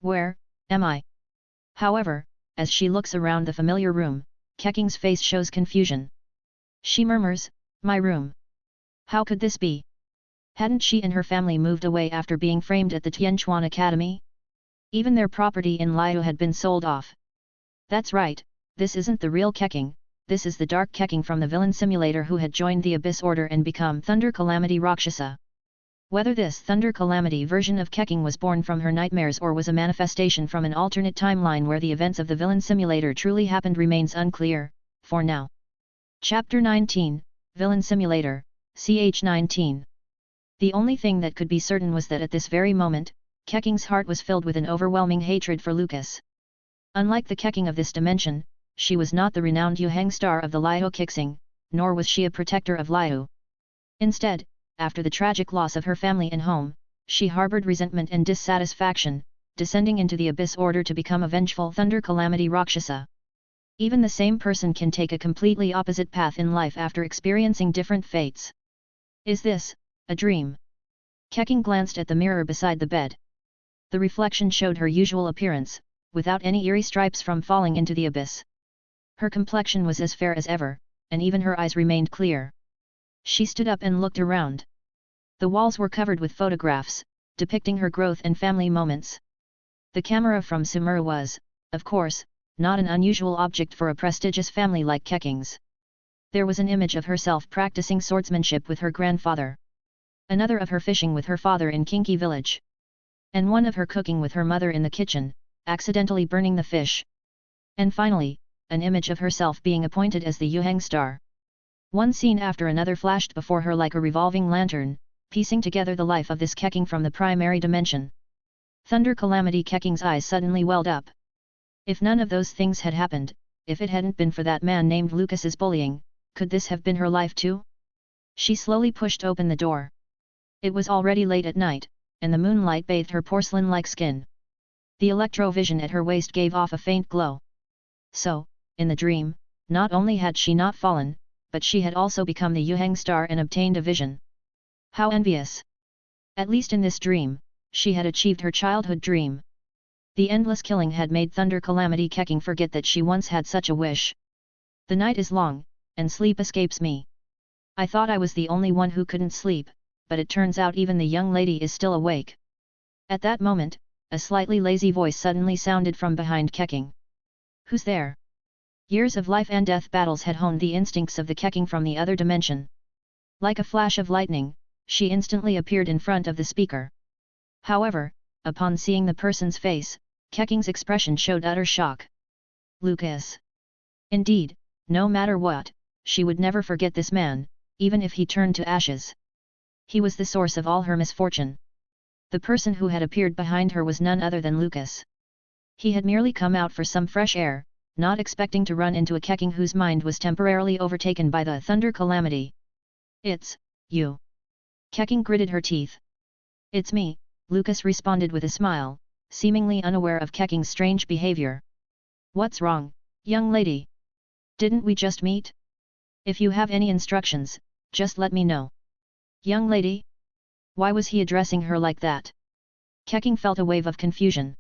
[SPEAKER 2] Where am I? However, as she looks around the familiar room, Keqing's face shows confusion. She murmurs, my room. How could this be? Hadn't she and her family moved away after being framed at the Tianquan Academy? Even their property in Liyue had been sold off. That's right, this isn't the real Keqing, this is the dark Keqing from the villain simulator who had joined the Abyss Order and become Thunder Calamity Rakshasa. Whether this Thunder Calamity version of Keqing was born from her nightmares or was a manifestation from an alternate timeline where the events of the villain simulator truly happened remains unclear, for now. Chapter 19, Villain Simulator, CH19. The only thing that could be certain was that at this very moment, Keqing's heart was filled with an overwhelming hatred for Lucas. Unlike the Keqing of this dimension, she was not the renowned Yuhang star of the Liyue Keqing, nor was she a protector of Liyue. Instead, after the tragic loss of her family and home, she harbored resentment and dissatisfaction, descending into the Abyss Order to become a vengeful Thunder Calamity Rakshasa. Even the same person can take a completely opposite path in life after experiencing different fates. Is this a dream? Keqing glanced at the mirror beside the bed. The reflection showed her usual appearance, without any eerie stripes from falling into the abyss. Her complexion was as fair as ever, and even her eyes remained clear. She stood up and looked around. The walls were covered with photographs, depicting her growth and family moments. The camera from Sumeru was, of course, not an unusual object for a prestigious family like Keqing's. There was an image of herself practicing swordsmanship with her grandfather. Another of her fishing with her father in Kinky village. And one of her cooking with her mother in the kitchen, accidentally burning the fish. And finally, an image of herself being appointed as the Yuhang star. One scene after another flashed before her like a revolving lantern, piecing together the life of this Keqing from the primary dimension. Thunder Calamity Keqing's eyes suddenly welled up. If none of those things had happened, if it hadn't been for that man named Lucas's bullying, could this have been her life too? She slowly pushed open the door. It was already late at night, and the moonlight bathed her porcelain-like skin. The electro-vision at her waist gave off a faint glow. So, in the dream, not only had she not fallen, but she had also become the Yuhang star and obtained a vision. How envious! At least in this dream, she had achieved her childhood dream. The endless killing had made Thunder Calamity Keqing forget that she once had such a wish. The night is long, and sleep escapes me. I thought I was the only one who couldn't sleep, but it turns out even the young lady is still awake. At that moment, a slightly lazy voice suddenly sounded from behind Keqing. Who's there? Years of life and death battles had honed the instincts of the Keqing from the other dimension. Like a flash of lightning, she instantly appeared in front of the speaker. However, upon seeing the person's face, Keqing's expression showed utter shock. Lucas. Indeed, no matter what, she would never forget this man, even if he turned to ashes. He was the source of all her misfortune. The person who had appeared behind her was none other than Lucas. He had merely come out for some fresh air, not expecting to run into a Keqing whose mind was temporarily overtaken by the Thunder Calamity. It's you. Keqing gritted her teeth. It's me, Lucas responded with a smile, seemingly unaware of Keqing's strange behavior. What's wrong, young lady? Didn't we just meet? If you have any instructions, just let me know. Young lady? Why was he addressing her like that? Keqing felt a wave of confusion.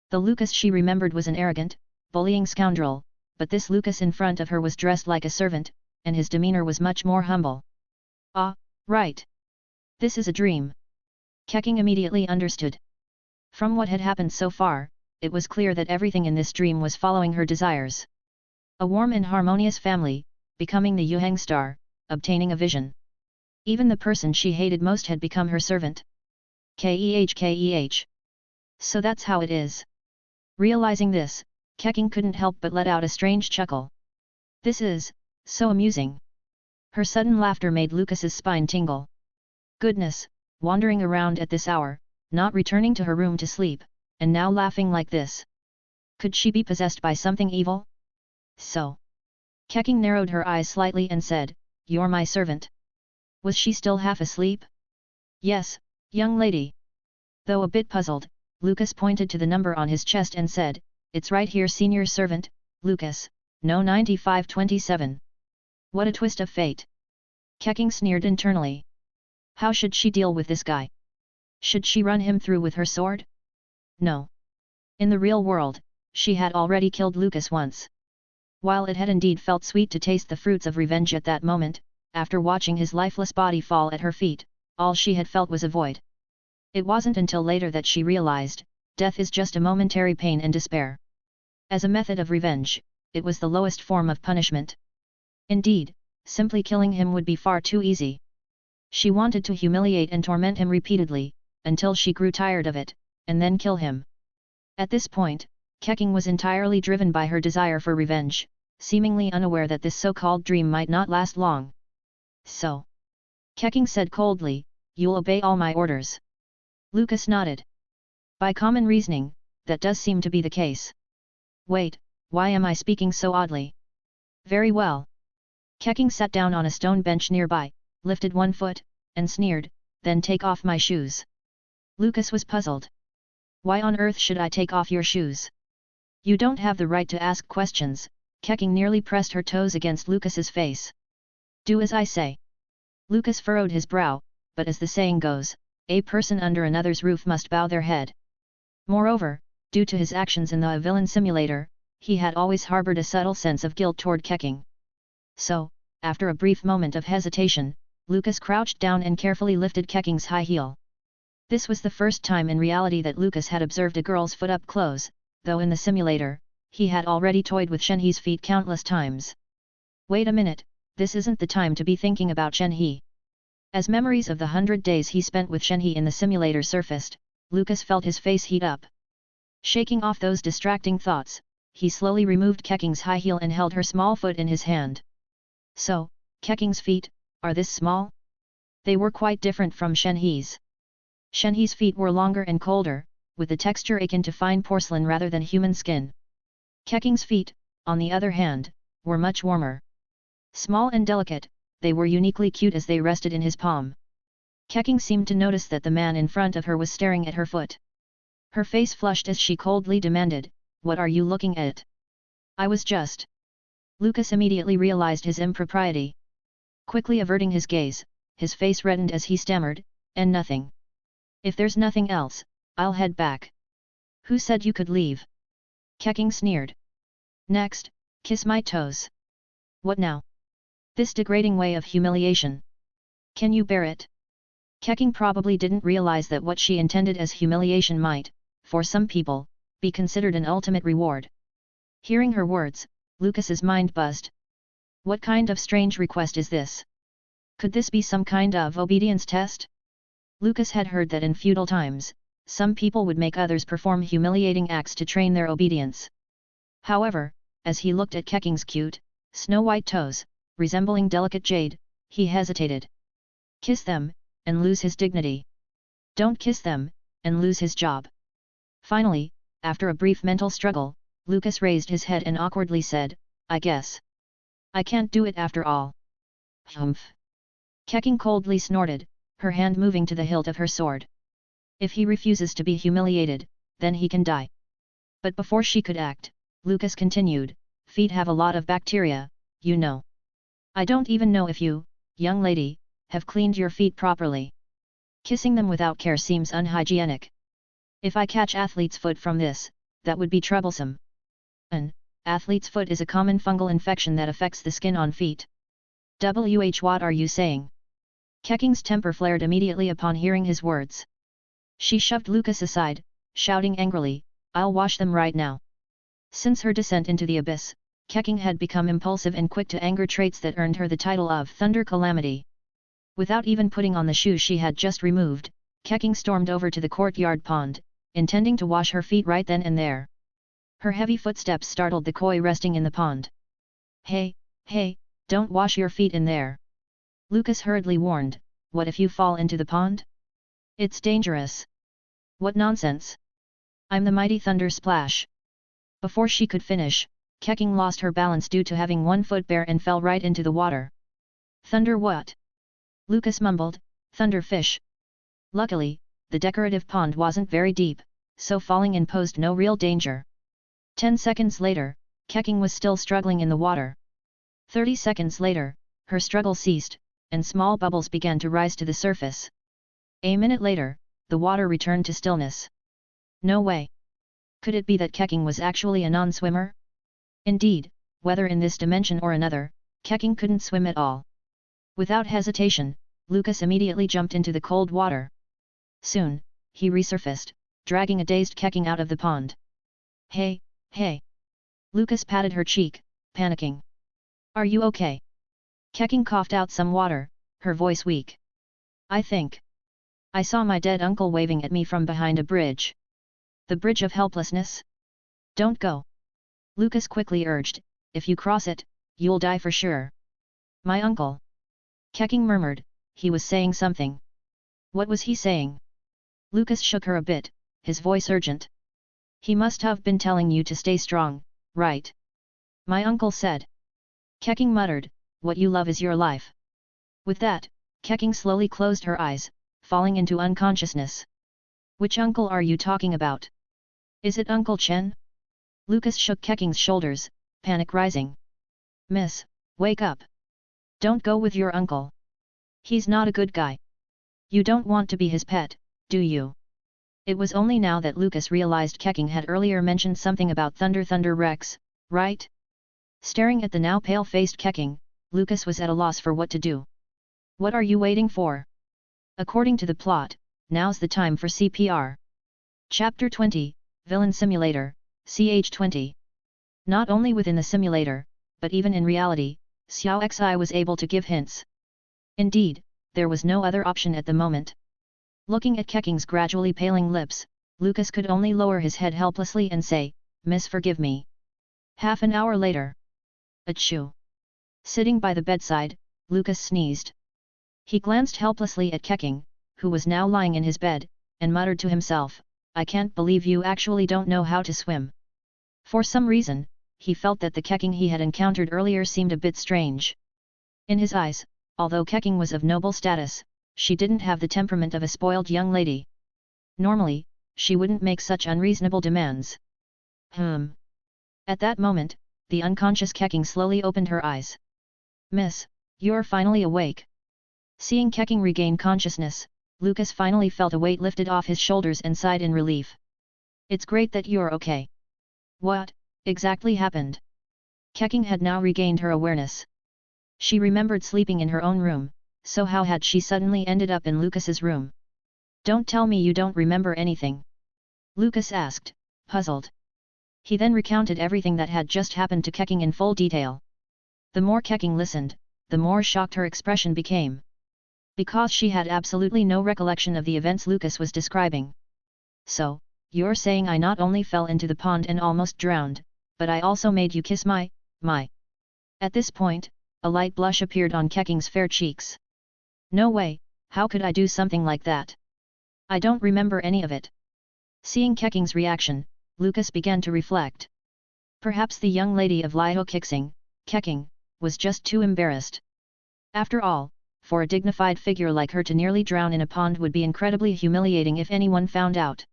[SPEAKER 2] The Lucas she remembered was an arrogant, bullying scoundrel, but this Lucas in front of her was dressed like a servant, and his demeanor was much more humble. Ah, right. This is a dream. Keqing immediately understood. From what had happened so far, it was clear that everything in this dream was following her desires. A warm and harmonious family, becoming the Yuheng star, obtaining a vision. Even the person she hated most had become her servant. Keh. So that's how it is. Realizing this, Keqing couldn't help but let out a strange chuckle. This is so amusing. Her sudden laughter made Lucas's spine tingle. Goodness, wandering around at this hour, not returning to her room to sleep, and now laughing like this. Could she be possessed by something evil? So. Keqing narrowed her eyes slightly and said, "You're my servant." Was she still half asleep? Yes, young lady. Though a bit puzzled, Lucas pointed to the number on his chest and said, "It's right here, senior servant, Lucas, no 9527. What a twist of fate." Keqing sneered internally. How should she deal with this guy? Should she run him through with her sword? No. In the real world, she had already killed Lucas once. While it had indeed felt sweet to taste the fruits of revenge at that moment, after watching his lifeless body fall at her feet, all she had felt was a void. It wasn't until later that she realized, death is just a momentary pain and despair. As a method of revenge, it was the lowest form of punishment. Indeed, simply killing him would be far too easy. She wanted to humiliate and torment him repeatedly, until she grew tired of it, and then kill him. At this point, Keqing was entirely driven by her desire for revenge, seemingly unaware that this so-called dream might not last long. So. Keqing said coldly, "You'll obey all my orders." Lucas nodded. By common reasoning, that does seem to be the case. Wait, why am I speaking so oddly? Very well. Keqing sat down on a stone bench nearby, lifted one foot, and sneered, "Then take off my shoes." Lucas was puzzled. Why on earth should I take off your shoes? You don't have the right to ask questions. Keqing nearly pressed her toes against Lucas's face. Do as I say. Lucas furrowed his brow, but as the saying goes, a person under another's roof must bow their head. Moreover, due to his actions in the villain simulator, he had always harbored a subtle sense of guilt toward Keqing. So, after a brief moment of hesitation, Lucas crouched down and carefully lifted Keqing's high heel. This was the first time in reality that Lucas had observed a girl's foot up close, though in the simulator, he had already toyed with Shenhe's feet countless times. Wait a minute, this isn't the time to be thinking about Shenhe. As memories of the 100 days he spent with Shenhe in the simulator surfaced, Lucas felt his face heat up. Shaking off those distracting thoughts, he slowly removed Keqing's high heel and held her small foot in his hand. So, Keqing's feet, are this small? They were quite different from Shenhe's. Shenhe's feet were longer and colder, with a texture akin to fine porcelain rather than human skin. Keqing's feet, on the other hand, were much warmer. Small and delicate, they were uniquely cute as they rested in his palm. Keqing seemed to notice that the man in front of her was staring at her foot. Her face flushed as she coldly demanded, "What are you looking at?" "I was just..." Lucas immediately realized his impropriety. Quickly averting his gaze, his face reddened as he stammered, "And nothing. If there's nothing else, I'll head back." "Who said you could leave?" Keqing sneered. "Next, kiss my toes." "What now? This degrading way of humiliation. Can you bear it?" Keqing probably didn't realize that what she intended as humiliation might, for some people, be considered an ultimate reward. Hearing her words, Lucas's mind buzzed. What kind of strange request is this? Could this be some kind of obedience test? Lucas had heard that in feudal times, some people would make others perform humiliating acts to train their obedience. However, as he looked at Keqing's cute, snow-white toes, resembling delicate jade, he hesitated. Kiss them, and lose his dignity. Don't kiss them, and lose his job. Finally, after a brief mental struggle, Lucas raised his head and awkwardly said, "I guess. I can't do it after all." Humph. Keqing coldly snorted, her hand moving to the hilt of her sword. If he refuses to be humiliated, then he can die. But before she could act, Lucas continued, "Feet have a lot of bacteria, you know. I don't even know if you, young lady, have cleaned your feet properly. Kissing them without care seems unhygienic. If I catch athlete's foot from this, that would be troublesome." Athlete's foot is a common fungal infection that affects the skin on feet. What are you saying? Keqing's temper flared immediately upon hearing his words. She shoved Lucas aside, shouting angrily, I'll wash them right now. Since her descent into the abyss, Keqing had become impulsive and quick to anger, traits that earned her the title of Thunder Calamity. Without even putting on the shoes she had just removed, Keqing stormed over to the courtyard pond, intending to wash her feet right then and there. Her heavy footsteps startled the koi resting in the pond. Hey, don't wash your feet in there. Lucas hurriedly warned, what if you fall into the pond? It's dangerous. What nonsense. I'm the mighty Thunder Splash. Before she could finish, Keqing lost her balance due to having one foot bare and fell right into the water. Thunder what? Lucas mumbled, thunder fish. Luckily, the decorative pond wasn't very deep, so falling in posed no real danger. 10 seconds later, Keqing was still struggling in the water. 30 seconds later, her struggle ceased, and small bubbles began to rise to the surface. A minute later, the water returned to stillness. No way. Could it be that Keqing was actually a non-swimmer? Indeed, whether in this dimension or another, Keqing couldn't swim at all. Without hesitation, Lucas immediately jumped into the cold water. Soon, he resurfaced, dragging a dazed Keqing out of the pond. Hey. Lucas patted her cheek, panicking. Are you okay? Keqing coughed out some water, her voice weak. I think I saw my dead uncle waving at me from behind a bridge. The bridge of helplessness? Don't go. Lucas quickly urged, if you cross it, you'll die for sure. My uncle. Keqing murmured, he was saying something. What was he saying? Lucas shook her a bit, his voice urgent. He must have been telling you to stay strong, right? My uncle said. Keqing muttered, what you love is your life. With that, Keqing slowly closed her eyes, falling into unconsciousness. Which uncle are you talking about? Is it Uncle Chen? Lucas shook Keqing's shoulders, panic rising. Miss, wake up. Don't go with your uncle. He's not a good guy. You don't want to be his pet, do you? It was only now that Lucas realized Keqing had earlier mentioned something about Thunder Rex, right? Staring at the now pale-faced Keqing, Lucas was at a loss for what to do. What are you waiting for? According to the plot, now's the time for CPR. Chapter 20, Villain Simulator, CH20. Not only within the simulator, but even in reality, Xiao Xi was able to give hints. Indeed, there was no other option at the moment. Looking at Keqing's gradually paling lips, Lucas could only lower his head helplessly and say, Miss, forgive me. Half an hour later. Achoo. Sitting by the bedside, Lucas sneezed. He glanced helplessly at Keqing, who was now lying in his bed, and muttered to himself, I can't believe you actually don't know how to swim. For some reason, he felt that the Keqing he had encountered earlier seemed a bit strange. In his eyes, although Keqing was of noble status, she didn't have the temperament of a spoiled young lady. Normally, she wouldn't make such unreasonable demands. At that moment, the unconscious Keqing slowly opened her eyes. Miss, you're finally awake. Seeing Keqing regain consciousness, Lucas finally felt a weight lifted off his shoulders and sighed in relief. It's great that you're okay. What exactly happened? Keqing had now regained her awareness. She remembered sleeping in her own room, so how had she suddenly ended up in Lucas's room? Don't tell me you don't remember anything. Lucas asked, puzzled. He then recounted everything that had just happened to Keqing in full detail. The more Keqing listened, the more shocked her expression became. Because she had absolutely no recollection of the events Lucas was describing. So, you're saying I not only fell into the pond and almost drowned, but I also made you kiss my. At this point, a light blush appeared on Keqing's fair cheeks. No way, how could I do something like that? I don't remember any of it. Seeing Keqing's reaction, Lucas began to reflect. Perhaps the young lady of Liyue Keqing, was just too embarrassed. After all, for a dignified figure like her to nearly drown in a pond would be incredibly humiliating if anyone found out.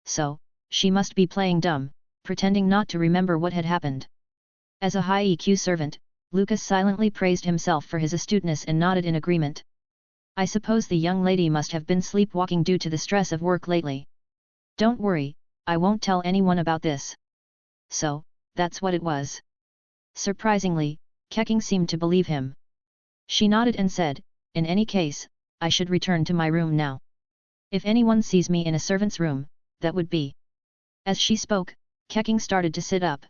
[SPEAKER 2] So, she must be playing dumb, pretending not to remember what had happened. As a high EQ servant, Lucas silently praised himself for his astuteness and nodded in agreement. I suppose the young lady must have been sleepwalking due to the stress of work lately. Don't worry, I won't tell anyone about this. So, that's what it was. Surprisingly, Keqing seemed to believe him. She nodded and said, in any case, I should return to my room now. If anyone sees me in a servant's room, that would be. As she spoke, Keqing started to sit up.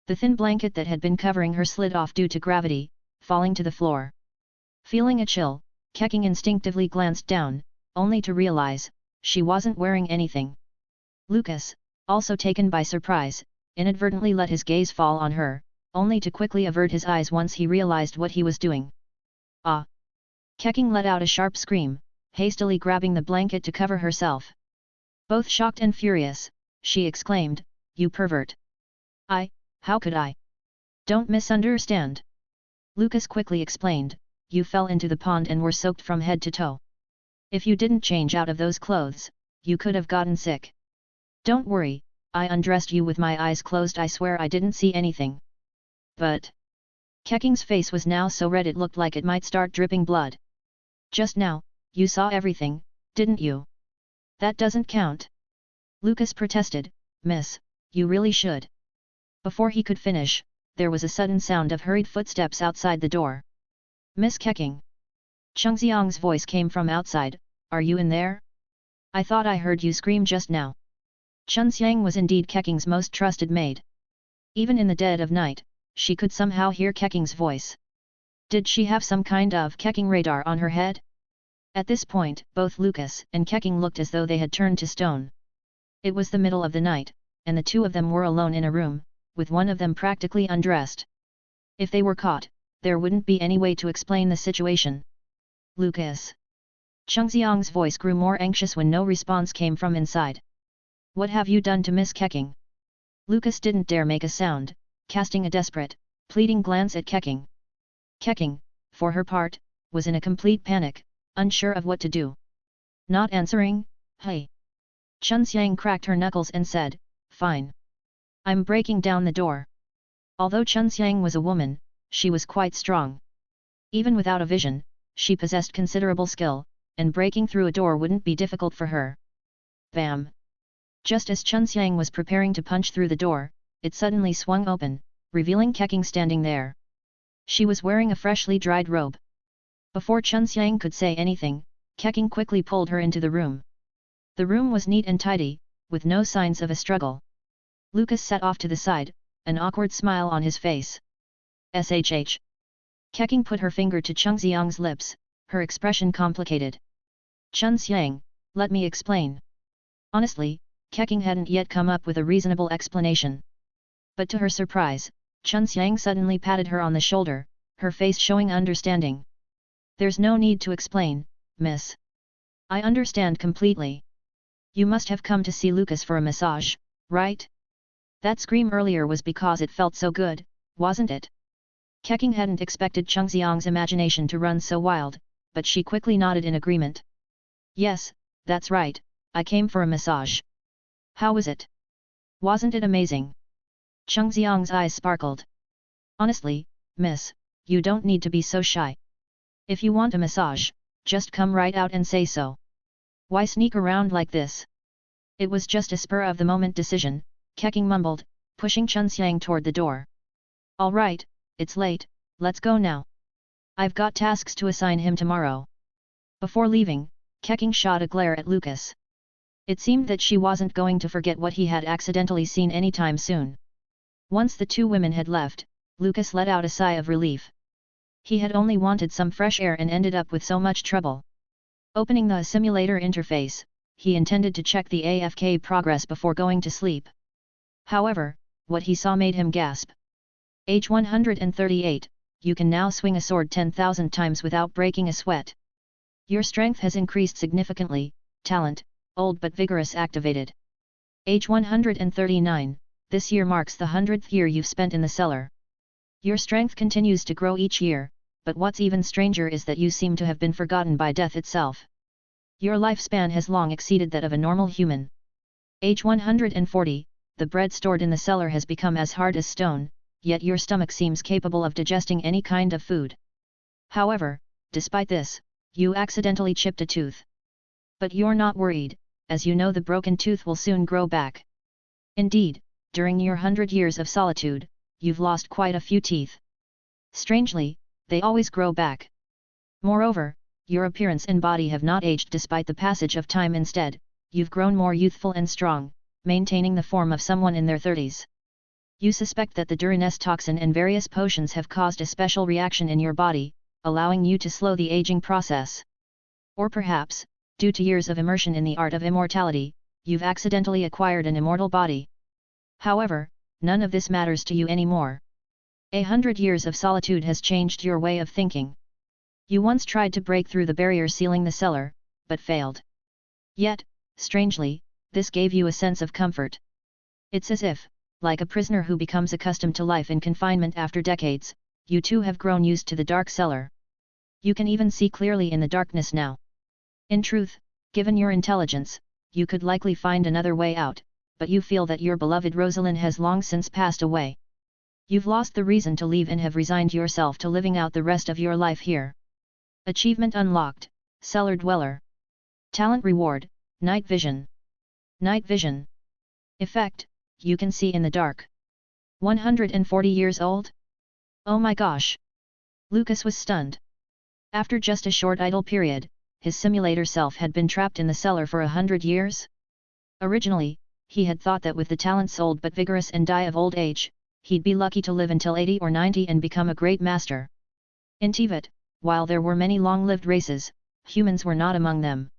[SPEAKER 2] The thin blanket that had been covering her slid off due to gravity, falling to the floor. Feeling a chill, Keqing instinctively glanced down, only to realize, she wasn't wearing anything. Lucas, also taken by surprise, inadvertently let his gaze fall on her, only to quickly avert his eyes once he realized what he was doing. Ah! Keqing let out a sharp scream, hastily grabbing the blanket to cover herself. Both shocked and furious, she exclaimed, "You pervert! How could I? Don't misunderstand." Lucas quickly explained, "You fell into the pond and were soaked from head to toe. If you didn't change out of those clothes, you could have gotten sick. Don't worry, I undressed you with my eyes closed. I swear I didn't see anything." But Keqing's face was now so red it looked like it might start dripping blood. "Just now, you saw everything, didn't you? That doesn't count." Lucas protested, "Miss, you really should." Before he could finish, there was a sudden sound of hurried footsteps outside the door. "Miss Keqing." Chengxiang's voice came from outside, "Are you in there? I thought I heard you scream just now." Chengxiang was indeed Keqing's most trusted maid. Even in the dead of night, she could somehow hear Keqing's voice. Did she have some kind of Keqing radar on her head? At this point, both Lucas and Keqing looked as though they had turned to stone. It was the middle of the night, and the two of them were alone in a room, with one of them practically undressed. If they were caught, there wouldn't be any way to explain the situation. "Lucas." Chengxiang's voice grew more anxious when no response came from inside. "What have you done to Miss Keqing?" Lucas didn't dare make a sound, casting a desperate, pleading glance at Keqing. Keqing, for her part, was in a complete panic, unsure of what to do. Not answering, "Hey." Chengxiang cracked her knuckles and said, "Fine. I'm breaking down the door." Although Chengxiang was a woman, she was quite strong. Even without a vision, she possessed considerable skill, and breaking through a door wouldn't be difficult for her. Bam! Just as Chengxiang was preparing to punch through the door, it suddenly swung open, revealing Keqing standing there. She was wearing a freshly dried robe. Before Chengxiang could say anything, Keqing quickly pulled her into the room. The room was neat and tidy, with no signs of a struggle. Lucas sat off to the side, an awkward smile on his face. "SHH." Keqing put her finger to Chengxiang's lips, her expression complicated. "Chengxiang, let me explain." Honestly, Keqing hadn't yet come up with a reasonable explanation. But to her surprise, Chengxiang suddenly patted her on the shoulder, her face showing understanding. "There's no need to explain, miss. I understand completely. You must have come to see Lucas for a massage, right? That scream earlier was because it felt so good, wasn't it?" Keqing hadn't expected Chengxiang's imagination to run so wild, but she quickly nodded in agreement. "Yes, that's right, I came for a massage. How was it? Wasn't it amazing?" Chengxiang's eyes sparkled. "Honestly, miss, you don't need to be so shy. If you want a massage, just come right out and say so. Why sneak around like this?" It was just a spur-of-the-moment decision, Keqing mumbled, pushing Chengxiang toward the door. "All right, it's late, let's go now. I've got tasks to assign him tomorrow." Before leaving, Keqing shot a glare at Lucas. It seemed that she wasn't going to forget what he had accidentally seen anytime soon. Once the two women had left, Lucas let out a sigh of relief. He had only wanted some fresh air and ended up with so much trouble. Opening the simulator interface, he intended to check the AFK progress before going to sleep. However, what he saw made him gasp. Age 138, you can now swing a sword 10,000 times without breaking a sweat. Your strength has increased significantly, talent, old but vigorous activated. Age 139, this year marks the 100th year you've spent in the cellar. Your strength continues to grow each year, but what's even stranger is that you seem to have been forgotten by death itself. Your lifespan has long exceeded that of a normal human. Age 140, the bread stored in the cellar has become as hard as stone, yet your stomach seems capable of digesting any kind of food. However, despite this, you accidentally chipped a tooth. But you're not worried, as you know the broken tooth will soon grow back. Indeed, during your 100 years of solitude, you've lost quite a few teeth. Strangely, they always grow back. Moreover, your appearance and body have not aged despite the passage of time. Instead, you've grown more youthful and strong, maintaining the form of someone in their 30s. You suspect that the Duriness toxin and various potions have caused a special reaction in your body, allowing you to slow the aging process. Or perhaps, due to years of immersion in the art of immortality, you've accidentally acquired an immortal body. However, none of this matters to you anymore. 100 years of solitude has changed your way of thinking. You once tried to break through the barrier sealing the cellar, but failed. Yet, strangely, this gave you a sense of comfort. It's as if, like a prisoner who becomes accustomed to life in confinement after decades, you too have grown used to the dark cellar. You can even see clearly in the darkness now. In truth, given your intelligence, you could likely find another way out, but you feel that your beloved Rosalind has long since passed away. You've lost the reason to leave and have resigned yourself to living out the rest of your life here. Achievement unlocked, Cellar Dweller. Talent reward, Night Vision. Night Vision. Effect, you can see in the dark. 140 years old? Oh my gosh! Lucas was stunned. After just a short idle period, his simulator self had been trapped in the cellar for 100 years? Originally, he had thought that with the talents old but vigorous and die of old age, he'd be lucky to live until 80 or 90 and become a great master. In Teyvat, while there were many long-lived races, humans were not among them.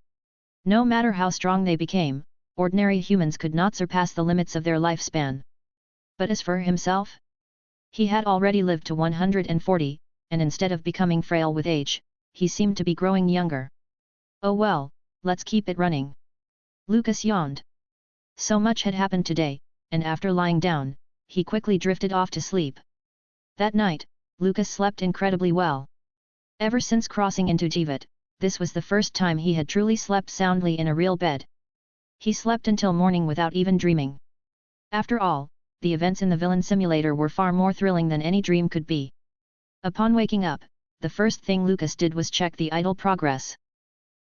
[SPEAKER 2] No matter how strong they became, ordinary humans could not surpass the limits of their lifespan. But as for himself? He had already lived to 140, and instead of becoming frail with age, he seemed to be growing younger. Oh well, let's keep it running. Lucas yawned. So much had happened today, and after lying down, he quickly drifted off to sleep. That night, Lucas slept incredibly well. Ever since crossing into Teyvat, this was the first time he had truly slept soundly in a real bed. He slept until morning without even dreaming. After all, the events in the villain simulator were far more thrilling than any dream could be. Upon waking up, the first thing Lucas did was check the idle progress.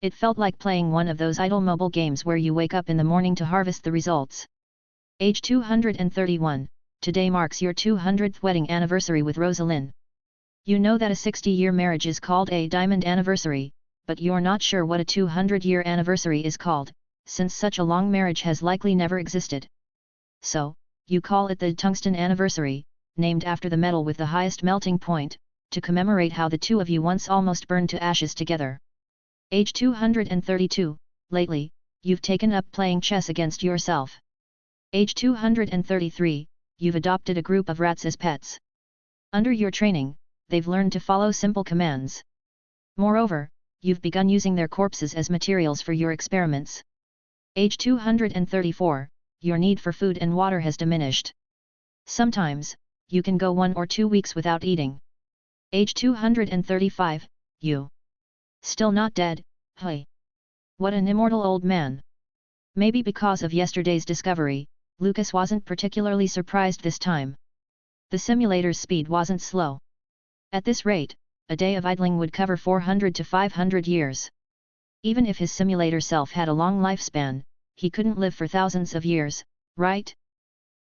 [SPEAKER 2] It felt like playing one of those idle mobile games where you wake up in the morning to harvest the results. Age 231, today marks your 200th wedding anniversary with Rosalind. You know that a 60-year marriage is called a diamond anniversary, but you're not sure what a 200-year anniversary is called, since such a long marriage has likely never existed. So, you call it the tungsten anniversary, named after the metal with the highest melting point, to commemorate how the two of you once almost burned to ashes together. Age 232, lately, you've taken up playing chess against yourself. Age 233, you've adopted a group of rats as pets. Under your training, they've learned to follow simple commands. Moreover, you've begun using their corpses as materials for your experiments. Age 234, your need for food and water has diminished. Sometimes, you can go 1 or 2 weeks without eating. Age 235, you. Still not dead, hey. What an immortal old man. Maybe because of yesterday's discovery, Lucas wasn't particularly surprised this time. The simulator's speed wasn't slow. At this rate, a day of idling would cover 400 to 500 years. Even if his simulator self had a long lifespan, he couldn't live for thousands of years, right?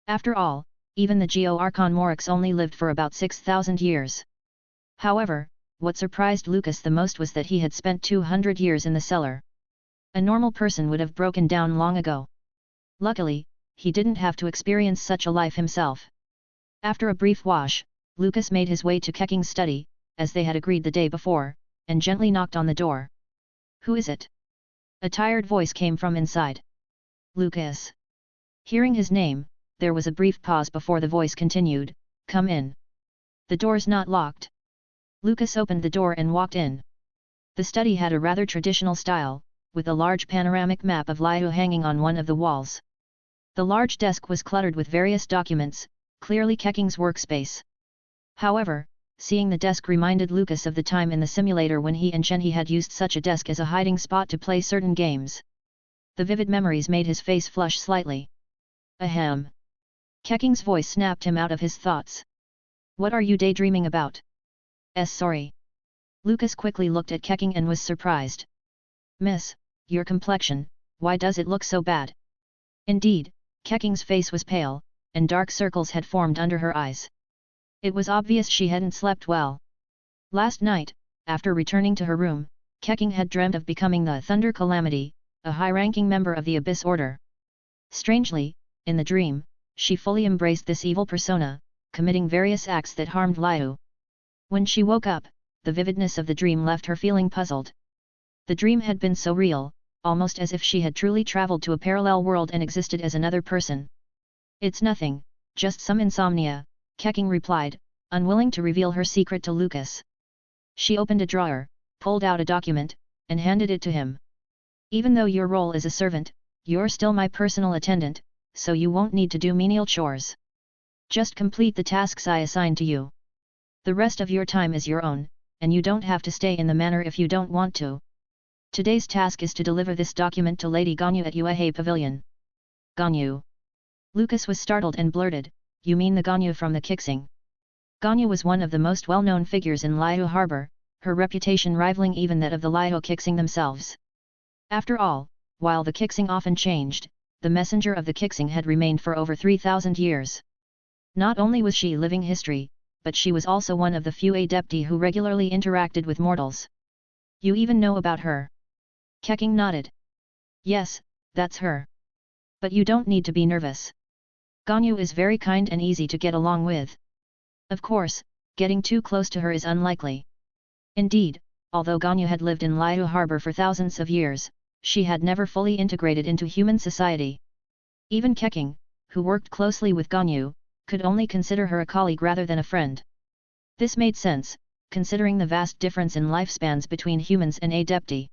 [SPEAKER 2] After all, even the Geo-Archon Morix only lived for about 6,000 years. However, what surprised Lucas the most was that he had spent 200 years in the cellar. A normal person would have broken down long ago. Luckily, he didn't have to experience such a life himself. After a brief wash, Lucas made his way to Keqing's study, as they had agreed the day before, and gently knocked on the door. Who is it? A tired voice came from inside. Lucas. Hearing his name, there was a brief pause before the voice continued, come in. The door's not locked. Lucas opened the door and walked in. The study had a rather traditional style, with a large panoramic map of Liyue hanging on one of the walls. The large desk was cluttered with various documents, clearly Keqing's workspace. However, seeing the desk reminded Lucas of the time in the simulator when he and Shenhe had used such a desk as a hiding spot to play certain games. The vivid memories made his face flush slightly. Ahem. Keqing's voice snapped him out of his thoughts. What are you daydreaming about? Sorry. Lucas quickly looked at Keqing and was surprised. Miss, your complexion, why does it look so bad? Indeed, Keqing's face was pale, and dark circles had formed under her eyes. It was obvious she hadn't slept well. Last night, after returning to her room, Keqing had dreamt of becoming the Thunder Calamity, a high-ranking member of the Abyss Order. Strangely, in the dream, she fully embraced this evil persona, committing various acts that harmed Liyue. When she woke up, the vividness of the dream left her feeling puzzled. The dream had been so real, almost as if she had truly traveled to a parallel world and existed as another person. "It's nothing, just some insomnia," Keqing replied, unwilling to reveal her secret to Lucas. She opened a drawer, pulled out a document, and handed it to him. "Even though your role is a servant, you're still my personal attendant, so you won't need to do menial chores. Just complete the tasks I assign to you. The rest of your time is your own, and you don't have to stay in the manor if you don't want to. Today's task is to deliver this document to Lady Ganyu at Yue Pavilion." "Ganyu?" Lucas was startled and blurted, "You mean the Ganyu from the Keqing?" Ganyu was one of the most well-known figures in Liyue Harbor, her reputation rivaling even that of the Liyue Keqing themselves. After all, while the Keqing often changed, the messenger of the Keqing had remained for over 3,000 years. Not only was she living history, but she was also one of the few adepti who regularly interacted with mortals. "You even know about her?" Keqing nodded. "Yes, that's her. But you don't need to be nervous. Ganyu is very kind and easy to get along with. Of course, getting too close to her is unlikely." Indeed, although Ganyu had lived in Liyue Harbor for thousands of years, she had never fully integrated into human society. Even Keqing, who worked closely with Ganyu, could only consider her a colleague rather than a friend. This made sense, considering the vast difference in lifespans between humans and adepti.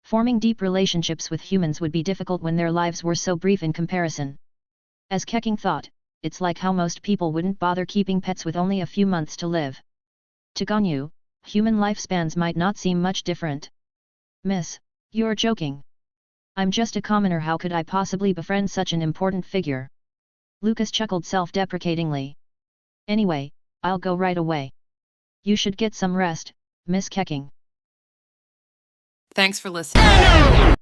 [SPEAKER 2] Forming deep relationships with humans would be difficult when their lives were so brief in comparison. As Keqing thought, it's like how most people wouldn't bother keeping pets with only a few months to live. To Ganyu, human lifespans might not seem much different. "Miss, you're joking. I'm just a commoner, how could I possibly befriend such an important figure?" Lucas chuckled self-deprecatingly. "Anyway, I'll go right away. You should get some rest, Miss Keqing."
[SPEAKER 3] Thanks for listening.